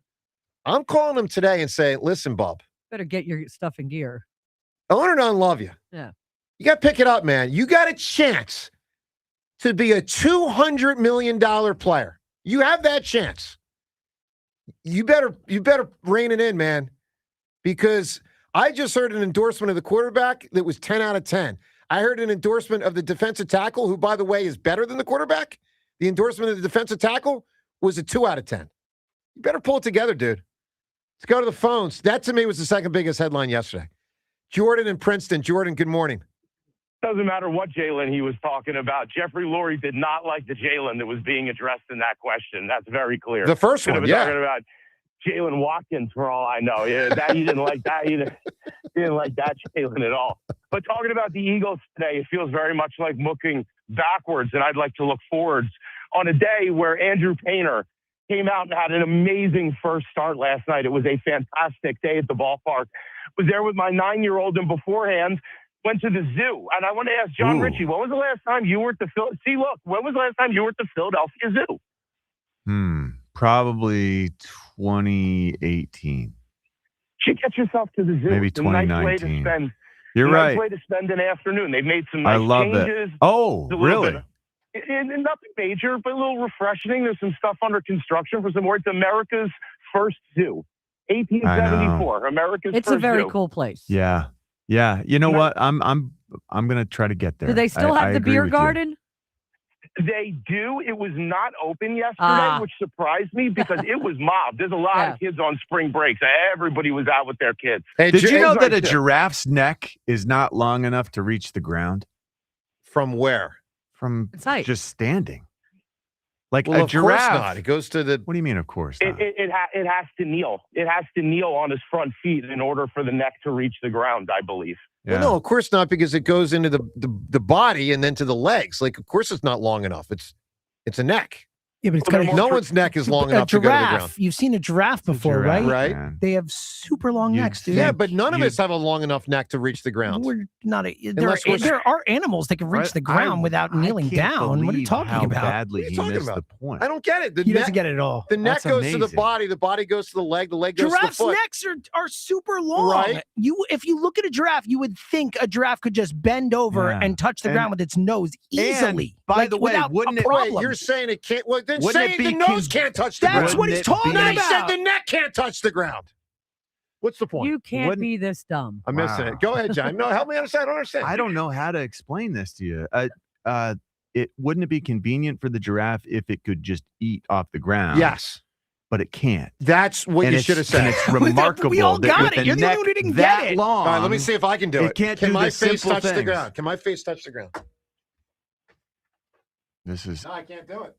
I'm calling him today and saying, listen, Bob, better get your stuff in gear. Owner don't love you. Yeah. You got to pick it up, man. You got a chance to be a $200 million player. You have that chance. You better rein it in, man, because I just heard an endorsement of the quarterback that was 10 out of 10. I heard an endorsement of the defensive tackle, who, by the way, is better than the quarterback. The endorsement of the defensive tackle was a 2 out of 10. You better pull it together, dude. Let's go to the phones. That, to me, was the second biggest headline yesterday. Jordan in Princeton. Jordan, good morning. Doesn't matter what Jalen he was talking about. Jeffrey Lurie did not like the Jalen that was being addressed in that question. That's very clear. The first one, yeah. Talking about Jalen Watkins, for all I know. Yeah, that he didn't like that. He didn't like that Jalen at all. But talking about the Eagles today, it feels very much like looking backwards, and I'd like to look forwards on a day where Andrew Painter came out and had an amazing first start last night. It was a fantastic day at the ballpark. Was there with my 9-year-old, and beforehand went to the zoo. And I want to ask John Ritchie, when was the last time you were at the when was the last time you were at the Philadelphia Zoo? Probably 2018. Should get yourself to the zoo. Maybe it's a nice 2019. way to spend. You're right. Nice way to spend an afternoon. They've made some nice I love changes. that. Oh, really? And nothing major, but a little refreshing. There's some stuff under construction for some more. It's America's first zoo. 1874. America's It's first a very zoo. cool place. Yeah. Yeah. You know what? I'm gonna try to get there. Do they still have the agree beer with you. garden? They do. It was not open yesterday, which surprised me because it was mobbed. There's a lot of kids on spring breaks. Everybody was out with their kids. Did you know that a giraffe's neck is not long enough to reach the ground? From where? From Inside. Just standing. Like Well, a of giraffe. course not. It goes to the. What do you mean, of course not? It has to kneel. It has to kneel on his front feet in order for the neck to reach the ground, I believe. Well, no, of course not, because it goes into the body and then to the legs. Like, of course, it's not long enough. It's a neck. Yeah, but it's got no one's neck is long enough to go to the ground. You've seen a giraffe before, giraffe, right? right? They have super long necks, dude. Yeah, but none of us have a long enough neck to reach the ground. We're not. Unless we're- There are animals that can reach the ground without kneeling down. What are you talking how about? badly What are you he talking missed about? the point. I don't get it. He doesn't get it at all. The neck That's goes to amazing. the body goes to the leg goes to the Giraffes' foot. necks are super long. Right. If you look at a giraffe, you would think a giraffe could just bend over Yeah. and touch the And- ground with its nose easily. by like, the way, without wouldn't a it- problem. Wait, you're saying it can't. Well, then Wouldn't say it be the nose can't touch the ground. That's what he's talking Then about. he said the neck can't touch the ground. What's the point? You can't be this dumb. I'm missing Wow. it. Go ahead, John. No, help me understand. I don't understand. I don't know how to explain this to you. Wouldn't it be convenient for the giraffe if it could just eat off the ground? Yes. But it can't. That's what And you it's- should have said. And it's remarkable. We all that got with it. a You're the only neck one who didn't that get it. long. All right, let me see if I can do it. It can't Can do my the face simple touch the things. ground? Can my face touch the ground? This is No, I can't do it.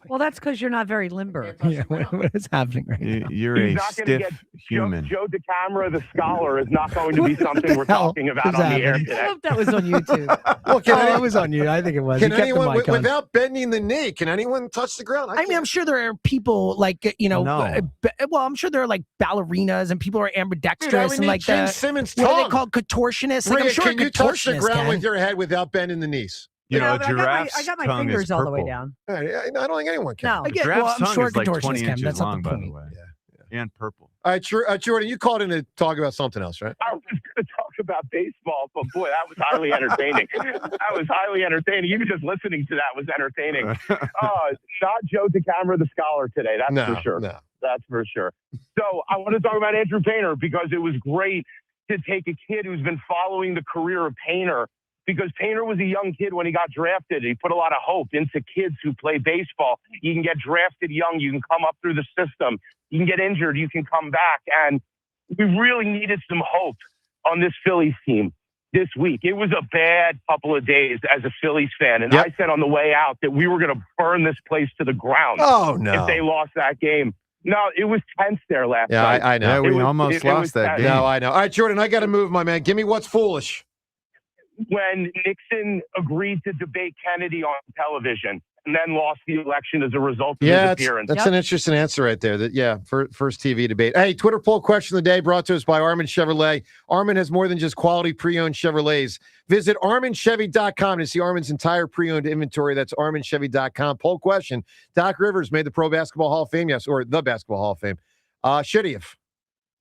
Well, that's because you're not very limber. Yeah, what is happening right now? you're He's a not going to stiff get human. Joe DeCamara, the scholar, is not going to be something we're hell talking about is on the air happening? today. I hope that was on YouTube. Well, can It was on you. I think it was. Can You kept the anyone, mic on. without bending the knee, can anyone touch the ground? I mean, I'm sure there are people like, No. well, I'm sure there are like ballerinas and people who are ambidextrous Dude, I would and need like Gene the, Simmons' what are they tongue. called, contortionists? Like, I'm Rhea, sure can a you touch the contortionist ground can. with your head without bending the knees? You know, a but I giraffe's got my tongue fingers is all the way purple. down. I don't think anyone can. No. A Again, giraffe's well, I'm tongue sure is like 20 contortionists can. inches That's not long, the by the point. way. And purple. All right, Jordan, you called in to talk about something else, right? I was going to talk about baseball, but boy, that was highly entertaining. That was highly entertaining. Even just listening to that was entertaining. Not Joe DeCamara, the scholar today. That's for sure. No. That's for sure. So I want to talk about Andrew Painter because it was great to take a kid who's been following the career of Painter, because Painter was a young kid when he got drafted. He put a lot of hope into kids who play baseball. You can get drafted young. You can come up through the system. You can get injured. You can come back. And we really needed some hope on this Phillies team this week. It was a bad couple of days as a Phillies fan. And I said on the way out that we were going to burn this place to the ground if they lost that game. No, it was tense there last night. I know. Yeah, we almost lost that game. No, I know. All right, Jordan, I got to move, my man. Give me what's foolish. When Nixon agreed to debate Kennedy on television. and then lost the election as a result of Yeah, his appearance. that's an interesting answer right there. First TV debate. Hey, Twitter poll question of the day brought to us by Armin Chevrolet. Armin has more than just quality pre-owned Chevrolets. Visit ArminChevy.com to see Armin's entire pre-owned inventory. That's ArminChevy.com. Poll question: Doc Rivers made the Pro Basketball Hall of Fame, yes, or the Basketball Hall of Fame. Should he have?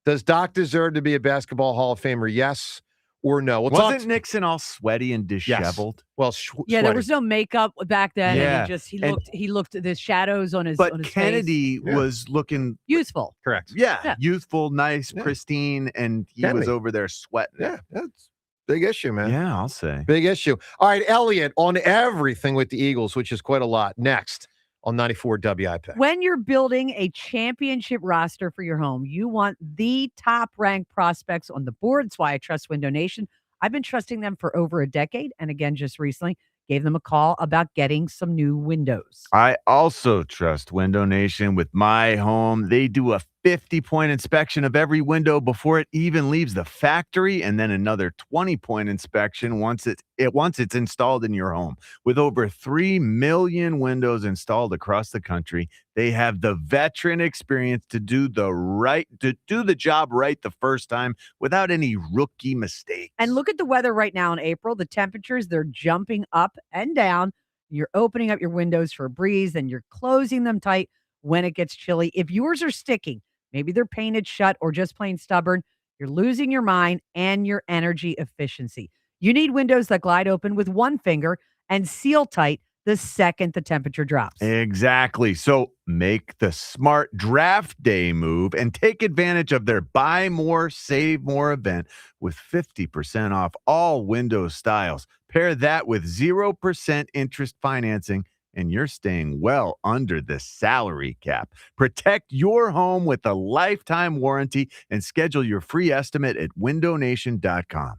Does Doc deserve to be a Basketball Hall of Famer? Yes or no? Wasn't Nixon all sweaty and disheveled? Yes. Well, yeah, sweaty. there was no makeup back then, Yeah. and he looked at the shadows on his. But on his Kennedy face. was looking Youthful. Correct. Yeah, youthful, nice, pristine, and he was Kennedy. over there sweating. Yeah, that's big issue, man. Yeah, I'll say. Big issue. All right, Elliot, on everything with the Eagles, which is quite a lot. Next on 94 WIP. When you're building a championship roster for your home, you want the top-ranked prospects on the board. That's why I trust Window Nation. I've been trusting them for over a decade, and again, just recently, gave them a call about getting some new windows. I also trust Window Nation with my home. They do a 50-point inspection of every window before it even leaves the factory, and then another 20-point inspection once it's installed in your home. With over 3 million windows installed across the country, they have the veteran experience to do the job right the first time without any rookie mistakes. And look at the weather right now in April. The temperatures, they're jumping up and down. You're opening up your windows for a breeze, and you're closing them tight when it gets chilly. If yours are sticking, maybe they're painted shut or just plain stubborn, you're losing your mind and your energy efficiency. You need windows that glide open with one finger and seal tight the second the temperature drops. Exactly. So make the smart draft day move and take advantage of their buy more, save more event with 50% off all window styles. Pair that with 0% interest financing, and you're staying well under the salary cap. Protect your home with a lifetime warranty and schedule your free estimate at windownation.com.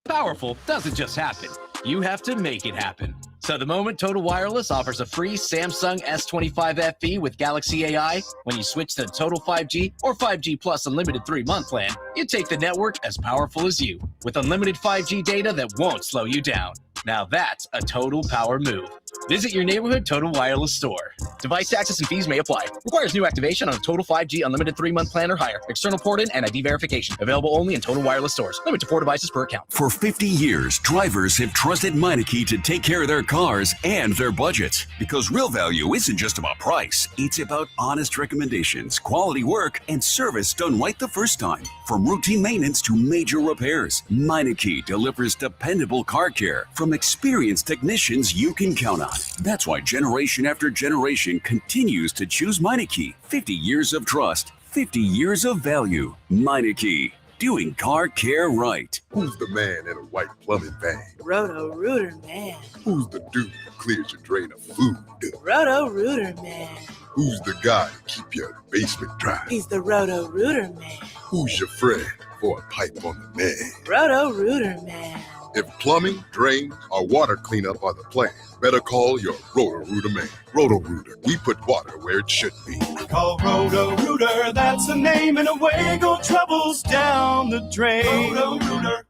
Powerful doesn't just happen. You have to make it happen. So the moment Total Wireless offers a free Samsung S25 FE with Galaxy AI, when you switch to Total 5G or 5G Plus Unlimited 3-month plan, you take the network as powerful as you, with unlimited 5G data that won't slow you down. Now that's a total power move. Visit your neighborhood Total Wireless store. Device access and fees may apply. Requires new activation on a Total 5G Unlimited 3-month plan or higher. External port-in and ID verification. Available only in Total Wireless stores. Limit to 4 devices per account. For 50 years, drivers have trusted Meineke to take care of their cars and their budgets. Because real value isn't just about price. It's about honest recommendations, quality work, and service done right the first time. From routine maintenance to major repairs, Meineke delivers dependable car care from experienced technicians you can count on. That's why generation after generation continues to choose Meineke. 50 years of trust, 50 years of value. Meineke, doing car care right. Who's the man in a white plumbing van? Roto-Rooter man. Who's the dude who clears your drain of food? Roto-Rooter man. Who's the guy to keep your basement dry? He's the Roto-Rooter man. Who's your friend for a pipe on the man? Roto-Rooter man. If plumbing, drain, or water cleanup are the plan, better call your Roto-Rooter man. Roto-Rooter, we put water where it should be. Call Roto-Rooter, that's the name, and away go troubles down the drain. Roto-Rooter.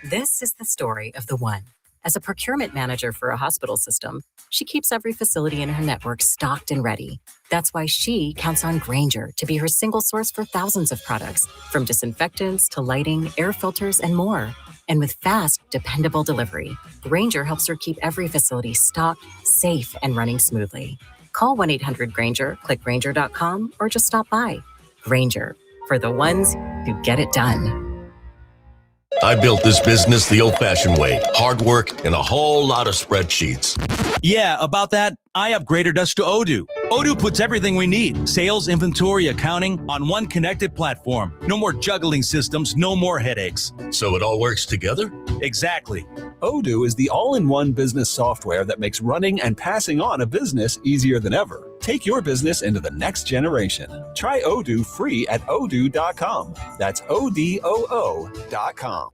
This is the story of the one. As a procurement manager for a hospital system, she keeps every facility in her network stocked and ready. That's why she counts on Grainger to be her single source for thousands of products, from disinfectants to lighting, air filters, and more. And with fast, dependable delivery, Grainger helps her keep every facility stocked, safe, and running smoothly. Call 1-800-GRAINGER, click Grainger.com, or just stop by. Grainger, for the ones who get it done. I built this business the old-fashioned way. Hard work and a whole lot of spreadsheets. Yeah, about that, I upgraded us to Odoo. Odoo puts everything we need, sales, inventory, accounting, on one connected platform. No more juggling systems, no more headaches. So it all works together? Exactly. Odoo is the all-in-one business software that makes running and passing on a business easier than ever. Take your business into the next generation. Try Odoo free at odoo.com. That's ODOO.com.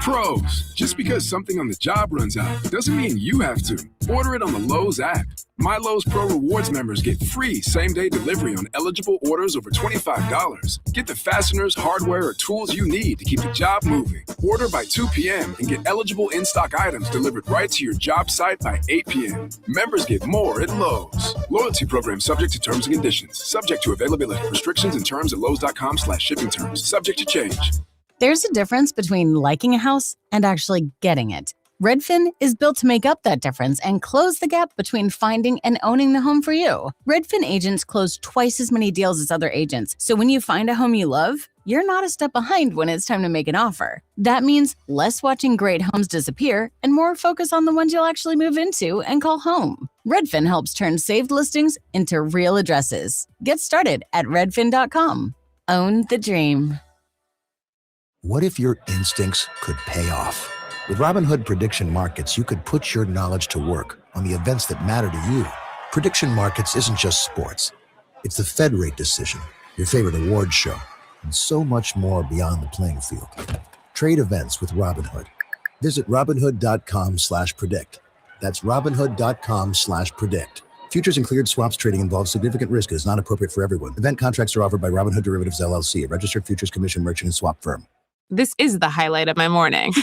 Pros, just because something on the job runs out doesn't mean you have to. Order it on the Lowe's app. My Lowe's Pro Rewards members get free same-day delivery on eligible orders over $25. Get the fasteners, hardware, or tools you need to keep the job moving. Order by 2 p.m. and get eligible in-stock items delivered right to your job site by 8 p.m. Members get more at Lowe's. Loyalty program subject to terms and conditions. Subject to availability, restrictions, and terms at lowes.com/shipping terms. Subject to change. There's a difference between liking a house and actually getting it. Redfin is built to make up that difference and close the gap between finding and owning the home for you. Redfin agents close twice as many deals as other agents, so when you find a home you love, you're not a step behind when it's time to make an offer. That means less watching great homes disappear and more focus on the ones you'll actually move into and call home. Redfin helps turn saved listings into real addresses. Get started at redfin.com. Own the dream. What if your instincts could pay off? With Robinhood Prediction Markets, you could put your knowledge to work on the events that matter to you. Prediction Markets isn't just sports. It's the Fed rate decision, your favorite award show, and so much more beyond the playing field. Trade events with Robinhood. Visit Robinhood.com/predict. That's Robinhood.com/predict. Futures and cleared swaps trading involves significant risk and is not appropriate for everyone. Event contracts are offered by Robinhood Derivatives LLC, a registered futures commission merchant and swap firm. This is the highlight of my morning.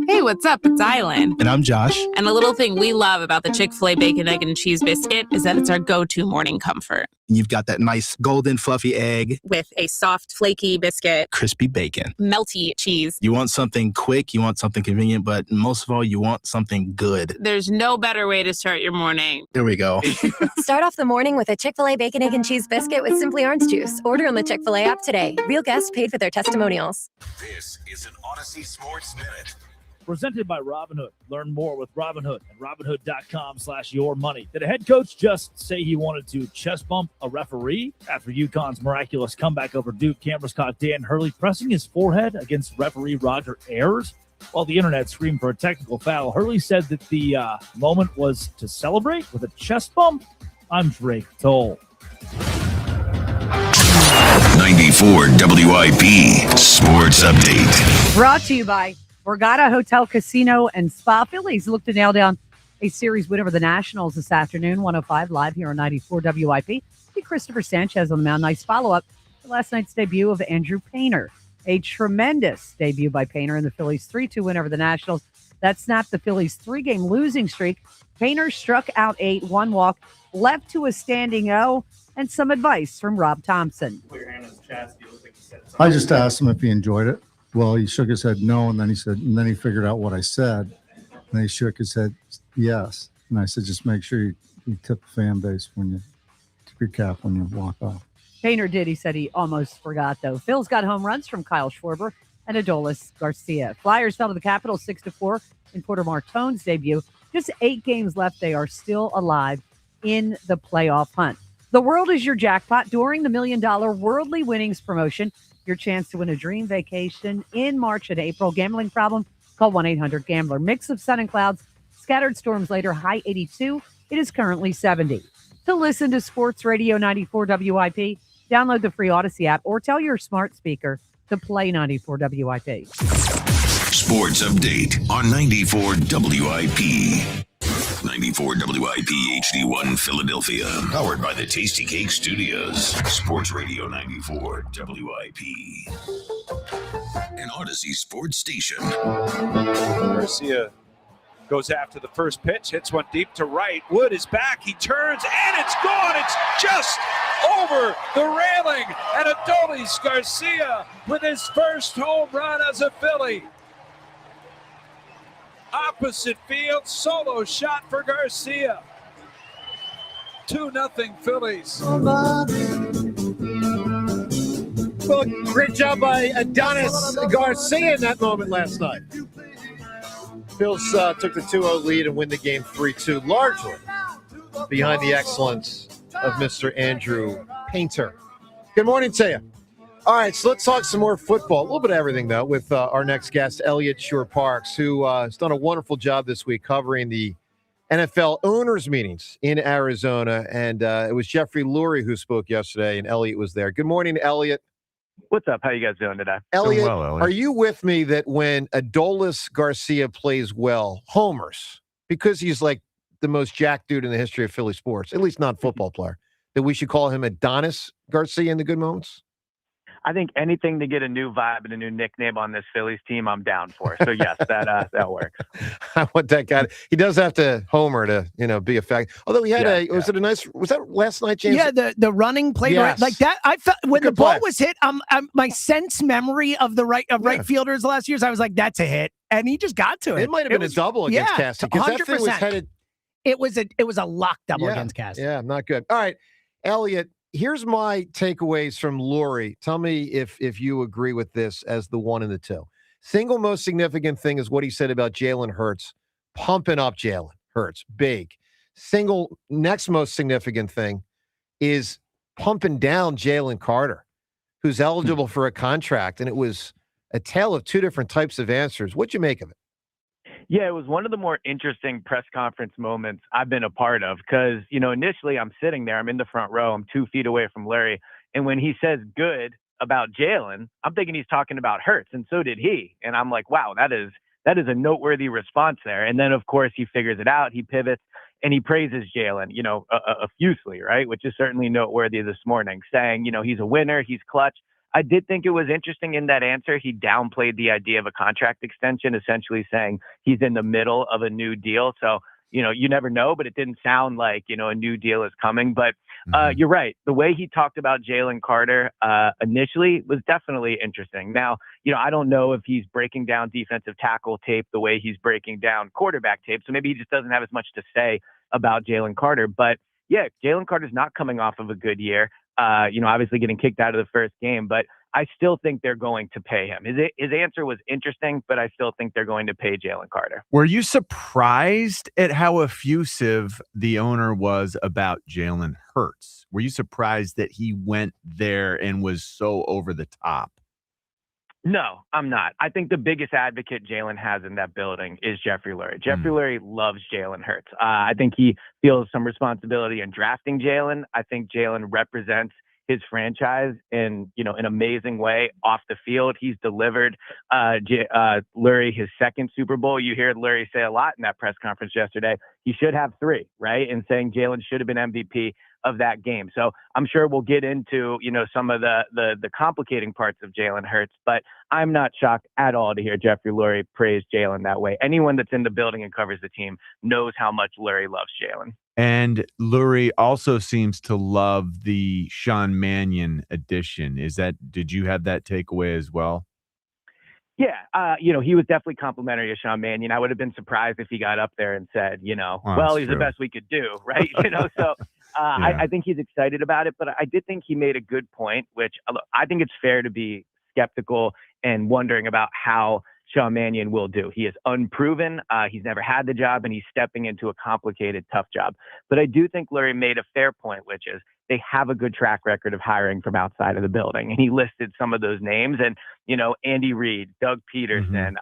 Hey, what's up? It's Island. And I'm Josh. And a little thing we love about the Chick-fil-A Bacon, Egg, and Cheese Biscuit is that it's our go-to morning comfort. You've got that nice golden fluffy egg. With a soft, flaky biscuit. Crispy bacon. Melty cheese. You want something quick, you want something convenient, but most of all, you want something good. There's no better way to start your morning. There we go. Start off the morning with a Chick-fil-A Bacon, Egg, and Cheese Biscuit with Simply Orange Juice. Order on the Chick-fil-A app today. Real guests paid for their testimonials. This is an Odyssey Sports Minute. Presented by Robinhood. Learn more with Robinhood at Robinhood.com/yourmoney. Did a head coach just say he wanted to chest bump a referee? After UConn's miraculous comeback over Duke, cameras caught Dan Hurley pressing his forehead against referee Roger Ayers. While the internet screamed for a technical foul, Hurley said that the moment was to celebrate with a chest bump. I'm Drake Toll. 94 WIP Sports Update. Brought to you by Borgata Hotel, Casino, and Spa. Phillies look to nail down a series win over the Nationals this afternoon. 105 live here on 94 WIP. Christopher Sanchez on the mound. Nice follow-up to last night's debut of Andrew Painter. A tremendous debut by Painter in the Phillies' 3-2 win over the Nationals. That snapped the Phillies' 3-game losing streak. Painter struck out 8, 1 walk, left to a standing O, and some advice from Rob Thompson. I just asked him if he enjoyed it. Well, he shook his head no, and then he figured out what I said. And he shook his head yes. And I said, just make sure you tip the fan base when you tip your cap when you walk off. Painter did. He said he almost forgot, though. Phil's got home runs from Kyle Schwarber and Adolis Garcia. Flyers fell to the Capitals 6-4 in Porter Martone's debut. Just 8 games left. They are still alive in the playoff hunt. The world is your jackpot during the $1 Million Worldly Winnings promotion. Your chance to win a dream vacation in March and April. Gambling problem? Call 1-800-GAMBLER. Mix of sun and clouds. Scattered storms later. High 82. It is currently 70. To listen to Sports Radio 94 WIP, download the free Odyssey app or tell your smart speaker to play 94 WIP. Sports Update on 94 WIP. 94 WIP HD1 Philadelphia. Powered by the Tasty Cake Studios. Sports Radio 94 WIP. An Odyssey Sports Station. Garcia goes after the first pitch, hits one deep to right. Wood is back, he turns, and it's gone. It's just over the railing. And Adolis Garcia with his first home run as a Philly. Opposite field, solo shot for Garcia. 2-0 Phillies. Well, great job by Adonis Garcia in that moment last night. Phils took the 2-0 lead and win the game 3-2, largely behind the excellence of Mr. Andrew Painter. Good morning to you. All right, so let's talk some more football. A little bit of everything, though, with our next guest, Elliot Shore-Parks, who has done a wonderful job this week covering the NFL owners' meetings in Arizona. And it was Jeffrey Lurie who spoke yesterday, and Elliot was there. Good morning, Elliot. What's up? How you guys doing today? Elliot, are you with me that when Adolis Garcia plays well, homers, because he's like the most jacked dude in the history of Philly sports, at least not football player, that we should call him Adonis Garcia in the good moments? I think anything to get a new vibe and a new nickname on this Phillies team, I'm down for. So yes, that works. I want that guy. He does have to homer to, be a fact. Although he had was that last night, James? Yeah, the running play right like that. I felt when the ball was hit, my sense memory of the right fielders the last years, I was like, that's a hit, and he just got to it. It might have been a double against Cassie because that thing was headed. It was a lock double against Cassie. Yeah, not good. All right, Elliot. Here's my takeaways from Lurie. Tell me if you agree with this as the one and the two. Single most significant thing is what he said about Jalen Hurts, pumping up Jalen Hurts, big. Single next most significant thing is pumping down Jalen Carter, who's eligible for a contract. And it was a tale of two different types of answers. What'd you make of it? Yeah, it was one of the more interesting press conference moments I've been a part of because, initially I'm sitting there, I'm in the front row, I'm 2 feet away from Lurie. And when he says good about Jalen, I'm thinking he's talking about Hurts, and so did he. And I'm like, wow, that is a noteworthy response there. And then, of course, he figures it out, he pivots, and he praises Jalen, effusively, right, which is certainly noteworthy this morning, saying, he's a winner, he's clutch. I did think it was interesting in that answer. He downplayed the idea of a contract extension, essentially saying he's in the middle of a new deal. So, you never know, but it didn't sound like, a new deal is coming. But you're right. The way he talked about Jalen Carter initially was definitely interesting. Now, I don't know if he's breaking down defensive tackle tape the way he's breaking down quarterback tape. So maybe he just doesn't have as much to say about Jalen Carter. But yeah, Jalen Carter's not coming off of a good year. Obviously getting kicked out of the first game, but I still think they're going to pay him. His answer was interesting, but I still think they're going to pay Jalen Carter. Were you surprised at how effusive the owner was about Jalen Hurts? Were you surprised that he went there and was so over the top? No, I'm not. I think the biggest advocate Jalen has in that building is Jeffrey Lurie. Jeffrey Lurie loves Jalen Hurts. I think he feels some responsibility in drafting Jalen. I think Jalen represents his franchise in an amazing way off the field. He's delivered Lurie his second Super Bowl. You heard Lurie say a lot in that press conference yesterday. He should have 3, right? And saying Jalen should have been MVP of that game. So I'm sure we'll get into, some of the complicating parts of Jalen Hurts, but I'm not shocked at all to hear Jeffrey Lurie praise Jalen that way. Anyone that's in the building and covers the team knows how much Lurie loves Jalen. And Lurie also seems to love the Sean Mannion edition. Did you have that takeaway as well? Yeah, he was definitely complimentary of Sean Mannion. I would have been surprised if he got up there and said, he's the best we could do, right? So I think he's excited about it, but I did think he made a good point, which I think it's fair to be skeptical and wondering about how Sean Mannion will do. He is unproven. He's never had the job, and he's stepping into a complicated, tough job. But I do think Lurie made a fair point, which is they have a good track record of hiring from outside of the building. And he listed some of those names and, Andy Reid, Doug Peterson,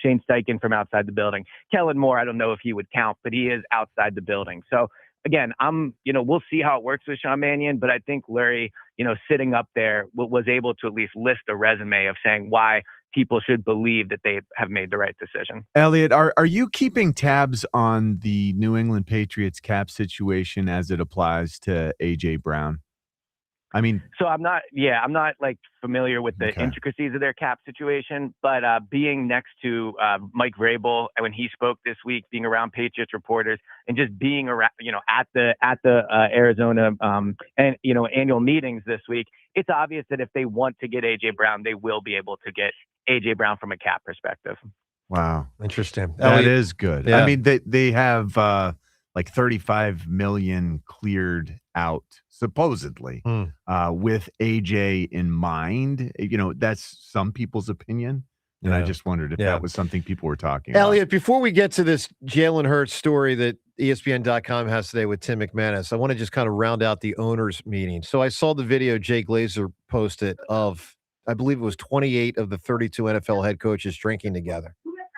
Shane Steichen from outside the building. Kellen Moore, I don't know if he would count, but he is outside the building. So again, we'll see how it works with Sean Mannion, but I think Lurie, sitting up there was able to at least list a resume of saying why people should believe that they have made the right decision. Elliot, are you keeping tabs on the New England Patriots cap situation as it applies to A.J. Brown? So I'm not like familiar with the intricacies of their cap situation, but being next to Mike Vrabel when he spoke this week, being around Patriots reporters and just being around, at the Arizona and annual meetings this week, it's obvious that if they want to get A.J. Brown, they will be able to get A.J. Brown from a cap perspective. Wow. Interesting. That is good. Yeah. They have like $35 million cleared out, supposedly, with AJ in mind. That's some people's opinion. And I just wondered if that was something people were talking about. Elliot, before we get to this Jalen Hurts story that ESPN.com has today with Tim McManus, I want to just kind of round out the owners' meeting. So I saw the video Jay Glazer posted of, I believe it was 28 of the 32 NFL head coaches drinking together.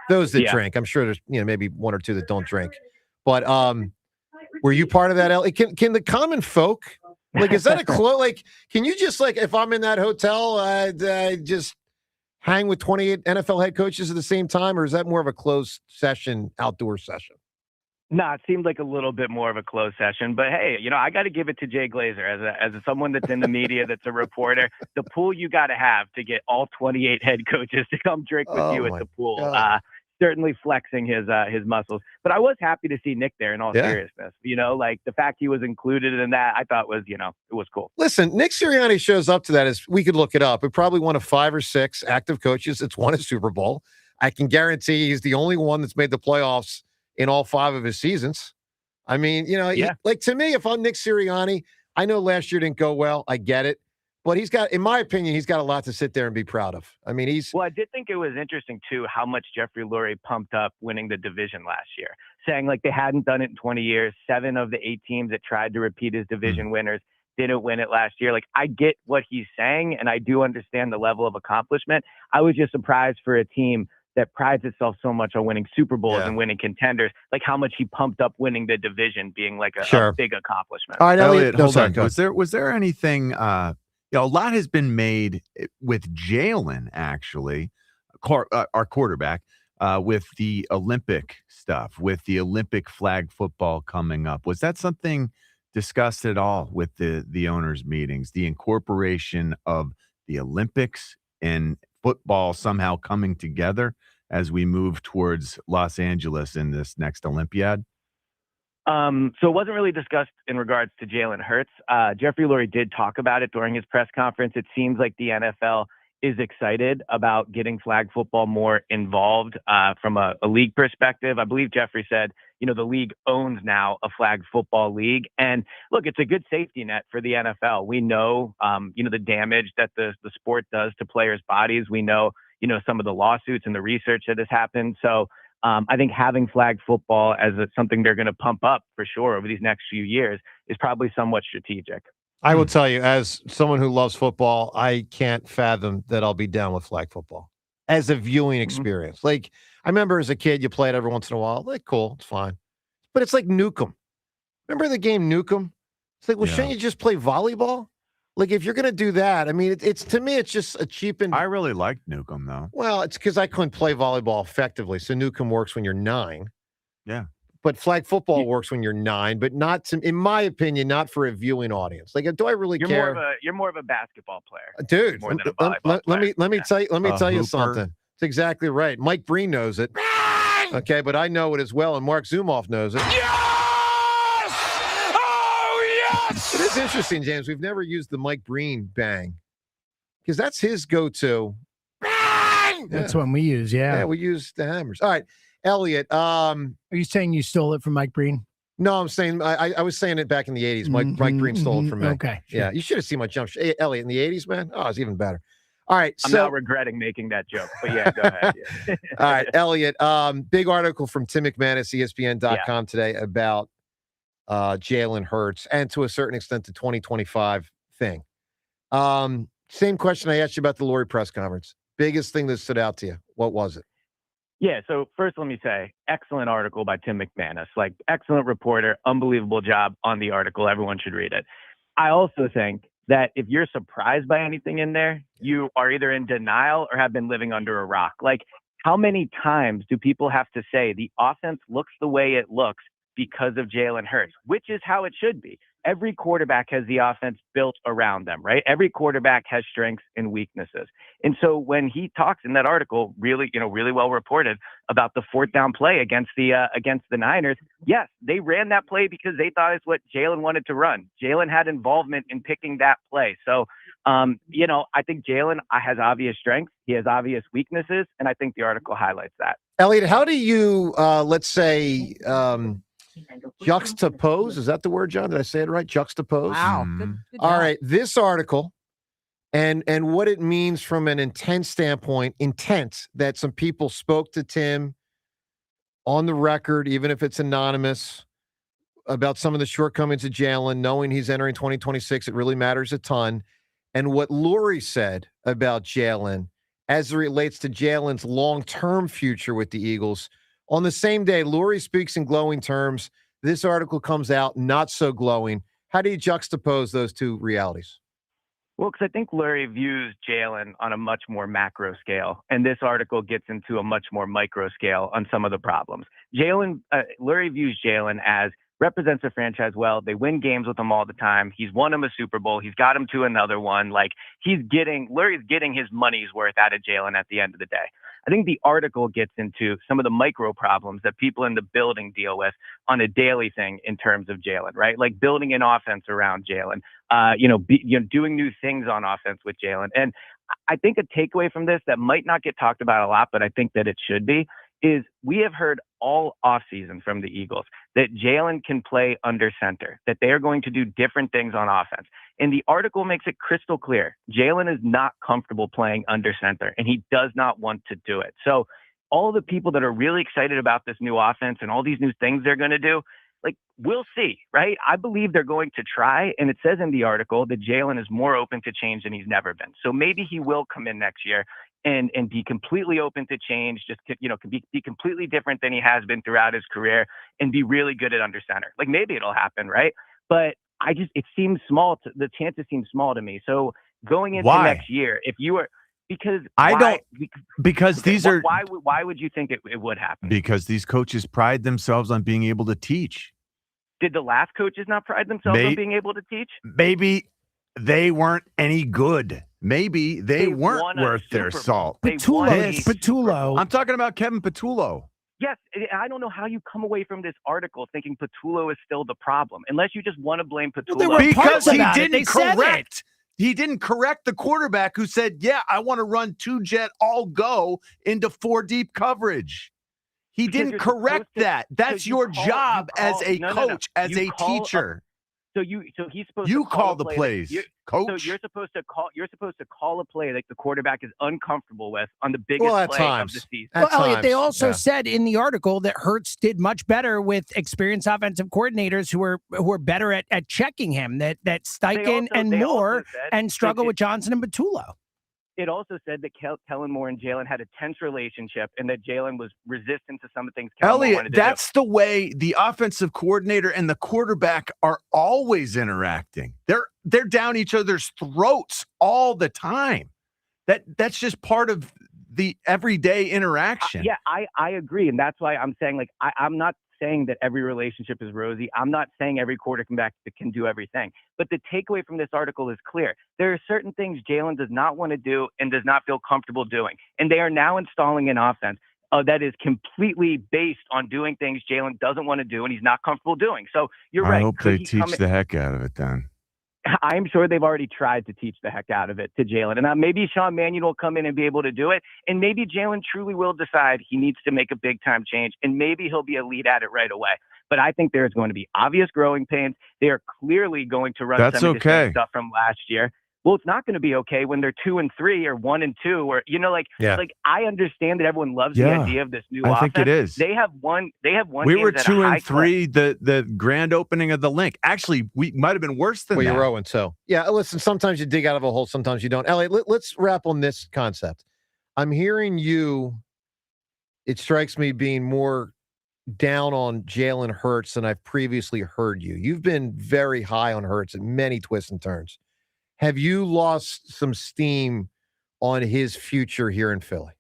Those that drink. I'm sure there's maybe 1 or 2 that don't drink. But were you part of that, Elliot? Can the common folk Like, is that a close? Like, can you just if I'm in that hotel, just hang with 28 NFL head coaches at the same time, or is that more of a closed session, outdoor session? No, it seemed like a little bit more of a closed session, but hey, I got to give it to Jay Glazer as someone that's in the media, that's a reporter. The pool you got to have to get all 28 head coaches to come drink with you at the pool. Certainly flexing his muscles. But I was happy to see Nick there in all seriousness. Like the fact he was included in that, I thought was, it was cool. Listen, Nick Sirianni shows up to that as we could look it up. It probably one of 5 or 6 active coaches that's won a Super Bowl. I can guarantee he's the only one that's made the playoffs in all 5 of his seasons. I mean, to me, if I'm Nick Sirianni, I know last year didn't go well. I get it. But in my opinion, he's got a lot to sit there and be proud of. I mean, Well, I did think it was interesting, too, how much Jeffrey Lurie pumped up winning the division last year, saying they hadn't done it in 20 years. 7 of the 8 teams that tried to repeat as division winners didn't win it last year. I get what he's saying, and I do understand the level of accomplishment. I was just surprised for a team that prides itself so much on winning Super Bowls and winning contenders, how much he pumped up winning the division being a big accomplishment. All right, Elliot, hold on. Was there anything, a lot has been made with Jalen, actually, our quarterback, with the Olympic stuff, with the Olympic flag football coming up. Was that something discussed at all with the owners' meetings, the incorporation of the Olympics and football somehow coming together as we move towards Los Angeles in this next Olympiad? So it wasn't really discussed in regards to Jalen Hurts. Jeffrey Lurie did talk about it during his press conference. It seems like the NFL is excited about getting flag football more involved from a league perspective. I believe Jeffrey said, the league owns now a flag football league. And look, it's a good safety net for the NFL. We know, the damage that the sport does to players' bodies. We know, some of the lawsuits and the research that has happened. So I think having flag football as something they're going to pump up for sure over these next few years is probably somewhat strategic. I will tell you, as someone who loves football, I can't fathom that I'll be down with flag football as a viewing experience. I remember as a kid, you play it every once in a while. Cool, it's fine. But it's like Nukem. Remember the game Nukem? It's shouldn't you just play volleyball? If you're going to do that, I mean, it's to me, it's just a cheapened. I really liked Nukem, though. Well, it's because I couldn't play volleyball effectively. So Nukem works when you're 9. Yeah. But flag football works when you're 9, but not, in my opinion, not for a viewing audience. Do I really care? You're more of a basketball player, dude. More than a volleyball player. Let me tell you something. It's exactly right. Mike Breen knows it. Okay, but I know it as well, and Mark Zumoff knows it. Yes! Oh, yes! It is interesting, James. We've never used the Mike Breen bang because that's his go-to. Bang! That's what we use. Yeah, we use the hammers. All right. Elliot, are you saying you stole it from Mike Breen? No, I'm saying I was saying it back in the 80s. Mike Breen stole it from me. Okay. Sure. Yeah, you should have seen my jump shot. Hey, Elliot, in the 80s, man? Oh, it's even better. All right. I'm now regretting making that joke, but yeah, go ahead. Yeah. All right, Elliot, big article from Tim McManus, ESPN.com today about Jalen Hurts and to a certain extent the 2025 thing. Same question I asked you about the Lurie press conference. Biggest thing that stood out to you. What was it? Yeah, so first let me say, excellent article by Tim McManus. Excellent reporter, unbelievable job on the article. Everyone should read it. I also think that if you're surprised by anything in there, you are either in denial or have been living under a rock. How many times do people have to say the offense looks the way it looks because of Jalen Hurts, which is how it should be? Every quarterback has the offense built around them, right? Every quarterback has strengths and weaknesses. And so when he talks in that article, really well reported about the 4th down play against the Niners, yes, they ran that play because they thought it's what Jalen wanted to run. Jalen had involvement in picking that play. So, I think Jalen has obvious strengths. He has obvious weaknesses. And I think the article highlights that. Elliot, how do you, let's say, juxtapose? Is that the word, John? Did I say it right? Juxtapose? Wow. Good All right. This article and what it means from an intent standpoint, that some people spoke to Tim on the record, even if it's anonymous, about some of the shortcomings of Jalen, knowing he's entering 2026. It really matters a ton. And what Lurie said about Jalen as it relates to Jalen's long-term future with the Eagles. On the same day, Lurie speaks in glowing terms. This article comes out not so glowing. How do you juxtapose those two realities? Well, because I think Lurie views Jalen on a much more macro scale, and this article gets into a much more micro scale on some of the problems. Lurie views Jalen as represents a franchise well. They win games with him all the time. He's won him a Super Bowl. He's got him to another one. Like Lurie's getting his money's worth out of Jalen at the end of the day. I think the article gets into some of the micro problems that people in the building deal with on a daily thing in terms of Jalen, right? Like building an offense around Jalen, doing new things on offense with Jalen. And I think a takeaway from this that might not get talked about a lot, but I think that it should be, is we have heard all offseason from the Eagles that Jalen can play under center, that they are going to do different things on offense. And the article makes it crystal clear. Jalen is not comfortable playing under center, and he does not want to do it. So all the people that are really excited about this new offense and all these new things they're going to do, like, we'll see, right? I believe they're going to try. And it says in the article that Jalen is more open to change than he's never been. So maybe he will come in next year and be completely open to change, just to, be completely different than he has been throughout his career and be really good at under center. Like, maybe it'll happen, right? But it seems small. The chances seem small to me. So going into next year, if you are, why would you think it would happen? Because these coaches pride themselves on being able to teach. Did the last coaches not pride themselves on being able to teach? Maybe they weren't any good. Maybe they weren't worth their salt. Patullo. I'm talking about Kevin Patullo. Yes, I don't know how you come away from this article thinking Patullo is still the problem, unless you just want to blame Patullo. Because he didn't correct the quarterback who said, yeah, I want to run 2-jet all go into 4-deep coverage. He didn't correct that. That's your job as a coach, as a teacher. So he's supposed to call the plays, coach. So you're supposed to call a play like the quarterback is uncomfortable with on the biggest play of the season. Well, Elliot, they also said in the article that Hurts did much better with experienced offensive coordinators who were better at checking him. That Steichen and Moore and struggle with Johnson and Patullo. It also said that Kellen Moore and Jalen had a tense relationship and that Jalen was resistant to some of the things Kellen Moore wanted to do. That's the way the offensive coordinator and the quarterback are always interacting. They're down each other's throats all the time. That's just part of the everyday interaction. I agree. And that's why I'm saying, like, I'm not saying that every relationship is rosy. I'm not saying every quarterback can do everything. But the takeaway from this article is clear. There are certain things Jalen does not want to do and does not feel comfortable doing. And they are now installing an offense that is completely based on doing things Jalen doesn't want to do and he's not comfortable doing. So you're right. I hope they teach the heck out of it then. I'm sure they've already tried to teach the heck out of it to Jalen. And maybe Sean Mannion will come in and be able to do it. And maybe Jalen truly will decide he needs to make a big-time change. And maybe he'll be a lead at it right away. But I think there's going to be obvious growing pains. They are clearly going to run some of the same stuff from last year. Well, it's not going to be okay when they're 2-3 or 1-2 or, like I understand that everyone loves the idea of this new offense. I think it is. They have one. We were 2-3 the grand opening of the link. Actually, we might have been worse than that. Well, you're 0-2. Yeah, listen, sometimes you dig out of a hole, sometimes you don't. Elliot, let's wrap on this concept. I'm hearing you, it strikes me, being more down on Jalen Hurts than I've previously heard you. You've been very high on Hurts at many twists and turns. Have you lost some steam on his future here in Philly?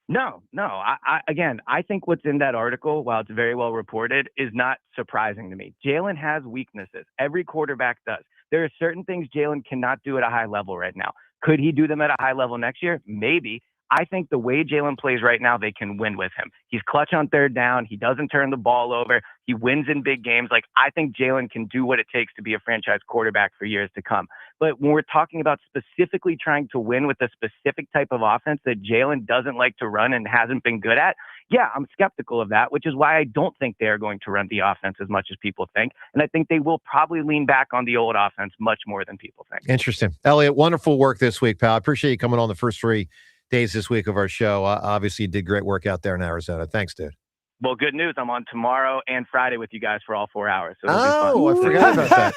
No. I think what's in that article, while it's very well reported, is not surprising to me. Jalen has weaknesses. Every quarterback does. There are certain things Jalen cannot do at a high level right now. Could he do them at a high level next year? Maybe. I think the way Jalen plays right now, they can win with him. He's clutch on third down. He doesn't turn the ball over. He wins in big games. Like, I think Jalen can do what it takes to be a franchise quarterback for years to come. But when we're talking about specifically trying to win with a specific type of offense that Jalen doesn't like to run and hasn't been good at, yeah, I'm skeptical of that, which is why I don't think they're going to run the offense as much as people think. And I think they will probably lean back on the old offense much more than people think. Interesting. Elliot, wonderful work this week, pal. I appreciate you coming on the first 3 days this week of our show. Obviously, you did great work out there in Arizona. Thanks, dude. Well, good news. I'm on tomorrow and Friday with you guys for all 4 hours. So I forgot about that.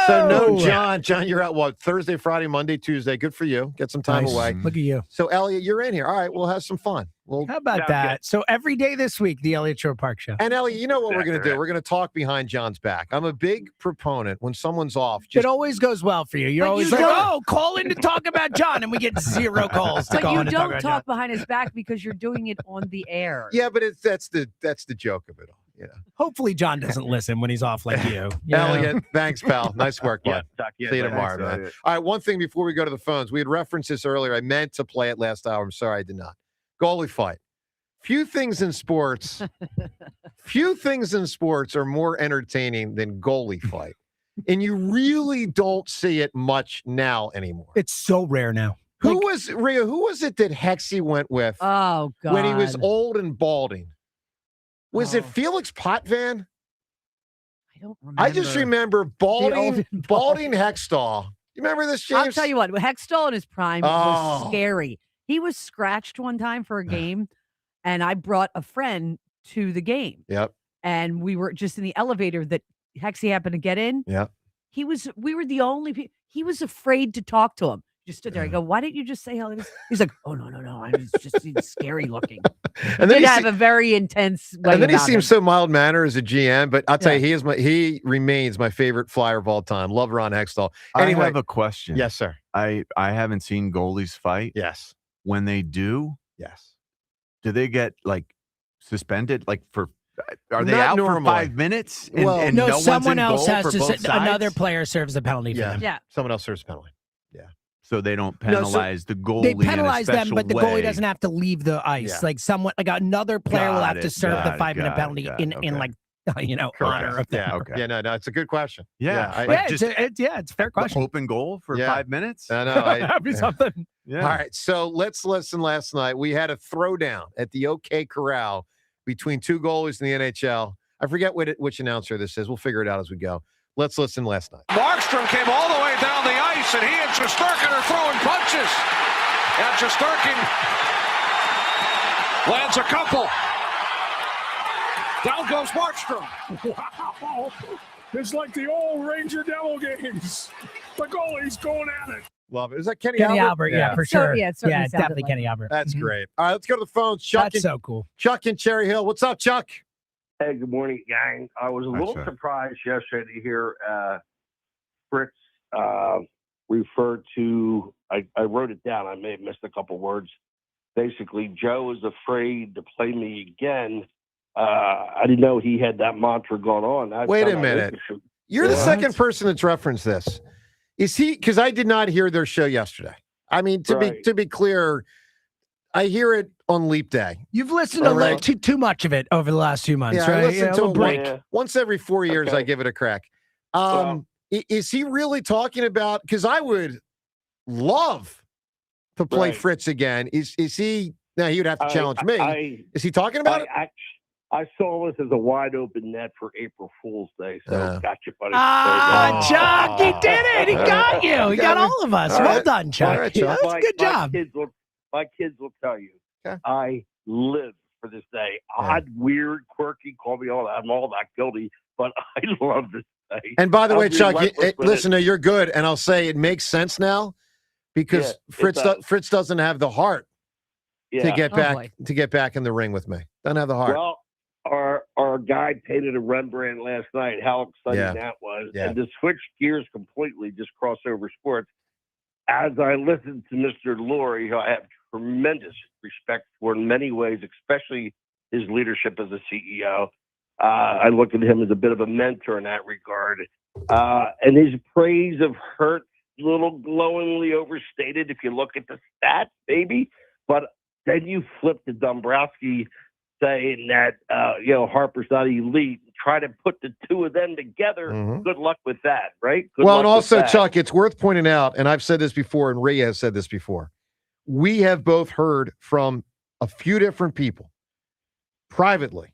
So no, John. John, you're out what? Thursday, Friday, Monday, Tuesday. Good for you. Get some time away. Look at you. So Elliot, you're in here. All right, we'll have some fun. How about that? So every day this week, the Elliott Shore Park Show. And Elliot, you know what we're going to do? We're going to talk behind John's back. I'm a big proponent when someone's off. It always goes well for you. You're always like, oh, call in to talk about John, and we get 0 calls to But call you in to don't talk talk behind his back because you're doing it on the air. Yeah, but that's the joke of it all. Yeah. Hopefully John doesn't listen when he's off like you. Elliot, thanks, pal. Nice work, bud. Yeah, See you tomorrow, man. All right, one thing before we go to the phones. We had referenced this earlier. I meant to play it last hour. I'm sorry I did not. Goalie fight. Few things in sports are more entertaining than goalie fight. And you really don't see it much now anymore. It's so rare now. Who was it that Hexie went with? Oh, God. When he was old and balding. Was it Felix Potvin? I don't remember. I just remember balding Hextall. You remember this, James? I'll tell you what, Hextall in his prime was scary. He was scratched one time for a game, and I brought a friend to the game. Yep. And we were just in the elevator that Hexie happened to get in. Yep. We were the only people. He was afraid to talk to him. Just stood there. I go, why didn't you just say hello? He's like, oh, no. I was just scary looking. And then he have a very intense way. And then he about seems him. so mild mannered as a GM, but I'll tell you, he remains my favorite Flyer of all time. Love Ron Hextall. Anyway, I have a question. Yes, sir. I haven't seen goalies fight. Yes. When they do, yes. Do they get suspended? Are they Not out normally. for 5 minutes? And no, one's someone in else goal has for to. both sides? Another player serves the penalty for them. Yeah. Someone else serves penalty. Yeah. So they don't penalize the goalie. They penalize in a them, but the special goalie way. doesn't have to leave the ice. Yeah. Another player will have to serve the 5-minute got penalty it. in honor of that. Yeah. Okay. Yeah. No. It's a good question. Yeah. It's a fair question. Open goal for 5 minutes. I know. That'd be something. Yeah. All right. So let's listen. Last night we had a throwdown at the OK Corral between two goalies in the NHL. I forget which announcer this is. We'll figure it out as we go. Let's listen last night. Markstrom came all the way down the ice, and he and Shesterkin are throwing punches. And Shesterkin lands a couple. Down goes Markstrom. Wow. It's like the old Ranger Devil games. The goalie's going at it. Love it. Is that Kenny Albert? Yeah, for sure. It's definitely Kenny Albert. That's great. All right, let's go to the phones. That's so cool. Chuck in Cherry Hill. What's up, Chuck? Hey, good morning, gang. I was a little surprised yesterday to hear Fritz refer to, I wrote it down. I may have missed a couple words. Basically, Joe is afraid to play me again. I didn't know he had that mantra going on. Wait a minute. You're the second person that's referenced this. Is he? Because I did not hear their show yesterday. I mean, to be clear, I hear it on Leap Day. You've listened to too much of it over the last few months, yeah, right? I listen to a break. Once every 4 years. I give it a crack. Is he really talking about? Because I would love to play Fritz again. Is he? Now he would have to challenge me. Is he talking about it? I saw this as a wide open net for April Fool's Day. So gotcha, buddy. Chuck, he did it. He got you. He got all of us. Well done, Chuck. Right, That's a good job. My kids will tell you. I live for this day. Odd, weird, quirky, call me all that. I'm all that guilty, but I love this day. And by the way, Chuck, listen, you're good. And I'll say it makes sense now because Fritz doesn't have the heart to get back in the ring with me. Doesn't have the heart. Well, our guy painted a Rembrandt last night. How exciting that was. Yeah. And to switch gears completely, just cross over sports. As I listened to Mr. Lurie, who I have tremendous respect for in many ways, especially his leadership as a CEO, I look at him as a bit of a mentor in that regard. And his praise of Hurts, a little glowingly overstated if you look at the stats, maybe. But then you flip to Dombrowski saying that Harper's not elite. Try to put the two of them together. Mm-hmm. Good luck with that, right? And also, Chuck, it's worth pointing out, and I've said this before, and Ray has said this before. We have both heard from a few different people privately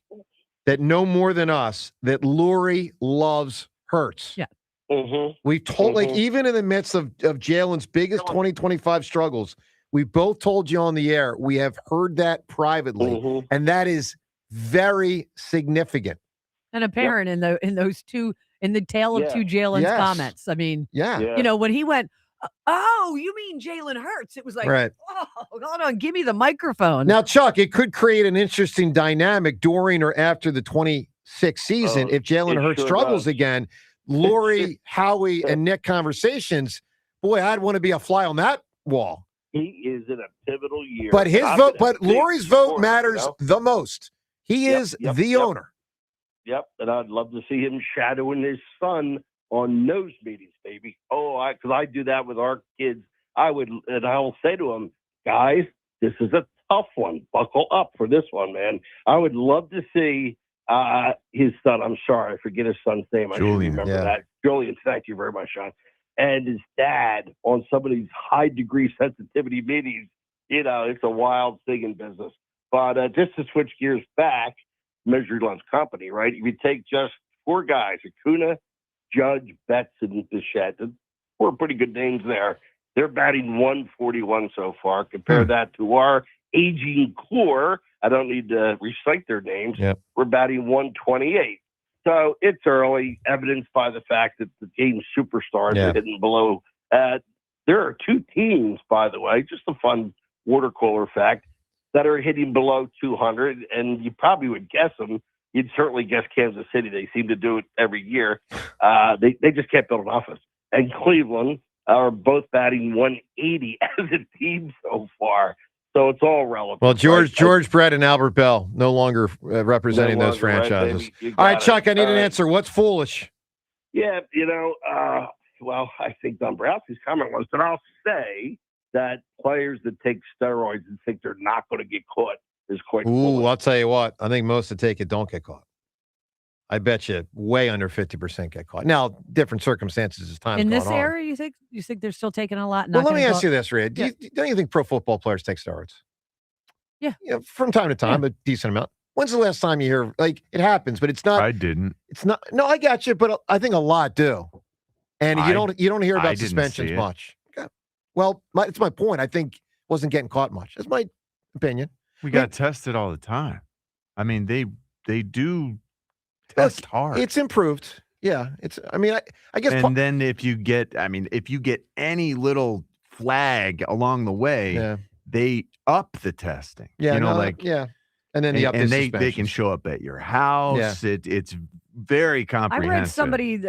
that know more than us that Lurie loves Hurts. Yeah. Mm-hmm. We've told, even in the midst of Jalen's biggest 2025 struggles, we both told you on the air, we have heard that privately, and that is very significant. And apparent in those two in the tale of two Jalen's comments. I mean, when he went, oh, you mean Jalen Hurts? It was like, oh, hold on, give me the microphone. Now, Chuck, it could create an interesting dynamic during or after the 26th season if Jalen Hurts struggles again. Lurie, Howie, and Nick conversations. Boy, I'd want to be a fly on that wall. He is in a pivotal year. But his vote, Lurie's vote matters the most. He is the owner. Yep, and I'd love to see him shadowing his son on nose meetings, baby. Because I do that with our kids. I will say to them, guys, this is a tough one. Buckle up for this one, man. I would love to see his son. I'm sorry, I forget his son's name. I should remember that. Julian, thank you very much, Sean. And his dad on some of these high degree sensitivity meetings. It's a wild thing in business. But just to switch gears back, Measured Lunch Company, right? If you take just 4 guys, Acuna, Judge, Betts, and Bichette, 4 pretty good names there. They're batting 141 so far. Compare that to our aging core. I don't need to recite their names. We're batting 128. So it's early, evidenced by the fact that the game superstars are hitting below. There are 2 teams, by the way, just a fun water cooler fact, that are hitting below 200, and you probably would guess them. You'd certainly guess Kansas City. They seem to do it every year. They just can't build an offense. And Cleveland are both batting 180 as a team so far. So it's all relative. Well, George Brett and Albert Bell no longer representing those franchises. All right, Chuck, I need an answer. What's foolish? Yeah, well, I think Dombrowski's comment was that I'll say that players that take steroids and think they're not going to get caught is quite foolish. I'll tell you what. I think most that take it don't get caught. I bet you way under 50% get caught. Now, different circumstances as time in goes this on. era, you think they're still taking a lot? Well, let me ask you this, Rhea. Don't you think pro football players take steroids? Yeah. From time to time, a decent amount. When's the last time you hear, it happens, but it's not. I didn't. It's not. No, I got you, but I think a lot do. And you don't hear about suspensions much. Okay. Well, it's my point. I think wasn't getting caught much. That's my opinion. We got tested all the time. I mean, they do test hard. It's improved. Yeah. I guess. And then if you get any little flag along the way, they up the testing. Yeah. And then they can show up at your house. Yeah. It's very comprehensive. I read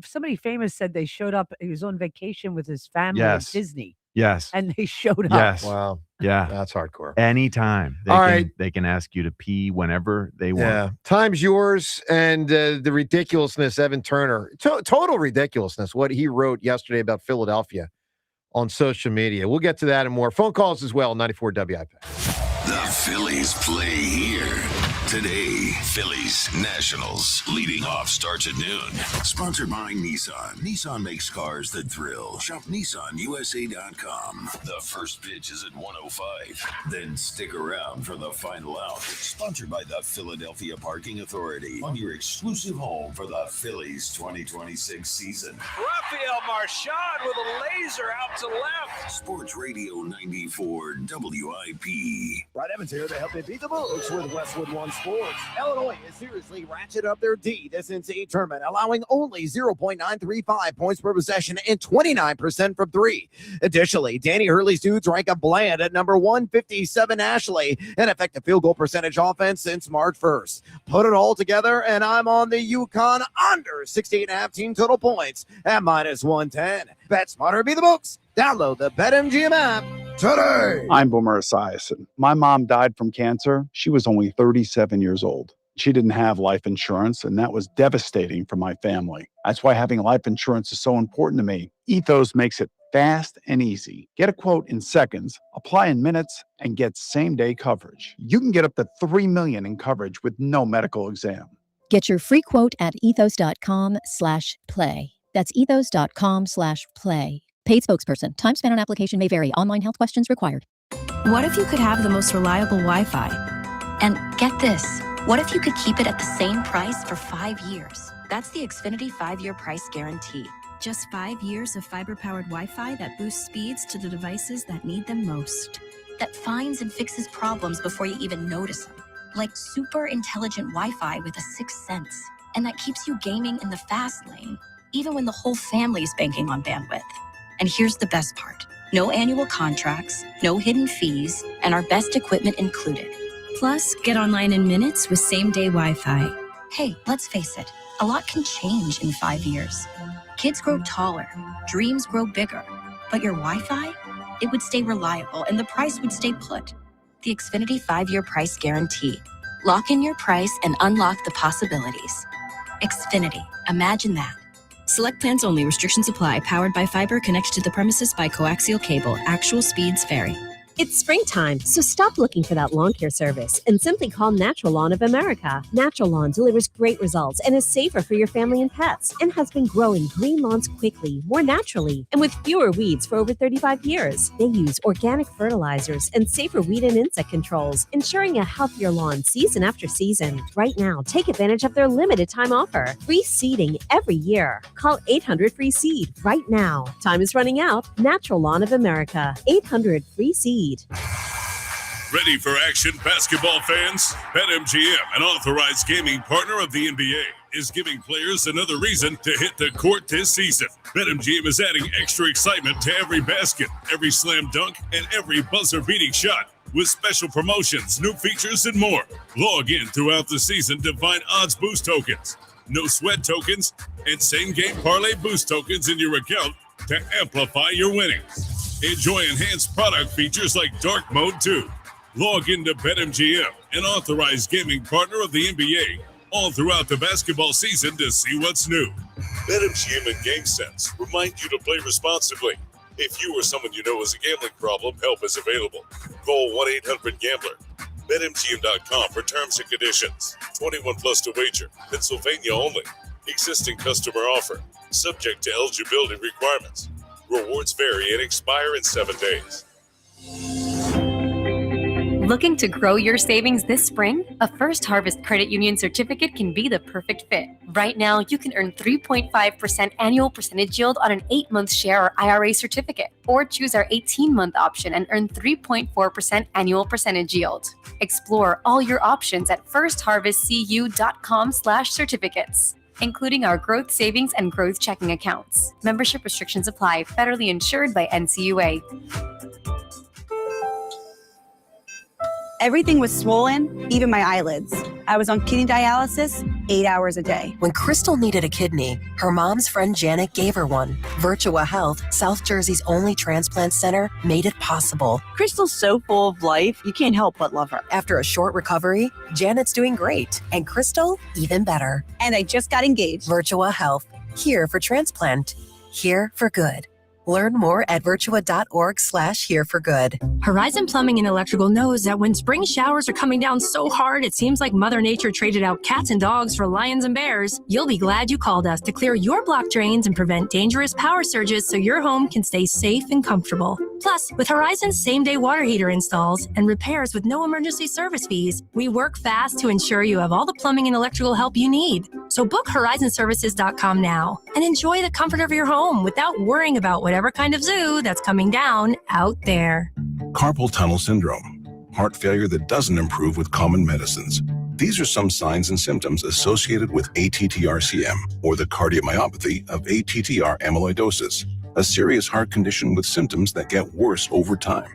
somebody famous said they showed up. He was on vacation with his family at Disney. Yes. And they showed up. Yes. Wow. Yeah. That's hardcore. Anytime. They can ask you to pee whenever they want. Yeah. Time's yours. And the ridiculousness, Evan Turner. Total ridiculousness, what he wrote yesterday about Philadelphia on social media. We'll get to that and more. Phone calls as well, 94 WIP. The Phillies play here. Today, Phillies Nationals. Leading off starts at noon. Sponsored by Nissan. Nissan makes cars that thrill. Shop NissanUSA.com. The first pitch is at 1:05. Then stick around for the final out. Sponsored by the Philadelphia Parking Authority. On your exclusive home for the Phillies 2026 season. Rafael Marchand with a laser out to left. Sports Radio 94 WIP. Brad Evans here to help you beat the books with Westwood One Sports. Illinois has seriously ratcheted up their D this NCAA tournament, allowing only 0.935 points per possession and 29% from 3. Additionally, Danny Hurley's dudes rank a bland at number 157 nationally, an effective field goal percentage offense since March 1st. Put it all together, and I'm on the UConn under 68.5 team total points at -110. Bet smarter, beat the books. Download the BetMGM app today. I'm Boomer Esiason. My mom died from cancer. She was only 37 years old. She didn't have life insurance, and that was devastating for my family. That's why having life insurance is so important to me. Ethos makes it fast and easy. Get a quote in seconds, apply in minutes, and get same-day coverage. You can get up to $3 million in coverage with no medical exam. Get your free quote at ethos.com/play. That's ethos.com/play. Paid spokesperson. Time spent on application may vary. Online health questions required. What if you could have the most reliable Wi-Fi? And get this, what if you could keep it at the same price for 5 years? That's the Xfinity 5-year price guarantee. Just 5 years of fiber-powered Wi-Fi that boosts speeds to the devices that need them most. That finds and fixes problems before you even notice them. Like super intelligent Wi-Fi with a 6th sense. and that keeps you gaming in the fast lane, even when the whole family's banking on bandwidth. And here's the best part. No annual contracts, no hidden fees, and our best equipment included. Plus, get online in minutes with same-day Wi-Fi. Hey, let's face it, a lot can change in 5 years. Kids grow taller, dreams grow bigger, but your Wi-Fi, it would stay reliable and the price would stay put. The Xfinity 5-year price guarantee. Lock in your price and unlock the possibilities. Xfinity, imagine that. Select plans only. Restrictions apply. Powered by fiber. Connected to the premises by coaxial cable. Actual speeds vary. It's springtime, so stop looking for that lawn care service and simply call Natural Lawn of America. Natural Lawn delivers great results and is safer for your family and pets and has been growing green lawns quickly, more naturally, and with fewer weeds for over 35 years. They use organic fertilizers and safer weed and insect controls, ensuring a healthier lawn season after season. Right now, take advantage of their limited time offer. Free seeding every year. Call 800-FREE-SEED right now. Time is running out. Natural Lawn of America. 800-FREE-SEED. Ready for action, basketball fans? BetMGM, an authorized gaming partner of the NBA, is giving players another reason to hit the court this season. BetMGM is adding extra excitement to every basket, every slam dunk, and every buzzer-beating shot with special promotions, new features, and more. Log in throughout the season to find odds boost tokens, no sweat tokens, and same-game parlay boost tokens in your account to amplify your winnings. Enjoy enhanced product features like Dark Mode 2. Log into BetMGM, an authorized gaming partner of the NBA, all throughout the basketball season to see what's new. BetMGM and GameSense remind you to play responsibly. If you or someone you know has a gambling problem, help is available. Call 1-800-GAMBLER. BetMGM.com for terms and conditions. 21 plus to wager. Pennsylvania only. Existing customer offer. Subject to eligibility requirements. Rewards vary and expire in 7 days. Looking to grow your savings this spring? A First Harvest Credit Union certificate can be the perfect fit. Right now, you can earn 3.5% annual percentage yield on an 8-month share or IRA certificate, or choose our 18-month option and earn 3.4% annual percentage yield. Explore all your options at firstharvestcu.com/certificates. Including our growth savings and growth checking accounts. Membership restrictions apply. Federally insured by NCUA. Everything was swollen, even my eyelids. I was on kidney dialysis 8 hours a day. When Crystal needed a kidney, her mom's friend Janet gave her one. Virtua Health, South Jersey's only transplant center, made it possible. Crystal's so full of life, you can't help but love her. After a short recovery, Janet's doing great, and Crystal, even better. And I just got engaged. Virtua Health, here for transplant, here for good. Learn more at virtua.org/here-for-good. Horizon Plumbing and Electrical knows that when spring showers are coming down so hard, it seems like Mother Nature traded out cats and dogs for lions and bears. You'll be glad you called us to clear your block drains and prevent dangerous power surges so your home can stay safe and comfortable. Plus, with Horizon's same-day water heater installs and repairs with no emergency service fees, we work fast to ensure you have all the plumbing and electrical help you need. So book horizonservices.com now and enjoy the comfort of your home without worrying about whatever kind of zoo that's coming down out there. Carpal tunnel syndrome, heart failure that doesn't improve with common medicines. These are some signs and symptoms associated with ATTR-CM, or the cardiomyopathy of ATTR amyloidosis, a serious heart condition with symptoms that get worse over time.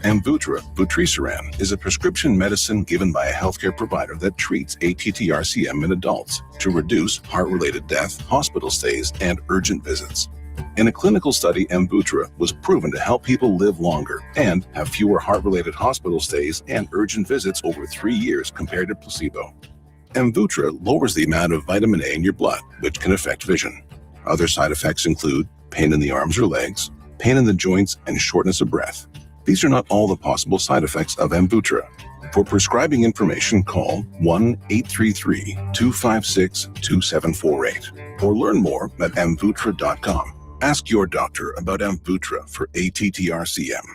Amvuttra, vutrisiran, is a prescription medicine given by a healthcare provider that treats ATTR-CM in adults to reduce heart-related death, hospital stays, and urgent visits. In a clinical study, Amvuttra was proven to help people live longer and have fewer heart-related hospital stays and urgent visits over 3 years compared to placebo. Amvuttra lowers the amount of vitamin A in your blood, which can affect vision. Other side effects include pain in the arms or legs, pain in the joints, and shortness of breath. These are not all the possible side effects of Amvuttra. For prescribing information, call 1-833-256-2748 or learn more at amvuttra.com. Ask your doctor about Amvuttra for ATTR-CM.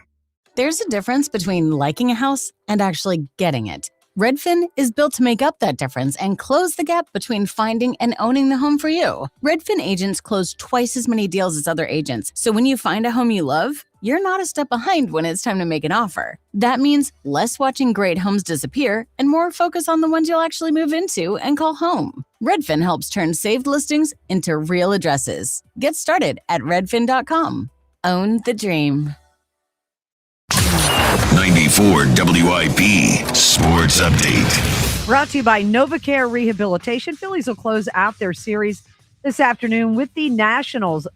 There's a difference between liking a house and actually getting it. Redfin is built to make up that difference and close the gap between finding and owning the home for you. Redfin agents close twice as many deals as other agents, so when you find a home you love, you're not a step behind when it's time to make an offer. That means less watching great homes disappear and more focus on the ones you'll actually move into and call home. Redfin helps turn saved listings into real addresses. Get started at redfin.com. Own the dream. 94 WIP Sports Update. Brought to you by NovaCare Rehabilitation. Phillies will close out their series this afternoon with the Nationals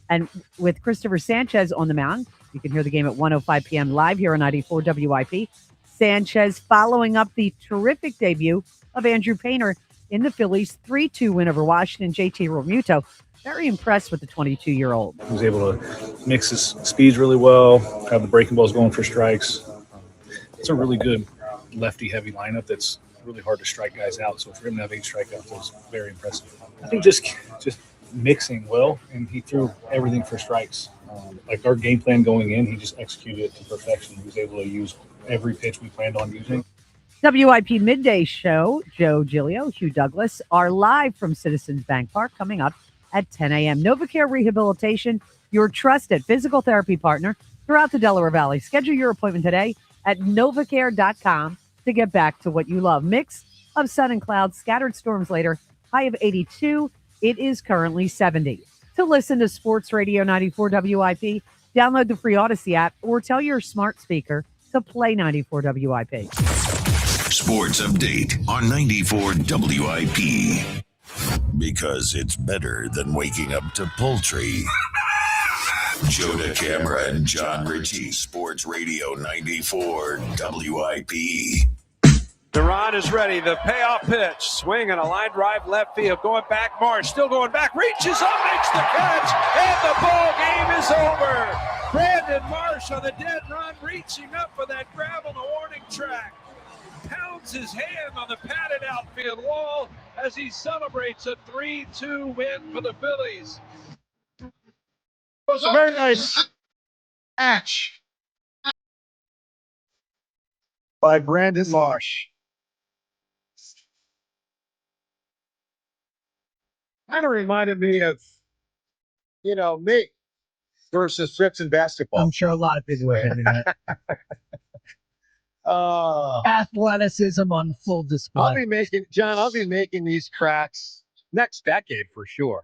and with Christopher Sanchez on the mound. You can hear the game at 1:05 p.m. live here on 94 WIP. Sanchez following up the terrific debut of Andrew Painter in the Phillies' 3-2 win over Washington. JT Realmuto, very impressed with the 22-year-old. He was able to mix his speeds really well, have the breaking balls going for strikes. It's a really good lefty-heavy lineup that's really hard to strike guys out. So for him to have 8 strikeouts was very impressive. I think just mixing well, and he threw everything for strikes. Like our game plan going in, he just executed it to perfection. He was able to use every pitch we planned on using. WIP Midday Show, Joe Giglio, Hugh Douglas are live from Citizens Bank Park coming up at 10 a.m. NovaCare Rehabilitation, your trusted physical therapy partner throughout the Delaware Valley. Schedule your appointment today at novacare.com to get back to what you love. Mix of sun and clouds, scattered storms later, high of 82. It is currently 70. To listen to Sports Radio 94 WIP, download the free Odyssey app or tell your smart speaker to play 94 WIP. Sports Update on 94 WIP. Because it's better than waking up to poultry. Jonah Camera and John Ritchie, Sports Radio 94 WIP. Devon is ready. The payoff pitch. Swing and a line drive left field. Going back. Marsh still going back. Reaches up, makes the catch, and the ball game is over. Brandon Marsh on the dead run, reaching up for that grab on the warning track. Pounds his hand on the padded outfield wall as he celebrates a 3-2 win for the Phillies. It was a very nice catch by Brandon Marsh. Kind of reminded me of, me versus Fritz in basketball. I'm sure a lot of people were hitting that. Athleticism on full display. I'll be making these cracks next decade for sure.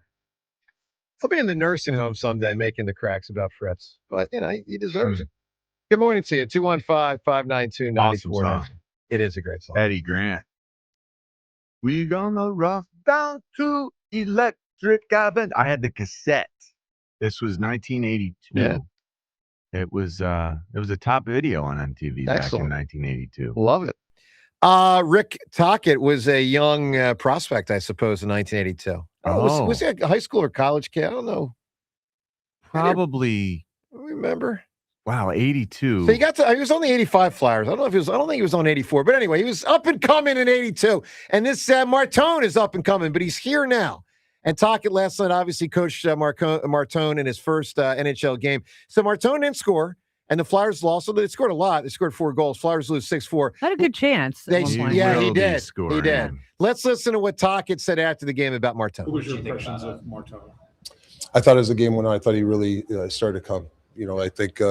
I'll be in the nursing home someday making the cracks about Fritz. But, he deserves it. Good morning to you. 215-592-94. Awesome song. It is a great song. Eddie Grant. We gonna rock down to Electric Avenue. I had the cassette. This was 1982. Yeah. It was a top video on MTV back in 1982. Love it. Rick Tocchet was a young prospect, I suppose, in 1982. Was he a high school or college kid? I don't know. Probably. I don't remember. Wow, 82. So he was on the 85 Flyers. I don't think he was on 84. But anyway, he was up and coming in 82. And this Martone is up and coming, but he's here now. And Tocchet last night obviously coached Martone in his first NHL game. So Martone didn't score, and the Flyers lost. So they scored a lot. They scored 4 goals. Flyers lose 6-4. Had a good chance. He did. He did. Let's listen to what Tocchet said after the game about Martone. What was your impressions of Martone? I thought it was a game winner. I thought he really started to come. I think,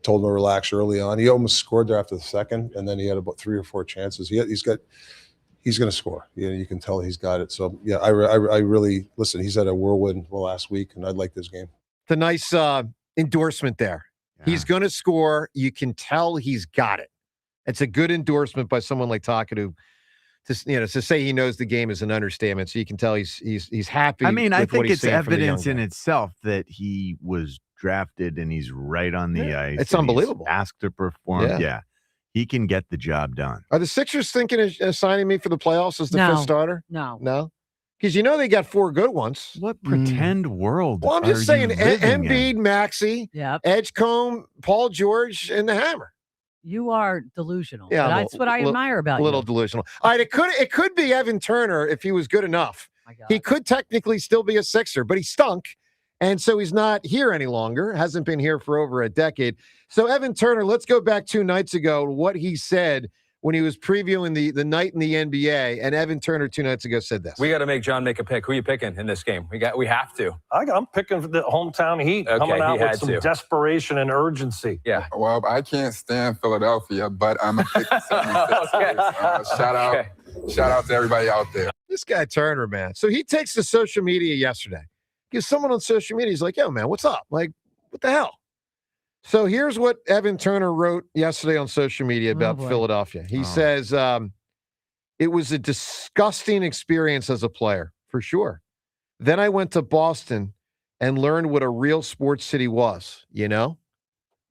told him to relax early on. He almost scored there after the second, and then he had about 3 or 4 chances. He's going to score. You can tell he's got it. So, yeah, I really, listen, he's had a whirlwind the last week, and I like this game. It's a nice endorsement there. Yeah. He's going to score. You can tell he's got it. It's a good endorsement by someone like Tocchet who, to say he knows the game is an understatement. So you can tell he's happy. I mean, I think it's evidence in itself that he was drafted and he's right on the ice. It's unbelievable. Asked to perform. Yeah. He can get the job done. Are the Sixers thinking of signing me for the playoffs as the fifth starter? No. Because they got 4 good ones. What pretend world? Well, I'm just saying Embiid, Maxey, Yep. Edgecombe, Paul George, and the Hammer. You are delusional. Yeah, that's what I admire about you. A little delusional. All right, it could be Evan Turner if he was good enough. He could technically still be a Sixer, but he stunk. And so he's not here any longer, hasn't been here for over a decade. So Evan Turner, let's go back 2 nights ago, what he said when he was previewing the night in the NBA, and Evan Turner 2 nights ago said this. We got to make John make a pick. Who are you picking in this game? We have to. I'm picking the hometown Heat, Okay, coming out he with had some to. desperation and urgency. Yeah. Well, I can't stand Philadelphia, but I'm a 56. Okay. Shout out to everybody out there. This guy Turner, man. So he takes to social media yesterday because someone on social media is like, yo, man, what's up? Like, what the hell? So here's what Evan Turner wrote yesterday on social media about Philadelphia. He says, it was a disgusting experience as a player, for sure. Then I went to Boston and learned what a real sports city was, you know?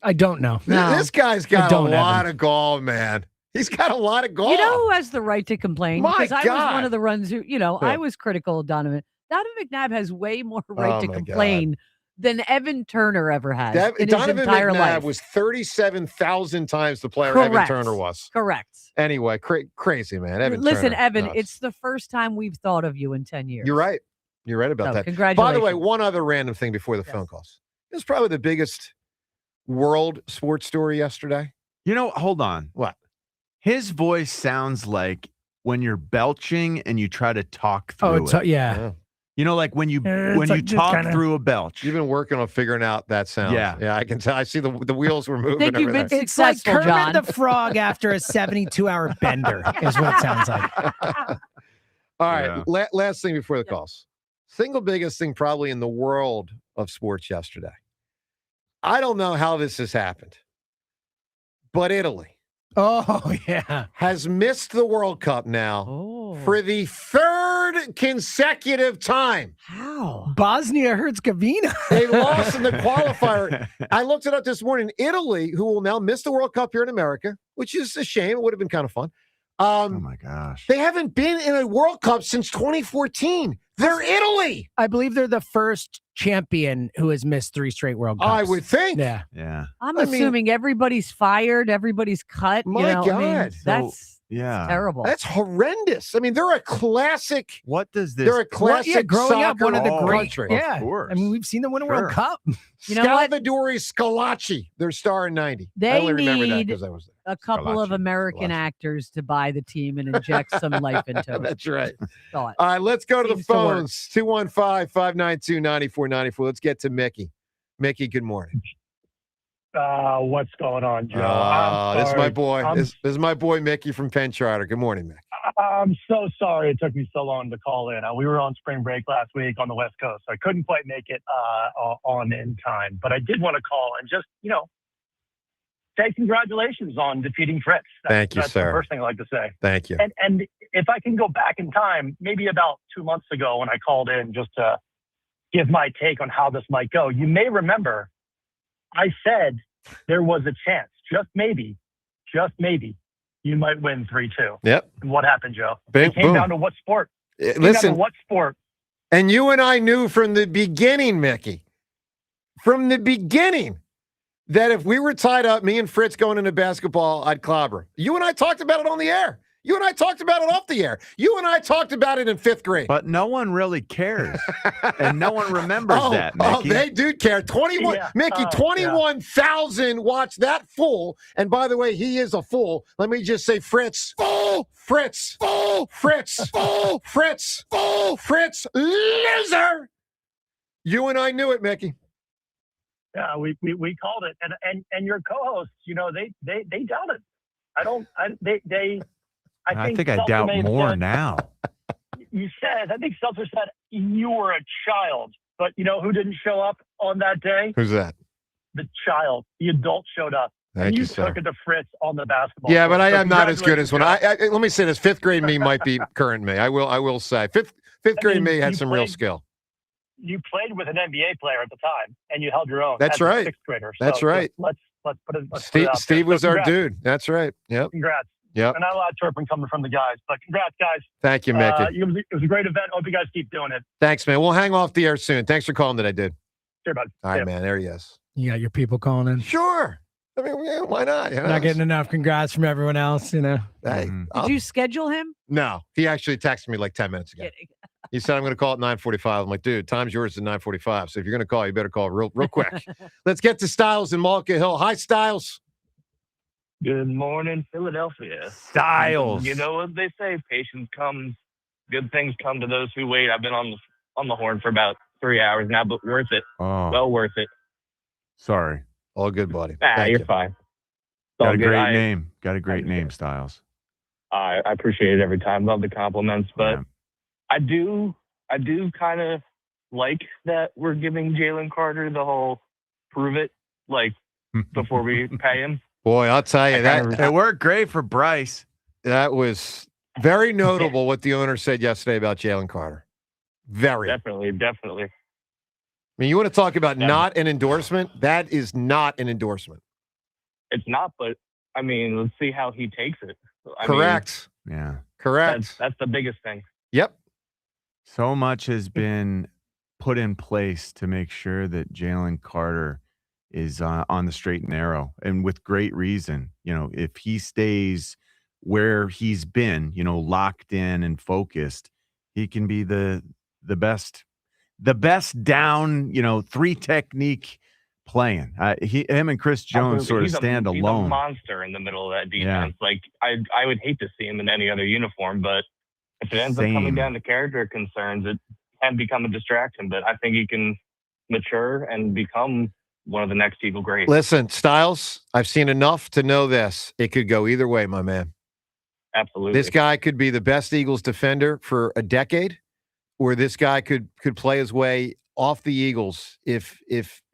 I don't know. This guy's got a lot of gall, man. He's got a lot of gall. You know who has the right to complain? My Because I God. was one of the ones who, I was critical of Donovan. Donovan McNabb has way more right to complain than Evan Turner ever has in Donovan his entire McNabb life. was 37,000 times the player Evan Turner was. Correct. Anyway, crazy, man. Evan Listen, Turner, Evan, nuts. it's the first time we've thought of you in 10 years. You're right. You're right about So, that. congratulations. By the way, one other random thing before the phone calls. It was probably the biggest world sports story yesterday. Hold on. What? His voice sounds like when you're belching and you try to talk through it. Yeah. Like when you It's like just talk kinda- through a belch. You've been working on figuring out that sound. Yeah. I can tell. I see the wheels were moving. Think you've over been there. It's like successful, Kermit John. the Frog after a 72-hour bender is what it sounds like. All right. Last thing before the calls. Single biggest thing probably in the world of sports yesterday. I don't know how this has happened, but Italy has missed the World Cup now for the third consecutive time. How? Bosnia-Herzegovina. They lost in the qualifier. I looked it up this morning. Italy, who will now miss the World Cup here in America, which is a shame. It would have been kind of fun. Oh, my gosh. They haven't been in a World Cup since 2014. They're Italy. I believe they're the first champion who has missed 3 straight World Cups. I would think. Yeah. Yeah. I'm assuming everybody's fired, everybody's cut. My God. That's Yeah. terrible. That's horrendous. I mean, they're a classic. What does this? They're a classic growing up, one of the soccer great. country. Yeah. Of course. I mean, we've seen them win a World Cup. You know what? Salvatore Scalacci, their star in 90. I They only remember that need because I was there. a couple of American actors to buy the team and inject some life into it. That's right. Thought. All right, let's go to the Seems to work. phones. 215-592-9494. Let's get to Mickey. Mickey, good morning. What's going on, Joe? This is my boy. This is my boy Mickey from Penn Charter. Good morning, Mick. I'm so sorry it took me so long to call in. We were on spring break last week on the West Coast, so I couldn't quite make it on in time. But I did want to call and just, say congratulations on defeating Fritz. Thank you, that's sir. the first thing I'd like to say. Thank you. And if I can go back in time, maybe about 2 months ago when I called in just to give my take on how this might go, you may remember I said there was a chance, just maybe, you might win 3-2. Yep. And what happened, Joe? Bing, It came boom. down to what sport? It came Listen. down to what sport? And you and I knew from the beginning, Mickey, that if we were tied up, me and Fritz going into basketball, I'd clobber him. You and I talked about it on the air. You and I talked about it off the air. You and I talked about it in 5th grade. But no one really cares. And no one remembers that, Mickey. Oh, they do care. 21, Yeah. Mickey, 21,000 watched that fool. And by the way, he is a fool. Let me just say, Fritz, fool, Fritz, fool, Fritz, fool, Fritz, fool, Fritz, loser. You and I knew it, Mickey. Yeah, we called it. And your co-hosts, they doubted. I think I doubt more now. I think Seltzer said you were a child, but who didn't show up on that day? Who's that? The child, the adult showed up. Thank and you, you sir. took it to Fritz on the basketball. Yeah, court. but I So am not as good as when congratulations, let me say this: 5th grade me might be current me. I will say fifth grade me had you some real played- skill. You played with an NBA player at the time, and you held your own. That's as a right. 6th grader. That's So right. Let's put it. Let's put Steve, it out Steve there. was So our congrats. dude. That's right. Yep. Congrats. Yep. And not a lot of chirping coming from the guys, but congrats, guys. Thank you, Mickey. It was a great event. Hope you guys keep doing it. Thanks, man. We'll hang off the air soon. Thanks for calling today, dude. Sure, bud. All right, Yeah. man. There he is. You got your people calling in. Sure. I mean, yeah, why not? You know, Not getting enough congrats from everyone else, Hey, Did you schedule him? No, he actually texted me like 10 minutes ago. Kidding. He said, I'm going to call at 9:45. I'm like, dude, time's yours at 9:45. So if you're going to call, you better call real quick. Let's get to Styles in Malka Hill. Hi, Styles. Good morning, Philadelphia. Styles. You know what they say, patience comes, good things come to those who wait. I've been on the horn for about 3 hours now, but worth it. Oh. Well worth it. Sorry. All good, buddy. You're fine. It's Got all a good. great name. Got a great name, Styles. I appreciate it every time. Love the compliments, but I do kind of like that we're giving Jalen Carter the whole prove it, like before we pay him. Boy, I'll tell you that it worked great for Bryce. That was very notable what the owner said yesterday about Jalen Carter. Very. Definitely. I mean, you want to talk about not an endorsement? That is not an endorsement. It's not, but I mean, let's see how he takes it. Correct. Yeah. Correct. That's the biggest thing. Yep. So much has been put in place to make sure that Jalen Carter is on the straight and narrow, and with great reason. If he stays where he's been, locked in and focused, he can be the best down, 3 technique playing. Him and Chris Jones sort of stand alone. He's a monster in the middle of that defense. Yeah. Like I would hate to see him in any other uniform, but if it ends up coming down to character concerns, it can become a distraction. But I think he can mature and become one of the next Eagle greats. Listen, Styles, I've seen enough to know this. It could go either way, my man. Absolutely. This guy could be the best Eagles defender for a decade, or this guy could play his way off the Eagles if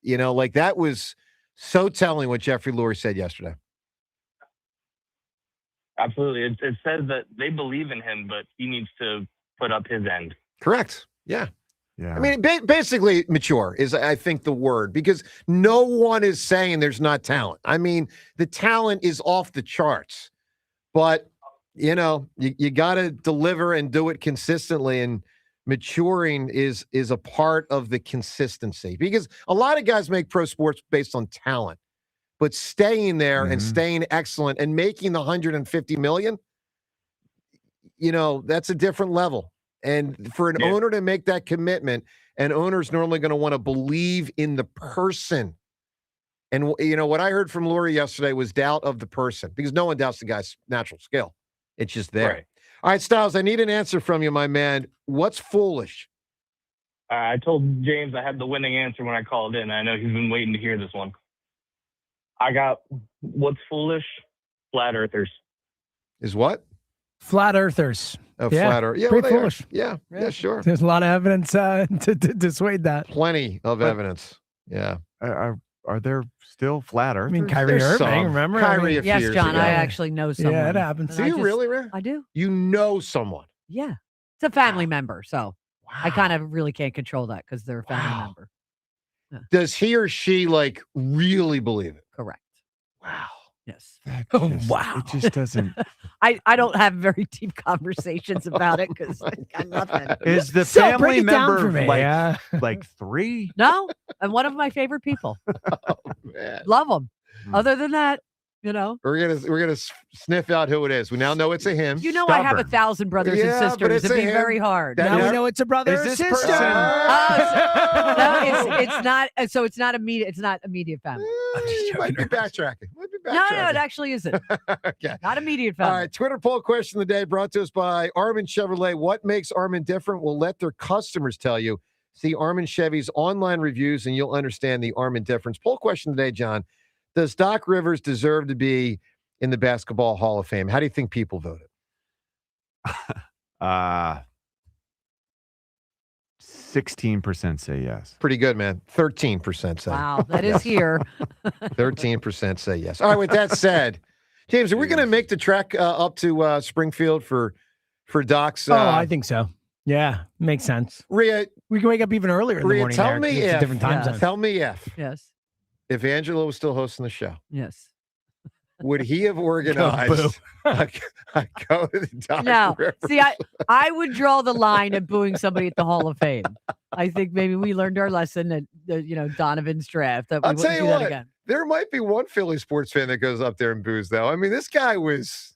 like that was so telling what Jeffrey Lurie said yesterday. Absolutely. It says that they believe in him, but he needs to put up his end. Correct. Yeah. Yeah. I mean, basically mature is, I think, the word, because no one is saying there's not talent. I mean, the talent is off the charts, but you got to deliver and do it consistently, and maturing is a part of the consistency, because a lot of guys make pro sports based on talent, but staying there and staying excellent and making the $150 million, that's a different level. And for an owner to make that commitment, an owner's normally going to want to believe in the person. And, what I heard from Lurie yesterday was doubt of the person, because no one doubts the guy's natural skill. It's just there. Right. All right, Styles, I need an answer from you, my man. What's foolish? I told James I had the winning answer when I called in. I know he's been waiting to hear this one. I got what's foolish? Flat earthers. Is what? Flat earthers. Flat earth. Yeah, pretty well, foolish. Yeah, sure. There's a lot of evidence to dissuade that. Plenty of evidence. Yeah. Are there still flat earthers? I mean, Kyrie Irving, remember? Kyrie a few yes, years John, ago. I actually know someone. Yeah, it happens. Do you really, Ray? I do. You know someone. Yeah. It's a family member, so I kind of really can't control that because they're a family member. Yeah. Does he or she really believe it? Correct. Wow. Yes. Wow. It just doesn't. I don't have very deep conversations about it because I got nothing. Is the So break family it down for member me, like 3? No, I'm one of my favorite people. Man. Love them. Other than that, We're gonna sniff out who it is. We now know it's a him. I have 1,000 brothers and Yeah, but sisters. it's It'd a be him. very hard. That Now is- we know it's a brother Is or this sister. person- No, it's not. So it's not immediate. It's not immediate family. Might be backtracking. No, it actually isn't. Okay. Not immediate All family. right, Twitter poll question of the day brought to us by Armin Chevrolet. What makes Armin different? We'll let their customers tell you. See Armin Chevy's online reviews, and you'll understand the Armin difference. Poll question today, John. Does Doc Rivers deserve to be in the Basketball Hall of Fame? How do you think people voted? 16% say yes. Pretty good, man. 13% say. Wow, that is here. 13% say yes. All right, with that said, James, are we going to make the trek up to Springfield for Doc's? I think so. Yeah, makes sense. Rhea, we can wake up even earlier in the morning. tell there, me 'cause it's a if different time zone. Tell me if Angelo was still hosting the show, Yes. would he have organized a go to the Doc No. Rivers? See, I would draw the line at booing somebody at the Hall of Fame. I think maybe we learned our lesson at Donovan's draft that we I'll tell wouldn't you do that what, again. there might be one Philly sports fan that goes up there and boos, though. I mean, this guy was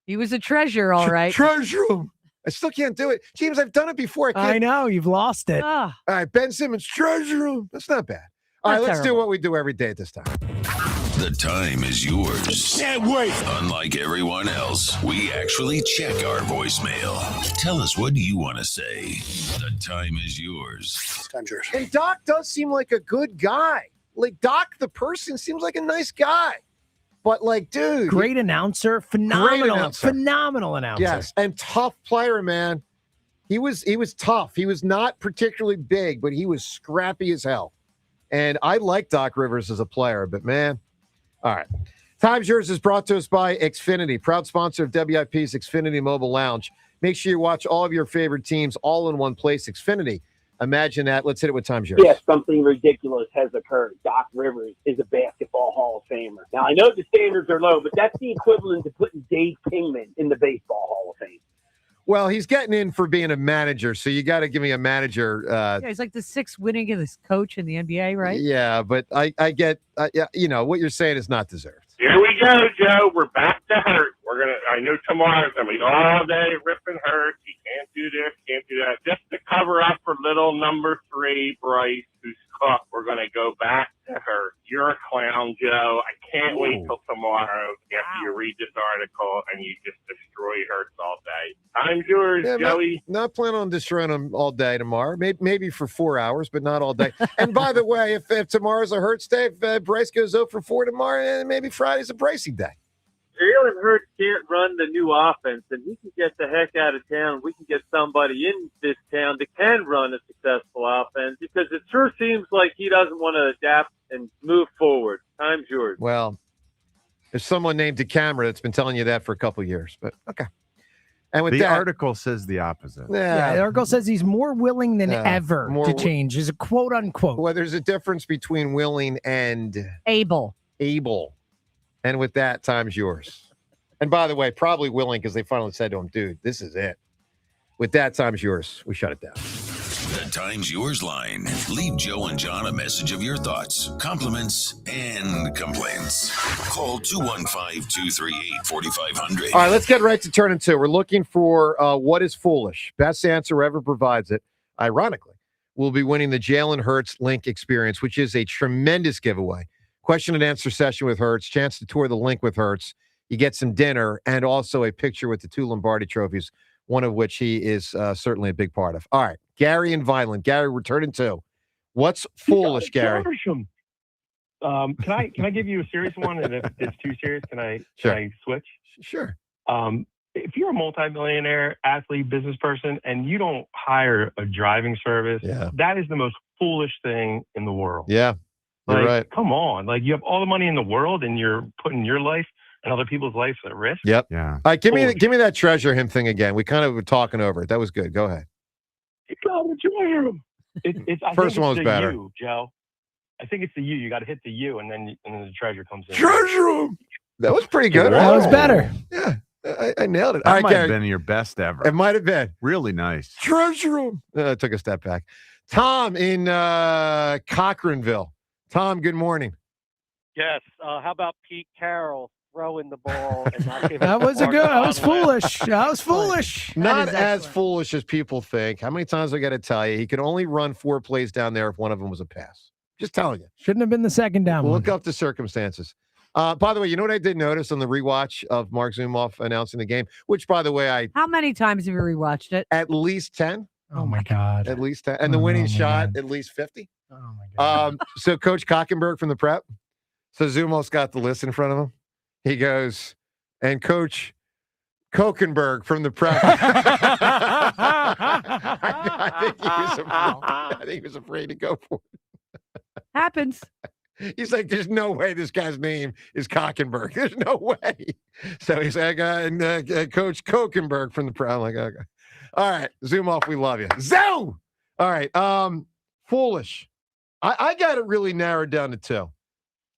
He was a treasure, all right. treasure him. I still can't do it. James, I've done it before. I know, you've lost it. Ah, All right, Ben Simmons, treasure him. That's not bad. All right, Not let's do terrible. what we do every day at this time. The time is yours. Can't wait. Unlike everyone else, we actually check our voicemail. Tell us, what do you want to say? The time is yours. Time's yours. And Doc does seem like a good guy. Like, Doc, the person, seems like a nice guy. But, like, dude. Great announcer. Phenomenal announcer. Yes, and tough player, man. He was tough. He was not particularly big, but he was scrappy as hell. And I like Doc Rivers as a player, but, man. All right. Time's Yours is brought to us by Xfinity, proud sponsor of WIP's Xfinity Mobile Lounge. Make sure you watch all of your favorite teams all in one place. Xfinity. Imagine that. Let's hit it with Time's Yours. Yes, something ridiculous has occurred. Doc Rivers is a basketball Hall of Famer. Now, I know the standards are low, but that's the equivalent to putting Dave Kingman in the Baseball Hall of Fame. Well, he's getting in for being a manager, so you got to give me a manager. Yeah, he's like the 6th winningest coach in the NBA, right? Yeah, but I get, what you're saying is not deserved. Here we go, Joe. We're back to Hurt. I know tomorrow's going to be all day ripping Hurt. He can't do this, can't do that. Just to cover up for little number 3, Bryce, who's cooked, we're going to go back to Hurt. You're a clown, Joe. I can't wait till tomorrow after you read this article and you just destroy Hurts all day. Time's yours, Joey. Not planning on destroying him all day tomorrow. Maybe for 4 hours, but not all day. And by the way, if tomorrow's a Hurts day, if Bryce goes 0 for 4 tomorrow, maybe Friday's a Brycey day. Jalen Hurts can't run the new offense, and he can get the heck out of town. We can get somebody in this town that can run a successful offense, because it sure seems like he doesn't want to adapt and move forward. Time's yours. Well, there's someone named DeCamera that's been telling you that for a couple of years, but okay. And with the that, article says the opposite. Yeah, the article says he's more willing than ever to change. Is a quote unquote. Well, there's a difference between willing and able. And with that, time's yours. And by the way, probably willing, because they finally said to him, dude, this is it. With that, time's yours. We shut it down. The Time's Yours line. Leave Joe and John a message of your thoughts, compliments, and complaints. Call 215-238-4500. All right, let's get right to turn two. We're looking for what is foolish. Best answer ever provides it. Ironically, we'll be winning the Jalen Hurts Link experience, which is a tremendous giveaway. Question and answer session with Hurts, chance to tour the Link with Hurts. You get some dinner and also a picture with the 2 Lombardi trophies, one of which he is certainly a big part of. All right, Gary and Violent. Gary, returning to. What's foolish, Gary? Can I give you a serious one? And if it's too serious, can I switch? Sure. If you're a multimillionaire, athlete, business person, and you don't hire a driving service, that is the most foolish thing in the world. Yeah. You're right. Come on. Like, you have all the money in the world and you're putting your life and other people's lives at risk. Yep. Yeah. All right, give me that treasure him thing again. We kind of were talking over it. That was good. Go ahead. You got to enjoy him. I First think one was it's better. You, Joe. I think it's the you. You got to hit the you, and then the treasure comes in. Treasure him. That was pretty good. That was better. Yeah. I nailed it. That All right, might Gary. have been your best ever. It might have been. Really nice. Treasure him. I took a step back. Tom in Cochranville. Tom, good morning. Yes. How about Pete Carroll throwing the ball and not giving That was foolish. That was foolish. Not as foolish as people think. How many times I got to tell you? He could only run 4 plays down there if one of them was a pass. Just telling you. Shouldn't have been the second down one. Look up the circumstances. By the way, you know what I did notice on the rewatch of Mark Zumoff announcing the game, which, by the way, How many times have you rewatched it? at least 10. Oh, my God. At least 10. And the winning shot, at least 50. Oh, my God. So Coach Kockenberg from the prep. So Zumoff's got the list in front of him. He goes, and Coach Kockenberg from the prep. I think he was afraid to go for it. Happens. He's like, there's no way this guy's name is Kockenberg. There's no way. So he's like, Coach Kockenberg from the prep. I'm like, okay. All right, Zumoff, we love you. Zoom! All right, foolish. I got it really narrowed down to 2.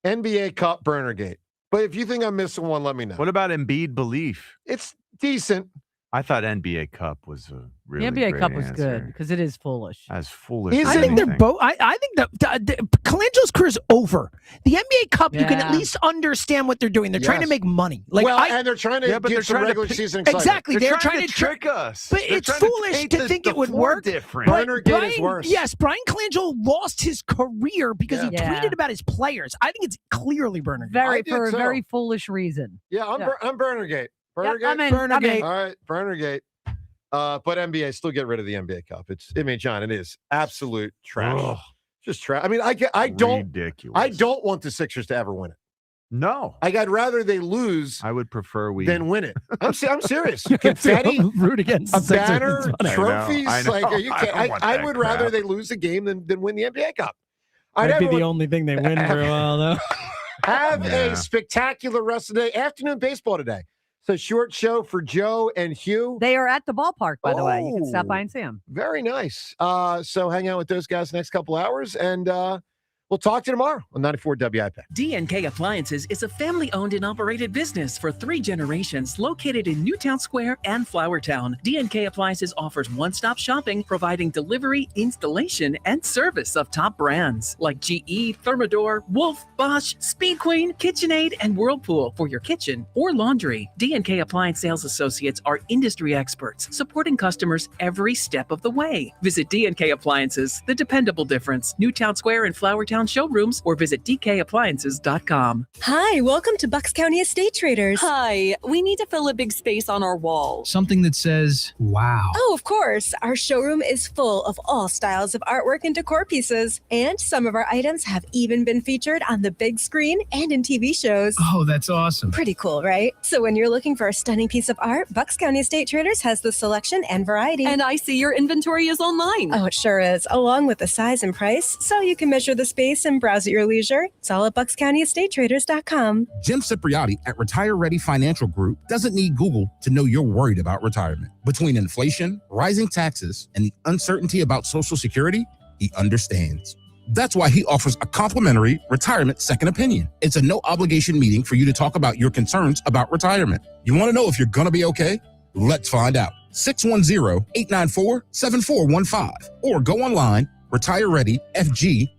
NBA Cup Burnergate. But if you think I'm missing one, let me know. What about Embiid belief? It's decent. I thought NBA Cup was a really The NBA great Cup was answer. good because it is foolish. As foolish. I think they're both. I think the Colangelo's career is over. The NBA Cup, you can at least understand what they're doing. They're trying to make money. And they're trying to get some regular season excitement. Exactly. They're trying to trick us. But it's foolish to think it would work. Different. Burner Gate is worse. Yes, Brian Colangelo lost his career because he tweeted about his players. I think it's clearly Burner Gate. For a very foolish reason. Yeah, I'm Burner Gate. Burner Gate? I'm in. Burner I'm Gate. in. All right, Burner Gate. But NBA, still get rid of the NBA Cup. John, it is absolute trash. Ugh. Just trash. I mean, I don't Ridiculous. want the Sixers to ever win it. No. I'd rather they lose I would prefer than win it. I'm serious. Confetti, root against a the Sixers. banner, It's funny. trophies. I know. Like, are you kidding? I would rather they lose the game than win the NBA Cup. Might be the only thing they win for a while, though. Have a spectacular rest of the day. Afternoon baseball today. So short show for Joe and Hugh. They are at the ballpark, by the way. You can stop by and see them. Very nice. So hang out with those guys the next couple hours, and we'll talk to you tomorrow on 94 WIP. D&K Appliances is a family-owned and operated business for 3 generations located in Newtown Square and Flowertown. D&K Appliances offers one-stop shopping, providing delivery, installation, and service of top brands like GE, Thermador, Wolf, Bosch, Speed Queen, KitchenAid, and Whirlpool for your kitchen or laundry. D&K Appliance sales associates are industry experts, supporting customers every step of the way. Visit D&K Appliances, the dependable difference. Newtown Square and Flowertown showrooms, or visit dkappliances.com. Hi, welcome to Bucks County Estate Traders. Hi, we need to fill a big space on our wall. Something that says, wow. Oh, of course. Our showroom is full of all styles of artwork and decor pieces. And some of our items have even been featured on the big screen and in TV shows. Oh, that's awesome. Pretty cool, right? So when you're looking for a stunning piece of art, Bucks County Estate Traders has the selection and variety. And I see your inventory is online. Oh, it sure is, along with the size and price, so you can measure the space and browse at your leisure. It's all at BucksCountyEstateTraders.com. Jim Cipriotti at Retire Ready Financial Group doesn't need Google to know you're worried about retirement. Between inflation, rising taxes, and the uncertainty about Social Security, he understands. That's why he offers a complimentary retirement second opinion. It's a no-obligation meeting for you to talk about your concerns about retirement. You want to know if you're going to be okay? Let's find out. 610-894-7415 or go online, retirereadyfg.com.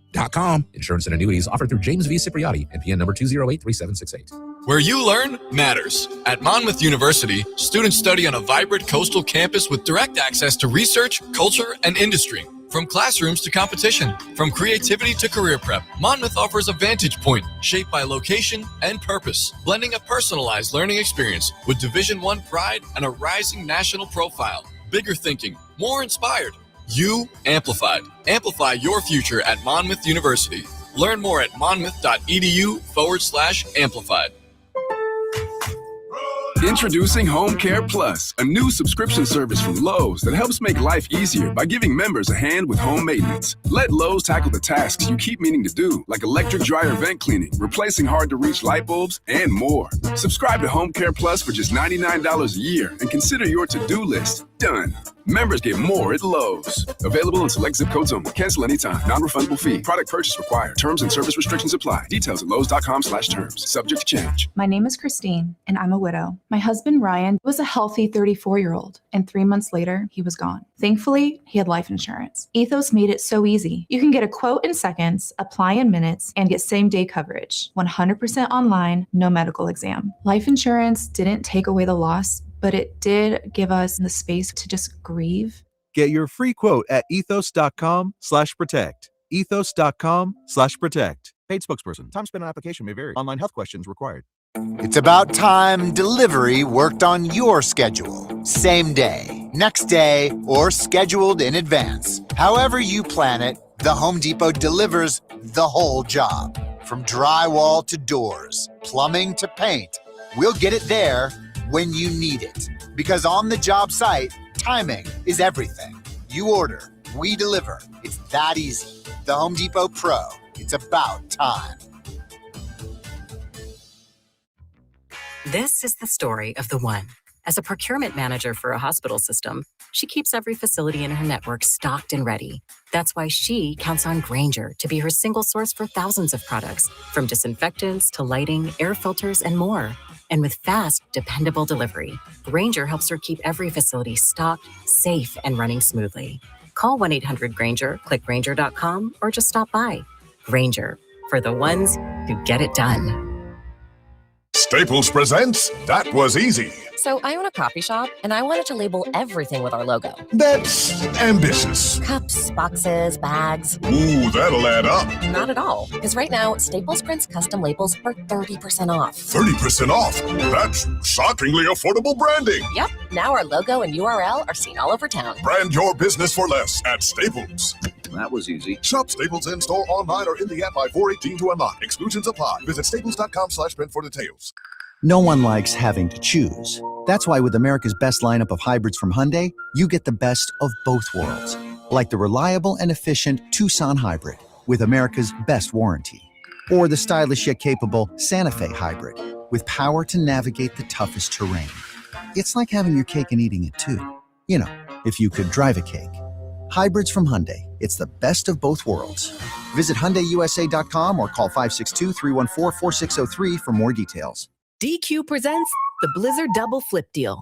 Insurance and annuities offered through James V. Cipriotti, NPN number 2083768. Where you learn matters. At Monmouth University, students study on a vibrant coastal campus with direct access to research, culture, and industry. From classrooms to competition, from creativity to career prep, Monmouth offers a vantage point shaped by location and purpose, blending a personalized learning experience with Division I pride and a rising national profile. Bigger thinking, more inspired. You amplified. Amplify your future at Monmouth University. Learn more at monmouth.edu/amplified. Introducing Home Care Plus, a new subscription service from Lowe's that helps make life easier by giving members a hand with home maintenance. Let Lowe's tackle the tasks you keep meaning to do, like electric dryer vent cleaning, replacing hard-to-reach light bulbs, and more. Subscribe to Home Care Plus for just $99 a year and consider your to-do list done. Members get more at Lowe's. Available in select zip codes only. Cancel anytime. Non-refundable fee. Product purchase required. Terms and service restrictions apply. Details at lowes.com/terms. Subject to change. My name is Christine, and I'm a widow. My husband, Ryan, was a healthy 34-year-old, and 3 months later, he was gone. Thankfully, he had life insurance. Ethos made it so easy. You can get a quote in seconds, apply in minutes, and get same-day coverage. 100% online, no medical exam. Life insurance didn't take away the loss, but it did give us the space to just grieve. Get your free quote at ethos.com/protect. Ethos.com/protect. Paid spokesperson. Time spent on application may vary. Online health questions required. It's about time delivery worked on your schedule. Same day, next day, or scheduled in advance. However you plan it, the Home Depot delivers the whole job. From drywall to doors, plumbing to paint, we'll get it there when you need it. Because on the job site, timing is everything. You order, we deliver. It's that easy. The Home Depot Pro. It's about time. This is the story of the one. As a procurement manager for a hospital system, she keeps every facility in her network stocked and ready. That's why she counts on Grainger to be her single source for thousands of products, from disinfectants to lighting, air filters, and more. And with fast, dependable delivery, Grainger helps her keep every facility stocked, safe, and running smoothly. Call 1-800-GRAINGER, click Grainger.com, or just stop by. Grainger, for the ones who get it done. Staples presents That Was Easy. So I own a coffee shop, and I wanted to label everything with our logo. That's ambitious. Cups, boxes, bags. Ooh, that'll add up. Not at all, because right now, Staples prints custom labels for 30% off. 30% off? That's shockingly affordable branding. Yep, now our logo and URL are seen all over town. Brand your business for less at Staples. That was easy. Shop Staples in-store, online, or in the app by 4/18 to unlock. Exclusions apply. Visit staples.com/print for details. No one likes having to choose. That's why with America's best lineup of hybrids from Hyundai, you get the best of both worlds. Like the reliable and efficient Tucson Hybrid with America's best warranty. Or the stylish yet capable Santa Fe Hybrid with power to navigate the toughest terrain. It's like having your cake and eating it too. You know, if you could drive a cake. Hybrids from Hyundai. It's the best of both worlds. Visit HyundaiUSA.com or call 562-314-4603 for more details. DQ presents the Blizzard Double Flip Deal.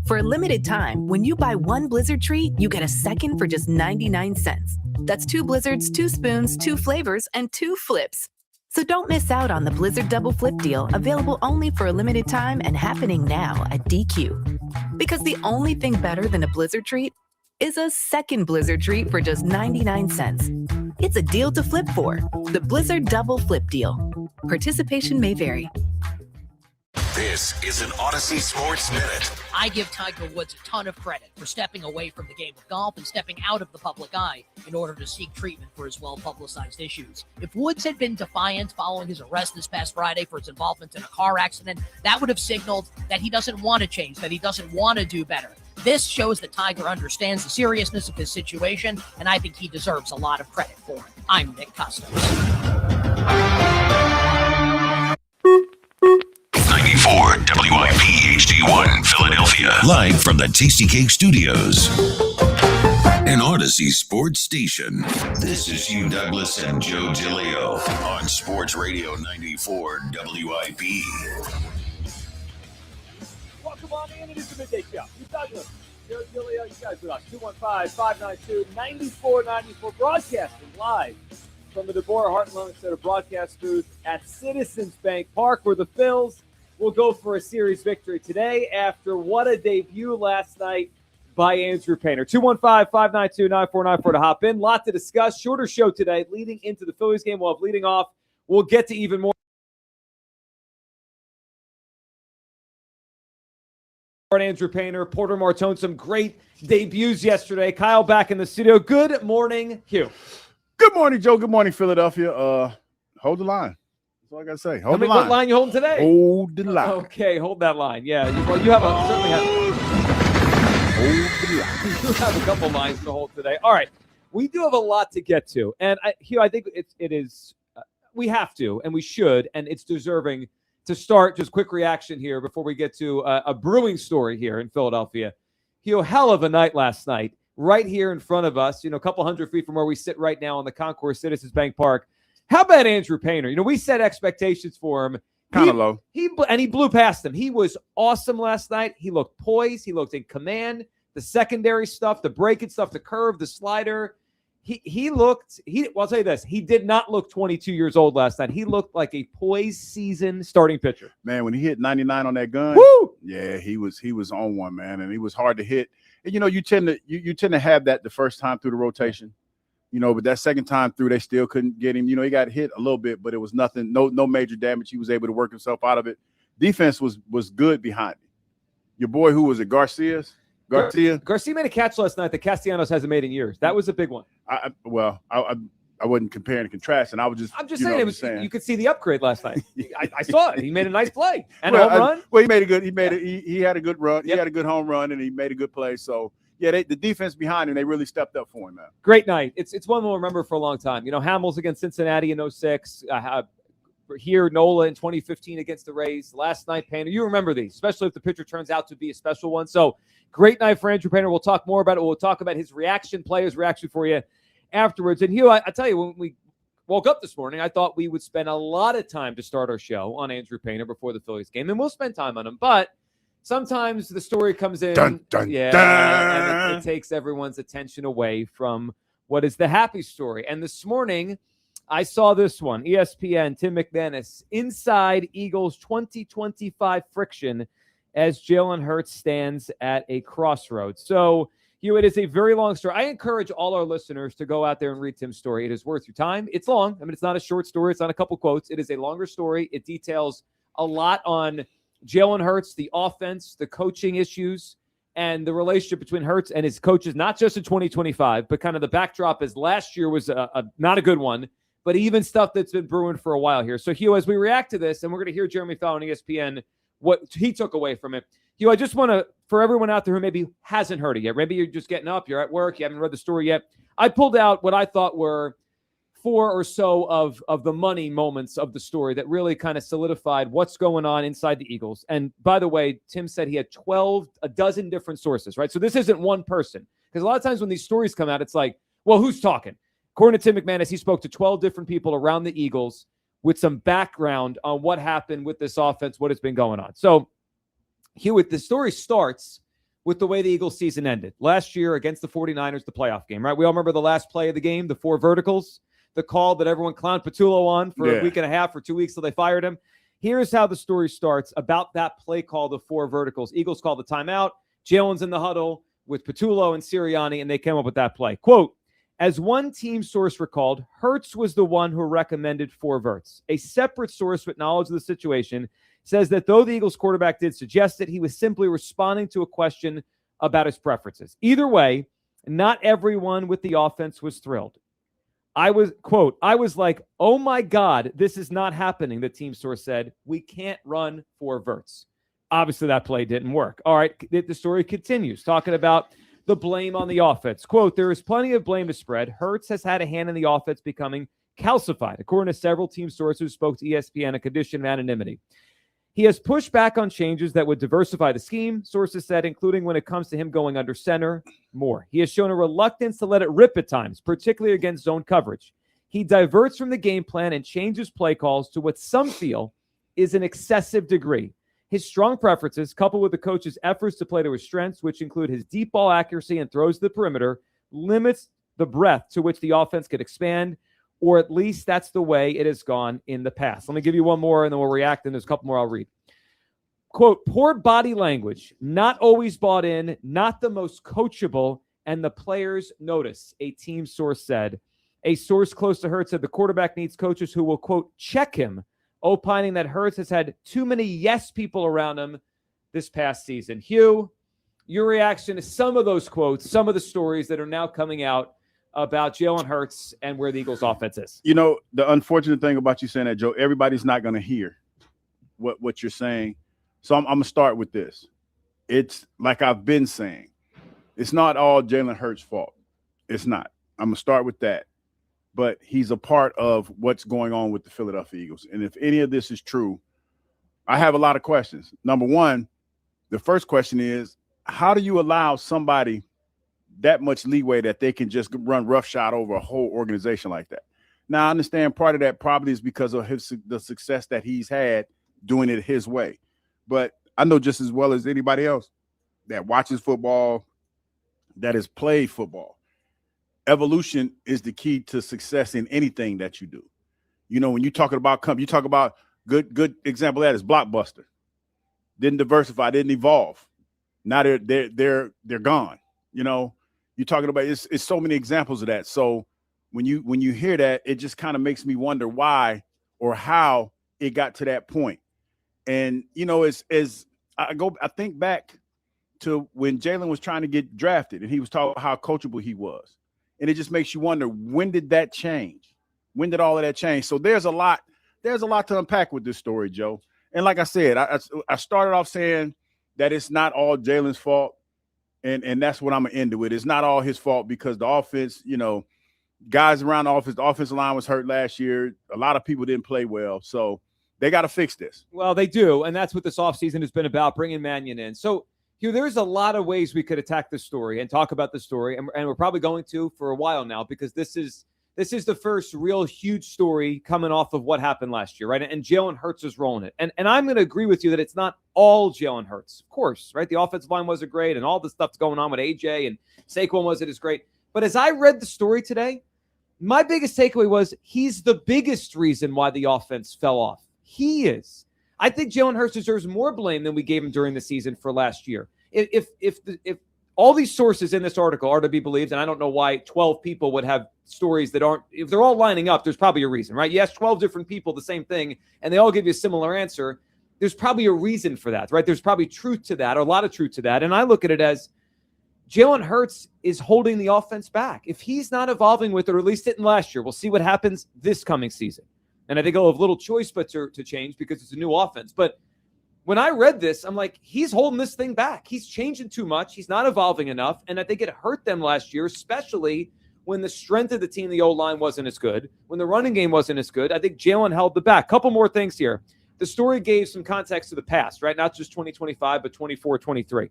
For a limited time, when you buy one Blizzard treat, you get a second for just 99 cents. That's 2 Blizzards, 2 spoons, 2 flavors, and 2 flips. So don't miss out on the Blizzard Double Flip Deal, available only for a limited time and happening now at DQ. Because the only thing better than a Blizzard treat is a second Blizzard treat for just 99 cents. It's a deal to flip for. The Blizzard Double Flip Deal. Participation may vary. This is an Odyssey Sports Minute. I give Tiger Woods a ton of credit for stepping away from the game of golf and stepping out of the public eye in order to seek treatment for his well-publicized issues. If Woods had been defiant following his arrest this past Friday for his involvement in a car accident, that would have signaled that he doesn't want to change, that he doesn't want to do better. This shows that Tiger understands the seriousness of his situation, and I think he deserves a lot of credit for it. I'm Nick Customs. 94 WIP HD1 Philadelphia. Live from the Tasty Cake Studios. An Odyssey sports station. This is Hugh Douglas and Joe DeLeo on Sports Radio 94 WIP. Welcome on in. It is the Midday Show. Hugh Douglas, Joe DeLeo, you guys with us. 215-592-9494. Broadcasting live from the Deborah Hart Loan Center broadcast booth at Citizens Bank Park, where the Phils will go for a series victory today after what a debut last night by Andrew Painter. 215-592-9494 to hop in. Lot to discuss. Shorter show today leading into the Phillies game. We'll have leading off. We'll get to even more. Andrew Painter, Porter Martone, some great debuts yesterday. Kyle back in the studio. Good morning, Hugh. Good morning, Joe. Good morning, Philadelphia. Hold the line. That's all I got to say. Hold the line. What line you holding today? Hold the line. Okay, hold that line. Yeah, you have certainly have. Hold the line. You have a couple lines to hold today. All right, we do have a lot to get to, and Hugh, I think it is we have to, and we should, and it's deserving to start. Just quick reaction here before we get to a brewing story here in Philadelphia. Hugh, hell of a night last night, right here in front of us. A couple hundred feet from where we sit right now on the concourse, Citizens Bank Park. How about Andrew Painter? We set expectations for him. Kind of low. He blew past them. He was awesome last night. He looked poised. He looked in command. The secondary stuff, the breaking stuff, the curve, the slider. I'll tell you this. He did not look 22 years old last night. He looked like a poised season starting pitcher. Man, when he hit 99 on that gun, woo! Yeah, he was on one, man, and he was hard to hit. And you tend to have that the first time through the rotation. But that second time through, they still couldn't get him. He got hit a little bit, but it was nothing, no major damage. He was able to work himself out of it. Defense was good behind him. Your boy, who was it, Garcia made a catch last night that Castellanos hasn't made in years. That was a big one. I wasn't comparing and contrasting. I'm just saying. You could see the upgrade last night. I saw it. He made a nice play and a home run. He made a good. He had a good run. Yep. He had a good home run, and he made a good play. So. Yeah, the defense behind him, they really stepped up for him, man. Great night. It's one we'll remember for a long time. Hamels against Cincinnati in 06. Here, Nola in 2015 against the Rays. Last night, Painter. You remember these, especially if the pitcher turns out to be a special one. So, great night for Andrew Painter. We'll talk more about it. We'll talk about his player's reaction for you afterwards. And Hugh, I tell you, when woke up this morning, I thought we would spend a lot of time to start our show on Andrew Painter before the Phillies game, and we'll spend time on him. But sometimes the story comes in, dun, dun. and it takes everyone's attention away from what is the happy story. And this morning, I saw this one, ESPN, Tim McManus, inside Eagles 2025 friction as Jalen Hurts stands at a crossroads. So, it is a very long story. I encourage all our listeners to go out there and read Tim's story. It is worth your time. It's long. I mean, it's not a short story. It's not a couple quotes. It is a longer story. It details a lot on Jalen Hurts, the offense, the coaching issues, and the relationship between Hurts and his coaches, not just in 2025, but kind of the backdrop as last year was not a good one, but even stuff that's been brewing for a while here. So, Hugh, as we react to this, and we're going to hear Jeremy Fowler on ESPN, what he took away from it. Hugh, I just want to, for everyone out there who maybe hasn't heard it yet, maybe you're just getting up, you're at work, you haven't read the story yet. I pulled out what I thought were 4 or so of the money moments of the story that really kind of solidified what's going on inside the Eagles. And by the way, Tim said he had a dozen different sources, right? So this isn't one person. Because a lot of times when these stories come out, it's like, well, who's talking? According to Tim McManus, he spoke to 12 different people around the Eagles with some background on what happened with this offense, what has been going on. So, Hewitt, the story starts with the way the Eagles season ended. Last year against the 49ers, the playoff game, right? We all remember the last play of the game, the 4 verticals, the call that everyone clowned Patullo on for a week and a half or 2 weeks till they fired him. Here's how the story starts about that play call, the 4 verticals. Eagles call the timeout. Jalen's in the huddle with Patullo and Sirianni, and they came up with that play. Quote, as one team source recalled, Hurts was the one who recommended 4 verts. A separate source with knowledge of the situation says that though the Eagles quarterback did suggest it, he was simply responding to a question about his preferences. Either way, not everyone with the offense was thrilled. I was like, oh my God, this is not happening, the team source said. We can't run 4 verts. Obviously, that play didn't work. All right, the story continues, talking about the blame on the offense. Quote, there is plenty of blame to spread. Hurts has had a hand in the offense becoming calcified, according to several team sources who spoke to ESPN, a condition of anonymity. He has pushed back on changes that would diversify the scheme, sources said, including when it comes to him going under center more. He has shown a reluctance to let it rip at times, particularly against zone coverage. He diverts from the game plan and changes play calls to what some feel is an excessive degree. His strong preferences, coupled with the coach's efforts to play to his strengths, which include his deep ball accuracy and throws to the perimeter, limits the breadth to which the offense could expand, or at least that's the way it has gone in the past. Let me give you one more, and then we'll react, and there's a couple more I'll read. Quote, poor body language, not always bought in, not the most coachable, and the players notice, a team source said. A source close to Hurts said the quarterback needs coaches who will, quote, check him, opining that Hurts has had too many yes people around him this past season. Hugh, your reaction to some of those quotes, some of the stories that are now coming out about Jalen Hurts and where the Eagles offense is. You know, the unfortunate thing about you saying that, Joe, everybody's not going to hear what you're saying. So I'm going to start with this. It's like I've been saying, it's not all Jalen Hurts' fault. It's not. I'm going to start with that. But he's a part of what's going on with the Philadelphia Eagles. And if any of this is true, I have a lot of questions. Number one, the first question is, how do you allow somebody that much leeway that they can just run roughshod over a whole organization like that? Now, I understand part of that probably is because of the success that he's had doing it his way. But I know just as well as anybody else that watches football, that has played football, evolution is the key to success in anything that you do. You know, when you talk about good example of that is Blockbuster. Didn't diversify, didn't evolve. Now they're gone. You know, you're talking about it's so many examples of that. So when you hear that, it just kind of makes me wonder why or how it got to that point. And you know, as I think back to when Jalen was trying to get drafted and he was talking about how coachable he was. And it just makes you wonder, when did that change? When did all of that change? So there's a lot to unpack with this story, Joe. And like I said, I started off saying that it's not all Jalen's fault. And that's what I'm going to end it with. It's not all his fault because the offense, you know, guys around the offensive line was hurt last year. A lot of people didn't play well. So they got to fix this. Well, they do. And that's what this offseason has been about, bringing Mannion in. So, Hugh, there's a lot of ways we could attack this story and talk about the story. And we're probably going to for a while now because this is This is the first real huge story coming off of what happened last year, right? And Jalen Hurts is rolling it. And I'm going to agree with you that it's not all Jalen Hurts, of course, right? The offensive line wasn't great, and all the stuff's going on with AJ, and Saquon wasn't as great. But as I read the story today, my biggest takeaway was he's the biggest reason why the offense fell off. He is. I think Jalen Hurts deserves more blame than we gave him during the season for last year. If all these sources in this article are to be believed, and I don't know why 12 people would have stories that aren't, if they're all lining up, there's probably a reason, right? You ask 12 different people the same thing, and they all give you a similar answer. There's probably a reason for that, right? There's probably truth to that, or a lot of truth to that. And I look at it as Jalen Hurts is holding the offense back. If he's not evolving with it, or at least didn't last year, we'll see what happens this coming season. And I think he'll have little choice but to change because it's a new offense. But when I read this, I'm like, he's holding this thing back. He's changing too much. He's not evolving enough. And I think it hurt them last year, especially when the strength of the team, the O-line, wasn't as good. When the running game wasn't as good, I think Jalen held the back. Couple more things here. The story gave some context to the past, right? Not just 2025, but 24, 23.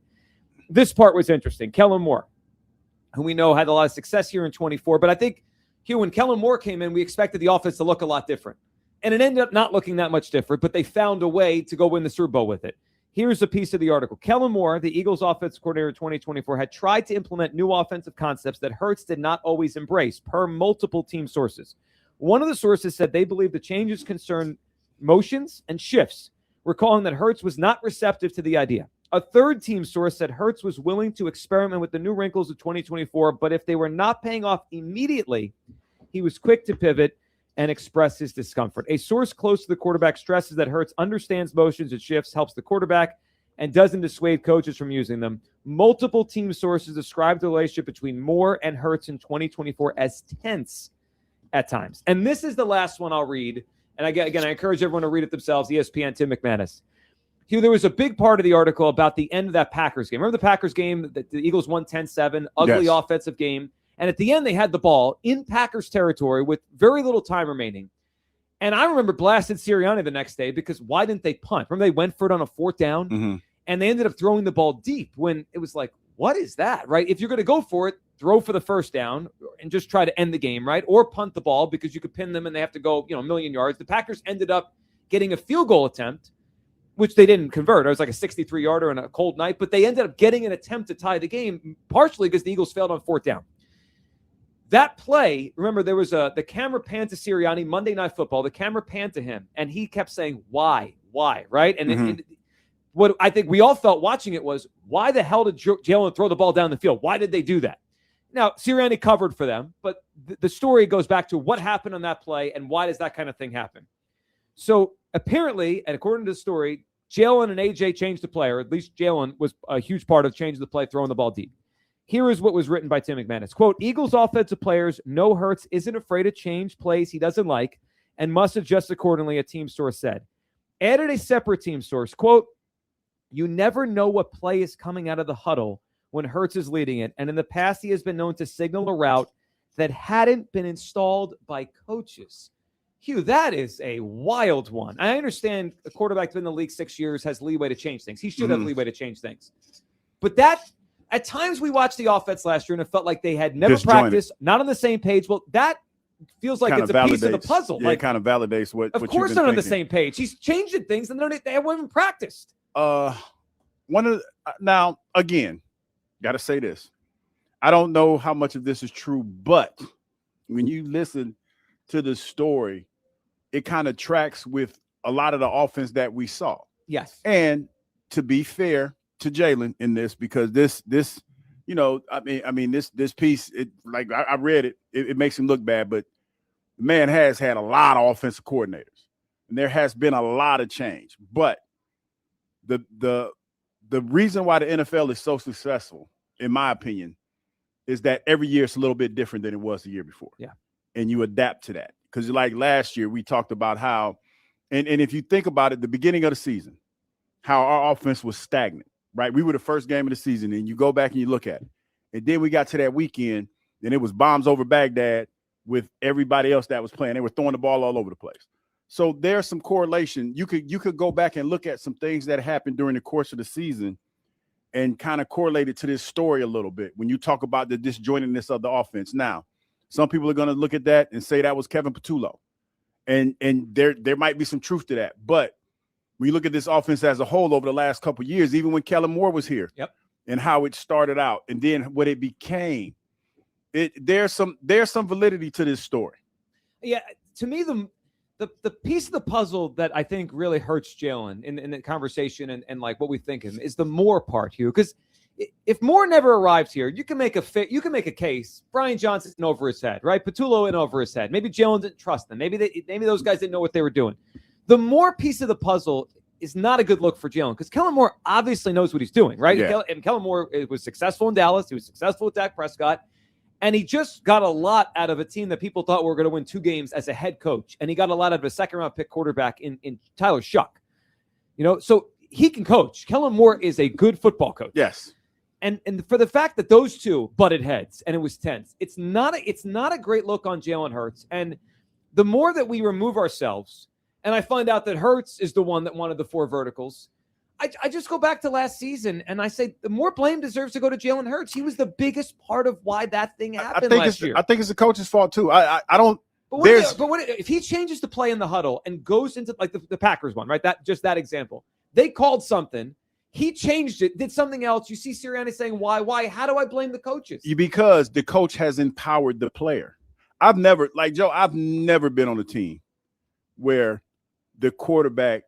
This part was interesting. Kellen Moore, who we know had a lot of success here in 24. But I think, Hugh, when Kellen Moore came in, we expected the offense to look a lot different. And it ended up not looking that much different, but they found a way to go win the Super Bowl with it. Here's a piece of the article. Kellen Moore, the Eagles offensive coordinator in 2024, had tried to implement new offensive concepts that Hurts did not always embrace, per multiple team sources. One of the sources said they believe the changes concern motions and shifts, recalling that Hurts was not receptive to the idea. A third team source said Hurts was willing to experiment with the new wrinkles of 2024, but if they were not paying off immediately, he was quick to pivot and express his discomfort. A source close to the quarterback stresses that Hurts understands motions and shifts, helps the quarterback, and doesn't dissuade coaches from using them. Multiple team sources describe the relationship between Moore and Hurts in 2024 as tense at times. And this is the last one I'll read. And again, I encourage everyone to read it themselves, ESPN, Tim McManus. Hugh, there was a big part of the article about the end of that Packers game. Remember the Packers game that the Eagles won 10-7, ugly offensive game? And at the end, they had the ball in Packers territory with very little time remaining. And I remember blasting Sirianni the next day because why didn't they punt? Remember they went for it on a fourth down? And they ended up throwing the ball deep when it was like, what is that, right? If you're going to go for it, throw for the first down and just try to end the game, right? Or punt the ball because you could pin them and they have to go, a million yards. The Packers ended up getting a field goal attempt, which they didn't convert. It was like a 63-yarder on a cold night, but they ended up getting an attempt to tie the game, partially because the Eagles failed on fourth down. That play, remember, there was the camera panned to Sirianni, Monday Night Football. The camera panned to him, and he kept saying, why, right? And what I think we all felt watching it was, why the hell did Jalen throw the ball down the field? Why did they do that? Now, Sirianni covered for them, but the story goes back to what happened on that play and why does that kind of thing happen. So apparently, and according to the story, Jalen and AJ changed the play, or at least Jalen was a huge part of changing the play, throwing the ball deep. Here is what was written by Tim McManus. Quote, Eagles offensive players know Hurts isn't afraid to change plays he doesn't like and must adjust accordingly, a team source said. Added a separate team source, quote, you never know what play is coming out of the huddle when Hurts is leading it, and in the past he has been known to signal a route that hadn't been installed by coaches. Hugh, that is a wild one. I understand a quarterback been in the league 6 years has leeway to change things. He should have leeway to change things. But that, at times we watched the offense last year and it felt like they had never practiced, not on the same page. Well, that feels like it's a piece of the puzzle. Yeah, it kind of validates what of course they're on the same page. He's changing things and they haven't even practiced. Now, again, got to say this. I don't know how much of this is true, but when you listen to the story, it kind of tracks with a lot of the offense that we saw. Yes. And to be fair to Jalen in this, because this piece, I read it, it makes him look bad, but the man has had a lot of offensive coordinators and there has been a lot of change. But the reason why the NFL is so successful, in my opinion, is that every year it's a little bit different than it was the year before. Yeah. And you adapt to that. Because like last year, we talked about how, and if you think about it, the beginning of the season, how our offense was stagnant, right? We were the first game of the season, and you go back and you look at it. And then we got to that weekend, and it was bombs over Baghdad with everybody else that was playing. They were throwing the ball all over the place. So there's some correlation. You could go back and look at some things that happened during the course of the season and kind of correlate it to this story a little bit when you talk about the disjointedness of the offense. Now, Some people are going to look at that and say that was Kevin Patullo. And there might be some truth to that. But when you look at this offense as a whole over the last couple of years, even when Kellen Moore was here, and how it started out and then what it became, there's some validity to this story. Yeah, to me, the piece of the puzzle that I think really hurts Jalen in the conversation and like what we think of him is the Moore part, Hugh. Because if Moore never arrived here, you can make a case. Brian Johnson in over his head, right? Patullo in over his head. Maybe Jalen didn't trust them. Maybe those guys didn't know what they were doing. The Moore piece of the puzzle is not a good look for Jalen because Kellen Moore obviously knows what he's doing, right? Yeah. And Kellen Moore was successful in Dallas. He was successful with Dak Prescott. And he just got a lot out of a team that people thought were going to win 2 games as a head coach. And he got a lot out of a second-round pick quarterback in Tyler Shuck. So he can coach. Kellen Moore is a good football coach. Yes. And for the fact that those two butted heads and it was tense, it's not a great look on Jalen Hurts. And the more that we remove ourselves, and I find out that Hurts is the one that wanted the 4 verticals, I just go back to last season and I say the more blame deserves to go to Jalen Hurts. He was the biggest part of why that thing happened last year. I think it's the coach's fault too. I don't. But what if he changes the play in the huddle and goes into like the Packers one, right? That example. They called something. He changed it, did something else. You see Sirianni saying, why? How do I blame the coaches? Because the coach has empowered the player. I've never been on a team where the quarterback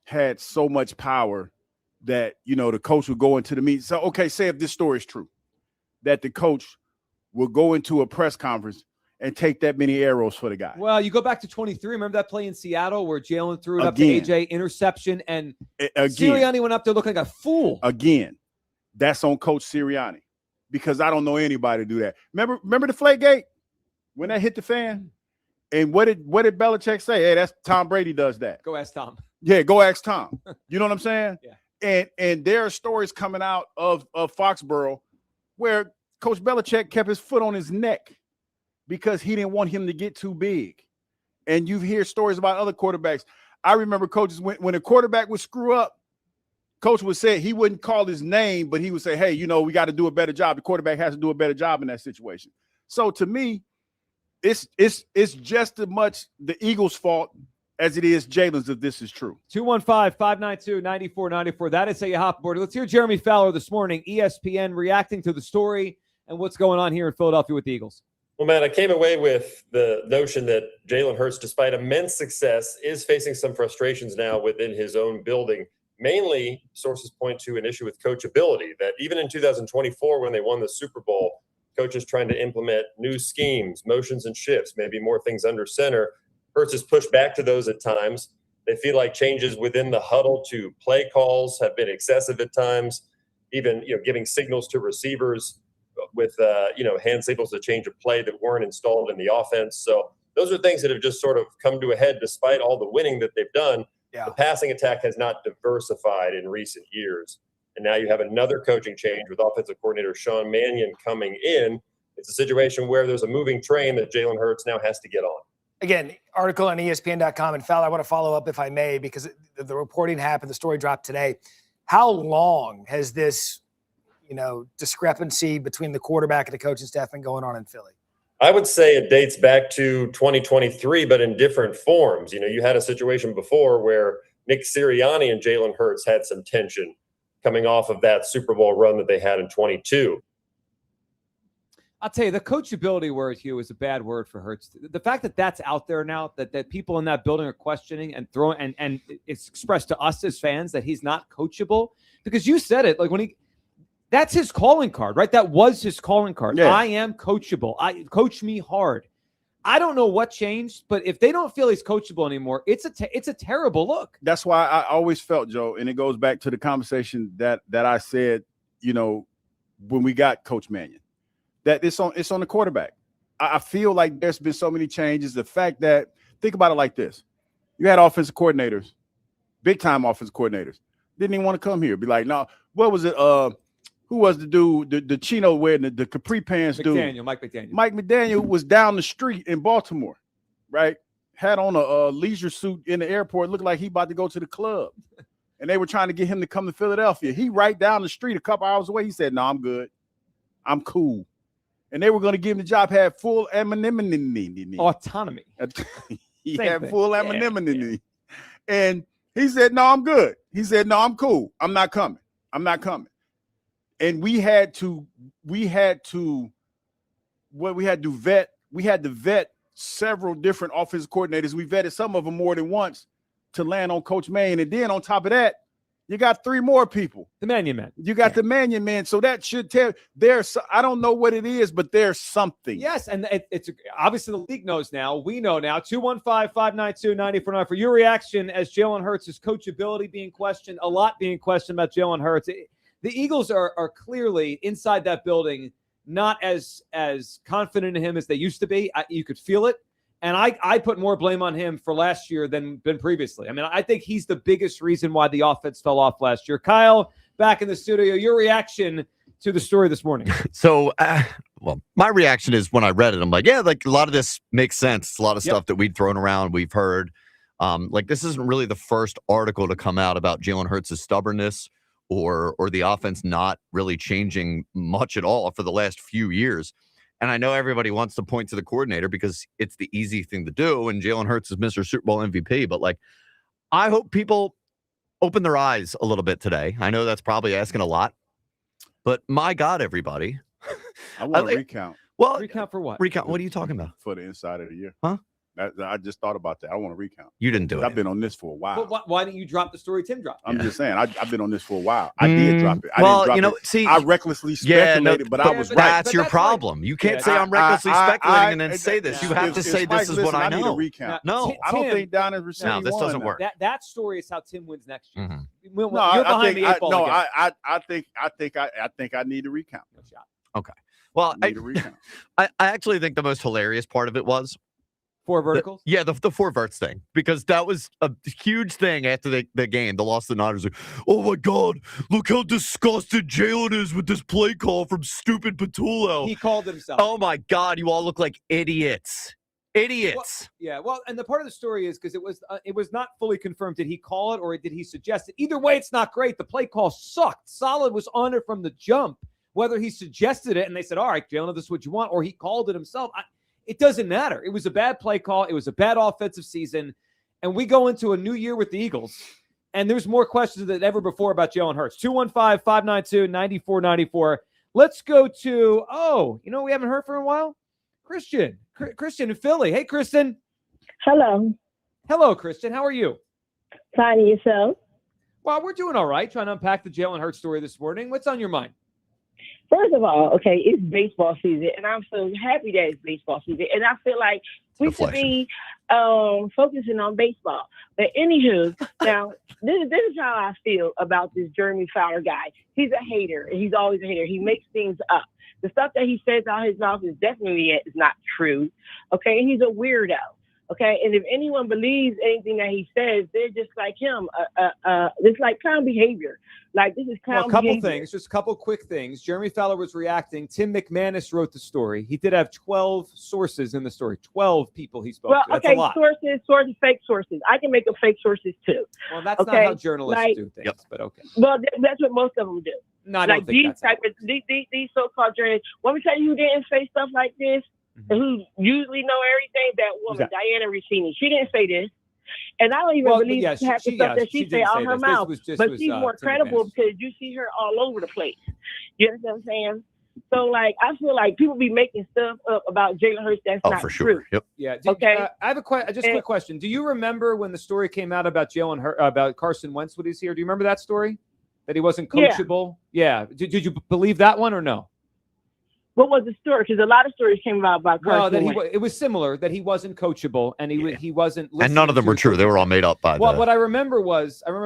had so much power that, the coach would go into the meeting. So, okay, say if this story is true, that the coach will go into a press conference and take that many arrows for the guy. Well, you go back to 23. Remember that play in Seattle where Jalen threw it up to AJ, interception, and Sirianni went up there looking like a fool. Again, that's on Coach Sirianni because I don't know anybody to do that. Remember the Deflategate when that hit the fan? And what did Belichick say? Hey, that's Tom Brady does that. Go ask Tom. Yeah, go ask Tom. You know what I'm saying? Yeah. And there are stories coming out of Foxborough where Coach Belichick kept his foot on his neck because he didn't want him to get too big. And you hear stories about other quarterbacks. I remember coaches, when a quarterback would screw up, coach would say he wouldn't call his name, but he would say, hey, we got to do a better job. The quarterback has to do a better job in that situation. So to me, it's just as much the Eagles' fault as it is Jalen's if this is true. 215-592-9494. That is how you hop aboard. Let's hear Jeremy Fowler this morning, ESPN, reacting to the story and what's going on here in Philadelphia with the Eagles. Well, man, I came away with the notion that Jalen Hurts, despite immense success, is facing some frustrations now within his own building. Mainly, sources point to an issue with coachability, that even in 2024, when they won the Super Bowl, coaches trying to implement new schemes, motions and shifts, maybe more things under center. Hurts has pushed back to those at times. They feel like changes within the huddle to play calls have been excessive at times, even giving signals to receivers with hand signals to change a play that weren't installed in the offense. So those are things that have just sort of come to a head despite all the winning that they've done. Yeah. The passing attack has not diversified in recent years. And now you have another coaching change with offensive coordinator Sean Mannion coming in. It's a situation where there's a moving train that Jalen Hurts now has to get on. Again, article on ESPN.com. And Fowler, I want to follow up if I may, because the reporting happened, the story dropped today. How long has this, discrepancy between the quarterback and the coaching staff been going on in Philly? I would say it dates back to 2023, but in different forms. You had a situation before where Nick Sirianni and Jalen Hurts had some tension coming off of that Super Bowl run that they had in 22. I'll tell you, the coachability word, Hugh, is a bad word for Hurts. The fact that that's out there now, that people in that building are questioning and throwing, and it's expressed to us as fans that he's not coachable, because you said it, like that's his calling card, right? That was his calling card. Yeah. I am coachable. Coach me hard. I don't know what changed, but if they don't feel he's coachable anymore, it's a terrible look. That's why I always felt, Joe, and it goes back to the conversation that I said, when we got Coach Mannion, that it's on the quarterback. I feel like there's been so many changes. The fact that, think about it like this. You had offensive coordinators, big-time offensive coordinators, didn't even want to come here. Be like, no, what was it? Who was the dude, the chino wearing the capri pants dude? Mike McDaniel. Mike McDaniel was down the street in Baltimore, right? Had on a leisure suit in the airport, looked like he about to go to the club. And they were trying to get him to come to Philadelphia. He right down the street a couple hours away. He said, no, I'm good. I'm cool. and they were going to give him the job, had full anonymity. Autonomy. He Same had thing. full anonymity. And he said, no, I'm good. He said, no, I'm cool. I'm not coming. And we had to vet several different offensive coordinators. We vetted some of them more than once to land on Coach Mannion. And then on top of that, you got 3 more people. The Mannion Man. You got the Mannion Man. So that should tell I don't know what it is, but there's something. Yes, and it's obviously the league knows now. We know now. 215-592-9494 for your reaction as Jalen Hurts' coachability being questioned, a lot being questioned about Jalen Hurts. The Eagles are clearly inside that building not as confident in him as they used to be. You could feel it. And I put more blame on him for last year than previously. I mean, I think he's the biggest reason why the offense fell off last year. Kyle, back in the studio, your reaction to the story this morning. So, my reaction is when I read it, I'm like, yeah, like a lot of this makes sense. It's a lot of stuff that we'd thrown around, we've heard. Like this isn't really the first article to come out about Jalen Hurts' stubbornness or the offense not really changing much at all for the last few years. And I know everybody wants to point to the coordinator because it's the easy thing to do. And Jalen Hurts is Mr. Super Bowl MVP. But, like, I hope people open their eyes a little bit today. I know that's probably asking a lot. But, my God, everybody. I want to recount. Well, recount for what? Recount. What are you talking about? For the inside of the year. Huh? I just thought about that. I want to recount. You didn't do it. I've been on this for a while. But why didn't you drop the story Tim dropped? I'm just saying. I've been on this for a while. I did drop it. I Well, didn't drop it. see, I recklessly speculated, but I was right. That's your problem. You can't say I'm recklessly speculating and then say this. You have to say this is what I know. Need a recount. No, I don't think Don is receiving. No, this doesn't work. That story is how Tim wins next year. No, You're behind the 8 ball again. I think I need a recount. No shot. Okay. Well, I need a recount. I actually think the most hilarious part of it was 4 verticals? The 4 verts thing, because that was a huge thing after the game. The loss to the Niners. Like, oh my God, look how disgusted Jalen is with this play call from stupid Patullo. He called himself. Oh my God, you all look like idiots. Idiots. Well, and the part of the story is because it was not fully confirmed. Did he call it or did he suggest it? Either way, it's not great. The play call sucked. Solid was on it from the jump. Whether he suggested it and they said, all right, Jalen, this is what you want, or he called it himself. It doesn't matter. It was a bad play call. It was a bad offensive season. And we go into a new year with the Eagles. And there's more questions than ever before about Jalen Hurts. 215-592-9494. Let's go to, we haven't heard for a while? Christian in Philly. Hey, Kristen. Hello. Hello, Kristen. How are you? Fine, yourself? Well, we're doing all right. Trying to unpack the Jalen Hurts story this morning. What's on your mind? First of all, okay, it's baseball season, and I'm so happy that it's baseball season. And I feel like we should be focusing on baseball. But anywho, now, this is how I feel about this Jeremy Fowler guy. He's a hater, and he's always a hater. He makes things up. The stuff that he says out his mouth is definitely not true. Okay, and he's a weirdo. Okay, and if anyone believes anything that he says, they're just like him. It's like clown behavior. Like, this is clown behavior. Just a couple quick things. Jeremy Fowler was reacting. Tim McManus wrote the story. He did have 12 sources in the story. 12 people he spoke to. That's a lot. Sources, fake sources. I can make up fake sources too. Well, that's not how journalists do things, but okay. Well, that's what most of them do. No, I don't think that's these so-called journalists. Want me to tell you who didn't say stuff like this? And who usually know everything? That woman, Diana Rossini. She didn't say this. And I don't even believe half the stuff that she said out her mouth. But she's more credible because you see her all over the place. You understand what I'm saying? So, like, I feel like people be making stuff up about Jalen Hurts that's not for true. sure. Yep. Yeah. Okay. I have a quick question. Do you remember when the story came out about Jalen Hurts, about Carson Wentz when he's here? Do you remember that story? That he wasn't coachable? Yeah. Did you believe that one or no? What was the story? Because a lot of stories came out about Carson Wentz. It was similar, that he wasn't coachable and he wasn't listening. And none of them were true. They were all made up by what I remember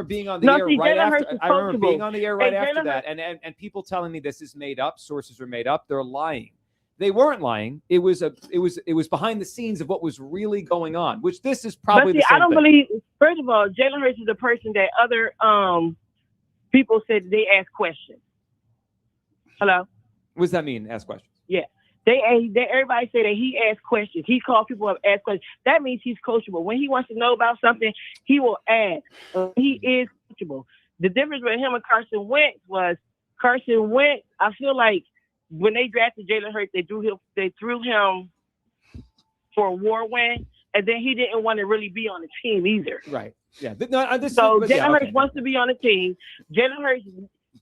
being on the air right after. I remember being on the air right after that, and people telling me this is made up. Sources are made up. They're lying. They weren't lying. It was behind the scenes of what was really going on. Which this is probably. But see, the same I don't thing. believe. First of all, Jalen Hurts is a person that other people said they ask questions. Hello. What does that mean? Ask questions. Yeah. They everybody say that he asks questions. He calls people up, ask questions. That means he's coachable. When he wants to know about something, he will ask. He is coachable. The difference with him and Carson Wentz was I feel like when they drafted Jalen Hurts, they threw him for a war win, and then he didn't want to really be on the team either. Right. Yeah. Jalen Hurts wants to be on the team. Jalen Hurts,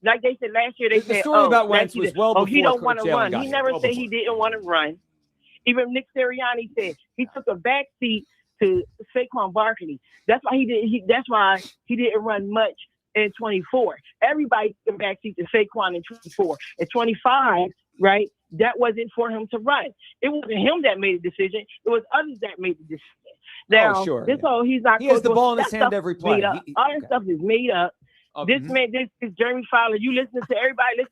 like they said last year, The story about Wentz was well before he don't want to Jalen run. got He here. never Well said before. he didn't want to run. Even Nick Sirianni said he took a back seat to Saquon Barkley. That's why he didn't run much in 24. Everybody took a back seat to Saquon in 24. At 25, right? That wasn't for him to run. It wasn't him that made the decision. It was others that made the decision. Now, sure, this whole he's not. He has the coachable, ball in his that hand stuff every is play. made up. All that stuff is made up. This mhm. man, this is Jeremy Fowler. You listen to everybody. It's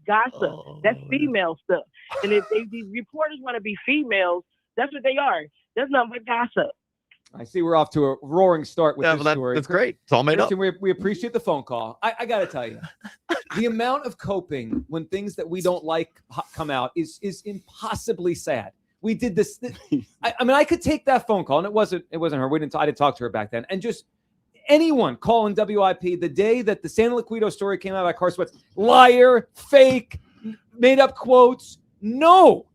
gossip. That's female stuff. And if these reporters want to be females, that's what they are. That's nothing but gossip. I see we're off to a roaring start with this story. That's great. It's all made up. Christian, we appreciate the phone call. I got to tell you, the amount of coping when things that we don't like come out is impossibly sad. We did this. I mean, I could take that phone call, and it wasn't her. I didn't talk to her back then. And just anyone calling WIP the day that the San Liquido story came out about Carson Wentz, liar, fake, made up quotes. No,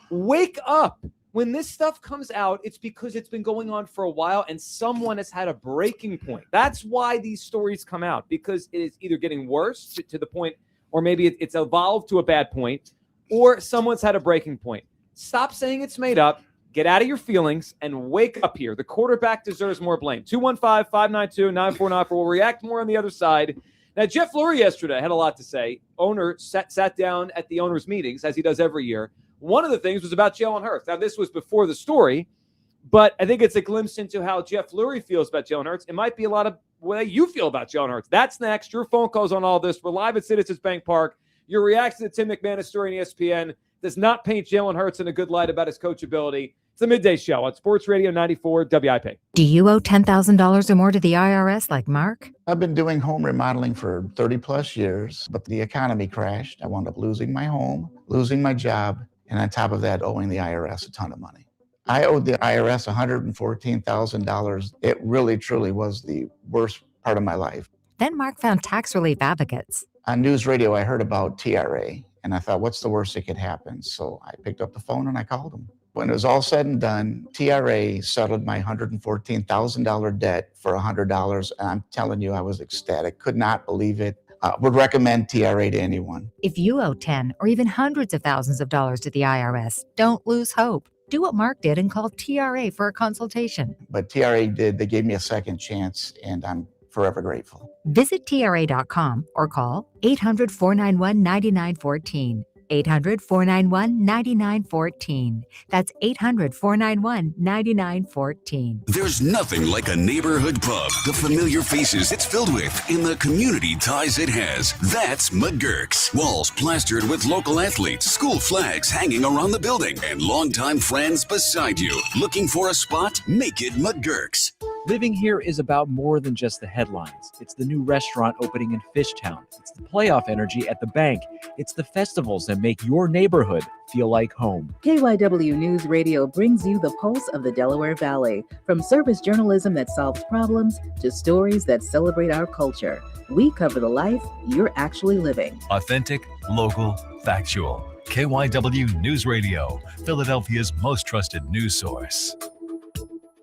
wake up. When this stuff comes out, it's because it's been going on for a while and someone has had a breaking point. That's why these stories come out, because it is either getting worse to the point, or maybe it's evolved to a bad point, or someone's had a breaking point. Stop saying it's made up. Get out of your feelings and wake up here. The quarterback deserves more blame. 215-592-9494. We'll react more on the other side. Now, Jeff Lurie yesterday had a lot to say. Owner sat down at the owners' meetings, as he does every year. One of the things was about Jalen Hurts. Now, this was before the story, but I think it's a glimpse into how Jeff Lurie feels about Jalen Hurts. It might be a lot of way you feel about Jalen Hurts. That's next. Your phone calls on all this. We're live at Citizens Bank Park. Your reaction to Tim McManus' story on ESPN does not paint Jalen Hurts in a good light about his coachability. It's the Midday Show on Sports Radio 94 WIP. Do you owe $10,000 or more to the IRS like Mark? I've been doing home remodeling for 30 plus years, but the economy crashed. I wound up losing my home, losing my job, and on top of that, owing the IRS a ton of money. I owed the IRS $114,000. It really, truly was the worst part of my life. Then Mark found tax relief advocates. On news radio, I heard about TRA, and I thought, what's the worst that could happen? So I picked up the phone and I called them. When it was all said and done, TRA settled my $114,000 debt for $100, and I'm telling you, I was ecstatic. Could not believe it. Would recommend TRA to anyone. If you owe 10 or even hundreds of thousands of dollars to the IRS, don't lose hope. Do what Mark did and call TRA for a consultation. But TRA did. They gave me a second chance, and I'm forever grateful. Visit TRA.com or call 800-491-9914. 800-491-9914. That's 800-491-9914. There's nothing like a neighborhood pub. The familiar faces it's filled with and the community ties it has. That's McGurk's. Walls plastered with local athletes, school flags hanging around the building, and longtime friends beside you. Looking for a spot? Make it McGurk's. Living here is about more than just the headlines. It's the new restaurant opening in Fishtown. It's the playoff energy at the bank. It's the festivals that make your neighborhood feel like home. KYW News Radio brings you the pulse of the Delaware Valley. From service journalism that solves problems to stories that celebrate our culture, we cover the life you're actually living. Authentic, local, factual. KYW News Radio, Philadelphia's most trusted news source.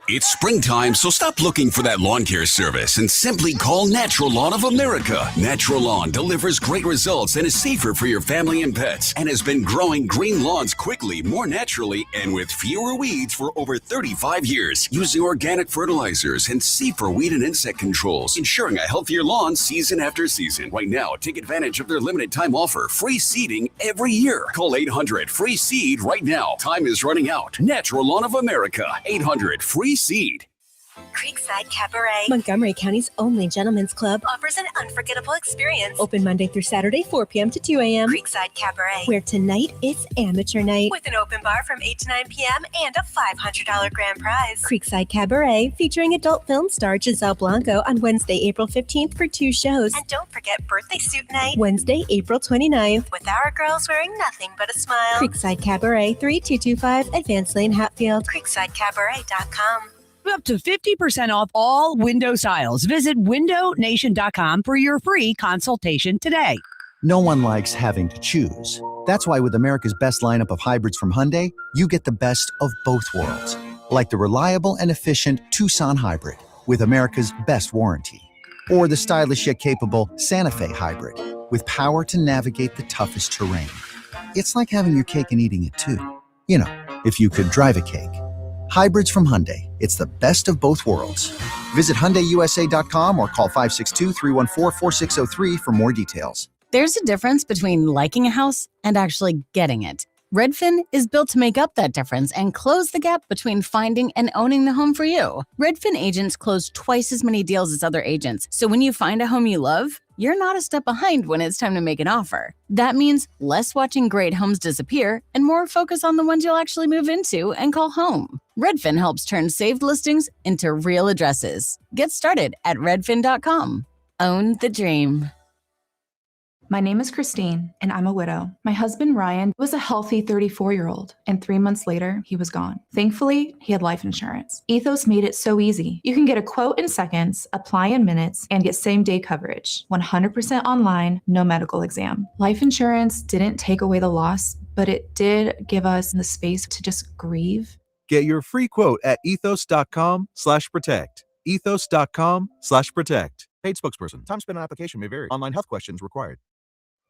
It's springtime, so stop looking for that lawn care service and simply call Natural Lawn of America. Natural Lawn delivers great results and is safer for your family and pets, and has been growing green lawns quickly, more naturally, and with fewer weeds for over 35 years, using organic fertilizers and safer weed and insect controls, ensuring a healthier lawn season after season. Right now, take advantage of their limited time offer, free seeding every year. Call 800-FREE-SEED right now. Time is running out. Natural Lawn of America, 800-FREE-SEED. Creekside Cabaret, Montgomery County's only gentlemen's club, offers an unforgettable experience. Open Monday through Saturday, 4 p.m. to 2 a.m. Creekside Cabaret, where tonight it's amateur night with an open bar from 8 to 9 p.m. and a $500 grand prize. Creekside Cabaret, featuring adult film star Giselle Blanco on Wednesday, April 15th for 2 shows. And don't forget birthday suit night, Wednesday, April 29th, with our girls wearing nothing but a smile. Creekside Cabaret, 3225 Advanced Lane, Hatfield. CreeksideCabaret.com. Up to 50% off all window styles. Visit windownation.com for your free consultation today. No one likes having to choose. That's why with America's best lineup of hybrids from Hyundai, you get the best of both worlds. Like the reliable and efficient Tucson hybrid with America's best warranty. Or the stylish yet capable Santa Fe hybrid with power to navigate the toughest terrain. It's like having your cake and eating it too. You know, if you could drive a cake. Hybrids from Hyundai. It's the best of both worlds. Visit HyundaiUSA.com or call 562-314-4603 for more details. There's a difference between liking a house and actually getting it. Redfin is built to make up that difference and close the gap between finding and owning the home for you. Redfin agents close twice as many deals as other agents, so when you find a home you love, you're not a step behind when it's time to make an offer. That means less watching great homes disappear and more focus on the ones you'll actually move into and call home. Redfin helps turn saved listings into real addresses. Get started at redfin.com. Own the dream. My name is Christine, and I'm a widow. My husband, Ryan, was a healthy 34-year-old, and 3 months later, he was gone. Thankfully, he had life insurance. Ethos made it so easy. You can get a quote in seconds, apply in minutes, and get same-day coverage. 100% online, no medical exam. Life insurance didn't take away the loss, but it did give us the space to just grieve. Get your free quote at ethos.com/protect. Ethos.com/protect. Paid spokesperson. Time spent on application may vary. Online health questions required.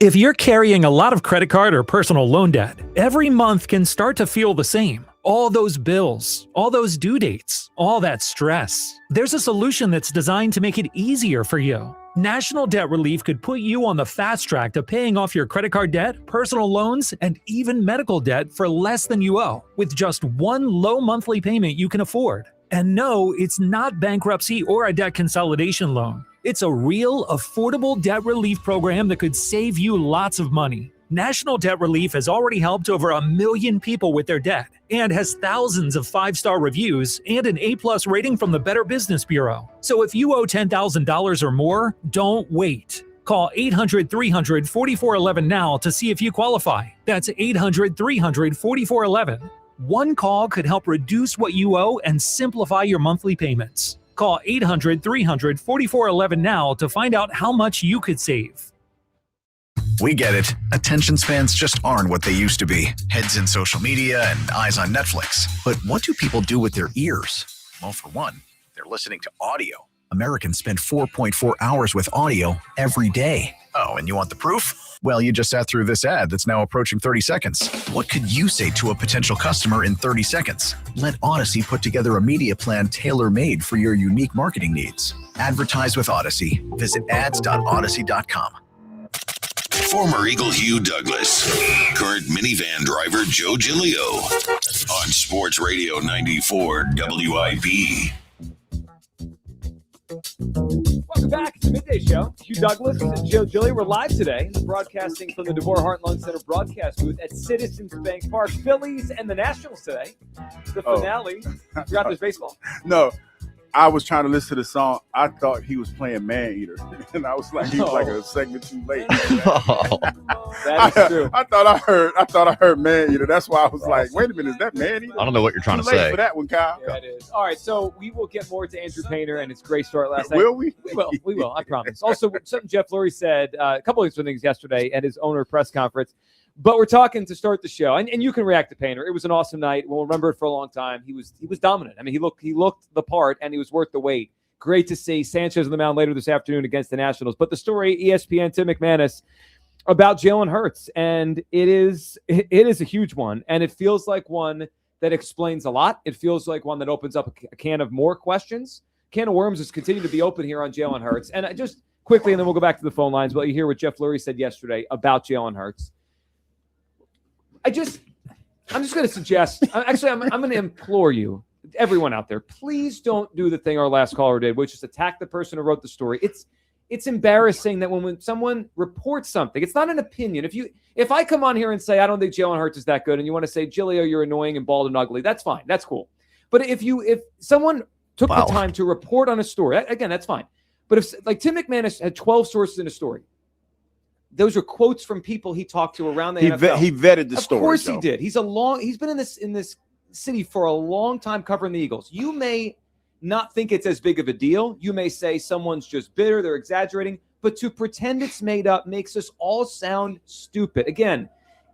If you're carrying a lot of credit card or personal loan debt, every month can start to feel the same. All those bills, all those due dates, all that stress. There's a solution that's designed to make it easier for you. National Debt Relief could put you on the fast track to paying off your credit card debt, personal loans, and even medical debt for less than you owe, with just one low monthly payment you can afford. And no, it's not bankruptcy or a debt consolidation loan. It's a real, affordable debt relief program that could save you lots of money. National Debt Relief has already helped over 1 million people with their debt and has thousands of 5-star reviews and an A+ rating from the Better Business Bureau. So if you owe $10,000 or more, don't wait. Call 800-300-4411 now to see if you qualify. That's 800-300-4411. One call could help reduce what you owe and simplify your monthly payments. Call 800-300-4411 now to find out how much you could save. We get it. Attention spans just aren't what they used to be. Heads in social media and eyes on Netflix. But what do people do with their ears? Well, for one, they're listening to audio. Americans spend 4.4 hours with audio every day. Oh, and you want the proof? Well, you just sat through this ad that's now approaching 30 seconds. What could you say to a potential customer in 30 seconds? Let Odyssey put together a media plan tailor-made for your unique marketing needs. Advertise with Odyssey. Visit ads.odyssey.com. Former Eagle Hugh Douglas, current minivan driver Joe Giglio on Sports Radio 94 WIP. Welcome back to the Midday Show. Hugh Douglas and Joe Giglio. We're live today, broadcasting from the DeVore Heart Lung Center broadcast booth at Citizens Bank Park. Phillies and the Nationals today. The finale. You forgot there's baseball? No. I was trying to listen to the song. I thought he was playing Man Eater, and I was like, he was like a segment too late. That is true. I thought I heard Man Eater. That's why I was like, wait a minute, is that Man Eater? I don't know what you're trying Too to late say. for that one, Kyle. Yeah, it is. All right, so we will get more to Andrew Painter and his great start last night. Will we? We will. I promise. Also, something Jeff Lurie said a couple of things yesterday at his owner press conference. But we're talking to start the show, and you can react to Painter. It was an awesome night. We'll remember it for a long time. He was dominant. I mean, he looked the part, and he was worth the wait. Great to see Sanchez on the mound later this afternoon against the Nationals. But the story, ESPN, Tim McManus, about Jalen Hurts, and it is a huge one, and it feels like one that explains a lot. It feels like one that opens up a can of more questions. Can of worms is continuing to be open here on Jalen Hurts. And I just quickly, and then we'll go back to the phone lines, but you hear what Jeff Lurie said yesterday about Jalen Hurts. I'm just going to suggest, I'm going to implore you, everyone out there, please don't do the thing our last caller did, which is attack the person who wrote the story. It's embarrassing that when someone reports something, it's not an opinion. If I come on here and say, I don't think Jalen Hurts is that good, and you want to say, Giglio, you're annoying and bald and ugly, that's fine. That's cool. But if someone took the time to report on a story, again, that's fine. But if, like, Tim McManus had 12 sources in a story, those are quotes from people he talked to around the NFL. He vetted the story. Of course he did. He's been in this city for a long time covering the Eagles. You may not think it's as big of a deal. You may say someone's just bitter, they're exaggerating, but to pretend it's made up makes us all sound stupid. Again,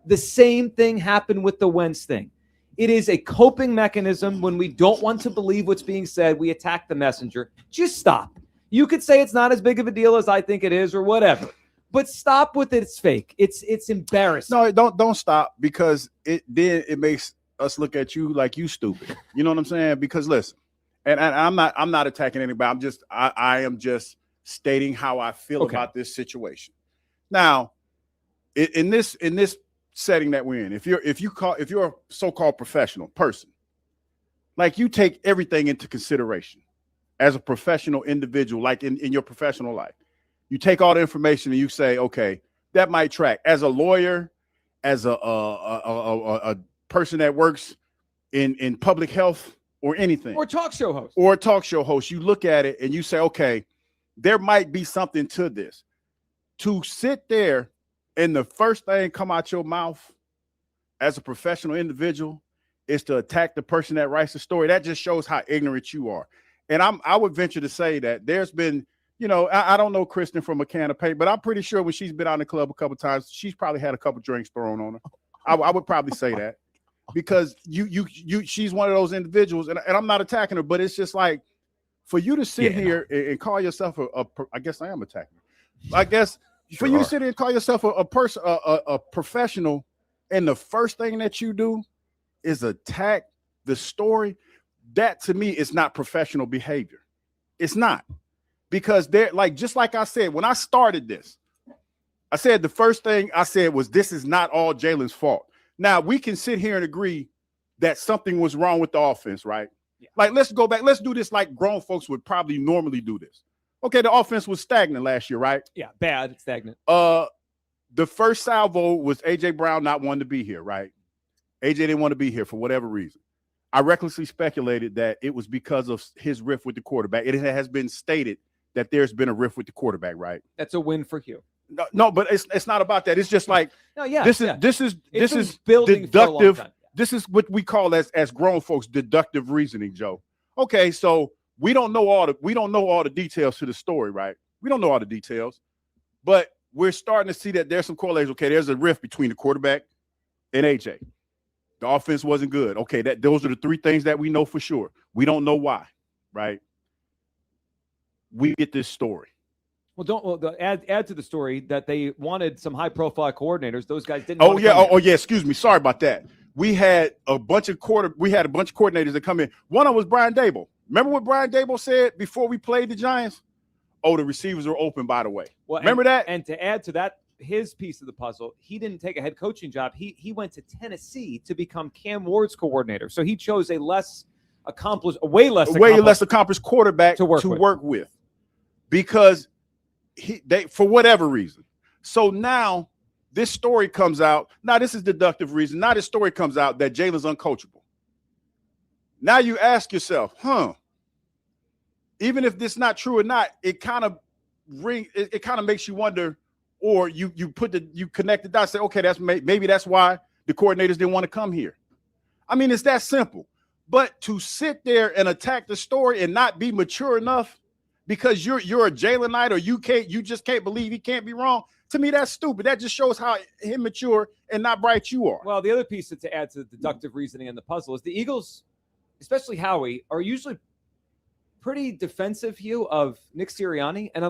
the same thing happened with the Wentz thing. It is a coping mechanism. When we don't want to believe what's being said, we attack the messenger. Just stop. You could say it's not as big of a deal as I think it is or whatever, but stop with it. It's fake. It's embarrassing. No, don't stop, because it makes us look at you like you stupid. You know what I'm saying? Because listen, and I'm not attacking anybody. I am just stating how I feel about this situation. Now, in this setting that we're in, if you're a so-called professional person, like, you take everything into consideration as a professional individual, like in your professional life. You take all the information and you say, okay, that might track. As a lawyer, as a person that works in public health or anything, or talk show host, you look at it and you say, okay, there might be something to this. To sit there and the first thing come out your mouth as a professional individual is to attack the person that writes the story, that just shows how ignorant you are. And I would venture to say that there's been, I don't know Kristen from a can of paint, but I'm pretty sure when she's been out in the club a couple of times, she's probably had a couple drinks thrown on her. I would probably say that, because she's one of those individuals, and I'm not attacking her, but it's just like, for you to sit here and call yourself I guess I am attacking her. I guess for you to sit here and call yourself a professional, and the first thing that you do is attack the story, that to me is not professional behavior. It's not. Because just like I said, when I started this, I said the first thing I said was, this is not all Jalen's fault. Now, we can sit here and agree that something was wrong with the offense, right? Yeah. Like, let's go back. Let's do this like grown folks would probably normally do this. Okay, the offense was stagnant last year, right? Yeah, bad, stagnant. The first salvo was A.J. Brown not wanting to be here, right? A.J. didn't want to be here for whatever reason. I recklessly speculated that it was because of his riff with the quarterback. It has been stated that there's been a riff with the quarterback, right? That's a win for Hugh. No, but it's not about that. It's just like, this is building deductive. This is what we call as grown folks deductive reasoning, Joe. Okay, so we don't know all the details to the story, right? We don't know all the details, but we're starting to see that there's some correlations. Okay, there's a rift between the quarterback and AJ. The offense wasn't good. Okay, those are the three things that we know for sure. We don't know why, right? We get this story. Well, add to the story that they wanted some high-profile coordinators. Those guys didn't. Oh yeah. Excuse me. Sorry about that. We had a bunch of coordinators that come in. One of them was Brian Dable. Remember what Brian Dable said before we played the Giants? Oh, the receivers are open, by the way. Well, remember that? And to add to that, his piece of the puzzle, he didn't take a head coaching job. He went to Tennessee to become Cam Ward's coordinator. So he chose a way less accomplished quarterback to work with. Because they for whatever reason. So now this story comes out. Now this is deductive reason. Now this story comes out that Jalen's uncoachable. Now you ask yourself, even if this is not true or not, it kind of makes you wonder, or you connect the dots, say, okay, maybe that's why the coordinators didn't want to come here. I mean, it's that simple. But to sit there and attack the story and not be mature enough because you're a Jalenite, or you just can't believe he can't be wrong. To me, that's stupid. That just shows how immature and not bright you are. Well, the other piece to add to the deductive reasoning and the puzzle is the Eagles, especially Howie, are usually pretty defensive view of Nick Sirianni. And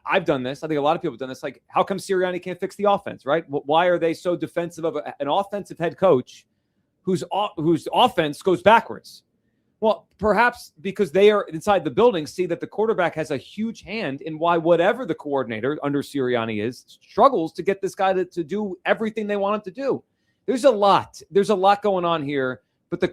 I've done this. I think a lot of people have done this. Like, how come Sirianni can't fix the offense, right? Why are they so defensive of an offensive head coach whose offense goes backwards? Well, perhaps because they are inside the building, see that the quarterback has a huge hand in why whatever the coordinator under Sirianni is struggles to get this guy to do everything they want him to do. There's a lot going on here, but the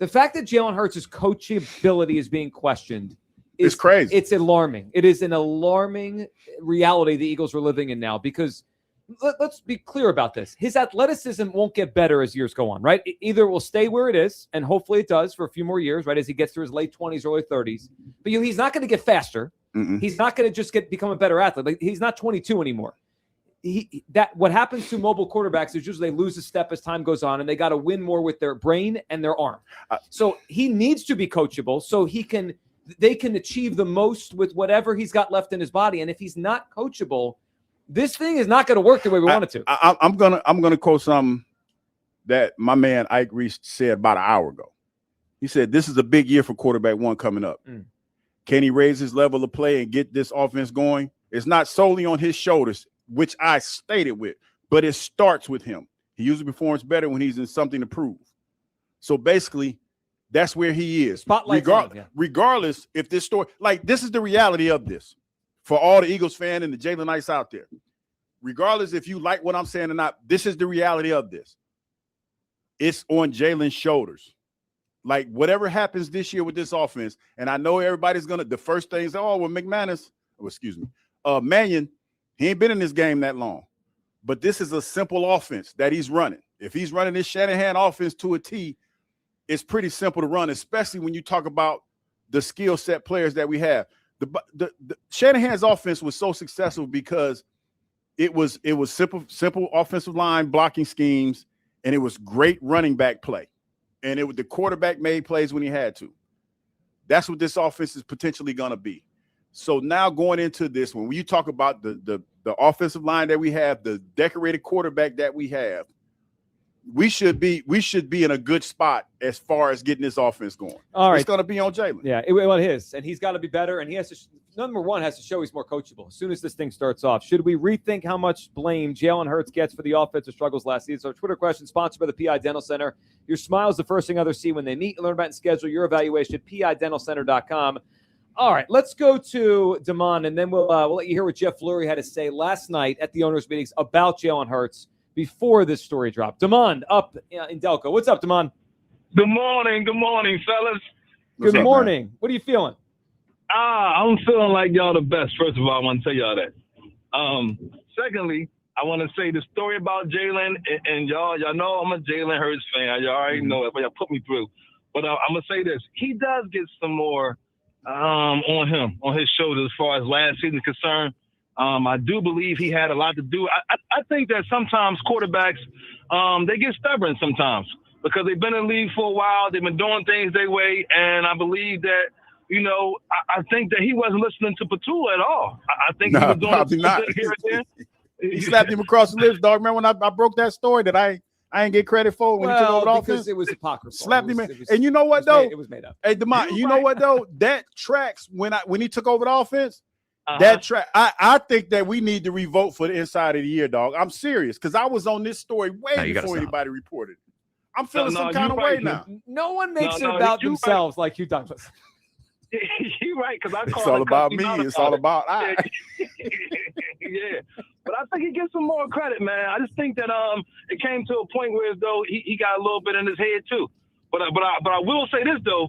fact that Jalen Hurts' coachability is being questioned is crazy. It's alarming. It is an alarming reality the Eagles are living in now, because let's be clear about this. His athleticism won't get better as years go on, right? Either it will stay where it is, and hopefully it does for a few more years, right, as he gets through his late 20s, early 30s. But he's not going to get faster. Mm-mm. He's not going to just become a better athlete. Like, he's not 22 anymore. What happens to mobile quarterbacks is usually they lose a step as time goes on, and they got to win more with their brain and their arm. So he needs to be coachable so he can they can achieve the most with whatever he's got left in his body. And if he's not coachable, this thing is not going to work the way we want it to. I'm gonna quote something that my man Ike Reese said about an hour ago. He said, "This is a big year for quarterback one coming up. Can he raise his level of play and get this offense going? It's not solely on his shoulders, which I stated with, but it starts with him. He usually performs better when he's in something to prove. So basically, that's where he is. Regardless if this story, like this is the reality of this for all the Eagles fan and the Jalen Knights out there. Regardless if you like what I'm saying or not, this is the reality of this. It's on Jalen's shoulders. Like whatever happens this year with this offense, and I know everybody's gonna. The first thing is, Mannion, he ain't been in this game that long, but this is a simple offense that he's running. If he's running this Shanahan offense to a T, it's pretty simple to run, especially when you talk about the skill set players that we have. The Shanahan's offense was so successful because it was simple offensive line blocking schemes, and it was great running back play. And the quarterback made plays when he had to. That's what this offense is potentially going to be. So now going into this, when you talk about the offensive line that we have, the decorated quarterback that we have, we should be in a good spot as far as getting this offense going. All right. It's going to be on Jalen. Yeah, it is. And he's got to be better. And he has to, number one, has to show he's more coachable as soon as this thing starts off. Should we rethink how much blame Jalen Hurts gets for the offensive struggles last season? So our Twitter question sponsored by the PI Dental Center. Your smile is the first thing others see when they meet and learn about and schedule your evaluation at PIDentalCenter.com. All right, let's go to Devon, and then we'll let you hear what Jeff Lurie had to say last night at the owners' meetings about Jalen Hurts before this story dropped. Damon up in Delco. What's up, Damon? Good morning, fellas. Good morning. What are you feeling? I'm feeling like y'all the best. First of all, I want to tell y'all that. Secondly, I want to say the story about Jalen, and y'all know I'm a Jalen Hurts fan. Y'all already know it, but y'all put me through. But I'm going to say this. He does get some more on his shoulders as far as last season is concerned. I do believe he had a lot to do. I think that sometimes quarterbacks, they get stubborn sometimes because they've been in the league for a while. They've been doing things their way. And I believe that, I think that he wasn't listening to Patula at all. I think he was doing probably not. Here and there. He slapped him across the lips, dog. Remember when I broke that story that I ain't get credit for when he took over the offense? Because it was apocryphal. Slapped him in. And you know what, though? It was made up. Hey, Demont, you know what, though? That tracks when he took over the offense. That track, I think that we need to revote for the inside of the year, dog. I'm serious because I was on this story way before anybody reported. I'm feeling some kind of way now. No one makes it about themselves like Hugh Douglas. You're right, because I call it's all about me. It's all about I. Yeah, but I think he gets some more credit, man. I just think that it came to a point where as though he got a little bit in his head too. But I will say this though.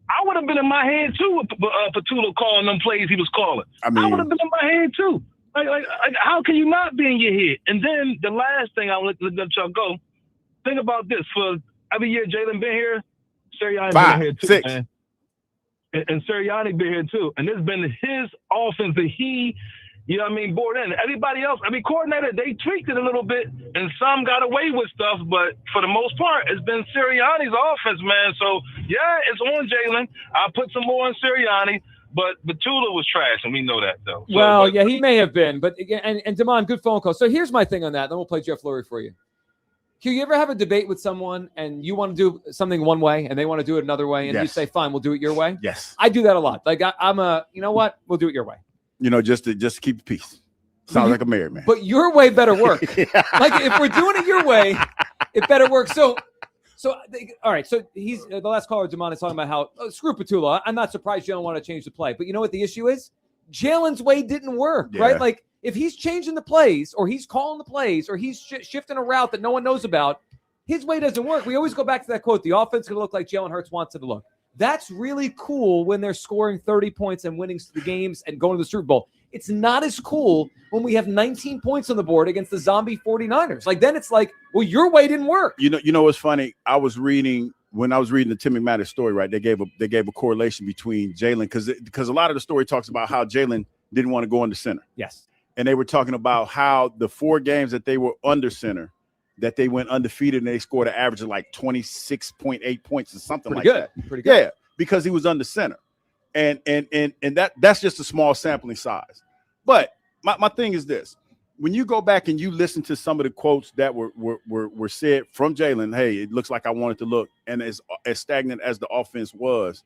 I would have been in my head too with Patula calling them plays he was calling. I would have been in my head too. Like, how can you not be in your head? And then the last thing I want to let y'all go. Think about this: for every year Jalen been here, Sirianni been here too, 6. man. And Sirianni been here too, and it's been his offense that he, brought in. Everybody else, coordinator, they tweaked it a little bit, and some got away with stuff, but for the most part, it's been Sirianni's offense, man. So, yeah, it's on Jalen. I'll put some more on Sirianni, but Batula was trash, and we know that, though. So, he may have been, but again, and Damon, good phone call. So here's my thing on that. Then we'll play Jeff Lurie for you. Hugh, you ever have a debate with someone and you want to do something one way and they want to do it another way, and you say, fine, we'll do it your way? Yes. I do that a lot. Like I'm you know what? We'll do it your way. Just to keep the peace. Sounds like a married man. But your way better work. Like if we're doing it your way, it better work. So all right. So he's the last caller, Damon, is talking about how screw Patula. I'm not surprised you don't want to change the play. But you know what the issue is? Jalen's way didn't work, right? Like if he's changing the plays or he's calling the plays or he's shifting a route that no one knows about, his way doesn't work. We always go back to that quote, the offense is going to look like Jalen Hurts wants it to look. That's really cool when they're scoring 30 points and winning the games and going to the Super Bowl. It's not as cool when we have 19 points on the board against the zombie 49ers. Like then it's like, well, your way didn't work. You know what's funny? When I was reading the Tim McManus story, right? They gave a correlation between Jalen because a lot of the story talks about how Jalen didn't want to go under center. Yes. And they were talking about how the 4 games that they were under center, that they went undefeated and they scored an average of like 26.8 points or something that. Pretty good. Yeah, because he was under center. And that's just a small sampling size. But my thing is this. When you go back and you listen to some of the quotes that were said from Jalen, hey, it looks like I want it to look, and as stagnant as the offense was,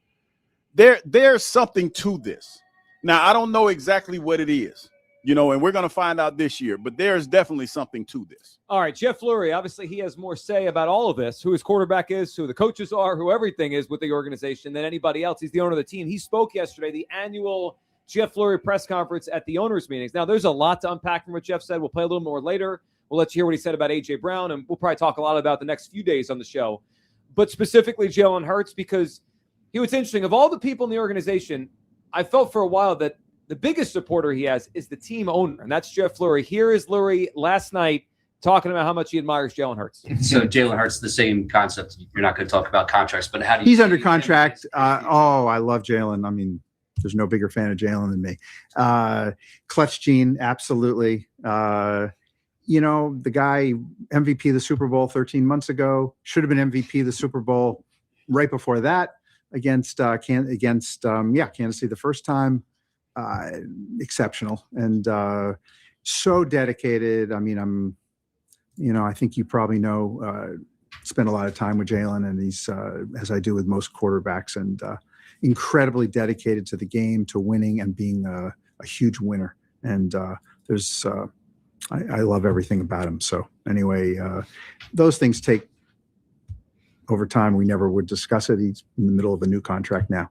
there's something to this. Now, I don't know exactly what it is, and we're going to find out this year, but there's definitely something to this. All right, Jeff Lurie, obviously he has more say about all of this, who his quarterback is, who the coaches are, who everything is with the organization than anybody else. He's the owner of the team. He spoke yesterday, the annual Jeff Lurie press conference at the owners' meetings. Now, there's a lot to unpack from what Jeff said. We'll play a little more later. We'll let you hear what he said about A.J. Brown, and we'll probably talk a lot about the next few days on the show. But specifically Jalen Hurts, because what's interesting, of all the people in the organization, I felt for a while that the biggest supporter he has is the team owner, and that's Jeff Lurie. Here is Lurie last night talking about how much he admires Jalen Hurts. So Jalen Hurts, the same concept. You're not going to talk about contracts, but how do you? He's under contract. I love Jalen. I mean, there's no bigger fan of Jalen than me. Clutch gene, absolutely. The guy MVP of the Super Bowl 13 months ago should have been MVP of the Super Bowl right before that against Kansas City the first time. Exceptional and so dedicated. I mean, I think you probably know, spend a lot of time with Jalen, and he's as I do with most quarterbacks, and incredibly dedicated to the game, to winning, and being a huge winner. And I love everything about him. So anyway, those things take over time. We never would discuss it. He's in the middle of a new contract now.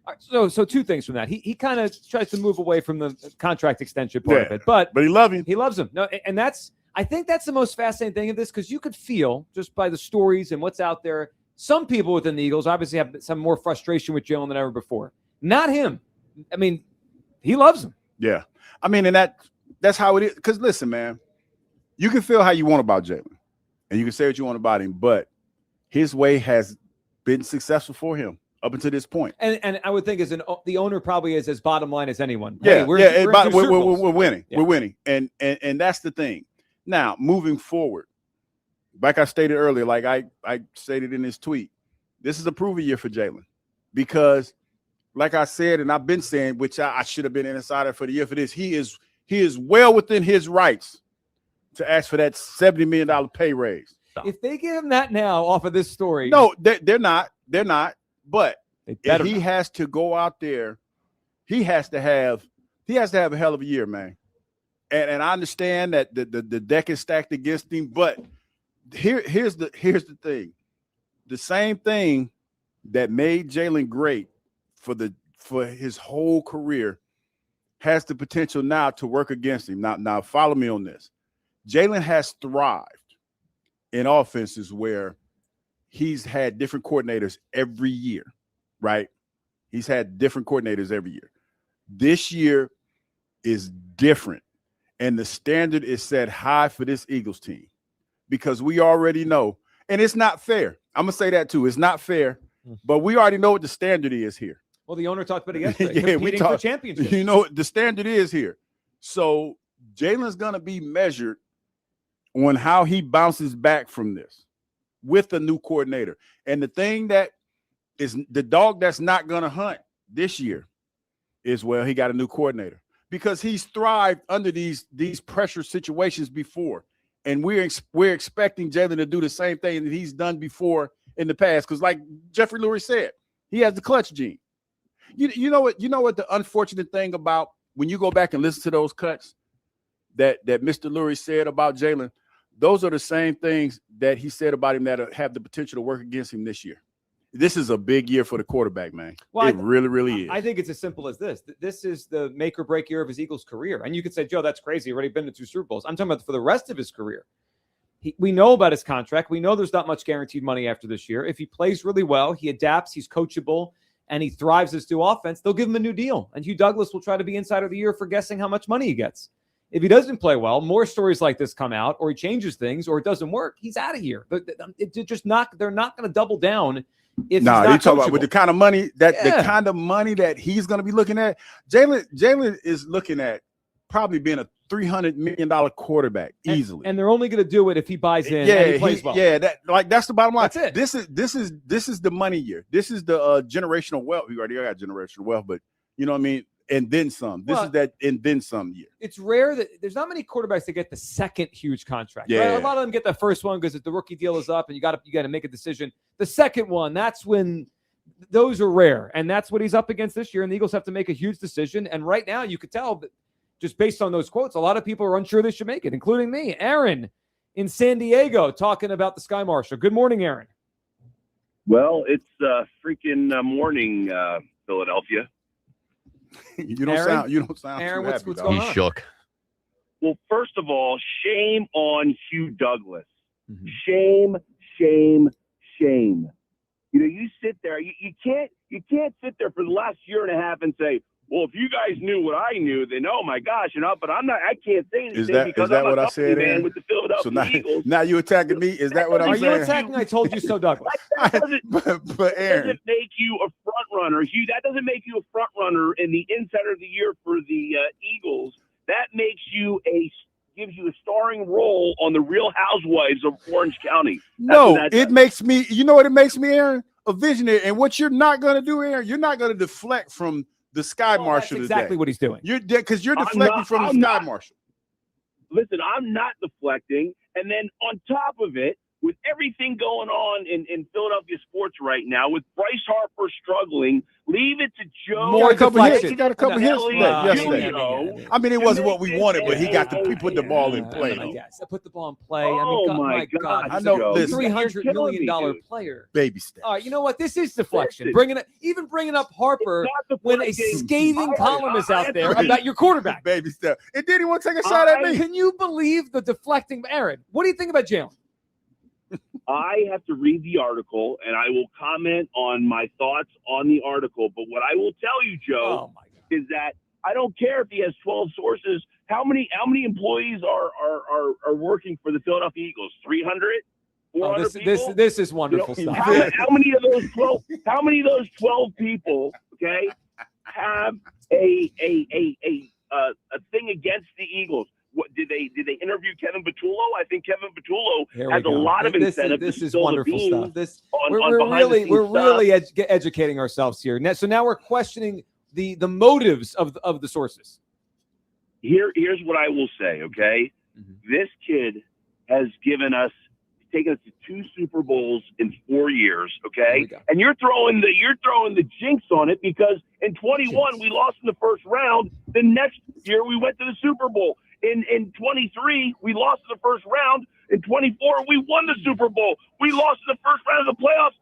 All right, so two things from that. He kind of tries to move away from the contract extension part of it, but he loves him. He loves him. No, and I think that's the most fascinating thing of this, because you could feel just by the stories and what's out there. Some people within the Eagles obviously have some more frustration with Jalen than ever before. Not him. I mean, he loves him. Yeah. I mean, and that's how it is. Because listen, man, you can feel how you want about Jalen, and you can say what you want about him, but his way has been successful for him up until this point. And I would think the owner probably is as bottom line as anyone. Yeah, hey, we're winning. Yeah. We're winning. And that's the thing. Now, moving forward, like I stated earlier, like I stated in this tweet, this is a proven year for Jalen, because like I said, and I've been saying, which I should have been an insider for the year for this, he is well within his rights to ask for that $70 million pay raise. If they give him that now off of this story. No, they're not. But if he has to go out there, he has to have a hell of a year, man. And I understand that the deck is stacked against him, but here's the thing. The same thing that made Jalen great for his whole career has the potential now to work against him. Now follow me on this. Jalen has thrived in offenses where he's had different coordinators every year, right? He's had different coordinators every year. This year is different, and the standard is set high for this Eagles team, because we already know, and it's not fair. I'm going to say that too. It's not fair, but we already know what the standard is here. Well, the owner talked about it yesterday. We talked for championships. You know what the standard is here. So Jalen's going to be measured on how he bounces back from this with a new coordinator. And the thing that is the dog that's not going to hunt this year is, well, he got a new coordinator, because he's thrived under these pressure situations before. And we're expecting Jalen to do the same thing that he's done before in the past. Because like Jeffrey Lurie said, he has the clutch gene. You know what the unfortunate thing about when you go back and listen to those cuts that Mr. Lurie said about Jalen, those are the same things that he said about him that have the potential to work against him this year. This is a big year for the quarterback, man. Well, it really, really is. I think it's as simple as this. This is the make or break year of his Eagles career. And you could say, Joe, that's crazy. He's already been to 2 Super Bowls. I'm talking about for the rest of his career. We know about his contract. We know there's not much guaranteed money after this year. If he plays really well, he adapts, he's coachable, and he thrives this new offense, they'll give him a new deal. And Hugh Douglas will try to be insider of the year for guessing how much money he gets. If he doesn't play well, more stories like this come out, or he changes things, or it doesn't work, he's out of here. They're not going to double down. If no, you talk about with the kind of money the kind of money that he's going to be looking at. Jalen is looking at probably being a $300 million quarterback easily. And they're only going to do it if he buys in and he plays well. Yeah, that's the bottom line. That's it. This is the money year. This is the generational wealth. We already got generational wealth, but you know what I mean? And then some. This is that and then some year. It's rare that there's not many quarterbacks that get the second huge contract. Yeah. Right? A lot of them get the first one because the rookie deal is up and you got to make a decision. The second one, that's when those are rare. And that's what he's up against this year. And the Eagles have to make a huge decision. And right now you could tell that just based on those quotes, a lot of people are unsure they should make it, including me. Aaron in San Diego talking about the Sky Marshal. Good morning, Aaron. Well, it's freaking morning, Philadelphia. You don't sound Aaron, too what's happy, going on? He's shook. Well, first of all, shame on Hugh Douglas. Shame, shame, shame. You know, you sit there, you can't sit there for the last year and a half and say, well, if you guys knew what I knew, then oh my gosh, but I can't say anything because I'm what a I said, man Aaron? with the Philadelphia Eagles. Now you attacking me? Is that what I'm saying? Are you attacking? I told you so, Douglas. But That Aaron, doesn't make you a front runner, Hugh. That doesn't make you a front runner in the Insider of the Year for the Eagles. That makes you gives you a starring role on the Real Housewives of Orange County. It makes me. You know what it makes me, Aaron? A visionary. And what you're not going to do, Aaron, you're not going to deflect from the Sky Marshal. That's exactly today. what he's doing. You're deflecting from the Sky Marshal. Listen, I'm not deflecting. And then on top of it, with everything going on in Philadelphia sports right now, with Bryce Harper struggling, leave it to Joe. He got a couple hits yesterday. I mean, it wasn't what we wanted, but he put the ball in play. Yes, I put the ball in play. My God. I know. He's a $300 million player. Baby steps. All right, you know what? This is deflection. Bringing up Harper when a scathing column is out there about your quarterback. Baby step. And did he want to take a shot at me? Can you believe the deflecting? Aaron, what do you think about Jalen? I have to read the article, and I will comment on my thoughts on the article. But what I will tell you, Joe, is that I don't care if he has 12 sources. How many employees are working for the Philadelphia Eagles? 300? 400 people? This is wonderful stuff. How many of those 12? How many of those 12 people? Okay, have a thing against the Eagles? What did they interview Kevin Petullo? I think Kevin Petullo has a lot of incentive. This is spill the wonderful beans stuff. We're really educating ourselves here. So now we're questioning the motives of the sources. Here's what I will say. Okay, this kid has taken us to 2 Super Bowls in 4 years. Okay, and you're throwing the jinx on it because in 21 we lost in the first round. The next year we went to the Super Bowl. In 23, we lost in the first round. In 24, we won the Super Bowl. We lost in the first round of the playoffs.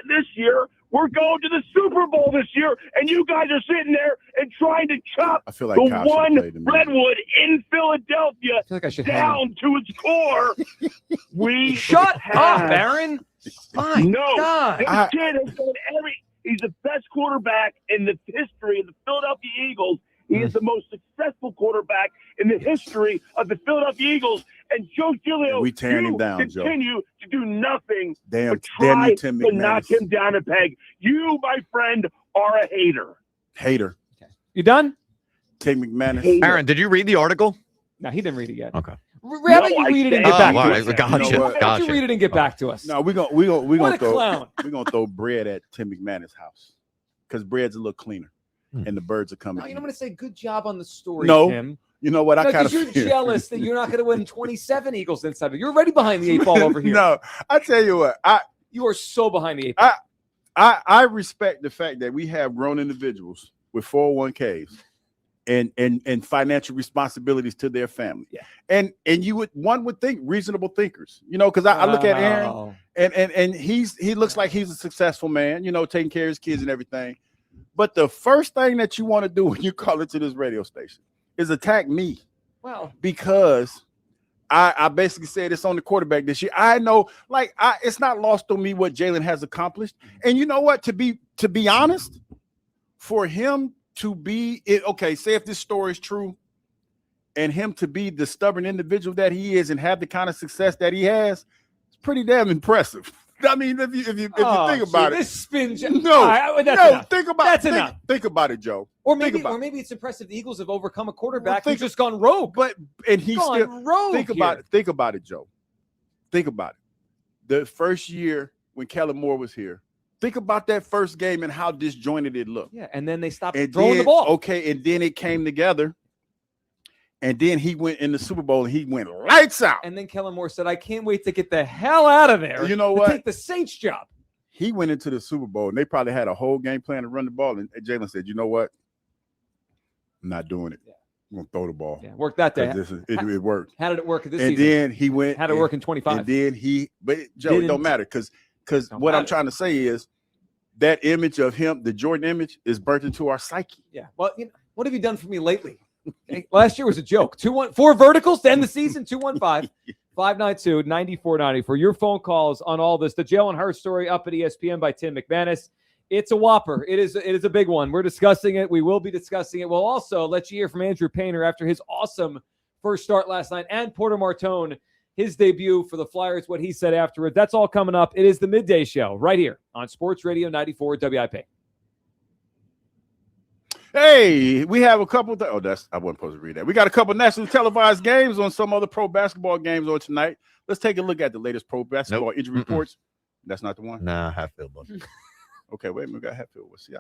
This year, we're going to the Super Bowl this year, and you guys are sitting there and trying to chop the one redwood in Philadelphia down to its core. We shut up, Aaron. My God. This kid has done he's the best quarterback in the history of the Philadelphia Eagles. He is the most successful quarterback in the history of the Philadelphia Eagles. And Joe Giglio, we tearing him down, continue to do nothing but try you, Tim to knock him down a peg. You, my friend, are a hater. Hater. Okay. You done? Tim McManus. Hater. Aaron, did you read the article? No, he didn't read it yet. Okay. How about you read it and get back to us? Gotcha. You read it and get back to us. No, we're gonna throw bread at Tim McManus' house because bread's a little cleaner. And the birds are coming. No, I'm going to say good job on the story, No. Tim. You know what? I kind of you're jealous that you're not going to win 27 Eagles Insider. You're already behind the 8 ball over here. No, I tell you what. You are so behind the 8 ball. I respect the fact that we have grown individuals with 401ks and financial responsibilities to their family. Yeah. And one would think reasonable thinkers, because I look at Aaron and he looks like he's a successful man, taking care of his kids and everything. But the first thing that you want to do when you call into this radio station is attack me. Well, because I basically said it's on the quarterback this year. I know, it's not lost on me what Jalen has accomplished. And you know what? To be honest, for him to be say if this story is true, and him to be the stubborn individual that he is and have the kind of success that he has, it's pretty damn impressive. I mean, if you think about it, this spin. Enough. Think about it, Joe. Or maybe it's impressive. The Eagles have overcome a quarterback who's just gone rogue. Think about it, Joe. Think about it. The first year when Kellen Moore was here, think about that first game and how disjointed it looked. Yeah, and then they stopped throwing the ball. Okay, and then it came together. And then he went in the Super Bowl and he went lights out. And then Kellen Moore said, I can't wait to get the hell out of there. You know what? Take the Saints job. He went into the Super Bowl and they probably had a whole game plan to run the ball. And Jalen said, you know what? I'm not doing it. I'm going to throw the ball. Yeah, worked that day. It worked. How did it work this season? And then he went. How did it work in 25? And then but Joe, it don't matter because what I'm trying to say is that image of him, the Jordan image, is burnt into our psyche. Yeah. Well, what have you done for me lately? Last year was a joke. 4 verticals to end the season. 215-592-9490 for your phone calls on all this. The Jalen Hurts story up at ESPN by Tim McManus. It's a whopper. It is a big one. We're discussing it. We will be discussing it. We'll also let you hear from Andrew Painter after his awesome first start last night, and Porter Martone, his debut for the Flyers, what he said afterward. That's all coming up. It is the Midday Show right here on Sports Radio 94 WIP. Hey, we have a couple. I wasn't supposed to read that. We got a couple nationally televised games on some other pro basketball games on tonight. Let's take a look at the latest pro basketball injury reports. That's not the one. Nah, Hatfield. Okay, wait a minute. We got Hatfield. We'll see.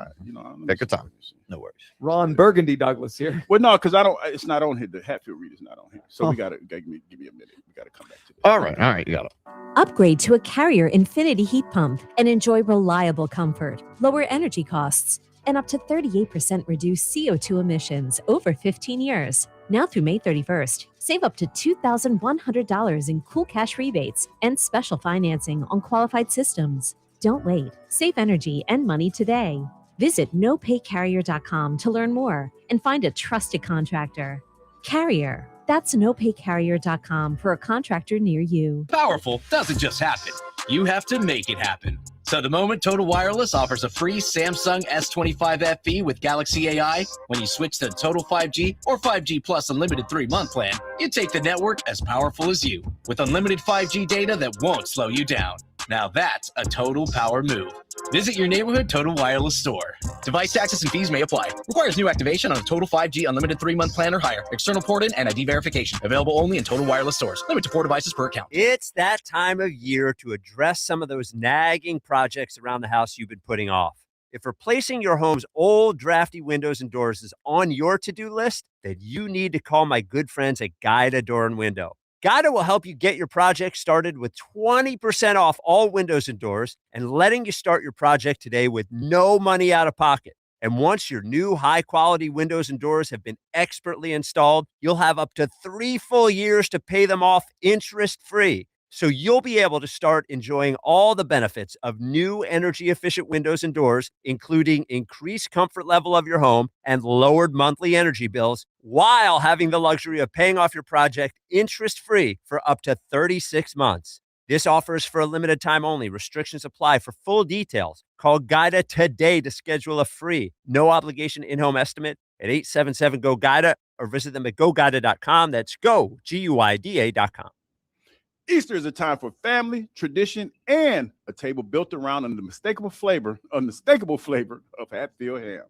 Take your time. No worries. Ron Burgundy Douglas here. Well, no, because it's not on here. The Hatfield read is not on here. So we gotta give me a minute. We gotta come back to this. All right. You got it. Upgrade to a Carrier Infinity heat pump and enjoy reliable comfort, lower energy costs, and up to 38% reduced CO2 emissions over 15 years. Now through May 31st, save up to $2,100 in cool cash rebates and special financing on qualified systems. Don't wait. Save energy and money today. Visit nopaycarrier.com to learn more and find a trusted contractor. Carrier. That's nopaycarrier.com for a contractor near you. Powerful doesn't just happen. You have to make it happen. So the moment Total Wireless offers a free Samsung S25 FE with Galaxy AI, when you switch to Total 5G or 5G Plus Unlimited 3-month plan, you take the network as powerful as you, with unlimited 5G data that won't slow you down. Now that's a total power move. Visit your neighborhood Total Wireless store. Device taxes and fees may apply. Requires new activation on a Total 5G Unlimited 3-month plan or higher. External port-in and ID verification. Available only in Total Wireless stores. Limit to 4 devices per account. It's that time of year to address some of those nagging projects around the house you've been putting off. If replacing your home's old drafty windows and doors is on your to-do list, then you need to call my good friends at Guida Door and Window. Guida will help you get your project started with 20% off all windows and doors and letting you start your project today with no money out of pocket. And once your new high-quality windows and doors have been expertly installed, you'll have up to 3 full years to pay them off interest-free. So you'll be able to start enjoying all the benefits of new energy-efficient windows and doors, including increased comfort level of your home and lowered monthly energy bills, while having the luxury of paying off your project interest-free for up to 36 months. This offer is for a limited time only. Restrictions apply. For full details, call Guida today to schedule a free, no-obligation in-home estimate at 877-GO-GUIDA or visit them at GoGuida.com. That's go, GUIDA.com. Easter is a time for family, tradition, and a table built around the unmistakable flavor of Hatfield ham.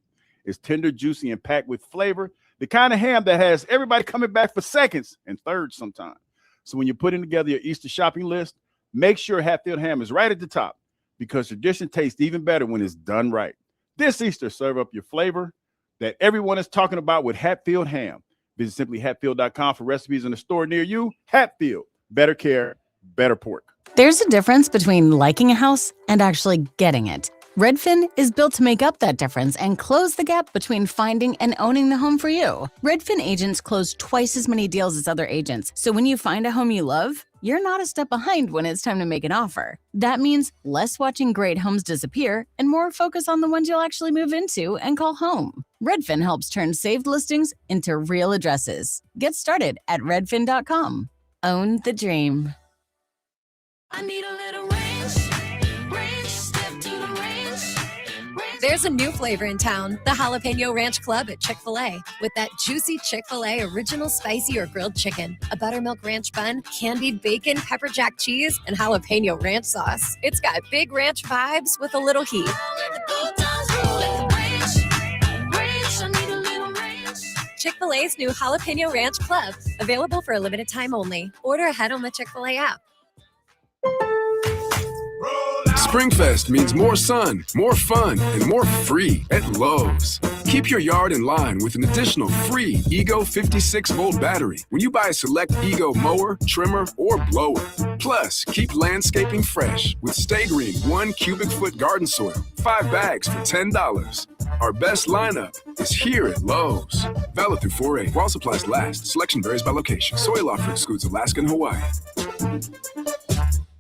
It's tender, juicy, and packed with flavor, the kind of ham that has everybody coming back for seconds and thirds sometimes. So when you're putting together your Easter shopping list, make sure Hatfield ham is right at the top, because tradition tastes even better when it's done right. This Easter, serve up your flavor that everyone is talking about with Hatfield ham. Visit simplyhatfield.com for recipes in a store near you. Hatfield. Better care, better pork. There's a difference between liking a house and actually getting it. Redfin is built to make up that difference and close the gap between finding and owning the home for you. Redfin agents close twice as many deals as other agents, so when you find a home you love, you're not a step behind when it's time to make an offer. That means less watching great homes disappear and more focus on the ones you'll actually move into and call home. Redfin helps turn saved listings into real addresses. Get started at redfin.com. Own the dream. I need a little range, step to the range. There's a new flavor in town, the Jalapeno Ranch Club at Chick-fil-A. With that juicy Chick-fil-A original spicy or grilled chicken, a buttermilk ranch bun, candied bacon, pepper jack cheese, and jalapeno ranch sauce. It's got big ranch vibes with a little heat. Chick-fil-A's new Jalapeno Ranch Club. Available for a limited time only. Order ahead on the Chick-fil-A app. Springfest means more sun, more fun, and more free at Lowe's. Keep your yard in line with an additional free Ego 56-volt battery when you buy a select Ego mower, trimmer, or blower. Plus, keep landscaping fresh with Stay Green 1 cubic foot garden soil, 5 bags for $10. Our best lineup is here at Lowe's. Valid through 4/8 while supplies last. Selection varies by location. Soil offer excludes Alaska and Hawaii.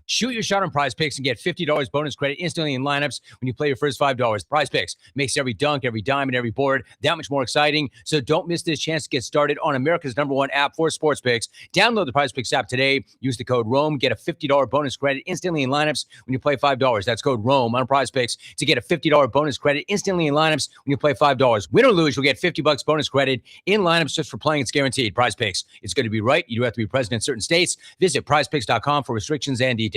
Shoot your shot on Prize Picks and get $50 bonus credit instantly in lineups when you play your first $5. Prize Picks makes every dunk, every dime, and every board that much more exciting. So don't miss this chance to get started on America's #1 app for sports picks. Download the Prize Picks app today. Use the code ROME. Get a $50 bonus credit instantly in lineups when you play $5. That's code ROME on Prize Picks to get a $50 bonus credit instantly in lineups when you play $5. Win or lose, you'll get $50 bonus credit in lineups just for playing. It's guaranteed. Prize Picks. It's going to be right. You do have to be present in certain states. Visit prizepicks.com for restrictions and details.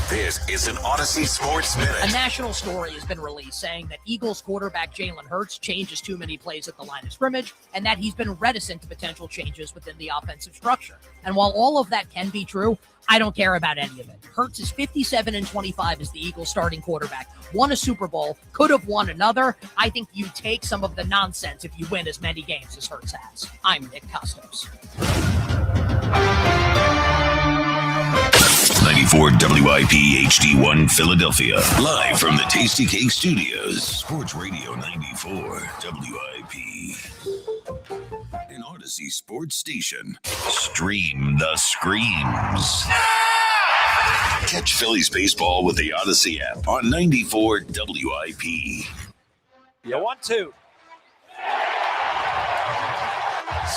This is an Odyssey Sports Minute. A national story has been released saying that Eagles quarterback Jalen Hurts changes too many plays at the line of scrimmage and that he's been reticent to potential changes within the offensive structure. And while all of that can be true, I don't care about any of it. Hurts is 57-25 as the Eagles starting quarterback. Won a Super Bowl, could have won another. I think you take some of the nonsense if you win as many games as Hurts has. I'm Nick Costos. 94 WIP HD1 Philadelphia. Live from the Tasty Cake Studios. Sports Radio 94 WIP. An Odyssey Sports Station. Stream the screams. Catch Phillies baseball with the Odyssey app on 94 WIP. Yeah, 1-2.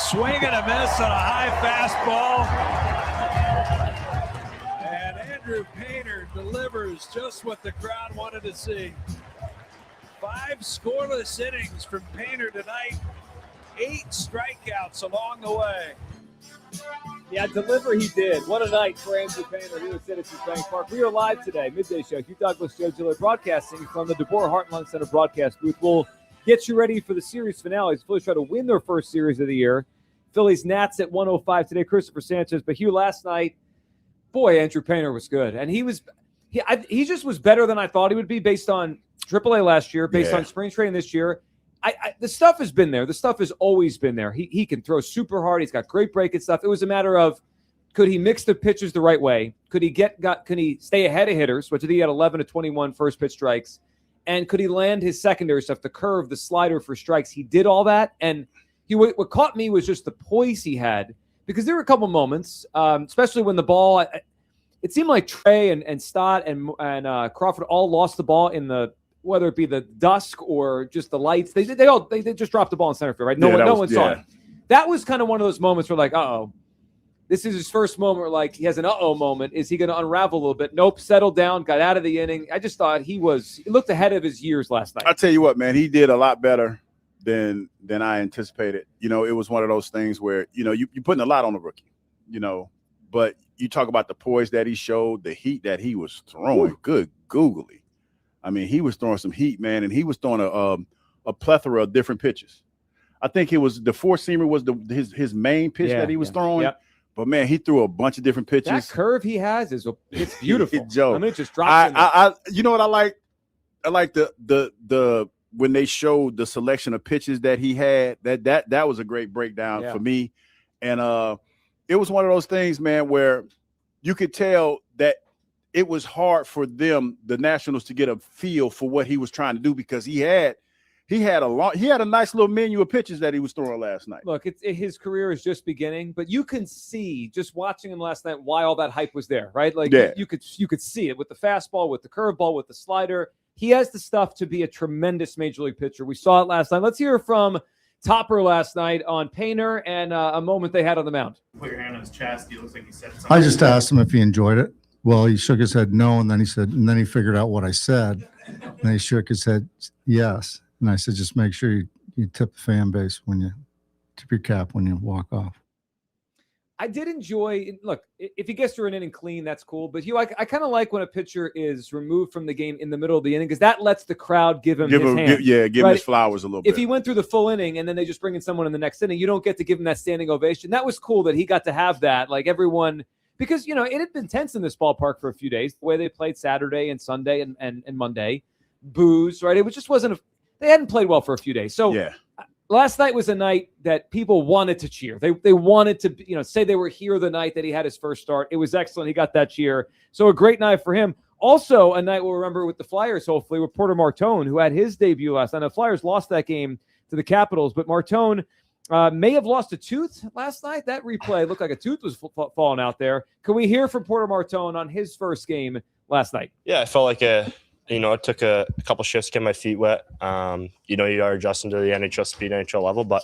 Swing and a miss on a high fastball. And Andrew Painter delivers just what the crowd wanted to see. 5 scoreless innings from Painter tonight. 8 strikeouts along the way. Yeah, deliver he did. What a night for Andrew Painter here at Citizens Bank Park. We are live today, midday show. Hugh Douglas, Joe Gillett broadcasting from the DeBoer Heart and Lung Center broadcast booth. We'll get you ready for the series finale. The Phillies try to win their first series of the year. Phillies Nats at 1:05 today. Christopher Sanchez. But Hugh, last night, boy, Andrew Painter was good. And he just was better than I thought he would be based on AAA last year, based on spring training this year. The stuff has been there. The stuff has always been there. He can throw super hard. He's got great breaking stuff. It was a matter of, could he mix the pitches the right way? Could he stay ahead of hitters, which he had 11 to 21 first pitch strikes? And could he land his secondary stuff, the curve, the slider for strikes? He did all that. And what caught me was just the poise he had, because there were a couple moments, especially when the ball, it seemed like Trey and Stott and Crawford all lost the ball in the, whether it be the dusk or just the lights. They just dropped the ball in center field, right? No one saw it. That was kind of one of those moments where, like, uh-oh, this is his first moment where, like, he has an uh-oh moment. Is he going to unravel a little bit? Nope, settled down, got out of the inning. I just thought he looked ahead of his years last night. I'll tell you what, man, he did a lot better than I anticipated. You know, it was one of those things where, you know, you're putting a lot on the rookie, you know, but you talk about the poise that he showed, the heat that he was throwing. Ooh. Good googly. I mean, he was throwing some heat, man, and he was throwing a plethora of different pitches. I think it was the four-seamer was his main pitch that he was throwing. Yep. But, man, he threw a bunch of different pitches. That curve he has it's beautiful. Joe, I mean, it just drops. You know what I like? I like the when they showed the selection of pitches that he had. That was a great breakdown for me. And it was one of those things, man, where you could tell that it was hard for them, the Nationals, to get a feel for what he was trying to do, because he had a nice little menu of pitches that he was throwing last night. Look, his career is just beginning, but you can see, just watching him last night, why all that hype was there, right? Like you could see it with the fastball, with the curveball, with the slider. He has the stuff to be a tremendous major league pitcher. We saw it last night. Let's hear from Topper last night on Painter and a moment they had on the mound. Put your hand on his chest. He looks like he said something. I just asked him if he enjoyed it. Well, he shook his head no, and then he said, and then he figured out what I said. And he shook his head yes. And I said, just make sure you tip the fan base when you tip your cap when you walk off. I did enjoy. Look, if he gets through an inning clean, that's cool. But Hugh, I kind of like when a pitcher is removed from the game in the middle of the inning because that lets the crowd give him his hand. Give him his flowers a little bit. If he went through the full inning and then they just bring in someone in the next inning, you don't get to give him that standing ovation. That was cool that he got to have that. Like everyone, because it had been tense in this ballpark for a few days. The way they played Saturday and Sunday and Monday, boos, right? It just wasn't. They hadn't played well for a few days. So yeah. Last night was a night that people wanted to cheer. They wanted to, say they were here the night that he had his first start. It was excellent. He got that cheer. So a great night for him. Also a night we'll remember with the Flyers, hopefully, with Porter Martone, who had his debut last night. The Flyers lost that game to the Capitals, but Martone may have lost a tooth last night. That replay looked like a tooth was falling out there. Can we hear from Porter Martone on his first game last night? Yeah, I felt like it took a couple shifts to get my feet wet. You are adjusting to the NHL speed, NHL level. But,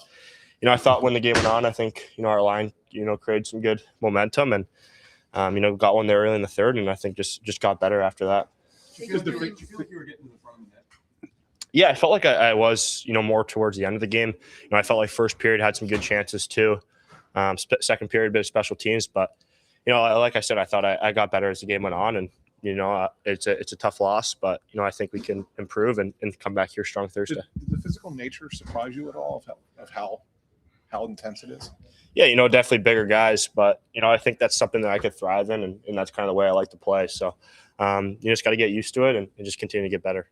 I thought when the game went on, I think, our line, created some good momentum and, got one there early in the third. And I think just got better after that. Did you feel like you were getting to the front of the net? Yeah, I felt like I was, more towards the end of the game. I felt like first period had some good chances too. Second period, a bit of special teams. But, like I said, I thought I got better as the game went on. And, it's a tough loss, but I think we can improve and come back here strong Thursday. Did the physical nature surprise you at all of how intense it is? Yeah, definitely bigger guys, but I think that's something that I could thrive in, and that's kind of the way I like to play. So you just got to get used to it and just continue to get better.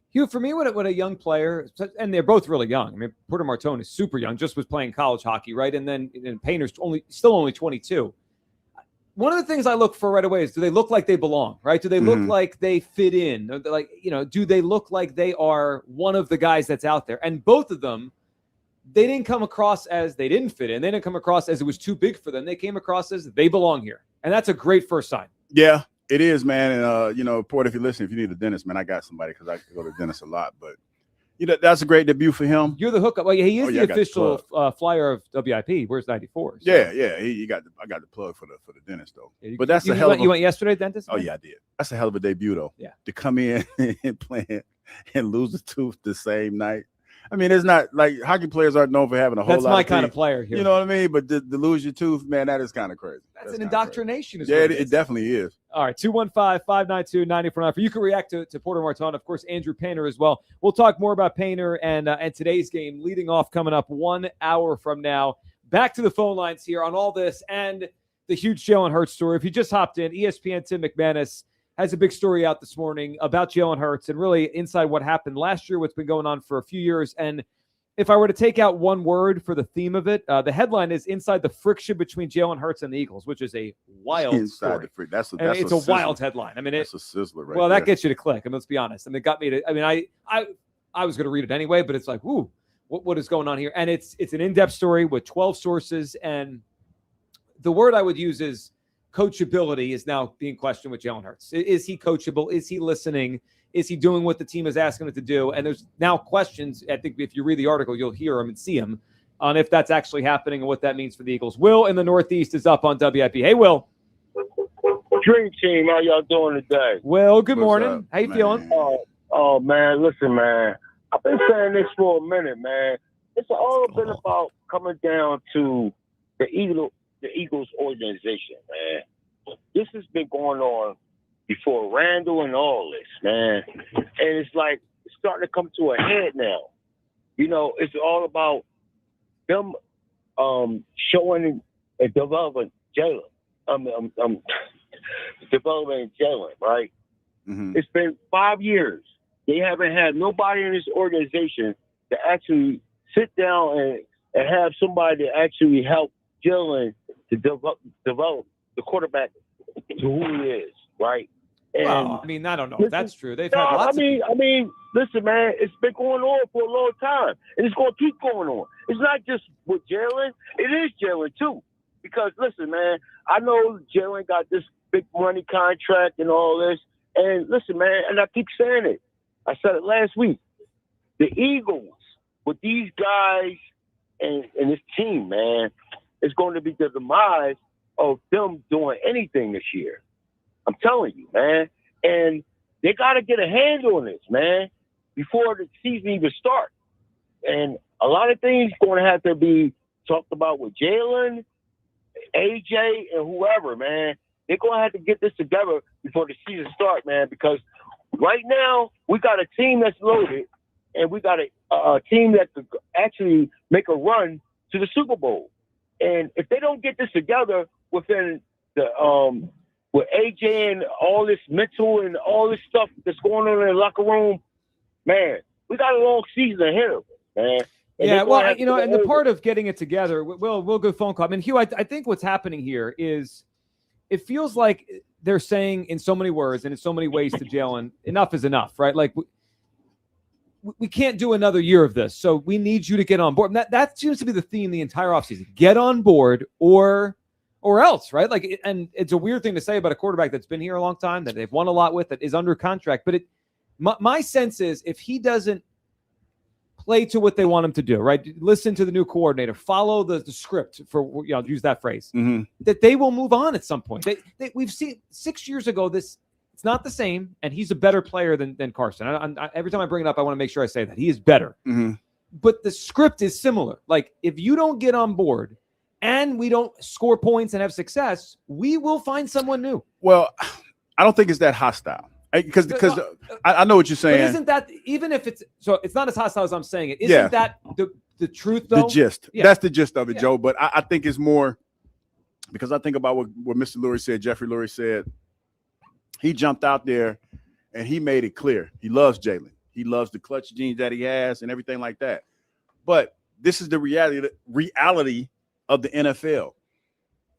Hugh, for me, when a young player, and they're both really young. I mean, Porter Martone is super young, just was playing college hockey, right? And then Painter's still only 22. One of the things I look for right away is, do they look like they belong, right? Do they look like they fit in? Do they look like they are one of the guys that's out there? And both of them, they didn't come across as they didn't fit in. They didn't come across as it was too big for them. They came across as they belong here. And that's a great first sign. Yeah, it is, man. And, Porter, if you're listening, if you need a dentist, man, I got somebody because I go to the dentist a lot. But that's a great debut for him. You're the hookup. Well, yeah, he is the official flyer of WIP. Where's 94? So. Yeah. I got the plug for the dentist though. Yeah, but that's a hell of a. You went yesterday, dentist? Oh yeah, I did. That's a hell of a debut though. Yeah. To come in and play and lose a tooth the same night. I mean, it's not like hockey players aren't known for having a whole lot. That's my of kind of player here. You know what I mean? But to lose your tooth, man, that is kind of crazy. That's an indoctrination. Yeah, it definitely is. All right, 215-592-9494. You can react to Porter Martone, of course, Andrew Painter as well. We'll talk more about Painter and today's game leading off coming up 1 hour from now. Back to the phone lines here on all this and the huge Jalen Hurts story. If you just hopped in, ESPN Tim McManus has a big story out this morning about Jalen Hurts and really inside what happened last year, what's been going on for a few years. And if I were to take out one word for the theme of it, the headline is inside the friction between Jalen Hurts and the Eagles, which is a wild story. That's it's a wild headline. I mean, it's a sizzler, right? Well, there. that gets you to click. I mean, let's be honest. I mean, it got me to. I mean, I was going to read it anyway, but it's like, ooh, what is going on here? And it's an in-depth story with 12 sources, and the word I would use is coachability is now being questioned with Jalen Hurts. Is he coachable? Is he listening? Is he doing what the team is asking him to do? And there's now questions. I think if you read the article, you'll hear them and see them on if that's actually happening and what that means for the Eagles. Will in the Northeast is up on WIP. Hey, Will. Dream team, how y'all doing today? Will, good morning. How you feeling? Oh, man, listen, man. I've been saying this for a minute, man. It's all been about coming down to the Eagles organization, man. This has been going on before Randall and all this, man. And it's like it's starting to come to a head now. It's all about them showing and developing Jalen. Developing Jalen, right? Mm-hmm. It's been 5 years. They haven't had nobody in this organization to actually sit down and have somebody to actually help Jalen to develop the quarterback to who he is, right? And well, I mean, I don't know if that's true. They've had lots I mean, listen, man, it's been going on for a long time, and it's going to keep going on. It's not just with Jalen. It is Jalen, too. Because, listen, man, I know Jalen got this big money contract and all this. And, listen, man, and I keep saying it. I said it last week. The Eagles, with these guys and this team, man, is going to be the demise of them doing anything this year. I'm telling you, man. And they got to get a handle on this, man, before the season even starts. And a lot of things going to have to be talked about with Jalen, AJ, and whoever, man. They're going to have to get this together before the season starts, man, because right now we got a team that's loaded, and we got a team that could actually make a run to the Super Bowl. And if they don't get this together within the with AJ and all this mental and all this stuff that's going on in the locker room, man, we got a long season ahead of us, man. And yeah, well, you know, and the part of getting it together, we'll go phone call. I mean, Hugh, I think what's happening here is it feels like they're saying in so many words and in so many ways to Jalen, enough is enough, right? Like, we can't do another year of this, so we need you to get on board. And that seems to be the theme the entire offseason. Get on board or else, right? Like, and it's a weird thing to say about a quarterback that's been here a long time, that they've won a lot with, that is under contract. But my sense is if he doesn't play to what they want him to do, right? Listen to the new coordinator, follow the script, for, you know, use that phrase, that they will move on at some point. We've seen 6 years ago, it's not the same, and he's a better player than Carson. Every time I bring it up, I want to make sure I say that. He is better. But the script is similar. Like, if you don't get on board and we don't score points and have success, we will find someone new. Well, I don't think it's that hostile. Because I know what you're saying. But isn't that, even if it's not as hostile as I'm saying it, isn't that the truth, though? The gist. Yeah. That's the gist of it, Joe. But I think it's more because I think about what Mr. Lurie said, Jeffrey Lurie said. He jumped out there and he made it clear. He loves Jalen. He loves the clutch genes that he has and everything like that. But this is the reality of the NFL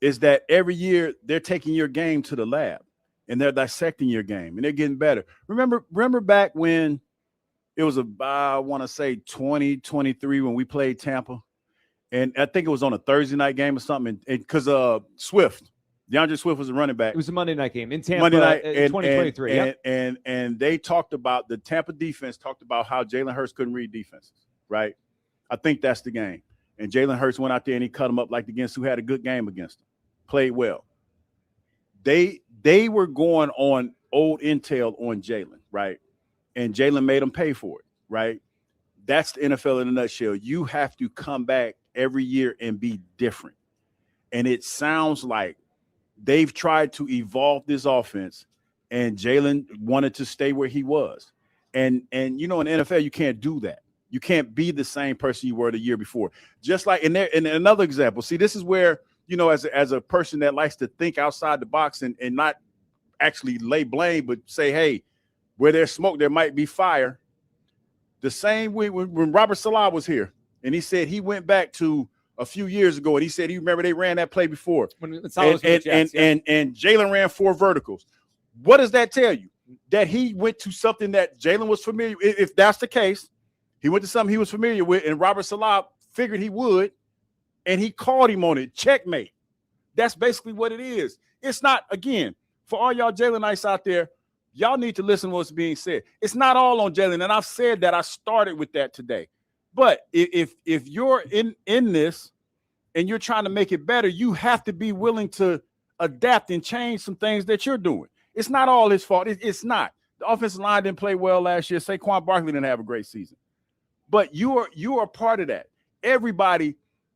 is that every year they're taking your game to the lab. And they're dissecting your game, and they're getting better. Remember back when it was I want to say 2023 when we played Tampa, and I think it was on a Thursday night game or something. And because DeAndre Swift was a running back. It was a Monday night game in Tampa, Monday night, in 2023. And they talked about the Tampa defense talked about how Jalen Hurts couldn't read defenses, right? I think that's the game. And Jalen Hurts went out there and he cut him up like against who had a good game against him, played well. They were going on old intel on Jalen, right? And Jalen made them pay for it, right? That's the NFL in a nutshell. You have to come back every year and be different. And it sounds like they've tried to evolve this offense, and Jalen wanted to stay where he was. And you know, in the NFL, you can't do that. You can't be the same person you were the year before. Just like in another example, see, this is where, you know, as a person that likes to think outside the box and not actually lay blame, but say, hey, where there's smoke, there might be fire. The same way when Robert Salah was here, and he said he went back to a few years ago, and he said he remember they ran that play before. And Jalen ran 4 verticals. What does that tell you? That he went to something that Jalen was familiar with. If that's the case, he went to something he was familiar with, and Robert Salah figured he would, and he called him on it. Checkmate. That's basically what it is. It's not, again, for all y'all Jalenites out there, y'all need to listen to what's being said. It's not all on Jalen, and I've said that. I started with that today. But if you're in this and you're trying to make it better, you have to be willing to adapt and change some things that you're doing. It's not all his fault. It's not. The offensive line didn't play well last year. Saquon Barkley didn't have a great season. But you are part of that. Everybody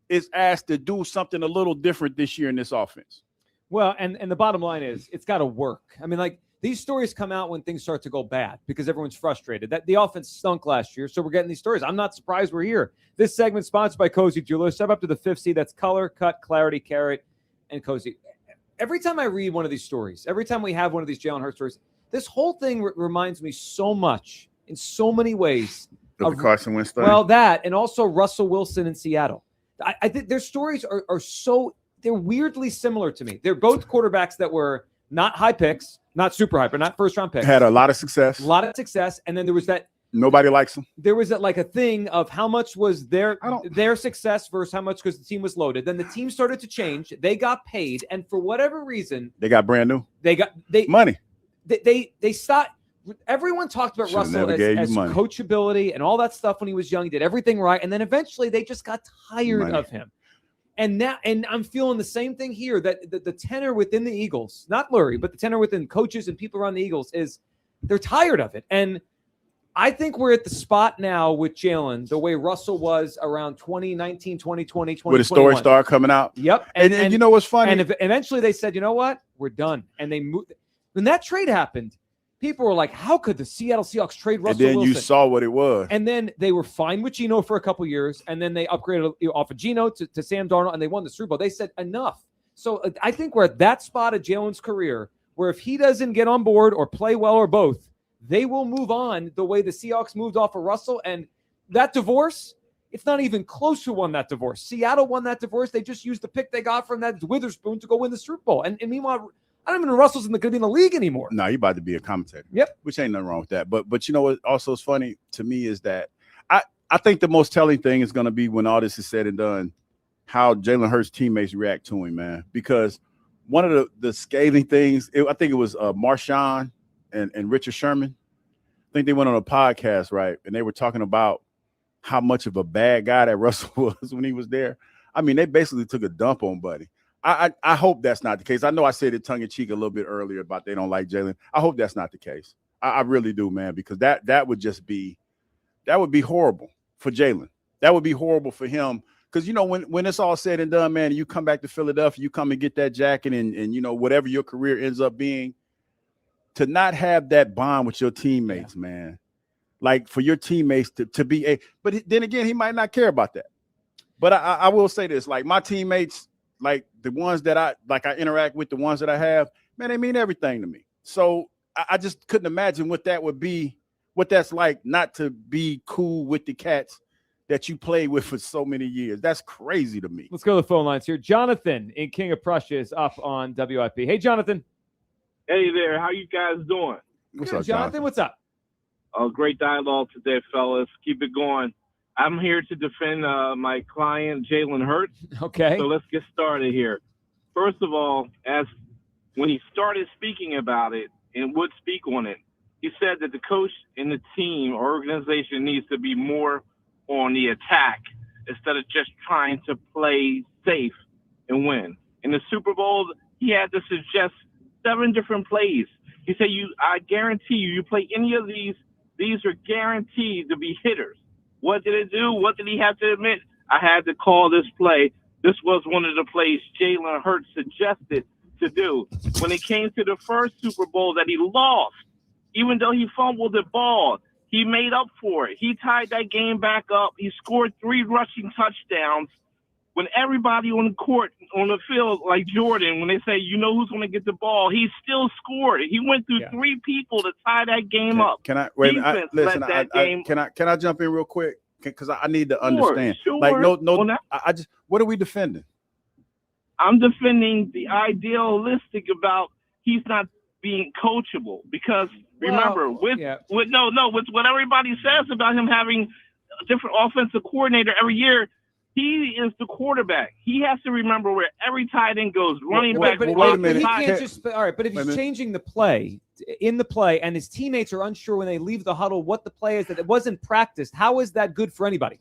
is asked to do something a little different this year in this offense. Well, and the bottom line is it's got to work. I mean, like, these stories come out when things start to go bad because everyone's frustrated. That the offense stunk last year, so we're getting these stories. I'm not surprised we're here. This segment sponsored by Cozy Jewelers. Step up to the 5th seed. That's color, cut, clarity, carrot, and Cozy. Every time I read one of these stories, every time we have one of these Jalen Hurts stories, this whole thing reminds me so much in so many ways of the Carson Wentz thing. Well, that, and also Russell Wilson in Seattle. I think their stories are so, they're weirdly similar to me. They're both quarterbacks that were not high picks, not super high, but not first-round picks. Had a lot of success. And then there was that. Nobody likes them. There was like a thing of how much was their success versus how much because the team was loaded. Then the team started to change. They got paid, and for whatever reason, they got brand new. They money. They stopped. Everyone talked about Russell as money. Coachability and all that stuff when he was young. He did everything right, and then eventually they just got tired of him. And I'm feeling the same thing here, that the tenor within the Eagles, not Lurie, but the tenor within coaches and people around the Eagles is they're tired of it. And I think we're at the spot now with Jalen, the way Russell was around 2019, 2020, 2021. With a story star coming out. Yep. And you know what's funny? And eventually they said, you know what? We're done. And they moved. When that trade happened, people were like, how could the Seattle Seahawks trade Russell And then Wilson? you saw what it was. And then they were fine with Geno for a couple years, and then they upgraded off of Geno to Sam Darnold, and they won the Super Bowl. They said enough. So I think we're at that spot of Jalen's career where if he doesn't get on board or play well or both, they will move on the way the Seahawks moved off of Russell. And that divorce, it's not even close to won that divorce. Seattle won that divorce. They just used the pick they got from that Witherspoon to go win the Super Bowl. And meanwhile, I don't even know Russell's going to be in the league anymore. No, you're about to be a commentator. Yep. Which ain't nothing wrong with that. But you know what also is funny to me is that I think the most telling thing is going to be when all this is said and done, how Jalen Hurts' teammates react to him, man. Because one of the scathing things, I think it was Marshawn and Richard Sherman. I think they went on a podcast, right? And they were talking about how much of a bad guy that Russell was when he was there. I mean, they basically took a dump on Buddy. I hope that's not the case. I know I said it tongue-in-cheek a little bit earlier about they don't like Jalen. I hope that's not the case. I really do, man, because that would be horrible for Jalen. That would be horrible for him. Because, you know, when it's all said and done, man, you come back to Philadelphia, you come and get that jacket and you know, whatever your career ends up being, to not have that bond with your teammates, man. Like for your teammates to be but then again, he might not care about that. But I will say this, like my teammates, like the ones that I interact with, the ones that I have, man, they mean everything to me. So I just couldn't imagine what that's like not to be cool with the cats that you played with for so many years. That's crazy to me. Let's go to the phone lines here. Jonathan in King of Prussia is up on WIP. Hey, Jonathan. Hey there. How you guys doing? What's up, Jonathan? What's up? Great dialogue today, fellas. Keep it going. I'm here to defend my client, Jalen Hurts. Okay. So let's get started here. First of all, when he started speaking about it and would speak on it, he said that the coach and the team or organization needs to be more on the attack instead of just trying to play safe and win. In the Super Bowl, he had to suggest 7 different plays. He said, I guarantee you play any of these are guaranteed to be hitters. What did it do? What did he have to admit? I had to call this play. This was one of the plays Jalen Hurts suggested to do. When it came to the first Super Bowl that he lost, even though he fumbled the ball, he made up for it. He tied that game back up. He scored 3 rushing touchdowns. When everybody on the court, on the field, like Jordan, when they say, you know who's going to get the ball, he still scored it. He went through 3 people to tie that game up. Can I wait? Can I jump in real quick? Because I need to understand. Sure. Like what are we defending? I'm defending the idealistic about he's not being coachable because remember with what everybody says about him having a different offensive coordinator every year, he is the quarterback. He has to remember where every tight end goes, running back. But wait a minute. He can't just all right. But if he's changing the play in the play, and his teammates are unsure when they leave the huddle what the play is that it wasn't practiced, how is that good for anybody?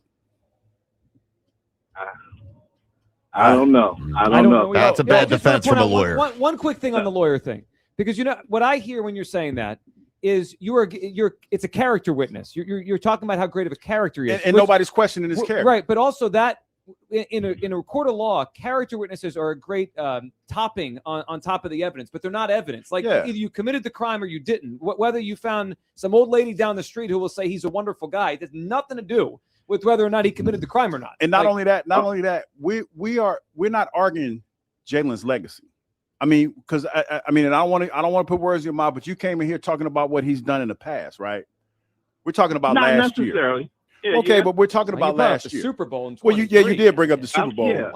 I don't know. I don't know. That's a bad defense from a lawyer. One quick thing on the lawyer thing, because you know what I hear when you're saying that is it's a character witness. You're talking about how great of a character he is, and nobody's questioning his character, right? But also that in a court of law, character witnesses are a great topping on top of the evidence, but they're not evidence. Like either you committed the crime or you didn't. Whether you found some old lady down the street who will say he's a wonderful guy, it has nothing to do with whether or not he committed the crime or not. And not only that, we're not arguing Jalen's legacy. I mean, because I mean, and I don't want to put words in your mouth, but you came in here talking about what he's done in the past, right? We're talking about not last necessarily. year. Yeah, Okay, but we're talking about last year. Super Bowl in 23. Well, you did bring up the Super Bowl. Yeah.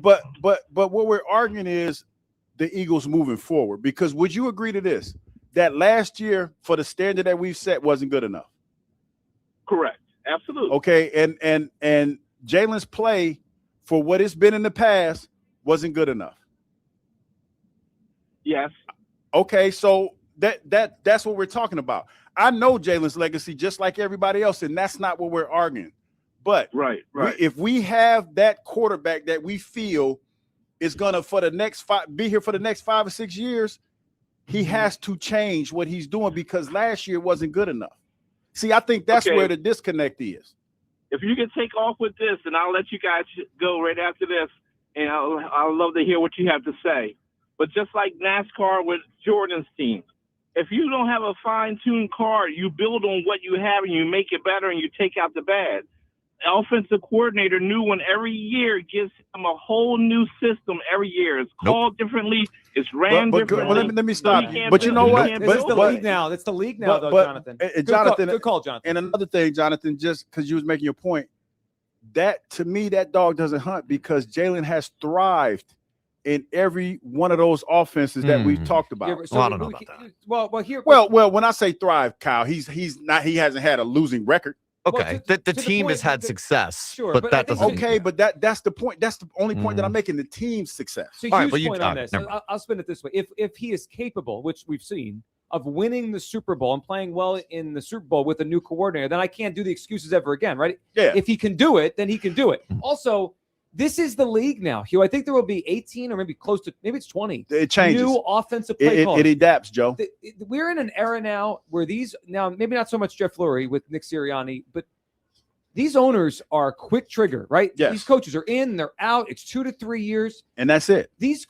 But what we're arguing is the Eagles moving forward. Because would you agree to this? That last year, for the standard that we've set, wasn't good enough. Correct. Absolutely. Okay, and Jalen's play for what it's been in the past wasn't good enough. Yes. Okay, so that's what we're talking about. I know Jalen's legacy just like everybody else, and that's not what we're arguing. But right. if we have that quarterback that we feel is gonna be here for the next 5 or 6 years, he has to change what he's doing because last year wasn't good enough. See, I think that's where the disconnect is. If you can take off with this, and I'll let you guys go right after this, and I'll love to hear what you have to say. But just like NASCAR with Jordan's team, if you don't have a fine-tuned car, you build on what you have and you make it better and you take out the bad. The offensive coordinator, new one every year, gives him a whole new system every year. It's called differently. It's ran differently. Well, let me stop you. But you know what? It's the league now. It's the league now, though, Jonathan. Good call, Jonathan. And another thing, Jonathan, just because you was making your point, that to me, that dog doesn't hunt because Jalen has thrived in every one of those offenses that we've talked about. Yeah, so I don't know about that. Well, when I say thrive, Kyle, he hasn't had a losing record. Okay, the team has had success, Sure, but that doesn't. Okay, but that's the point. That's the only point that I'm making. The team's success. So huge point on this. I'll spin it this way: if he is capable, which we've seen, of winning the Super Bowl and playing well in the Super Bowl with a new coordinator, then I can't do the excuses ever again, right? Yeah. If he can do it, then he can do it. Also, this is the league now, Hugh. I think there will be 18 or maybe maybe it's 20. It changes. New offensive play calls. It adapts, Joe. We're in an era now where maybe not so much Jeff Lurie with Nick Sirianni, but these owners are quick trigger, right? Yes. These coaches are in, they're out. It's 2 to 3 years. And that's it. These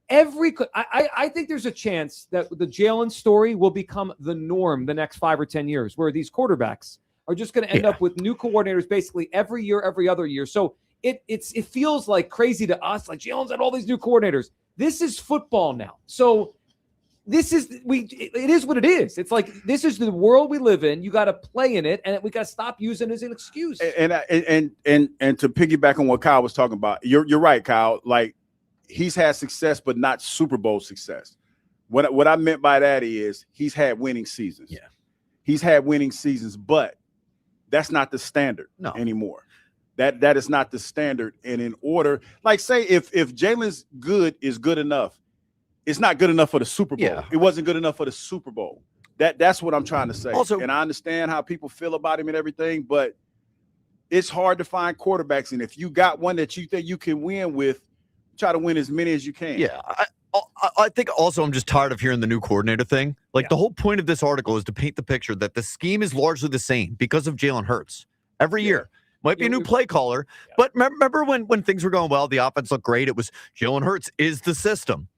I think there's a chance that the Jalen story will become the norm the next 5 or 10 years, where these quarterbacks are just going to end up with new coordinators basically every year, every other year. So it feels like crazy to us, like Jalen's had all these new coordinators. This is football now. So it is what it is. It's like this is the world we live in. You got to play in it, and we got to stop using it as an excuse. And to piggyback on what Kyle was talking about, you're right, Kyle. Like he's had success, but not Super Bowl success. What I meant by that is he's had winning seasons. Yeah, he's had winning seasons, but that's not the standard anymore. That is not the standard. And in order, like say if Jalen's is good enough, it's not good enough for the Super Bowl. Yeah. It wasn't good enough for the Super Bowl. That's what I'm trying to say. Also, and I understand how people feel about him and everything, but it's hard to find quarterbacks. And if you got one that you think you can win with, try to win as many as you can. Yeah. I think also I'm just tired of hearing the new coordinator thing. Like the whole point of this article is to paint the picture that the scheme is largely the same because of Jalen Hurts every year. Might be a new play caller, but remember when things were going well, the offense looked great. It was Jalen Hurts is the system.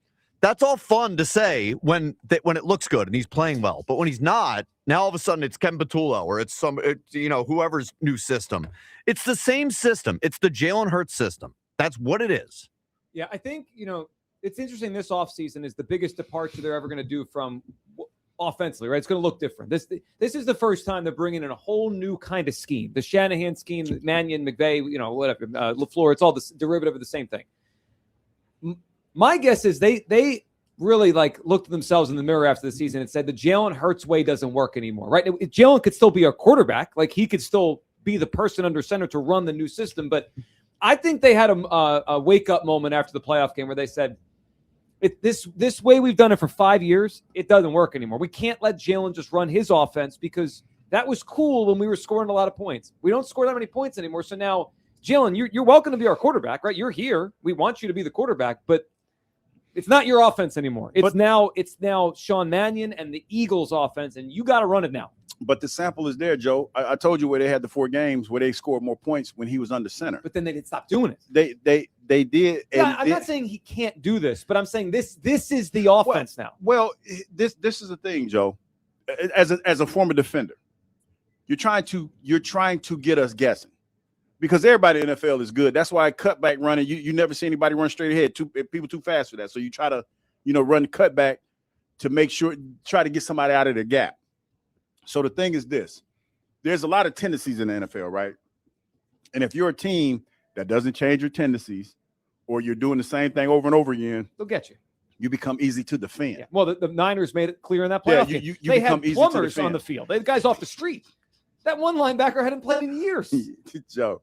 That's all fun to say when it looks good and he's playing well. But when he's not, now all of a sudden it's Ken Patullo or it's whoever's new system. It's the same system. It's the Jalen Hurts system. That's what it is. Yeah, I think, it's interesting this offseason is the biggest departure they're ever going to do from offensively, right? It's going to look different. This is the first time they're bringing in a whole new kind of scheme. The Shanahan scheme, Mannion, McVay, whatever, LaFleur, it's all the derivative of the same thing. My guess is they really looked at themselves in the mirror after the season and said the Jalen Hurts way doesn't work anymore, right? Jalen could still be a quarterback. Like he could still be the person under center to run the new system. But I think they had a wake-up moment after the playoff game where they said, this way we've done it for 5 years, it doesn't work anymore. We can't let Jalen just run his offense because that was cool when we were scoring a lot of points. We don't score that many points anymore. So now, Jalen, you're welcome to be our quarterback, right? You're here. We want you to be the quarterback, but it's not your offense anymore. It's now Sean Mannion and the Eagles' offense, and you got to run it now. But the sample is there, Joe. I told you where they had the 4 games where they scored more points when he was under center. But then they didn't stop doing it. They did. Yeah, I'm not saying he can't do this, but I'm saying this is the offense now. Well, this is the thing, Joe. As a former defender, you're trying to get us guessing. Because everybody in the NFL is good. That's why cutback running, you never see anybody run straight ahead. People too fast for that. So you try to, run cutback to make sure, try to get somebody out of the gap. So the thing is this. There's a lot of tendencies in the NFL, right? And if you're a team that doesn't change your tendencies or you're doing the same thing over and over again, they'll get you. You become easy to defend. Yeah. Well, the Niners made it clear in that playoff game. You they become had easy to plumbers defend. on the field. They had guys off the street. That one linebacker hadn't played in years. Joe,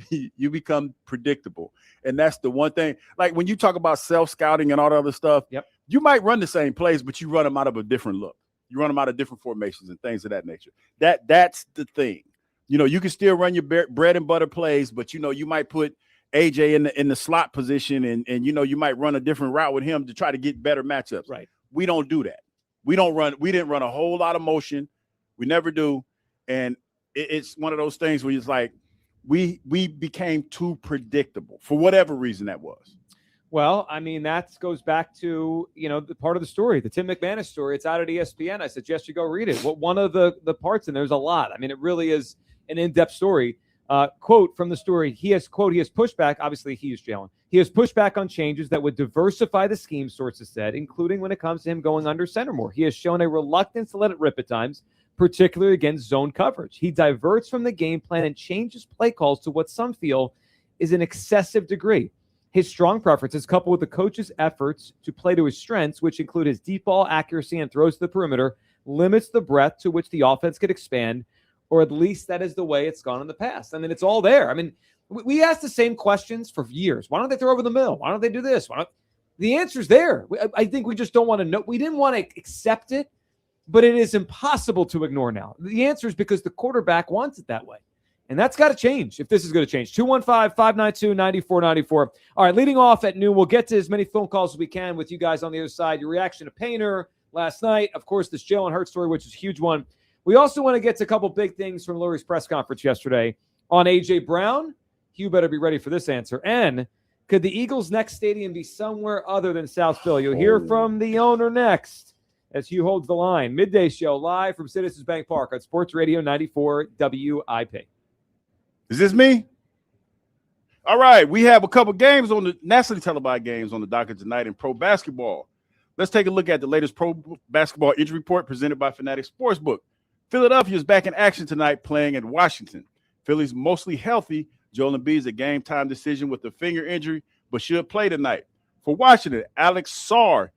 you become predictable. And that's the one thing. Like when you talk about self-scouting and all the other stuff, you might run the same plays, but you run them out of a different look. You run them out of different formations and things of that nature. That's the thing. You know, you can still run your bread and butter plays, but, you know, you might put AJ in the slot position and, you know, you might run a different route with him to try to get better matchups. Right. We don't do that. We didn't run a whole lot of motion. We never do. And it's one of those things where it's like we became too predictable for whatever reason that was. Well, I mean, that goes back to, you know, the part of the story, the Tim McManus story. It's out at ESPN. I suggest you go read it. One of the parts, and there's a lot. I mean, it really is an in-depth story. Quote from the story, he has pushed back. Obviously, he is Jalen. He has pushed back on changes that would diversify the scheme, sources said, including when it comes to him going under center more. He has shown a reluctance to let it rip at times, particularly against zone coverage. He diverts from the game plan and changes play calls to what some feel is an excessive degree. His strong preferences, coupled with the coach's efforts to play to his strengths, which include his deep ball accuracy and throws to the perimeter, limits the breadth to which the offense could expand, or at least that is the way it's gone in the past. I mean, it's all there. I mean, we asked the same questions for years. Why don't they throw over the middle? Why don't they do this? The answer's there. I think we just don't want to know. We didn't want to accept it, but it is impossible to ignore now. The answer is because the quarterback wants it that way. And that's got to change if this is going to change. 215-592-9494. All right, leading off at noon, we'll get to as many phone calls as we can with you guys on the other side. Your reaction to Painter last night. Of course, this Jalen Hurts story, which is a huge one. We also want to get to a couple big things from Lurie's press conference yesterday on A.J. Brown. You better be ready for this answer. And could the Eagles' next stadium be somewhere other than South Philly? You'll hear from the owner next as Hugh holds the line. Midday show live from Citizens Bank Park on Sports Radio 94 WIP. Is this me? All right, we have a couple games on the nationally televised games on the docket tonight in pro basketball. Let's take a look at the latest pro basketball injury report presented by Fanatic Sportsbook. Philadelphia is back in action tonight playing at Washington. Philly's mostly healthy. Joel Embiid is a game-time decision with a finger injury, but should play tonight. For Washington, Alex Sarr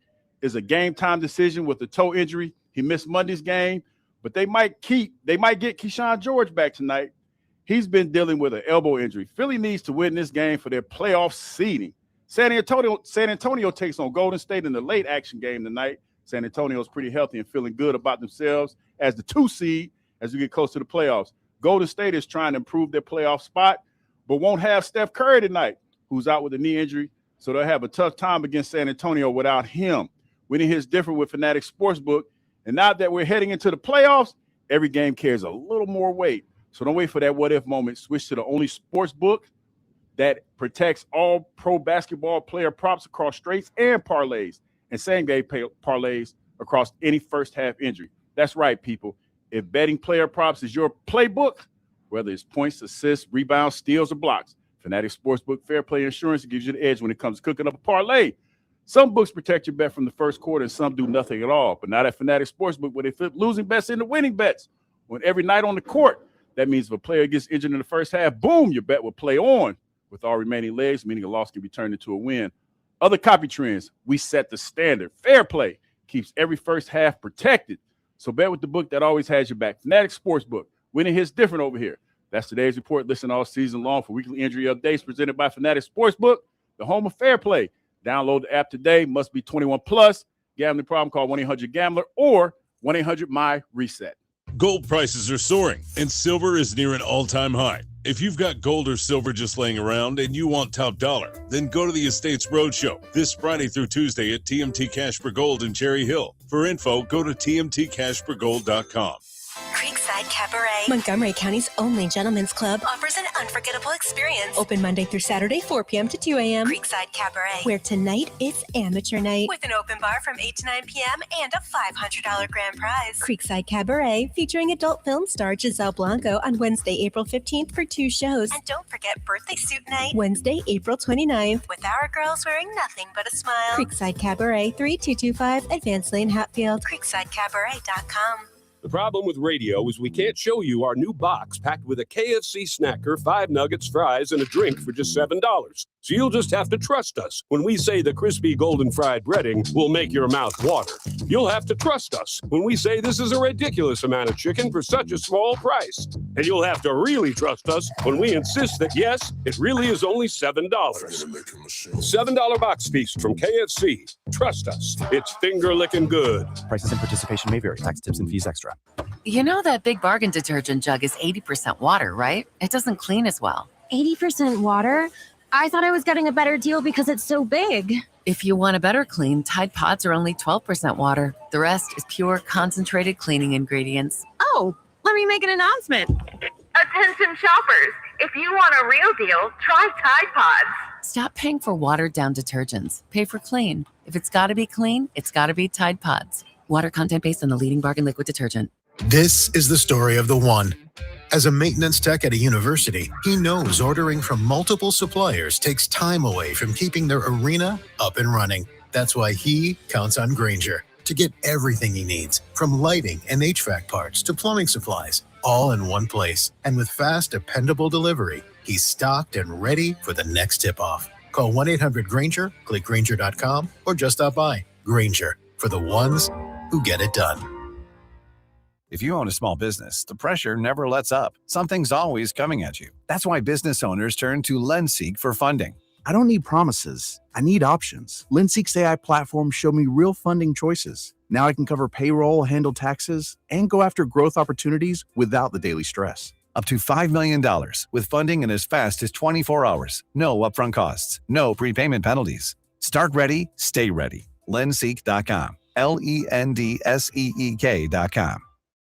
is a game-time decision with a toe injury. He missed Monday's game, but they might get Keyshawn George back tonight. He's been dealing with an elbow injury. Philly needs to win this game for their playoff seeding. San Antonio takes on Golden State in the late action game tonight. San Antonio's pretty healthy and feeling good about themselves as the 2 seed as we get close to the playoffs. Golden State is trying to improve their playoff spot, but won't have Steph Curry tonight, who's out with a knee injury, so they'll have a tough time against San Antonio without him. Winning here is different with Fanatic Sportsbook, and now that we're heading into the playoffs, every game carries a little more weight. So don't wait for that what-if moment. Switch to the only sports book that protects all pro basketball player props across straights and parlays and same-game parlays across any first-half injury. That's right, people. If betting player props is your playbook, whether it's points, assists, rebounds, steals, or blocks, Fanatic Sportsbook Fair Play Insurance gives you the edge when it comes to cooking up a parlay. Some books protect your bet from the first quarter and some do nothing at all. But not at Fanatic Sportsbook, where they flip losing bets into winning bets. When every night on the court, that means if a player gets injured in the first half, boom, your bet will play on with all remaining legs, meaning a loss can be turned into a win. Other copy trends, we set the standard. Fair play keeps every first half protected. So bet with the book that always has your back. Fanatic Sportsbook. Winning hits different over here. That's today's report. Listen all season long for weekly injury updates presented by Fanatic Sportsbook, the home of fair play. Download the app today. Must be 21 plus. Gambling problem, call 1-800-GAMBLER or 1-800-MY-RESET. Gold prices are soaring, and silver is near an all-time high. If you've got gold or silver just laying around and you want top dollar, then go to the Estates Roadshow this Friday through Tuesday at TMT Casper Gold in Cherry Hill. For info, go to tmtcaspergold.com. Creekside Cabaret, Montgomery County's only gentlemen's club, offers an unforgettable experience. Open Monday through Saturday, 4 p.m. to 2 a.m. Creekside Cabaret, where tonight is amateur night with an open bar from 8 to 9 p.m. and a $500 grand prize. Creekside Cabaret, featuring adult film star Giselle Blanco on Wednesday, April 15th for 2 shows. And don't forget birthday suit night, Wednesday, April 29th, with our girls wearing nothing but a smile. Creekside Cabaret, 3225 Advanced Lane, Hatfield. CreeksideCabaret.com. The problem with radio is we can't show you our new box packed with a KFC snacker, 5 nuggets, fries, and a drink for just $7. So you'll just have to trust us when we say the crispy golden fried breading will make your mouth water. You'll have to trust us when we say this is a ridiculous amount of chicken for such a small price. And you'll have to really trust us when we insist that, yes, it really is only $7. $7 box feast from KFC. Trust us. It's finger-licking good. Prices and participation may vary. Tax, tips, and fees extra. You know that Big Bargain detergent jug is 80% water, right? It doesn't clean as well. 80% water? I thought I was getting a better deal because it's so big. If you want a better clean, Tide Pods are only 12% water. The rest is pure, concentrated cleaning ingredients. Oh, let me make an announcement. Attention shoppers, if you want a real deal, try Tide Pods. Stop paying for watered-down detergents. Pay for clean. If it's got to be clean, it's got to be Tide Pods. Water content based on the leading bargain liquid detergent. This is the story of the one. As a maintenance tech at a university, he knows ordering from multiple suppliers takes time away from keeping their arena up and running. That's why he counts on Grainger to get everything he needs, from lighting and HVAC parts to plumbing supplies, all in one place. And with fast, dependable delivery, he's stocked and ready for the next tip-off. Call 1-800-GRAINGER, click Grainger.com, or just stop by. Grainger, for the ones who get it done. If you own a small business, the pressure never lets up. Something's always coming at you. That's why business owners turn to LendSeek for funding. I don't need promises. I need options. LendSeek's AI platform showed me real funding choices. Now I can cover payroll, handle taxes, and go after growth opportunities without the daily stress. Up to $5 million with funding in as fast as 24 hours. No upfront costs. No prepayment penalties. Start ready, stay ready. LendSeek.com. LENDSEEK.com.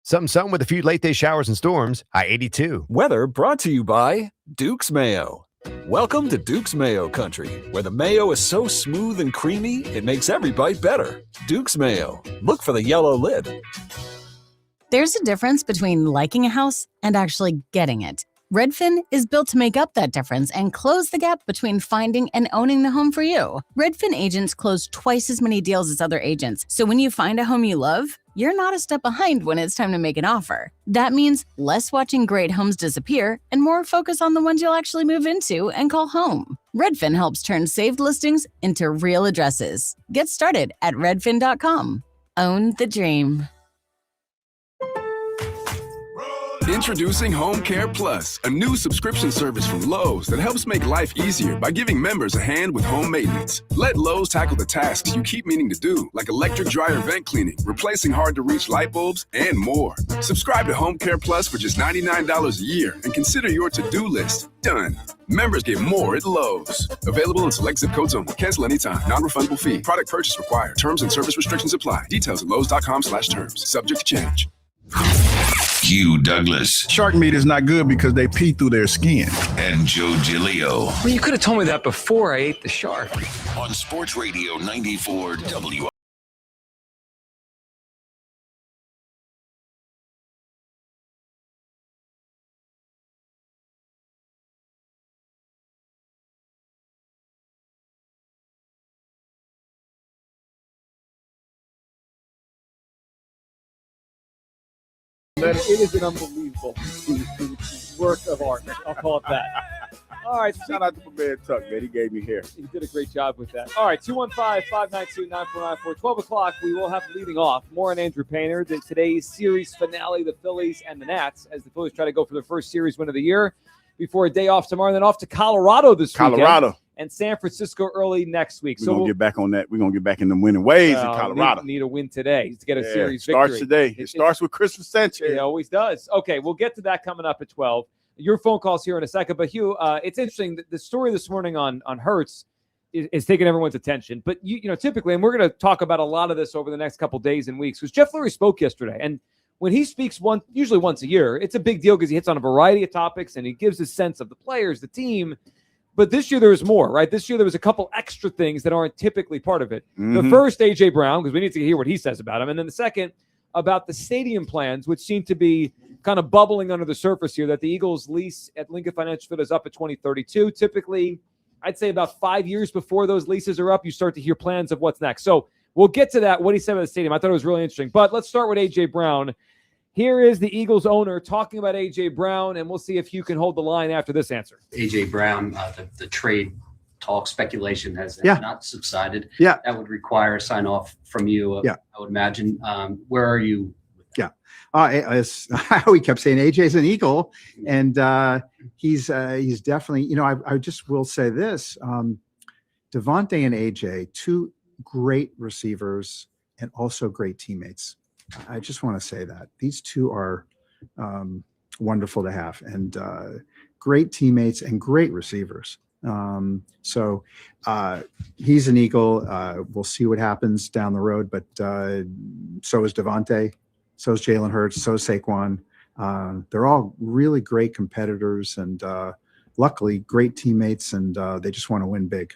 Something with a few late day showers and storms. I-82. Weather brought to you by Duke's Mayo. Welcome to Duke's Mayo country, where the mayo is so smooth and creamy, it makes every bite better. Duke's Mayo. Look for the yellow lid. There's a difference between liking a house and actually getting it. Redfin is built to make up that difference and close the gap between finding and owning the home for you. Redfin agents close twice as many deals as other agents, so when you find a home you love, you're not a step behind when it's time to make an offer. That means less watching great homes disappear and more focus on the ones you'll actually move into and call home. Redfin helps turn saved listings into real addresses. Get started at redfin.com. Own the dream. Introducing Home Care Plus, a new subscription service from Lowe's that helps make life easier by giving members a hand with home maintenance. Let Lowe's tackle the tasks you keep meaning to do, like electric dryer vent cleaning, replacing hard-to-reach light bulbs, and more. Subscribe to Home Care Plus for just $99 a year and consider your to-do list done. Members get more at Lowe's. Available in select zip codes only. Cancel anytime. Non-refundable fee. Product purchase required. Terms and service restrictions apply. Details at lowes.com/terms. Subject to change. Hugh Douglas. Shark meat is not good because they pee through their skin. And Joe Giglio. Well, you could have told me that before I ate the shark. On Sports Radio 94 W. It is an unbelievable work of art. I'll call it that. All right. Shout out to my man Tuck, man. He gave me hair. He did a great job with that. All right. 215-592-9494. 12 o'clock, we will have leading off. More on Andrew Painter. Today's series finale, the Phillies and the Nats, as the Phillies try to go for their first series win of the year before a day off tomorrow, and then off to Colorado this weekend. And San Francisco early next week. We're going to get back on that. We're going to get back in the winning ways in Colorado. Need a win today to get a series starts victory. Today. It starts with Christmas Sanchez. It always does. Okay, we'll get to that coming up at 12. Your phone calls here in a second. But, Hugh, it's interesting. The story this morning on Hurts is taking everyone's attention. But, you know, typically, and we're going to talk about a lot of this over the next couple days and weeks, because Jeff Lurie spoke yesterday. And when he speaks usually once a year, it's a big deal because he hits on a variety of topics and he gives a sense of the players, the team. But this year there was more, right? This year there was a couple extra things that aren't typically part of it. Mm-hmm. The first, A.J. Brown, because we need to hear what he says about him. And then the second, about the stadium plans, which seem to be kind of bubbling under the surface here, that the Eagles' lease at Lincoln Financial Field is up at 2032. Typically, I'd say about 5 years before those leases are up, you start to hear plans of what's next. So we'll get to that, what he said about the stadium. I thought it was really interesting. But let's start with A.J. Brown. Here is the Eagles owner talking about A.J. Brown, and we'll see if you can hold the line after this answer. A.J. Brown, the trade talk speculation has not subsided. Yeah. That would require a sign-off from you, I would imagine. Where are you? We kept saying AJ's an Eagle, and he's definitely, you know, I just will say this, Devontae and AJ, two great receivers and also great teammates. I just want to say that these two are wonderful to have, and great teammates and great receivers. So he's an Eagle. We'll see what happens down the road, but so is Devontae, so is Jalen Hurts, so is Saquon. They're all really great competitors and luckily great teammates, and they just want to win big.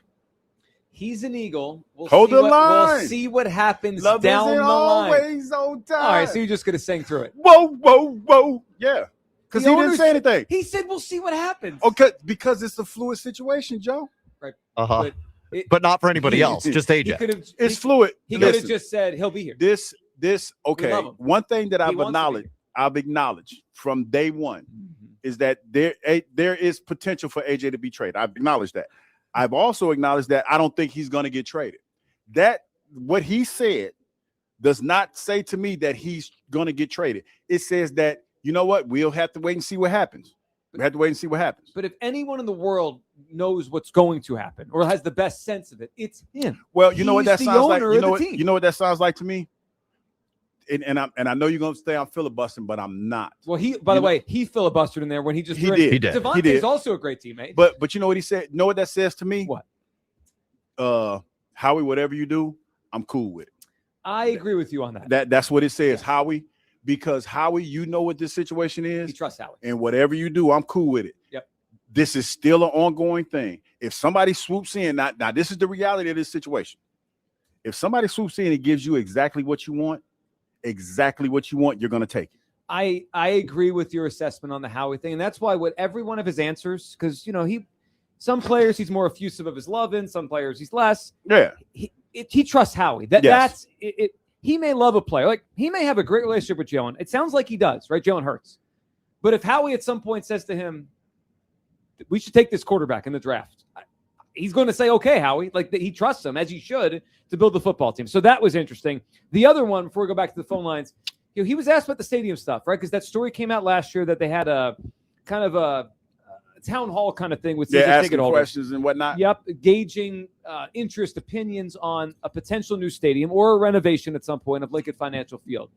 He's an Eagle. We'll Hold see the We'll line. see what happens Love down isn't the line. always on time. All right, so you're just going to sing through it. Whoa, whoa, whoa. Yeah. Because he didn't say anything. He said we'll see what happens. Okay, because it's a fluid situation, Joe. Right. But not for anybody else, just AJ. It's fluid. He could have just said he'll be here. This, We okay. love him. One thing that He wants to be I've acknowledged from day one is that there is potential for AJ to be traded. I've acknowledged that. I've also acknowledged that I don't think he's going to get traded. That what he said does not say to me that he's going to get traded. It says that, you know what, we'll have to wait and see what happens. We have to wait and see what happens. But if anyone in the world knows what's going to happen or has the best sense of it, it's him. Well, you know what that He's the sounds like. owner of the team. You know what that sounds like to me. And I know you're going to say I'm filibustering, but I'm not. Well, by the way, he filibustered in there when he just He did. Devontae's also a great teammate. But you know what he said? You know what that says to me? What? Howie, whatever you do, I'm cool with it. I agree with you on that. That's what it says, Howie. Because Howie, you know what this situation is. He trusts Howie. And whatever you do, I'm cool with it. Yep. This is still an ongoing thing. If somebody swoops in, now this is the reality of this situation. If somebody swoops in and gives you exactly what you want, you're going to take it. I agree with your assessment on the Howie thing. And that's why with every one of his answers, because, you know, some players he's more effusive of his love in, some players he's less. Yeah. He trusts Howie. That's it. He may love a player. Like, he may have a great relationship with Jalen. It sounds like he does, right? Jalen Hurts. But if Howie at some point says to him, we should take this quarterback in the draft, he's going to say, okay, Howie. Like, he trusts him, as he should, to build the football team. So that was interesting. The other one, before we go back to the phone lines, you know, he was asked about the stadium stuff, right? Because that story came out last year that they had a kind of a town hall kind of thing with asking questions and whatnot. Yep, gauging interest, opinions on a potential new stadium or a renovation at some point of Lincoln Financial Field.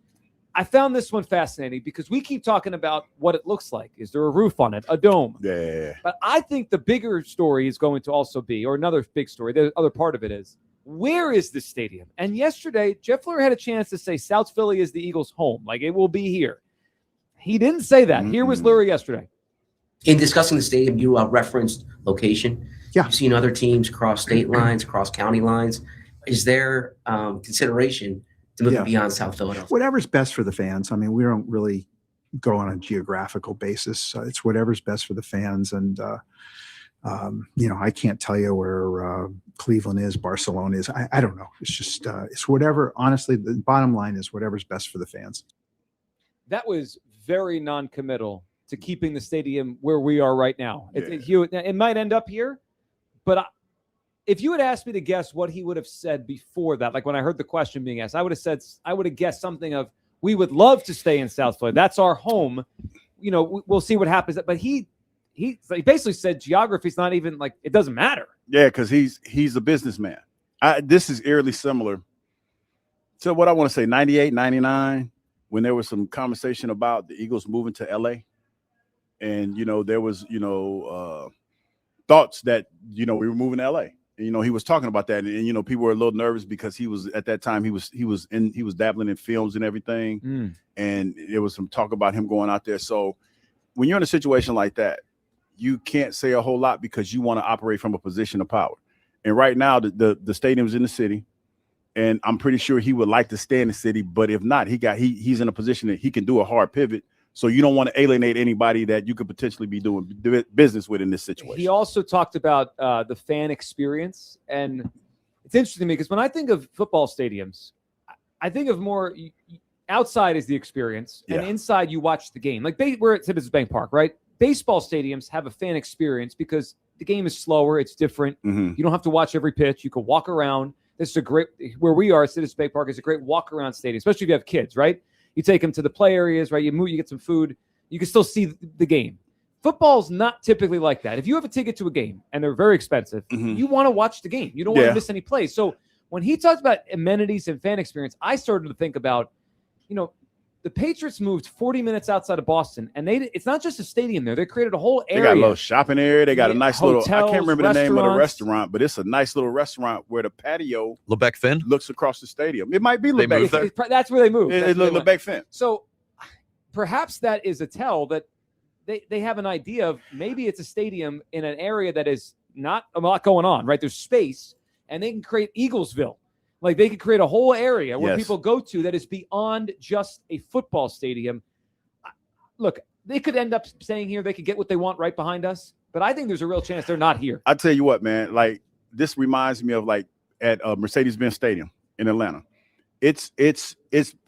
I found this one fascinating because we keep talking about what it looks like. Is there a roof on it, a dome? Yeah. But I think the bigger story is going to also be, or another big story, the other part of it is, where is this stadium? And yesterday, Jeff Lurie had a chance to say South Philly is the Eagles' home. Like, it will be here. He didn't say that. Here was Lurie yesterday. In discussing the stadium, you referenced location. Yeah. You've seen other teams cross state lines, cross county lines. Is there consideration to move beyond South Philadelphia? Whatever's best for the fans. I mean, we don't really go on a geographical basis. It's whatever's best for the fans. And, you know, I can't tell you where Cleveland is, Barcelona is. I don't know. It's just, it's whatever. Honestly, the bottom line is whatever's best for the fans. That was very non-committal to keeping the stadium where we are right now. It might end up here, but if you had asked me to guess what he would have said before that, like when I heard the question being asked, I would have guessed something of, we would love to stay in South Florida. That's our home. You know, we'll see what happens. But he basically said geography's not even, like, it doesn't matter. Yeah, because he's a businessman. This is eerily similar to what I want to say, 98, 99, when there was some conversation about the Eagles moving to LA. And, you know, there was, you know, thoughts that, you know, we were moving to LA. And, you know, he was talking about that. And, you know, people were a little nervous because he was, at that time, he was dabbling in films and everything. And there was some talk about him going out there. So when you're in a situation like that, you can't say a whole lot because you want to operate from a position of power. And right now, the stadium's in the city. And I'm pretty sure he would like to stay in the city. But if not, he's in a position that he can do a hard pivot. So you don't want to alienate anybody that you could potentially be doing business with in this situation. He also talked about the fan experience. And it's interesting to me because when I think of football stadiums, I think of more outside is the experience and inside you watch the game. Like we're at Citizens Bank Park, right? Baseball stadiums have a fan experience because the game is slower. It's different. You don't have to watch every pitch. You can walk around. This is a great, where we are at Citizens Bank Park is a great walk around stadium, especially if you have kids, right? You take them to the play areas, right? You move, you get some food. You can still see the game. Football's not typically like that. If you have a ticket to a game and they're very expensive, you want to watch the game. You don't want to miss any plays. So when he talked about amenities and fan experience, I started to think about the Patriots moved 40 minutes outside of Boston, and it's not just a stadium there. They created a whole area. They got a little shopping area. They got a nice hotels, little, I can't remember the name of the restaurants. restaurant, but it's a nice little restaurant where the patio Lebec Finn looks across the stadium. It might be They moved Lebec. there? That's where they moved. It's Lebec Finn. So perhaps that is a tell that they have an idea of maybe it's a stadium in an area that is not a lot going on, right? There's space, and they can create Eaglesville. Like they could create a whole area where people go to that is beyond just a football stadium. Look, they could end up staying here. They could get what they want right behind us. But I think there's a real chance they're not here. I tell you what, man, like this reminds me of like at Mercedes-Benz Stadium in Atlanta. It's a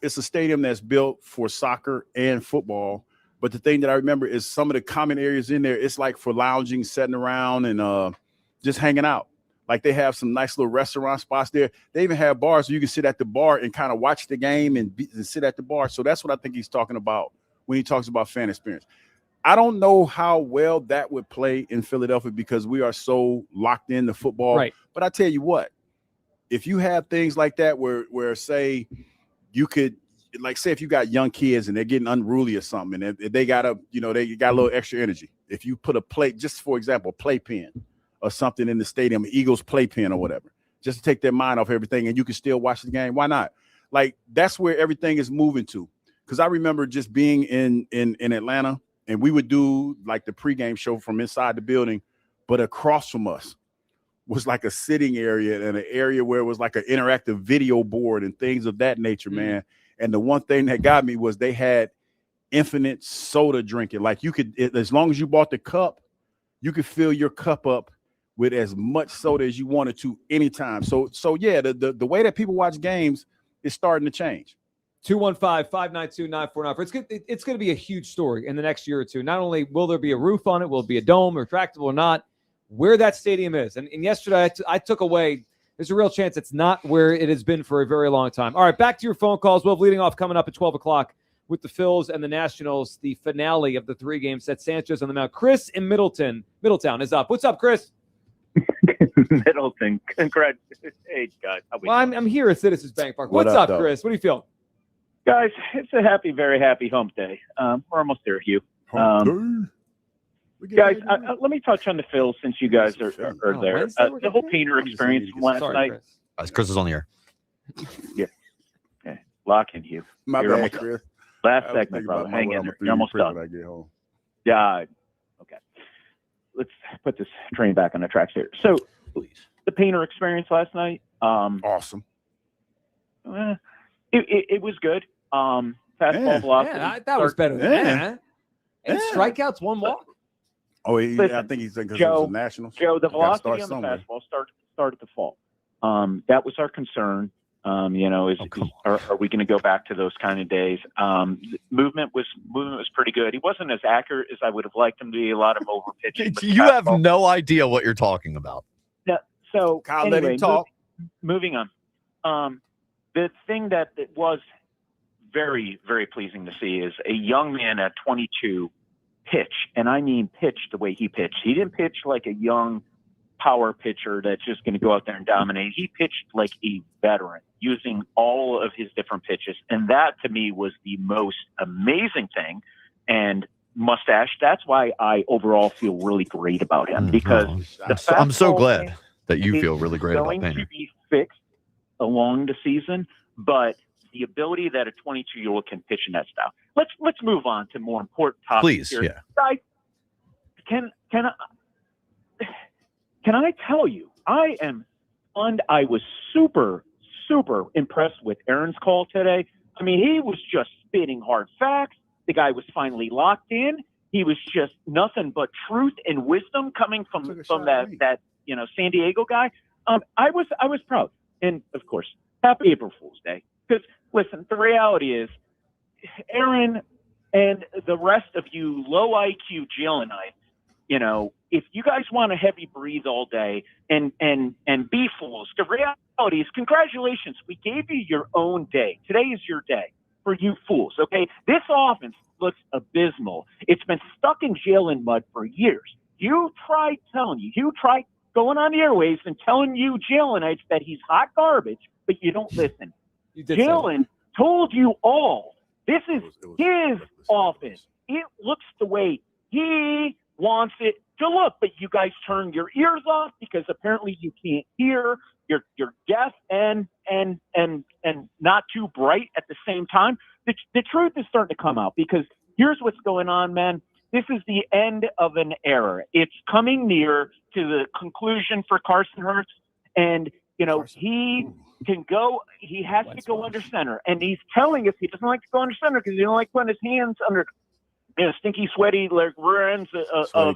stadium that's built for soccer and football. But the thing that I remember is some of the common areas in there, it's like for lounging, sitting around, and just hanging out. Like they have some nice little restaurant spots there. They even have bars so you can sit at the bar and kind of watch the game and sit at the bar. So that's what I think he's talking about when he talks about fan experience. I don't know how well that would play in Philadelphia because we are so locked into football. Right. But I tell you what, if you have things like that where say you could, like say if you got young kids and they're getting unruly or something, and they got a little extra energy. If you put a plate, just for example, a playpen or something in the stadium, Eagles playpen or whatever, just to take their mind off everything, and you can still watch the game. Why not? Like that's where everything is moving to. Because I remember just being in Atlanta, and we would do like the pregame show from inside the building, but across from us was like a sitting area and an area where it was like an interactive video board and things of that nature, man. And the one thing that got me was they had infinite soda drinking. Like you could, as long as you bought the cup, you could fill your cup up with as much soda as you wanted to anytime. So yeah, the way that people watch games is starting to change. 215-592-9494. It's going to be a huge story in the next year or two. Not only will there be a roof on it, will it be a dome, retractable or not, where that stadium is. And yesterday I took away, there's a real chance it's not where it has been for a very long time. All right, back to your phone calls. We'll have leading off coming up at 12 o'clock with the Phils and the Nationals, the finale of the 3 games. That's Sanchez on the mound. Chris in Middletown is up. What's up, Chris? Middleton, congrats. Hey, guys. Well, I'm here at Citizens Bank Park. What's up, Chris? What do you feel? Guys, it's a very happy hump day. We're almost there, Hugh. Guys, let me touch on the Phils since you guys are there. The whole painter experience from last night. Chris is on the air. Yeah. Okay. Lock in, Hugh. My bad, Chris. Last segment, brother. Hang in there. You're almost done. When I get home. Yeah. Okay. Let's put this train back on the tracks here. So, the painter experience last night. Awesome. It was good. Fastball velocity. Yeah, that was better than that. And strikeouts, 1 walk. Oh, I think he's because it was a Nationals. Joe, the velocity on the fastball started to fall. That was our concern. Are we going to go back to those kind of days? Movement was pretty good. He wasn't as accurate as I would have liked him to be. A lot of over pitching. You have no idea what you're talking about. Yeah. So Kyle, anyway, let him talk. Moving on. The thing that was very, very pleasing to see is a young man at 22 pitch, and I mean pitch the way he pitched. He didn't pitch like a young power pitcher that's just going to go out there and dominate. He pitched like a veteran using all of his different pitches, and that to me was the most amazing thing. And mustache, that's why I overall feel really great about him, because I'm so glad that you feel really great about Painter. Painter. To be fixed along the season, but the ability that a 22-year-old can pitch in that style. Let's move on to more important topics. Please, here. yeah. Guys, can I tell you, I was super impressed with Aaron's call today. I mean, he was just spitting hard facts. The guy was finally locked in. He was just nothing but truth and wisdom coming from that San Diego guy. I was proud, and of course, happy April Fool's Day. Because listen, the reality is, Aaron and the rest of you low IQ Jalenites, if you guys want to heavy breathe all day and be fools, the reality is, congratulations, we gave you your own day. Today is your day for you fools. Okay, this offense looks abysmal. It's been stuck in jail and mud for years. You tried going on the airwaves and telling you Jalenites that he's hot garbage, but you don't listen. Jalen told you all, this is his offense. It looks the way he wants it to look, but you guys turn your ears off because apparently you can't hear. You're deaf and not too bright at the same time. The truth is starting to come out because here's what's going on, man. This is the end of an era. It's coming near to the conclusion for Carson Hurts, and he can go. He has to go under center, and he's telling us he doesn't like to go under center because he don't like putting his hands under stinky, sweaty, like rear ends of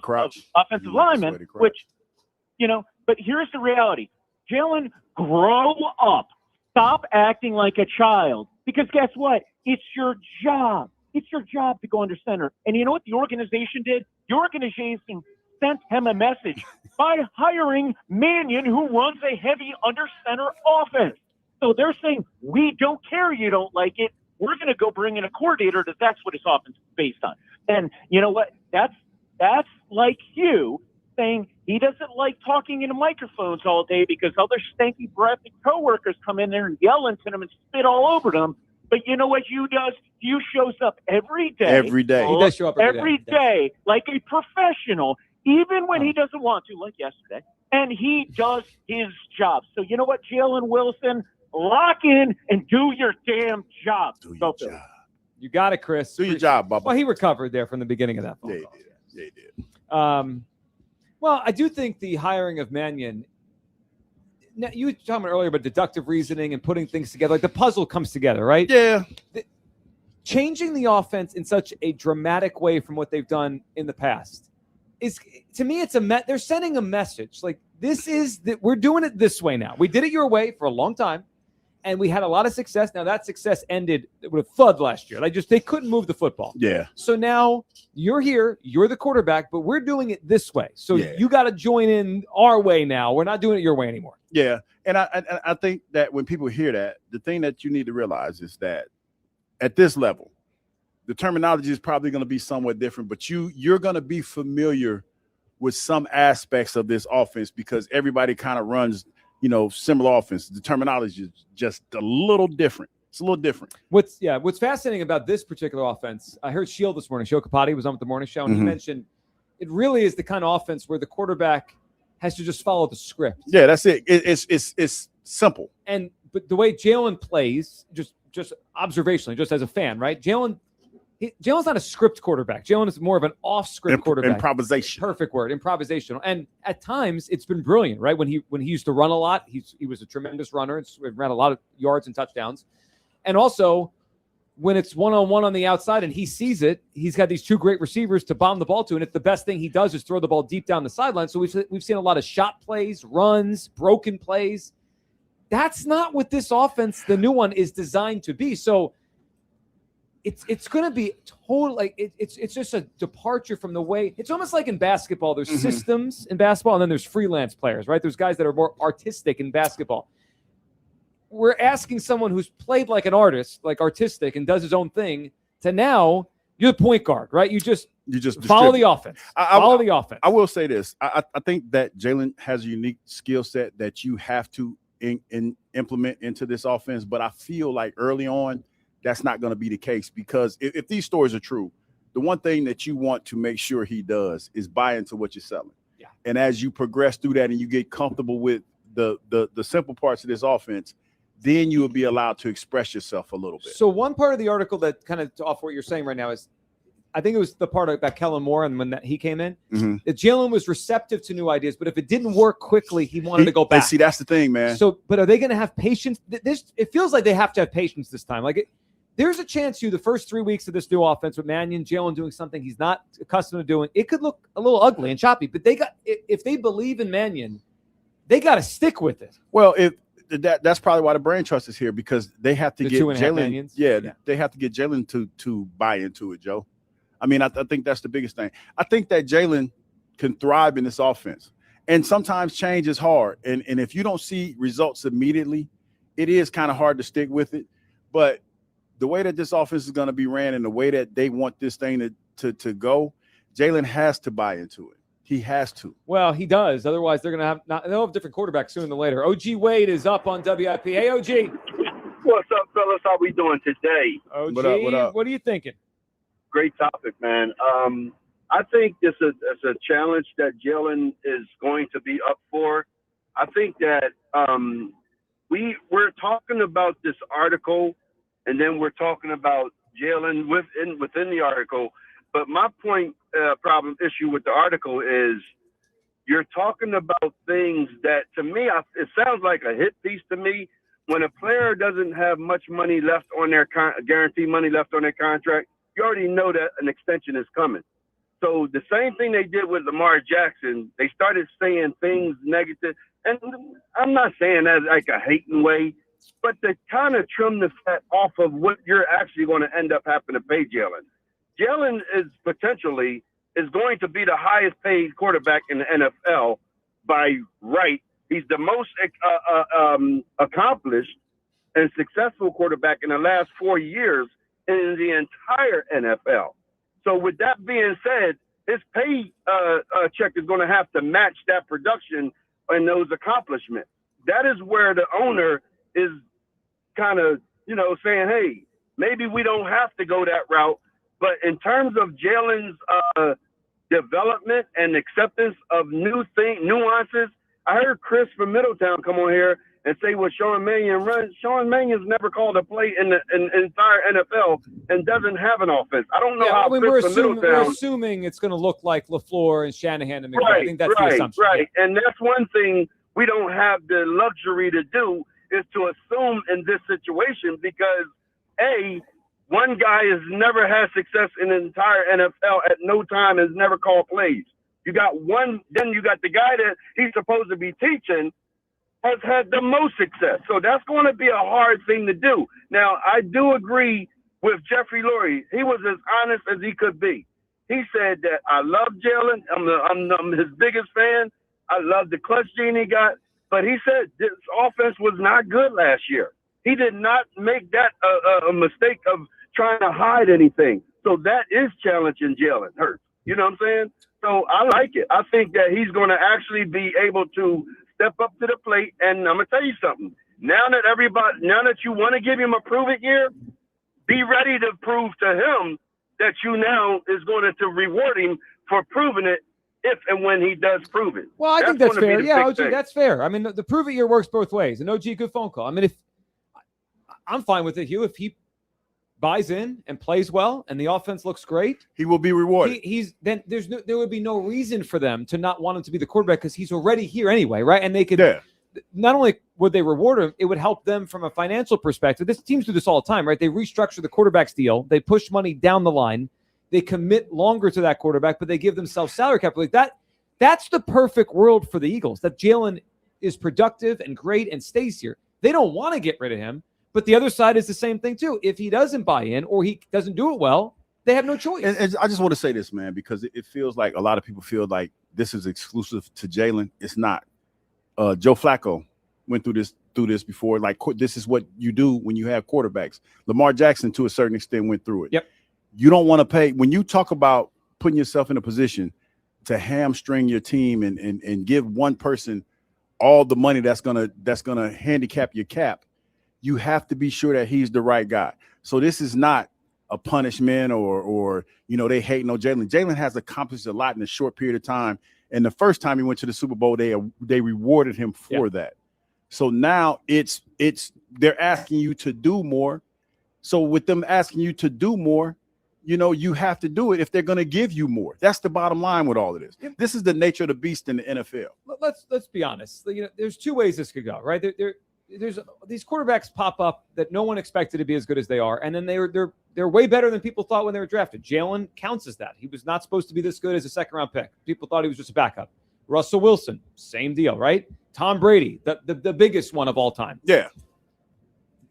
offensive linemen. Which, but here's the reality: Jalen, grow up. Stop acting like a child. Because guess what? It's your job. It's your job to go under center. And you know what the organization did? The organization sent him a message by hiring Mannion, who runs a heavy under center offense. So they're saying, we don't care you don't like it. We're going to go bring in a coordinator that's what his offense is based on. And you know what? That's like you saying he doesn't like talking into microphones all day because other stanky breathed coworkers come in there and yell into them and spit all over them. But you know what Hugh does? Hugh shows up every day. Every day. He does show up every day like a professional, even when he doesn't want to, like yesterday. And he does his job. So you know what, Jalen Wilson? Lock in and do your damn job. Do your job. You got it, Chris. Do your job, Bubba. Well, he recovered there from the beginning of that phone call. Yeah, he did. Well, I do think the hiring of Mannion, now, you were talking earlier about deductive reasoning and putting things together. Like the puzzle comes together, right? Yeah. Changing the offense in such a dramatic way from what they've done in the past is, to me, they're sending a message. Like, we're doing it this way now. We did it your way for a long time, and we had a lot of success. Now that success ended with a thud last year. They couldn't move the football. Yeah. So now you're here, you're the quarterback, but we're doing it this way. So you got to join in our way now. We're not doing it your way anymore. Yeah. And I think that when people hear that, the thing that you need to realize is that at this level, the terminology is probably going to be somewhat different, but you're going to be familiar with some aspects of this offense because everybody kind of runs, similar offense. The terminology is just a little different. It's a little different. What's fascinating about this particular offense, I heard Shield this morning, Show Kapati was on with the morning show, and he mentioned it really is the kind of offense where the quarterback has to just follow the script. Yeah, that's it. It's simple. But the way Jalen plays, just observationally, just as a fan, right? Jalen's not a script quarterback. Jalen is more of an off-script quarterback. Improvisation. Perfect word, improvisational. And at times, it's been brilliant, right? When he used to run a lot, he was a tremendous runner. And ran a lot of yards and touchdowns. And also, when it's one-on-one on the outside and he sees it, he's got these two great receivers to bomb the ball to, and it's the best thing he does is throw the ball deep down the sideline. So we've seen a lot of shot plays, runs, broken plays. That's not what this offense, the new one, is designed to be. So it's going to be it's just a departure from the way. It's almost like in basketball. There's systems in basketball, and then there's freelance players, right? There's guys that are more artistic in basketball. We're asking someone who's played like an artist, like artistic, and does his own thing, to now you're the point guard, right? You just follow the offense. Follow the offense. I will say this. I think that Jalen has a unique skill set that you have to implement into this offense, but I feel like early on, that's not going to be the case because if these stories are true, the one thing that you want to make sure he does is buy into what you're selling. Yeah. And as you progress through that and you get comfortable with the simple parts of this offense, then you will be allowed to express yourself a little bit. So one part of the article that kind of off what you're saying right now is, I think it was the part about Kellen Moore and when he came in, that Jalen was receptive to new ideas, but if it didn't work quickly, he wanted to go back. See, that's the thing, man. So, but are they going to have patience? It feels like they have to have patience this time. There's a chance the first 3 weeks of this new offense with Mannion, Jalen doing something he's not accustomed to doing, it could look a little ugly and choppy, but if they believe in Mannion, they got to stick with it. Well, that's probably why the brain trust is here because they have to get Jalen. Yeah, they have to get Jalen to buy into it, Joe. I mean, I think that's the biggest thing. I think that Jalen can thrive in this offense, and sometimes change is hard. And if you don't see results immediately, it is kind of hard to stick with it. But the way that this offense is going to be ran and the way that they want this thing to go, Jalen has to buy into it. He has to. Well, he does. Otherwise, they'll have different quarterbacks sooner than later. OG Wade is up on WIP. Hey, OG. What's up, fellas? How we doing today? OG, What up? what are you thinking? Great topic, man. I think it's a challenge that Jalen is going to be up for. I think that we're talking about this article, and then we're talking about Jalen within the article. But my issue with the article is you're talking about things that, to me, it sounds like a hit piece to me. When a player doesn't have much money left on their guaranteed money left on their contract, you already know that an extension is coming. So the same thing they did with Lamar Jackson, they started saying things negative. And I'm not saying that like a hating way, but to kind of trim the fat off of what you're actually going to end up having to pay Jalen. Jalen is going to be the highest paid quarterback in the NFL by right. He's the most accomplished and successful quarterback in the last 4 years in the entire NFL. So with that being said, his pay check is going to have to match that production and those accomplishments. That is where the owner is kind of, saying, hey, maybe we don't have to go that route. But in terms of Jalen's development and acceptance of nuances, I heard Chris from Middletown come on here and say what Sean Mannion runs. Sean Mannion's never called a play in the entire NFL and doesn't have an offense. I don't know how Chris from Middletown. We're assuming it's going to look like LaFleur and Shanahan and McVay. I think that's the assumption. Right. And that's one thing we don't have the luxury to do is to assume in this situation because, one guy has never had success in the entire NFL at no time, has never called plays. You got one, then you got the guy that he's supposed to be teaching has had the most success. So that's going to be a hard thing to do. Now, I do agree with Jeffrey Lurie. He was as honest as he could be. He said that I love Jalen. I'm his biggest fan. I love the clutch gene he got. But he said this offense was not good last year. He did not make that a mistake of trying to hide anything. So that is challenging Jalen Hurts. You know what I'm saying? So I like it. I think that he's going to actually be able to step up to the plate. And I'm going to tell you something. Now that you want to give him a prove it year, be ready to prove to him that you now is going to reward him for proving it if and when he does prove it. Well, I think that's fair. Yeah, OG, that's fair. I mean, the prove it year works both ways. And OG, good phone call. I mean, I'm fine with it, Hugh. If he buys in and plays well and the offense looks great, he will be rewarded. Then there would be no reason for them to not want him to be the quarterback because he's already here anyway, right? And they could not only would they reward him, it would help them from a financial perspective. This teams do this all the time, right? They restructure the quarterback's deal, they push money down the line, they commit longer to that quarterback, but they give themselves salary cap. Like that's the perfect world for the Eagles, that Jalen is productive and great and stays here. They don't want to get rid of him. But the other side is the same thing, too. If he doesn't buy in or he doesn't do it well, they have no choice. And I just want to say this, man, because it feels like a lot of people feel like this is exclusive to Jalen. It's not. Joe Flacco went through this before. Like, this is what you do when you have quarterbacks. Lamar Jackson, to a certain extent, went through it. Yep. You don't want to pay. When you talk about putting yourself in a position to hamstring your team and give one person all the money that's gonna handicap your cap, you have to be sure that he's the right guy. So this is not a punishment or they hate no Jalen. Jalen has accomplished a lot in a short period of time. And the first time he went to the Super Bowl, they rewarded him for that. So now they're asking you to do more. So with them asking you to do more, you have to do it if they're going to give you more. That's the bottom line with all of this. This is the nature of the beast in the NFL. Let's be honest. There's two ways this could go, right? There's these quarterbacks pop up that no one expected to be as good as they are, and then they're way better than people thought when they were drafted. Jalen counts as that. He was not supposed to be this good as a second-round pick. People thought he was just a backup. Russell Wilson, same deal, right? Tom Brady, the biggest one of all time. Yeah.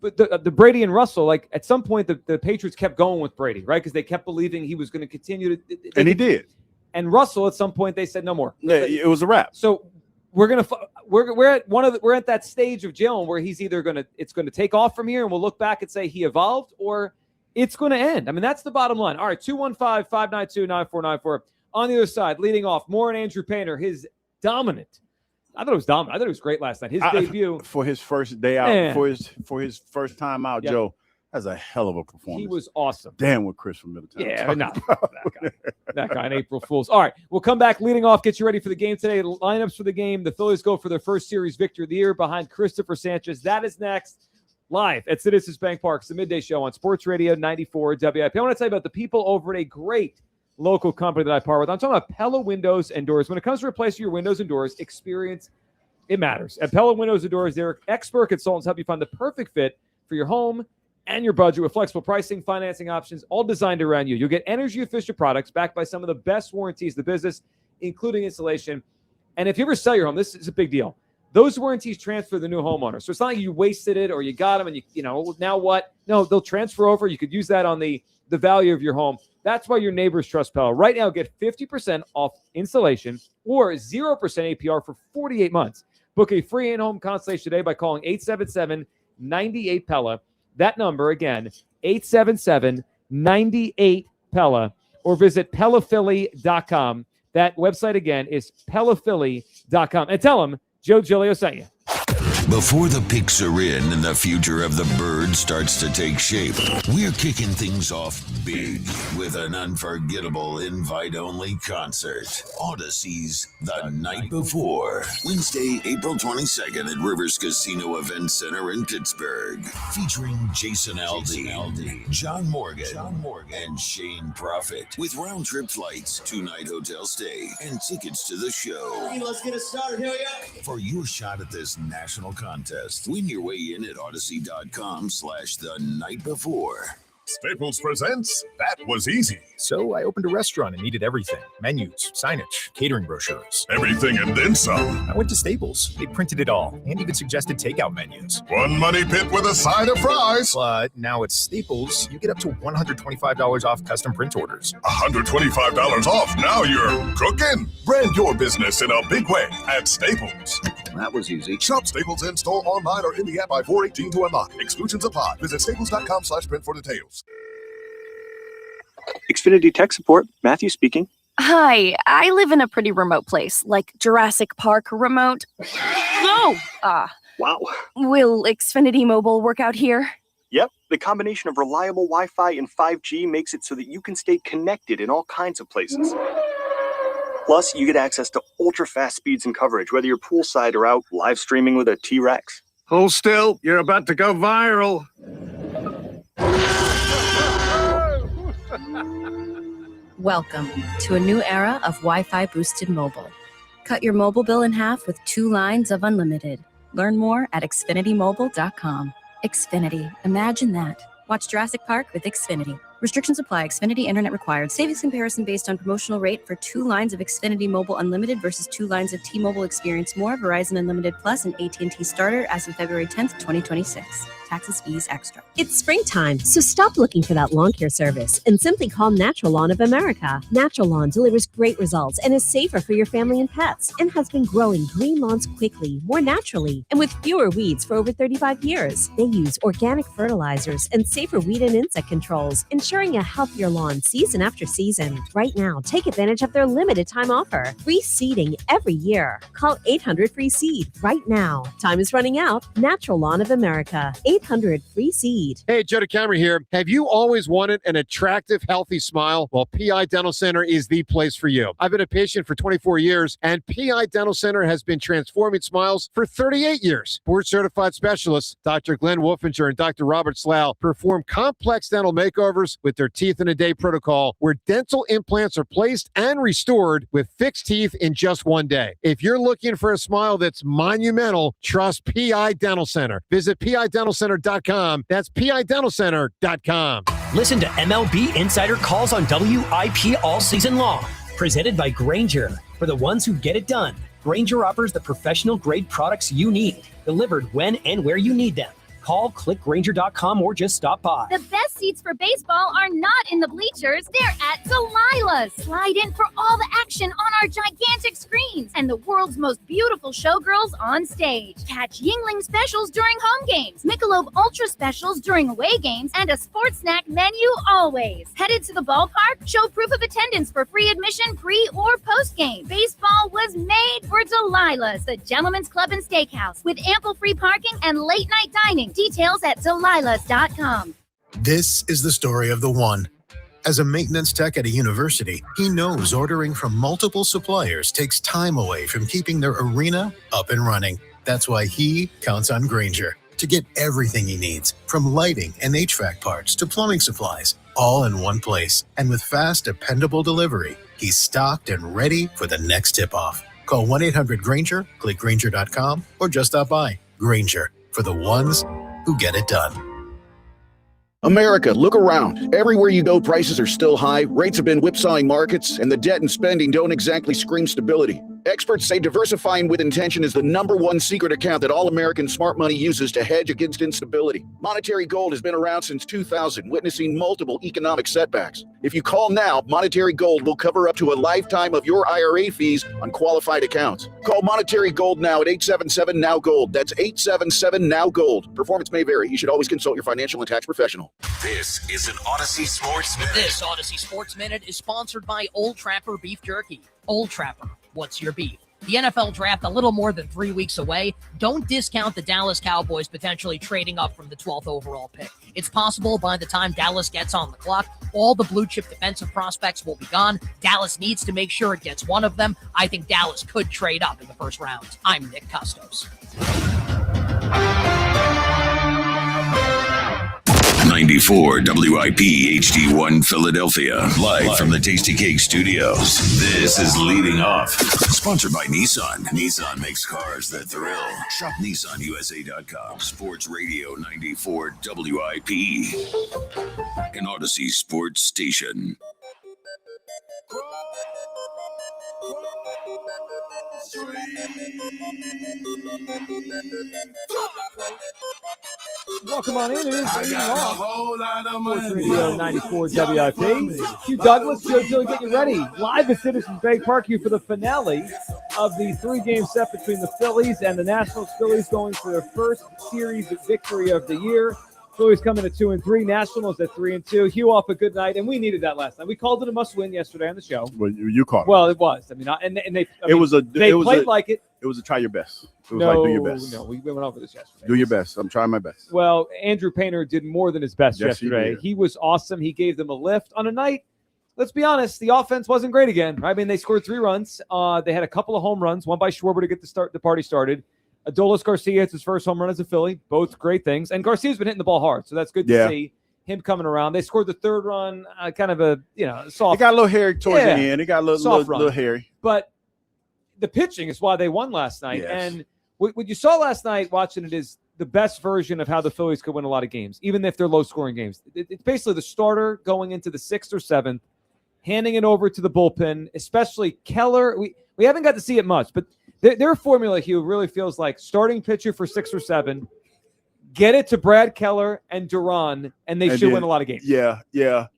But the Brady and Russell, like at some point, the Patriots kept going with Brady, right? Because they kept believing he was going to continue to. And he did. And Russell, at some point, they said no more. Yeah, it was a wrap. So we're at that stage of Jalen where he's either it's gonna take off from here and we'll look back and say he evolved, or it's going to end. I mean, that's the bottom line. All right, 215-592-9494. On the other side, leading off, more and Andrew Painter, his dominant I thought it was dominant. I thought it was great last night. His debut for his first day out, Man. for his first time out, Yep. Joe. That's a hell of a performance. He was awesome. Damn what Chris from Middletown. Yeah, no, that guy in April Fools. All right, we'll come back leading off, get you ready for the game today. Lineups for the game. The Phillies go for their first series victory of the year behind Christopher Sanchez. That is next, live at Citizens Bank Park. It's the midday show on Sports Radio 94 WIP. I want to tell you about the people over at a great local company that I partner with. I'm talking about Pella Windows and Doors. When it comes to replacing your windows and doors, experience, it matters. At Pella Windows and Doors, their expert consultants help you find the perfect fit for your home and your budget with flexible pricing, financing options, all designed around you. You'll get energy-efficient products backed by some of the best warranties in the business, including installation. And if you ever sell your home, this is a big deal. Those warranties transfer to the new homeowner. So it's not like you wasted it or you got them and you know, now what? No, they'll transfer over. You could use that on the value of your home. That's why your neighbors trust Pella. Right now, get 50% off installation or 0% APR for 48 months. Book a free in-home consultation today by calling 877-98-PELLA. That number, again, 877-98-PELLA, or visit PellaPhilly.com. That website, again, is PellaPhilly.com. And tell them Joe Giglio sent you. Before the picks are in and the future of the bird starts to take shape, we're kicking things off big with an unforgettable invite-only concert. Odyssey's The Night Before. Wednesday, April 22nd at Rivers Casino Event Center in Pittsburgh. Featuring Jason Aldean, John Morgan, and Shane Prophet. With round-trip flights, 2-night hotel stay, and tickets to the show. Hey, let's get it started. Here we go. For your shot at this national contest, win your way in at Odyssey.com/the night before. Staples presents That Was Easy. So I opened a restaurant and needed everything. Menus, signage, catering brochures. Everything and then some. I went to Staples. They printed it all and even suggested takeout menus. One money pit with a side of fries. But now at Staples, you get up to $125 off custom print orders. $125 off. Now you're cooking. Brand your business in a big way at Staples. That was easy. Shop Staples in store, online, or in the app by 4/18 to unlock. Exclusions apply. Visit staples.com/print for details. Xfinity Tech Support, Matthew speaking. Hi, I live in a pretty remote place, like Jurassic Park remote. No! Wow. Will Xfinity Mobile work out here? Yep, the combination of reliable Wi-Fi and 5G makes it so that you can stay connected in all kinds of places. Plus, you get access to ultra-fast speeds and coverage, whether you're poolside or out live streaming with a T-Rex. Hold still. You're about to go viral. Welcome to a new era of Wi-Fi boosted mobile. Cut your mobile bill in half with 2 lines of unlimited. Learn more at xfinitymobile.com. Xfinity. Imagine that. Watch Jurassic Park with Xfinity. Restrictions apply. Xfinity Internet required. Savings comparison based on promotional rate for 2 lines of Xfinity Mobile Unlimited versus 2 lines of T-Mobile Experience More, Verizon Unlimited Plus, and AT&T Starter as of February 10th, 2026. Taxes, fees, extra. It's springtime, so stop looking for that lawn care service and simply call Natural Lawn of America. Natural Lawn delivers great results and is safer for your family and pets and has been growing green lawns quickly, more naturally, and with fewer weeds for over 35 years. They use organic fertilizers and safer weed and insect controls, ensuring a healthier lawn season after season. Right now, take advantage of their limited time offer. Free seeding every year. Call 800-FREE-SEED right now. Time is running out. Natural Lawn of America. 800-FREE-SEED. Hey, Joe DeCamera here. Have you always wanted an attractive, healthy smile? Well, PI Dental Center is the place for you. I've been a patient for 24 years, and PI Dental Center has been transforming smiles for 38 years. Board-certified specialists, Dr. Glenn Wolfinger and Dr. Robert Slough, perform complex dental makeovers with their teeth-in-a-day protocol, where dental implants are placed and restored with fixed teeth in just 1 day. If you're looking for a smile that's monumental, trust PI Dental Center. Visit PIDentalCenter.com. That's PIDentalCenter.com. Listen to MLB Insider Calls on WIP all season long. Presented by Grainger. For the ones who get it done, Grainger offers the professional-grade products you need, delivered when and where you need them. Call, click Grainger.com, or just stop by. The best seats for baseball are not in the bleachers. They're at Delilah's. Slide in for all the action on our gigantic screens and the world's most beautiful showgirls on stage. Catch Yingling specials during home games, Michelob Ultra specials during away games, and a sports snack menu always. Headed to the ballpark? Show proof of attendance for free admission pre or post game. Baseball was made for Delilah's, the Gentlemen's Club and Steakhouse, with ample free parking and late night dining. Details at delilahs.com. This is the story of the one. As a maintenance tech at a university, he knows ordering from multiple suppliers takes time away from keeping their arena up and running. That's why he counts on Grainger to get everything he needs, from lighting and HVAC parts to plumbing supplies, all in one place. And with fast, dependable delivery, he's stocked and ready for the next tip-off. Call 1-800-GRAINGER, click Grainger.com, or just stop by. Grainger, for the ones who get it done. America, look around. Everywhere you go, prices are still high, rates have been whipsawing markets, and the debt and spending don't exactly scream stability. Experts say diversifying with intention is the #1 secret account that all American smart money uses to hedge against instability. Monetary Gold has been around since 2000, witnessing multiple economic setbacks. If you call now, Monetary Gold will cover up to a lifetime of your IRA fees on qualified accounts. Call Monetary Gold now at 877-NOW-GOLD. That's 877-NOW-GOLD. Performance may vary. You should always consult your financial and tax professional. This is an Odyssey Sports Minute. This Odyssey Sports Minute is sponsored by Old Trapper Beef Jerky. Old Trapper, what's your beef? The NFL draft a little more than 3 weeks away. Don't discount the Dallas Cowboys potentially trading up from the 12th overall pick. It's possible by the time Dallas gets on the clock, all the blue chip defensive prospects will be gone. Dallas needs to make sure it gets one of them. I think Dallas could trade up in the first round. I'm Nick Custos. 94 WIP HD1 Philadelphia, live from the Tasty Cake Studios. This is Leading Off, sponsored by Nissan. Nissan makes cars that thrill. Shop NissanUSA.com. Sports Radio 94 WIP, an Odyssey Sports Station. Welcome on in. It is I got a whole lot of money. Radio 94 WIP. Hugh Douglas, Joe Gilly, get you ready. Live at Citizens Bank Park here for the finale of the 3-game set between the Phillies and the Nationals. Phillies going for their first series victory of the year. Phillies coming at 2-3, Nationals at 3-2. Hugh off a good night, and we needed that last night. We called it a must-win yesterday on the show. Well, you called it. Well, it was. I mean, they played like it. It was a try your best. It was No, like do your best. no, we went over this yesterday. Do your best. I'm trying my best. Well, Andrew Painter did more than his best Yes, he yesterday. did. He was awesome. He gave them a lift on a night. Let's be honest, the offense wasn't great again. Right? I mean, they scored 3 runs. They had a couple of home runs, one by Schwarber to get the party started. Adolis Garcia hits his first home run as a Philly. Both great things. And Garcia's been hitting the ball hard, so that's good to see him coming around. They scored the 3rd run, kind of a soft. It got a little hairy towards the end. It got a little hairy. But the pitching is why they won last night. Yes. And what you saw last night watching it is the best version of how the Phillies could win a lot of games, even if they're low-scoring games. It's basically the starter going into the 6th or 7th, handing it over to the bullpen, especially Keller. We haven't got to see it much, but their formula, Hugh, really feels like starting pitcher for 6 or 7, get it to Brad Keller and Duran, and they should win a lot of games. Yeah.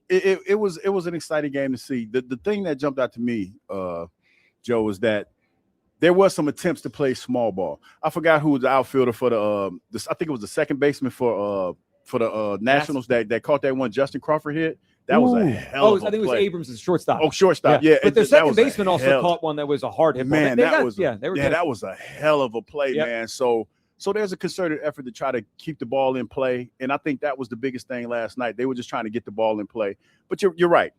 It was an exciting game to see. The thing that jumped out to me, Joe, was that there was some attempts to play small ball. I forgot who was the outfielder for I think it was the second baseman for the Nationals that caught that one Justin Crawford hit. That was a hell of a play. I think it was Abrams' shortstop. Oh, shortstop. Yeah. But their second baseman also caught one that was a hard hit. Man, that was a hell of a play, man. So there's a concerted effort to try to keep the ball in play, and I think that was the biggest thing last night. They were just trying to get the ball in play. But you're right.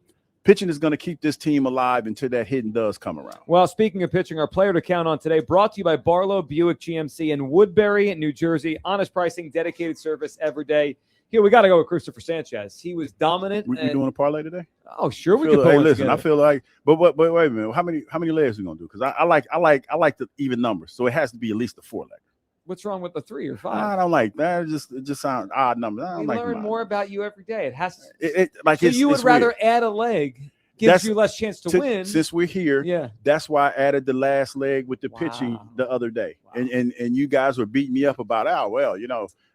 Pitching is going to keep this team alive until that hitting does come around. Well, speaking of pitching, our player to count on today, brought to you by Barlow Buick GMC in Woodbury, New Jersey. Honest pricing, dedicated service every day. Here, we got to go with Christopher Sanchez. He was dominant. We doing a parlay today? Oh, sure, we can put one listen, together. I feel like, but wait a minute. How many legs we gonna do? Because I like the even numbers, so it has to be at least a 4-leg. What's wrong with the 3 or 5? I don't like that. It just sounds odd numbers. I don't We like learn more about you every day. It has to. So you would rather add a leg, gives you less chance to win. Since we're here, that's why I added the last leg with the pitching the other day, and you guys were beating me up about,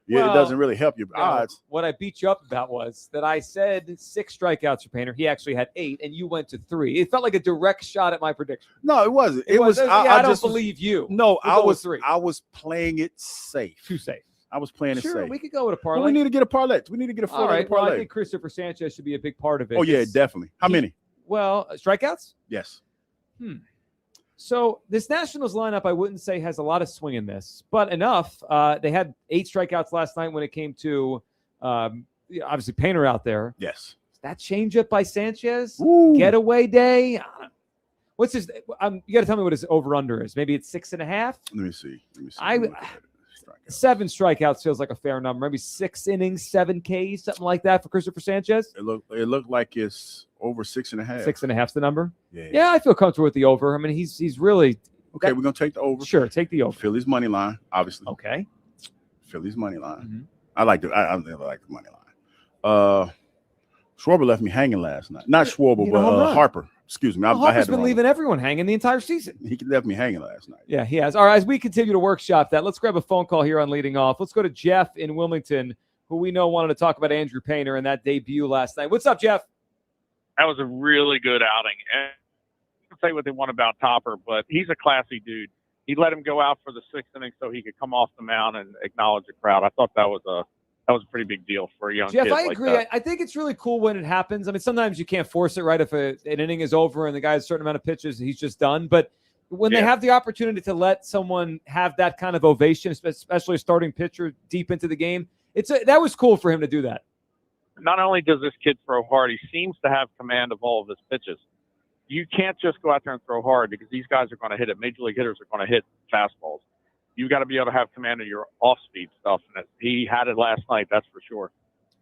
Yeah, Well, it doesn't really help your No, odds. what I beat you up about was that I said 6 strikeouts for Painter. He actually had 8, and you went to 3. It felt like a direct shot at my prediction. No, it wasn't. It was. I don't just was- believe you. No, We'll go with 3. I was playing it safe. Too safe. I was playing it Sure, safe. we could go with a parlay. Well, we need to get a parlay. We need to get a All full right. Well, parlay. I think Christopher Sanchez should be a big part of it. Oh yeah, 'cause definitely. How many? Well, strikeouts? Yes. So this Nationals lineup, I wouldn't say has a lot of swing in this, but enough. They had 8 strikeouts last night when it came to obviously Painter out there. Yes. That changeup by Sanchez, getaway day. What's his? You got to tell me what his over/under is. Maybe it's 6.5. Let me see. 7 strikeouts feels like a fair number. Maybe 6 innings, 7 Ks, something like that for Christopher Sanchez. It looked like it's over 6.5. 6.5's the number. Yeah. I feel comfortable with the over. I mean, he's really okay. We're gonna take the over. Sure, take the over. Phillies money line, obviously. Okay. Phillies money line. I like the. I never like the money line. Schwarber left me hanging last night. Not Schwarber, but Harper. Excuse me. I Harper's had been leaving everyone hanging the entire season. He left me hanging last night. Yeah, he has. All right, as we continue to workshop that, let's grab a phone call here on Leading Off. Let's go to Jeff in Wilmington, who we know wanted to talk about Andrew Painter and that debut last night. What's up, Jeff? That was a really good outing. And I can say what they want about Topper, but he's a classy dude. He let him go out for the 6th inning so he could come off the mound and acknowledge the crowd. I thought that was a pretty big deal for a young Jeff, kid. I like agree. that. I think it's really cool when it happens. I mean, sometimes you can't force it, right? If an inning is over and the guy has a certain amount of pitches, he's just done. But when they have the opportunity to let someone have that kind of ovation, especially a starting pitcher deep into the game, that was cool for him to do that. Not only does this kid throw hard, he seems to have command of all of his pitches. You can't just go out there and throw hard because these guys are going to hit it. Major league hitters are going to hit fastballs. You got to be able to have command of your off-speed stuff, and he had it last night. That's for sure.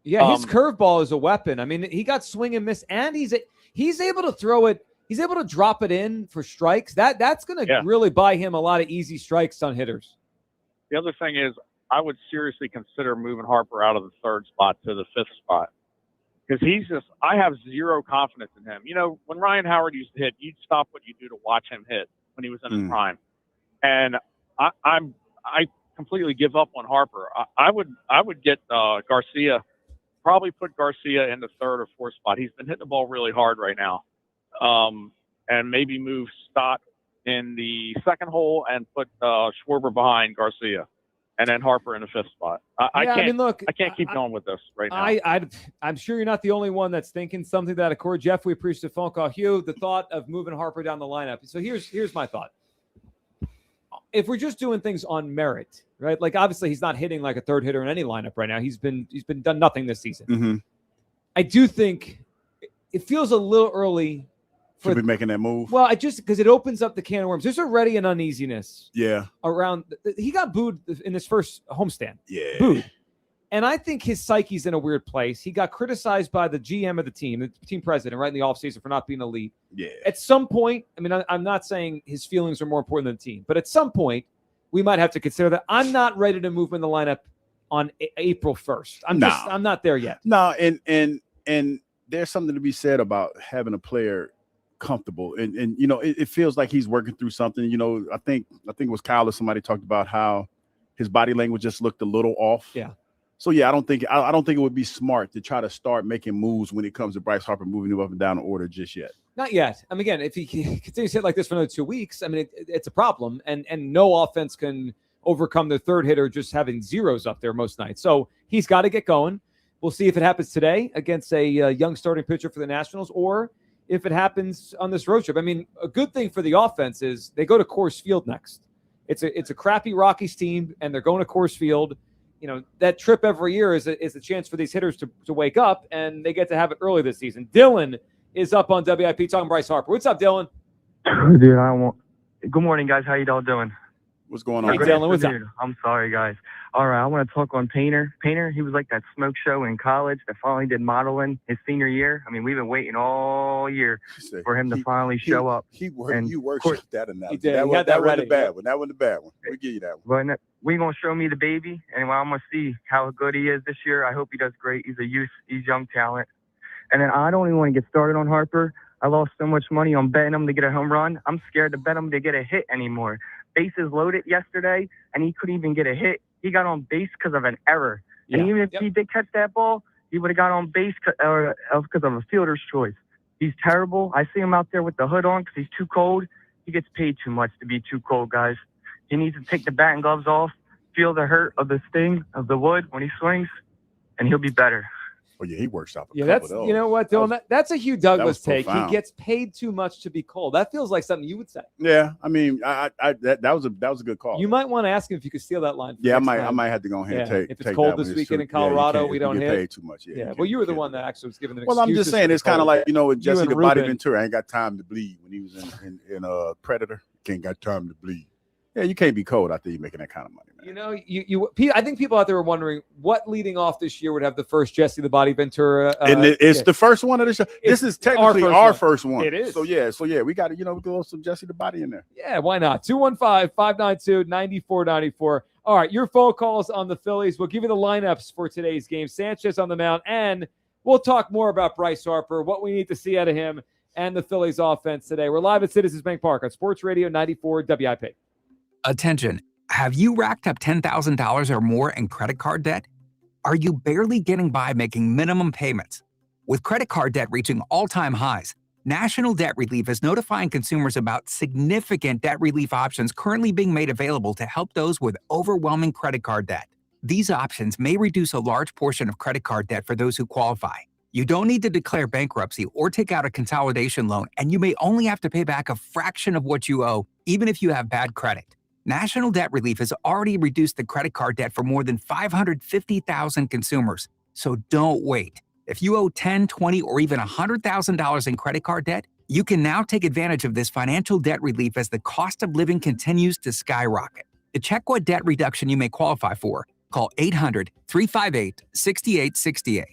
Yeah, his curveball is a weapon. I mean, he got swing and miss, and he's able to throw it. He's able to drop it in for strikes. That's going to really buy him a lot of easy strikes on hitters. The other thing is, I would seriously consider moving Harper out of the 3rd spot to the 5th spot because I have zero confidence in him. You know, when Ryan Howard used to hit, you'd stop what you do to watch him hit when he was in his prime, and I completely give up on Harper. I would get Garcia, probably put Garcia in the 3rd or 4th spot. He's been hitting the ball really hard right now, and maybe move Stott in the 2nd hole and put Schwarber behind Garcia, and then Harper in the 5th spot. I can't keep going with this right now. I'm sure you're not the only one that's thinking something to that accord. Jeff, we appreciate the phone call. Hugh, the thought of moving Harper down the lineup. So here's my thought. If we're just doing things on merit, right? Like obviously he's not hitting like a 3rd hitter in any lineup right now. He's been done nothing this season. I do think it feels a little early for be making that move. Well, because it opens up the can of worms. There's already an uneasiness. Yeah. Around he got booed in his first homestand. Yeah. Booed. And I think his psyche's in a weird place. He got criticized by the GM of the team president, right in the offseason for not being elite. Yeah. At some point, I mean, I'm not saying his feelings are more important than the team, but at some point, we might have to consider that. I'm not ready to move in the lineup on April 1st. I'm not there yet. No, and there's something to be said about having a player comfortable, and you know, it feels like he's working through something. You know, I think it was Kyle or somebody talked about how his body language just looked a little off. Yeah. So yeah, I don't think it would be smart to try to start making moves when it comes to Bryce Harper moving him up and down the order just yet. Not yet. I mean, again, if he continues to hit like this for another 2 weeks, I mean, it's a problem, and no offense can overcome the 3rd hitter just having zeros up there most nights. So he's got to get going. We'll see if it happens today against a young starting pitcher for the Nationals, or if it happens on this road trip. I mean, a good thing for the offense is they go to Coors Field next. It's a crappy Rockies team, and they're going to Coors Field. You know, that trip every year is a chance for these hitters to wake up, and they get to have it early this season. Dylan is up on WIP talking Bryce Harper. What's up, Dylan? Dude, good morning, guys. How you all doing? What's going on? Hey, Dylan, what's up? I'm sorry, guys. All right, I want to talk on Painter. Painter, he was like that smoke show in college that finally did modeling his senior year. I mean, we've been waiting all year for him to finally show up. You worked that enough. He did. That He wasn't had that the ready. bad one. That wasn't the bad one. We'll give you that one. But we're going to show me the baby, and I'm going to see how good he is this year. I hope he does great. He's a youth. He's young talent. And then I don't even want to get started on Harper. I lost so much money on betting him to get a home run. I'm scared to bet him to get a hit anymore. Bases loaded yesterday, and he couldn't even get a hit. he got on base because of an error. Yeah. And even if he did catch that ball, he would have got on base because of a fielder's choice. He's terrible. I see him out there with the hood on because he's too cold. He gets paid too much to be too cold, guys. He needs to take the bat and gloves off, feel the hurt of the sting of the wood when he swings, and he'll be better. Oh, yeah, he works out. Yeah, that's, you know what, Dylan, that's a Hugh Douglas take. profound. He gets paid too much to be cold. That feels like something you would say. Yeah, I mean, that was a good call. You might want to ask him if you could steal that line. Yeah, I might have to go ahead and take. If it's take cold that this one. weekend in Yeah, you Colorado, can't. we You don't get hit. paid too much. Yeah. Well, you were the one that actually was giving them. Well, I'm just saying it's kind of like, with You Jesse and the Body Ruben. Ventura. I ain't got time to bleed when he was in Predator. Can't got time to bleed. Yeah, you can't be cold out there. You're making that kind of money, man. You know, I think people out there are wondering what leading off this year would have the first Jesse the Body Ventura. And it's the first one of the show. This is technically our first one. It is. So yeah, we got to, we throw some Jesse the Body in there. Yeah, why not? 215-592-9494. All right, your phone calls on the Phillies. We'll give you the lineups for today's game. Sanchez on the mound, and we'll talk more about Bryce Harper, what we need to see out of him and the Phillies offense today. We're live at Citizens Bank Park on Sports Radio 94 WIP. Attention. Have you racked up $10,000 or more in credit card debt? Are you barely getting by making minimum payments? With credit card debt reaching all-time highs, National Debt Relief is notifying consumers about significant debt relief options currently being made available to help those with overwhelming credit card debt. These options may reduce a large portion of credit card debt for those who qualify. You don't need to declare bankruptcy or take out a consolidation loan, and you may only have to pay back a fraction of what you owe, even if you have bad credit. National Debt Relief has already reduced the credit card debt for more than 550,000 consumers. So don't wait. If you owe $10, $20, or even $100,000 in credit card debt, you can now take advantage of this financial debt relief as the cost of living continues to skyrocket. To check what debt reduction you may qualify for, call 800-358-6868.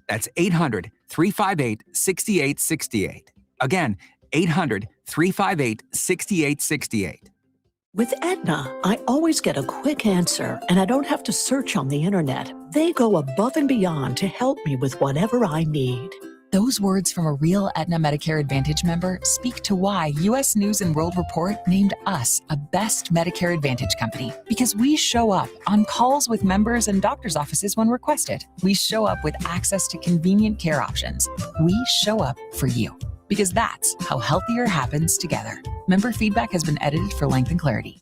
That's 800-358-6868. Again, 800-358-6868. With Aetna, I always get a quick answer, and I don't have to search on the internet. They go above and beyond to help me with whatever I need. Those words from a real Aetna Medicare Advantage member speak to why U.S. News & World Report named us a best Medicare Advantage company. Because we show up on calls with members and doctor's offices when requested. We show up with access to convenient care options. We show up for you. Because that's how healthier happens together. Member feedback has been edited for length and clarity.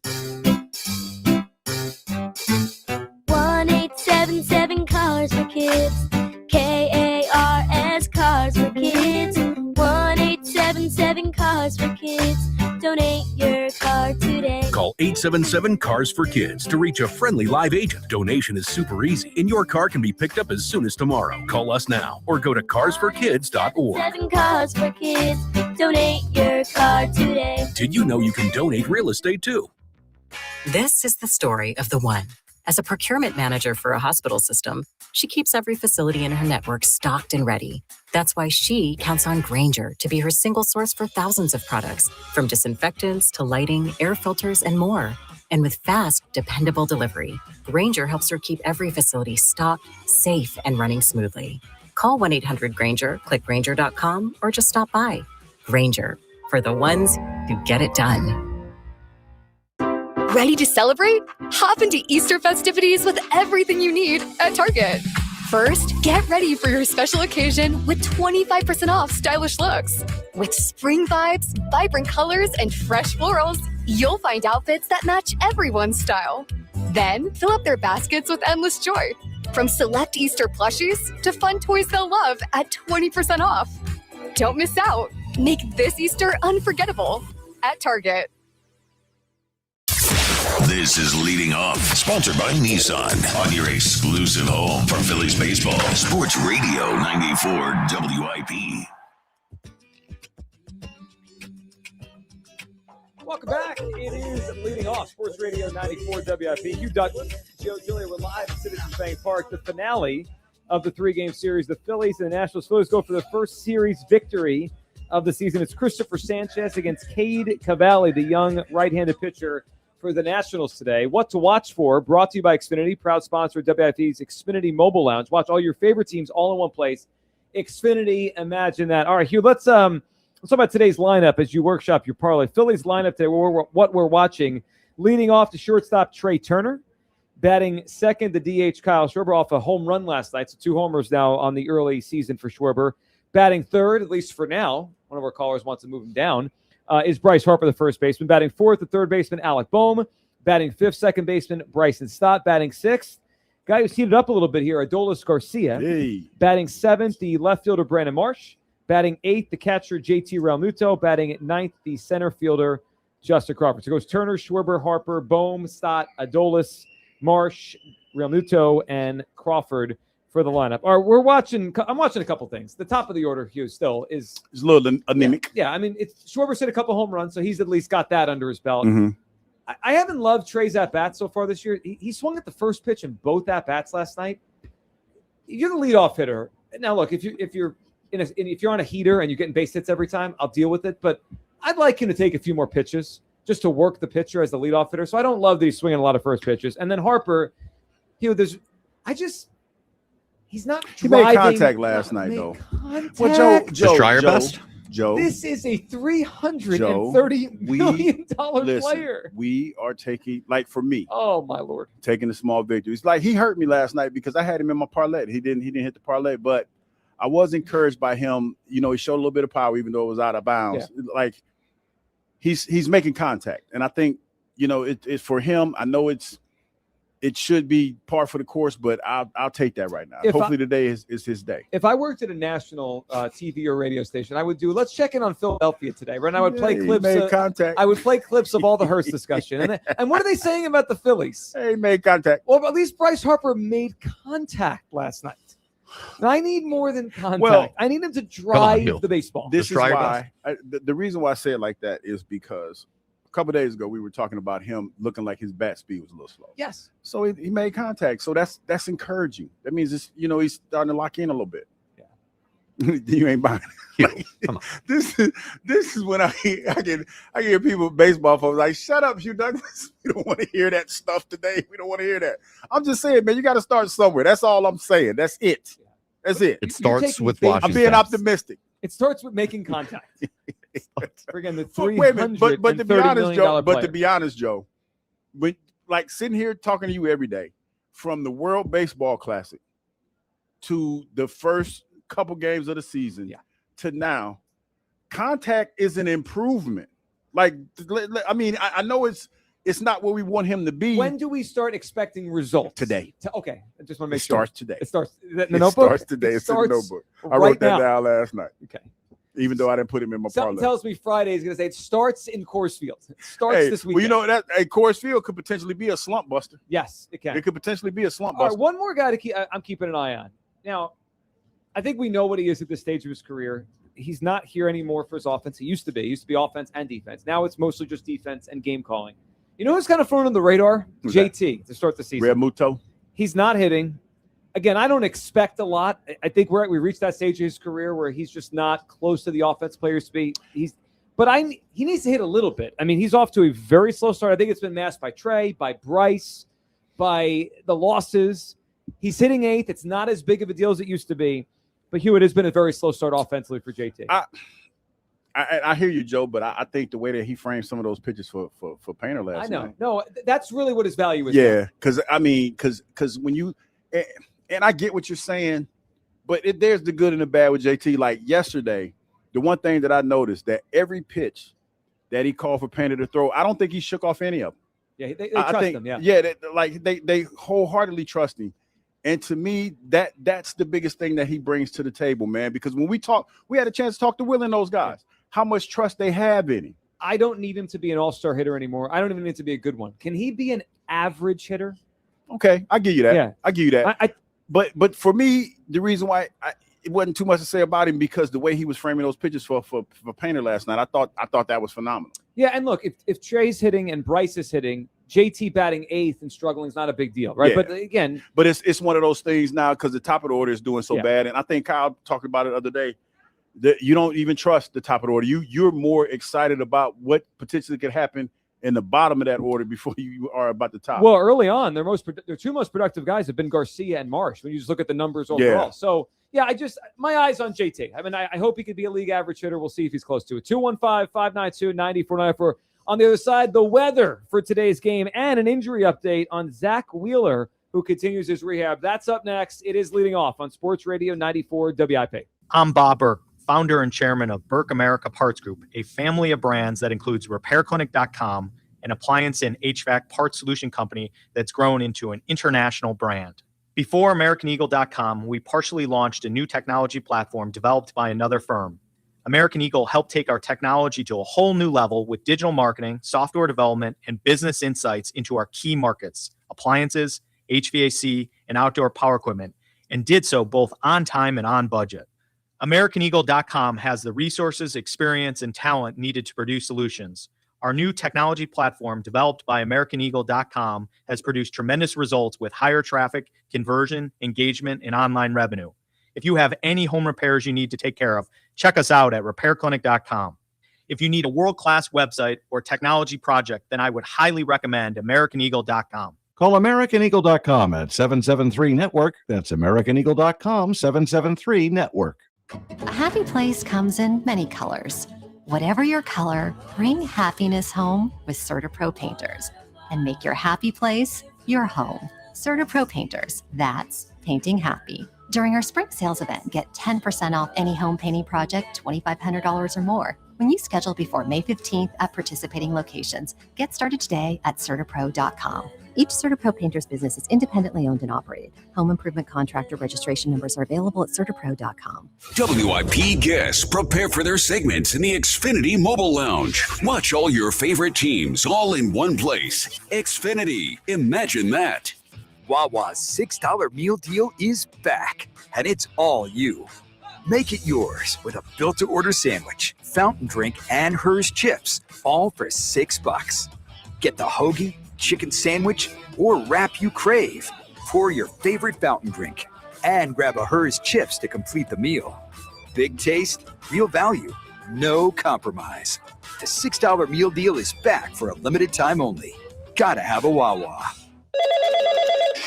1-877 Cars for Kids. KARS Cars for Kids. 1-877 Cars for Kids. Donate your car today. Call 877-CARS-FOR-KIDS to reach a friendly live agent. Donation is super easy, and your car can be picked up as soon as tomorrow. Call us now or go to carsforkids.org. 7 Cars for Kids. Donate your car today. Did you know you can donate real estate too? This is the story of the one. As a procurement manager for a hospital system, she keeps every facility in her network stocked and ready. That's why she counts on Grainger to be her single source for thousands of products, from disinfectants to lighting, air filters, and more. And with fast, dependable delivery, Grainger helps her keep every facility stocked, safe, and running smoothly. Call 1-800-GRAINGER, click Grainger.com, or just stop by. Grainger, for the ones who get it done. Ready to celebrate? Hop into Easter festivities with everything you need at Target. First, get ready for your special occasion with 25% off stylish looks. With spring vibes, vibrant colors, and fresh florals, you'll find outfits that match everyone's style. Then, fill up their baskets with endless joy. From select Easter plushies to fun toys they'll love at 20% off. Don't miss out. Make this Easter unforgettable at Target. This is Leading Off, sponsored by Nissan, on your exclusive home for Phillies baseball. Sports Radio 94 WIP. Welcome back. It is Leading Off, Sports Radio 94 WIP. Hugh Douglas, Joe Julia, we're live at Citizens Bank Park. The finale of the three-game series. The Phillies and the Nationals. Phillies go for the first series victory of the season. It's Christopher Sanchez against Cade Cavalli, the young right-handed pitcher for the Nationals today. What to watch for, brought to you by Xfinity, proud sponsor of WIP's Xfinity Mobile Lounge. Watch all your favorite teams all in one place. Xfinity, imagine that. All right, Hugh, let's talk about today's lineup as you workshop your parlay. Phillies lineup today, what we're watching. Leading off to shortstop Trey Turner. Batting second, the DH Kyle Schwarber off a home run last night. So 2 homers now on the early season for Schwarber. Batting third, at least for now, one of our callers wants to move him down, is Bryce Harper, the first baseman. Batting fourth, the third baseman, Alec Boehm. Batting fifth, second baseman, Bryson Stott. Batting sixth, guy who's heated up a little bit here, Adolis Garcia. Hey. Batting seventh, the left fielder, Brandon Marsh. Batting eighth, the catcher, JT Realmuto. Batting at ninth, the center fielder, Justin Crawford. So it goes Turner, Schwarber, Harper, Boehm, Stott, Adolis, Marsh, Realmuto, and Crawford for the lineup. All right, I'm watching a couple things. The top of the order here still is It's a little anemic. Yeah, I mean, Schwarber's hit a couple home runs, so he's at least got that under his belt. Mm-hmm. I haven't loved Trey's at-bats so far this year. He swung at the first pitch in both at-bats last night. You're the leadoff hitter. Now, look, if you're on a heater and you're getting base hits every time, I'll deal with it. But I'd like him to take a few more pitches just to work the pitcher as the leadoff hitter. So I don't love that he's swinging a lot of first pitches. And then Harper, he's not driving. He made contact last night, though. Well, Joe, just try your best. Joe, this is a $330 million player. We are taking, like, for me. Oh my Lord, taking the small victories. Like, he hurt me last night because I had him in my parlay. He didn't hit the parlay, but I was encouraged by him. You know, he showed a little bit of power, even though it was out of bounds. Yeah. Like, he's making contact, and I think, you know, it's for him. I know it should be par for the course, but I'll take that right now. Hopefully today is his day. If I worked at a national TV or radio station, I would do, let's check in on Philadelphia today. Right now, I would play clips. Contact. I would play clips of all the Hurts discussion. And what are they saying about the Phillies? Hey, made contact. Well, at least Bryce Harper made contact last night. And I need more than contact. Well, I need him to drive the baseball. This is why the reason why I say it like that is because a couple of days ago we were talking about him looking like his bat speed was a little slow. Yes. So he made contact. So that's encouraging. That means it's, you know, he's starting to lock in a little bit. Yeah. You ain't buying it. Like, come on. This is when I hear people, baseball folks, like, shut up, Hugh Douglas. We don't want to hear that stuff today. We don't want to hear that. I'm just saying, man, you got to start somewhere. That's all I'm saying. That's it. That's it. It starts with watching. I'm being optimistic. It starts with making contact. Again, the but to be honest, Joe. Player. But to be honest, Joe, but like sitting here talking to you every day, from the World Baseball Classic to the first couple games of the season to now, contact is an improvement. Like, I mean, I know it's not where we want him to be. When do we start expecting results? Today. Okay, I just want to make sure. Starts today. It starts in the it notebook? Starts today. It's in the notebook. I wrote that down last night. Okay. Even though I didn't put him in my parlay. Something tells me Friday is going to say it starts in Coors Field. It starts this weekend. Well, you know, that Coors Field could potentially be a slump buster. Yes, it can. It could potentially be a slump All buster. right, one more guy I'm keeping an eye on. Now, I think we know what he is at this stage of his career. He's not here anymore for his offense. He used to be. He used to be offense and defense. Now it's mostly just defense and game calling. You know who's kind of thrown on the radar? Who's JT to start the season. Realmuto. He's not hitting. Again, I don't expect a lot. I think we reached that stage of his career where he's just not close to the offense player's speed. He needs to hit a little bit. I mean, he's off to a very slow start. I think it's been masked by Trey, by Bryce, by the losses. He's hitting eighth. It's not as big of a deal as it used to be. But Hugh, it has been a very slow start offensively for JT. I hear you, Joe, but I think the way that he framed some of those pitches for Painter last night. I know. No, that's really what his value is. Yeah, because when you and I get what you're saying, but there's the good and the bad with JT. Like yesterday, the one thing that I noticed that every pitch that he called for Painter to throw, I don't think he shook off any of them. Yeah, they trust him. They wholeheartedly trust him. And to me, that's the biggest thing that he brings to the table, man. Because when we had a chance to talk to Will and those guys, how much trust they have in him. I don't need him to be an all-star hitter anymore. I don't even need him to be a good one. Can he be an average hitter? Okay, I give you that. Yeah. I give you that. But for me, the reason why it wasn't too much to say about him because the way he was framing those pitches for Painter last night, I thought that was phenomenal. Yeah, and look, if Trey's hitting and Bryce is hitting, JT batting eighth and struggling is not a big deal, right? Yeah. But again, it's one of those things now because the top of the order is doing so bad, and I think Kyle talked about it the other day. That you don't even trust the top of the order. You're more excited about what potentially could happen in the bottom of that order before you are about the top. Well, early on, their two most productive guys have been Garcia and Marsh when you just look at the numbers overall. Yeah. So, yeah, my eyes on JT. I mean, I hope he could be a league average hitter. We'll see if he's close to it. 215-592-9494. On the other side, the weather for today's game and an injury update on Zach Wheeler, who continues his rehab. That's up next. It is Leading Off on Sports Radio 94 WIP. I'm Bob Burke, founder and chairman of Burke America Parts Group, a family of brands that includes RepairClinic.com, an appliance and HVAC parts solution company that's grown into an international brand. Before AmericanEagle.com, we partially launched a new technology platform developed by another firm. American Eagle helped take our technology to a whole new level with digital marketing, software development, and business insights into our key markets, appliances, HVAC, and outdoor power equipment, and did so both on time and on budget. AmericanEagle.com has the resources, experience, and talent needed to produce solutions. Our new technology platform, developed by AmericanEagle.com, has produced tremendous results with higher traffic, conversion, engagement, and online revenue. If you have any home repairs you need to take care of, check us out at RepairClinic.com. If you need a world-class website or technology project, then I would highly recommend AmericanEagle.com. Call AmericanEagle.com at 773-NETWORK. That's AmericanEagle.com, 773-NETWORK. A happy place comes in many colors. Whatever your color, bring happiness home with CertaPro Painters and make your happy place your home. CertaPro Painters, that's painting happy. During our spring sales event, get 10% off any home painting project, $2,500 or more. When you schedule before May 15th at participating locations, get started today at CertaPro.com. Each CertaPro Painters business is independently owned and operated. Home improvement contractor registration numbers are available at CertaPro.com. WIP guests prepare for their segments in the Xfinity Mobile Lounge. Watch all your favorite teams all in one place. Xfinity. Imagine that. Wawa's $6 meal deal is back, and it's all you. Make it yours with a built-to-order sandwich, fountain drink, and Hers chips, all for $6. Get the hoagie, chicken sandwich, or wrap you crave. Pour your favorite fountain drink and grab a Hers chips to complete the meal. Big taste, real value, no compromise. The $6 meal deal is back for a limited time only. Gotta have a Wawa.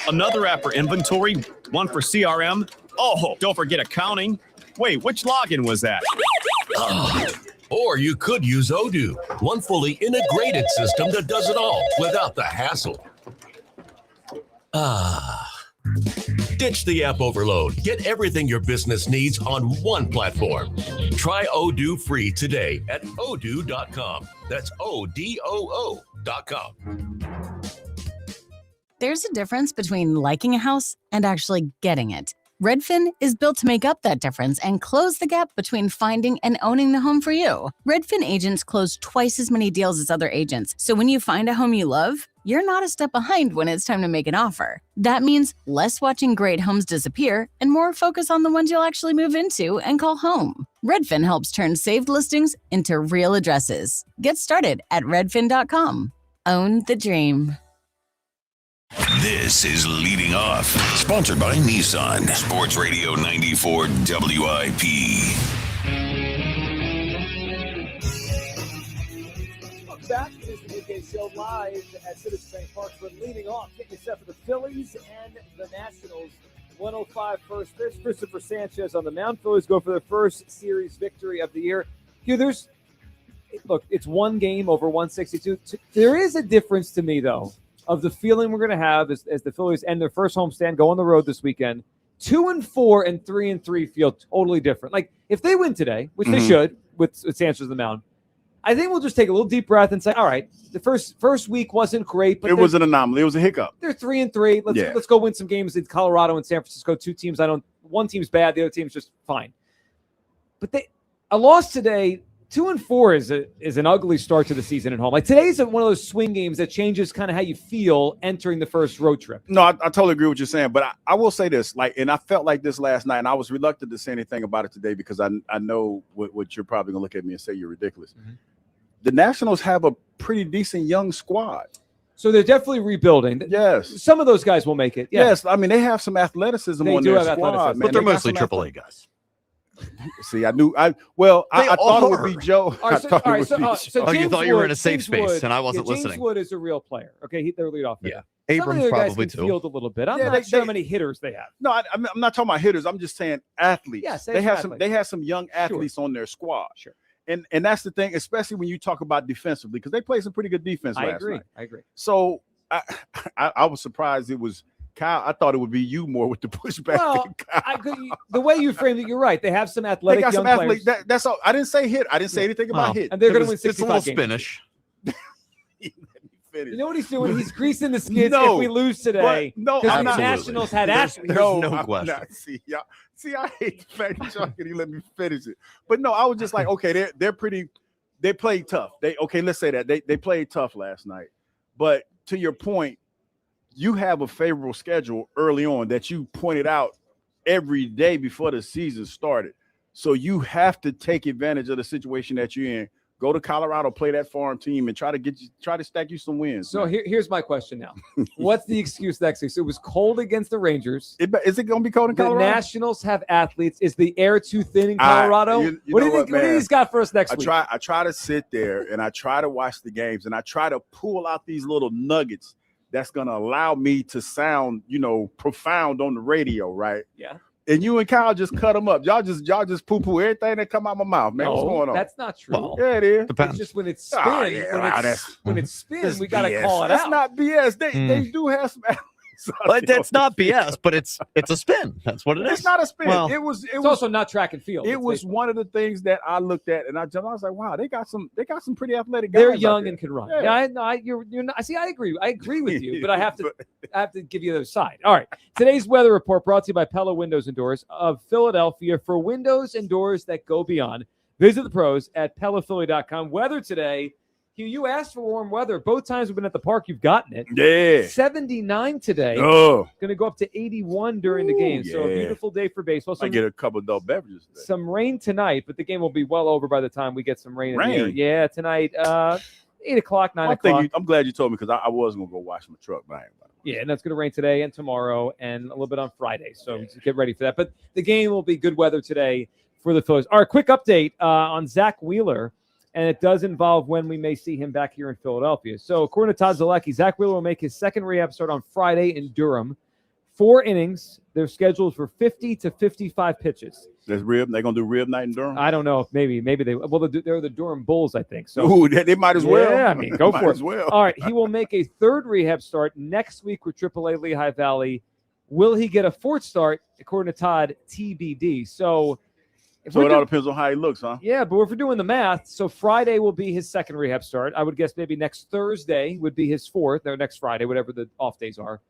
Another app for inventory, one for CRM. Oh, don't forget accounting. Wait, which login was that? Or you could use Odoo, one fully integrated system that does it all without the hassle. Ditch the app overload. Get everything your business needs on one platform. Try Odoo free today at odoo.com. That's ODOO.com. There's a difference between liking a house and actually getting it. Redfin is built to make up that difference and close the gap between finding and owning the home for you. Redfin agents close twice as many deals as other agents, so when you find a home you love, you're not a step behind when it's time to make an offer. That means less watching great homes disappear and more focus on the ones you'll actually move into and call home. Redfin helps turn saved listings into real addresses. Get started at redfin.com. Own the dream. This is Leading Off, sponsored by Nissan. Sports Radio 94 WIP. Welcome back. This is the UK Show live at Citizens Bank Park. We're leading off, getting you set for the Phillies and the Nationals. 105 first pitch. Christopher Sanchez on the mound. Phillies go for their first series victory of the year. Here, look, it's one game over 162. There is a difference to me, though, of the feeling we're going to have as the Phillies end their first homestand, go on the road this weekend. 2-4 and 3-3 feel totally different. Like, if they win today, which they should, with Sanchez on the mound, I think we'll just take a little deep breath and say, all right, the first week wasn't great, but it was an anomaly. It was a hiccup. They're 3-3. Let's go win some games in Colorado and San Francisco. Two teams one team's bad, the other team's just fine. But a loss today, 2-4 is an ugly start to the season at home. Like, today's one of those swing games that changes kind of how you feel entering the first road trip. No, I totally agree with what you're saying, but I will say this, and I felt like this last night, and I was reluctant to say anything about it today because I know what you're probably gonna look at me and say you're ridiculous. Mm-hmm. The Nationals have a pretty decent young squad. So they're definitely rebuilding. Yes. Some of those guys will make it. Yeah. Yes. I mean, they have some athleticism on their squad, man. But they're mostly AAA guys. See, I thought it would be Joe. So you thought you were in a safe James space, Wood, and I wasn't James listening. Wood is a real player. Okay, they're leadoff. Yeah, Abrams probably too. too. Field a little bit. I'm not sure how many hitters they have. No, I'm not talking about hitters. I'm just saying athletes. Yes, they have some young athletes on their squad. Sure. And that's the thing, especially when you talk about defensively, because they played some pretty good defense last night. I agree. So I was surprised it was Kyle. I thought it would be you more with the pushback. Well, the way you framed it, you're right. They have some athletic young players. That's all. I didn't say hit. I didn't say anything about hit. And they're going to win It's a 65 little games. Spanish. You know what he's doing? He's greasing the skids if we lose today. No, because I'm the not. Nationals had athletes. There's no question. See, I hate the fact that y'all can let me finish it. But no, I was just like, okay, they're pretty. They played tough. Let's say that they played tough last night. But to your point, you have a favorable schedule early on that you pointed out every day before the season started. So you have to take advantage of the situation that you're in. Go to Colorado, play that farm team, and try to stack you some wins. So here's my question now. What's the excuse next week? So it was cold against the Rangers. Is it going to be cold in Colorado? The Nationals have athletes. Is the air too thin in Colorado? What do you think? What do he's got for us next week? I try to sit there and I try to watch the games and I try to pull out these little nuggets that's going to allow me to sound, profound on the radio, right? Yeah. And you and Kyle just cut them up. Y'all just poo-poo everything that come out my mouth, man. What's going on? That's not true. Well, yeah, it is. It's just when it spins. When it spins, we got to call it That's out. not BS. They do have some. But it's not BS, but it's a spin. That's what it is. It's not a spin. Well, it was also not track and field. It was one of the things that I looked at and I was like, wow, they got some pretty athletic guys. They're young and can run. Yeah. You're not. See, I agree. I agree with you, but I have to give you the other side. All right. Today's weather report brought to you by Pella Windows and Doors of Philadelphia. For windows and doors that go beyond, visit the pros at PellaPhilly.com. Weather today. You asked for warm weather. Both times we've been at the park, you've gotten it. Yeah. 79 today. Oh. Going to go up to 81 during the game. So a beautiful day for baseball. I get a couple of adult beverages today. Some rain tonight, but the game will be well over by the time we get some rain. In the air. Yeah, tonight, 8 o'clock, 9 o'clock. I'm glad you told me because I was going to go wash my truck, but I ain't. Yeah, and that's going to rain today and tomorrow and a little bit on Friday. So just get ready for that. But the game will be good weather today for the Phillies. All right, quick update on Zach Wheeler. And it does involve when we may see him back here in Philadelphia. So according to Todd Zalecki, Zach Wheeler will make his second rehab start on Friday in Durham. 4 innings. They're scheduled for 50 to 55 pitches. That's rib. They're going to do rib night in Durham? I don't know if maybe they – well, they're the Durham Bulls, I think. So ooh, they might as well. Yeah, I mean, go for it. As well. All right, he will make a third rehab start next week with AAA Lehigh Valley. Will he get a fourth start? According to Todd, TBD. So it all depends on how he looks, huh? Yeah, but if we're doing the math, so Friday will be his second rehab start. I would guess maybe next Thursday would be his fourth, or next Friday, whatever the off days are.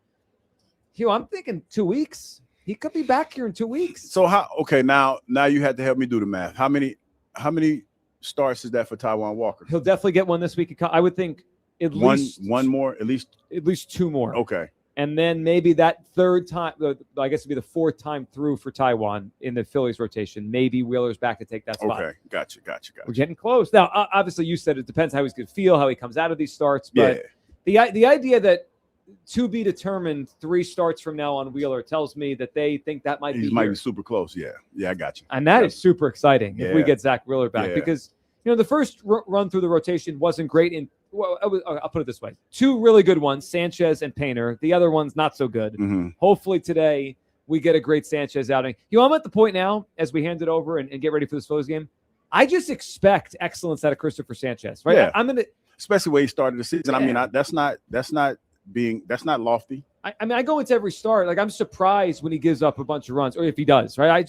I'm thinking 2 weeks. He could be back here in 2 weeks. So now you have to help me do the math. How many starts is that for Taijuan Walker? He'll definitely get one this week. I would think at least one more, at least 2 more. Okay. And then maybe that third time, I guess it'd be the fourth time through for Taijuan in the Phillies rotation. Maybe Wheeler's back to take that spot. Okay, gotcha. We're getting close. Now, obviously, you said it depends how he's going to feel, how he comes out of these starts. But the idea that to be determined 3 starts from now on Wheeler tells me that they think that might be super close. Yeah, I got you. And that is super exciting if we get Zach Wheeler back because the first run through the rotation wasn't great. I'll put it this way: 2 really good ones, Sanchez and Painter. The other one's not so good. Mm-hmm. Hopefully today we get a great Sanchez outing. I'm at the point now as we hand it over and get ready for this Phillies game. I just expect excellence out of Christopher Sanchez, right? Yeah. I'm gonna, especially when he started the season. Yeah. I mean, that's not lofty. I go into every start. Like, I'm surprised when he gives up a bunch of runs, or if he does, right?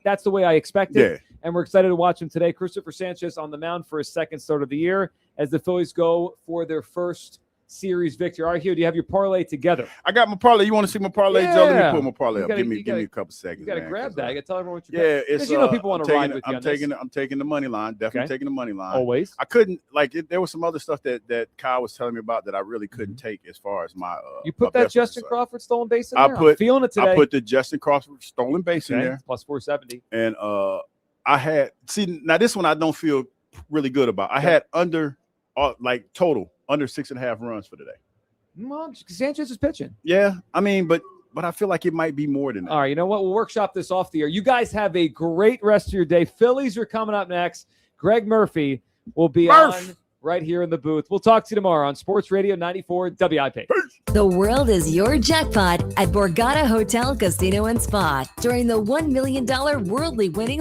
That's the way I expect it. Yeah. And we're excited to watch him today. Christopher Sanchez on the mound for his second start of the year as the Phillies go for their first series victory. All right, Hugh, do you have your parlay together? I got my parlay. You want to see my parlay, Joe? Let me pull my parlay up. Give me a couple seconds. You got to grab that. I got to tell everyone what you're it's people want to ride with you on this. I'm taking the money line. Definitely taking the money line. Always. I couldn't there was some other stuff that Kyle was telling me about that I really couldn't take as far as my. You put that Justin Crawford stolen base in there. I'm feeling it today. I put the Justin Crawford stolen base in there. Plus 470. And I had now this one I don't feel really good about. I had under total under 6.5 runs for today. Well, Sanchez is pitching. Yeah, I mean, but I feel like it might be more than that. All right, you know what? We'll workshop this off the air. You guys have a great rest of your day. Phillies are coming up next. Greg Murphy will be on right here in the booth. We'll talk to you tomorrow on Sports Radio 94 WIP. The world is your jackpot at Borgata Hotel, Casino, and Spa during the $1 million Worldly Winnings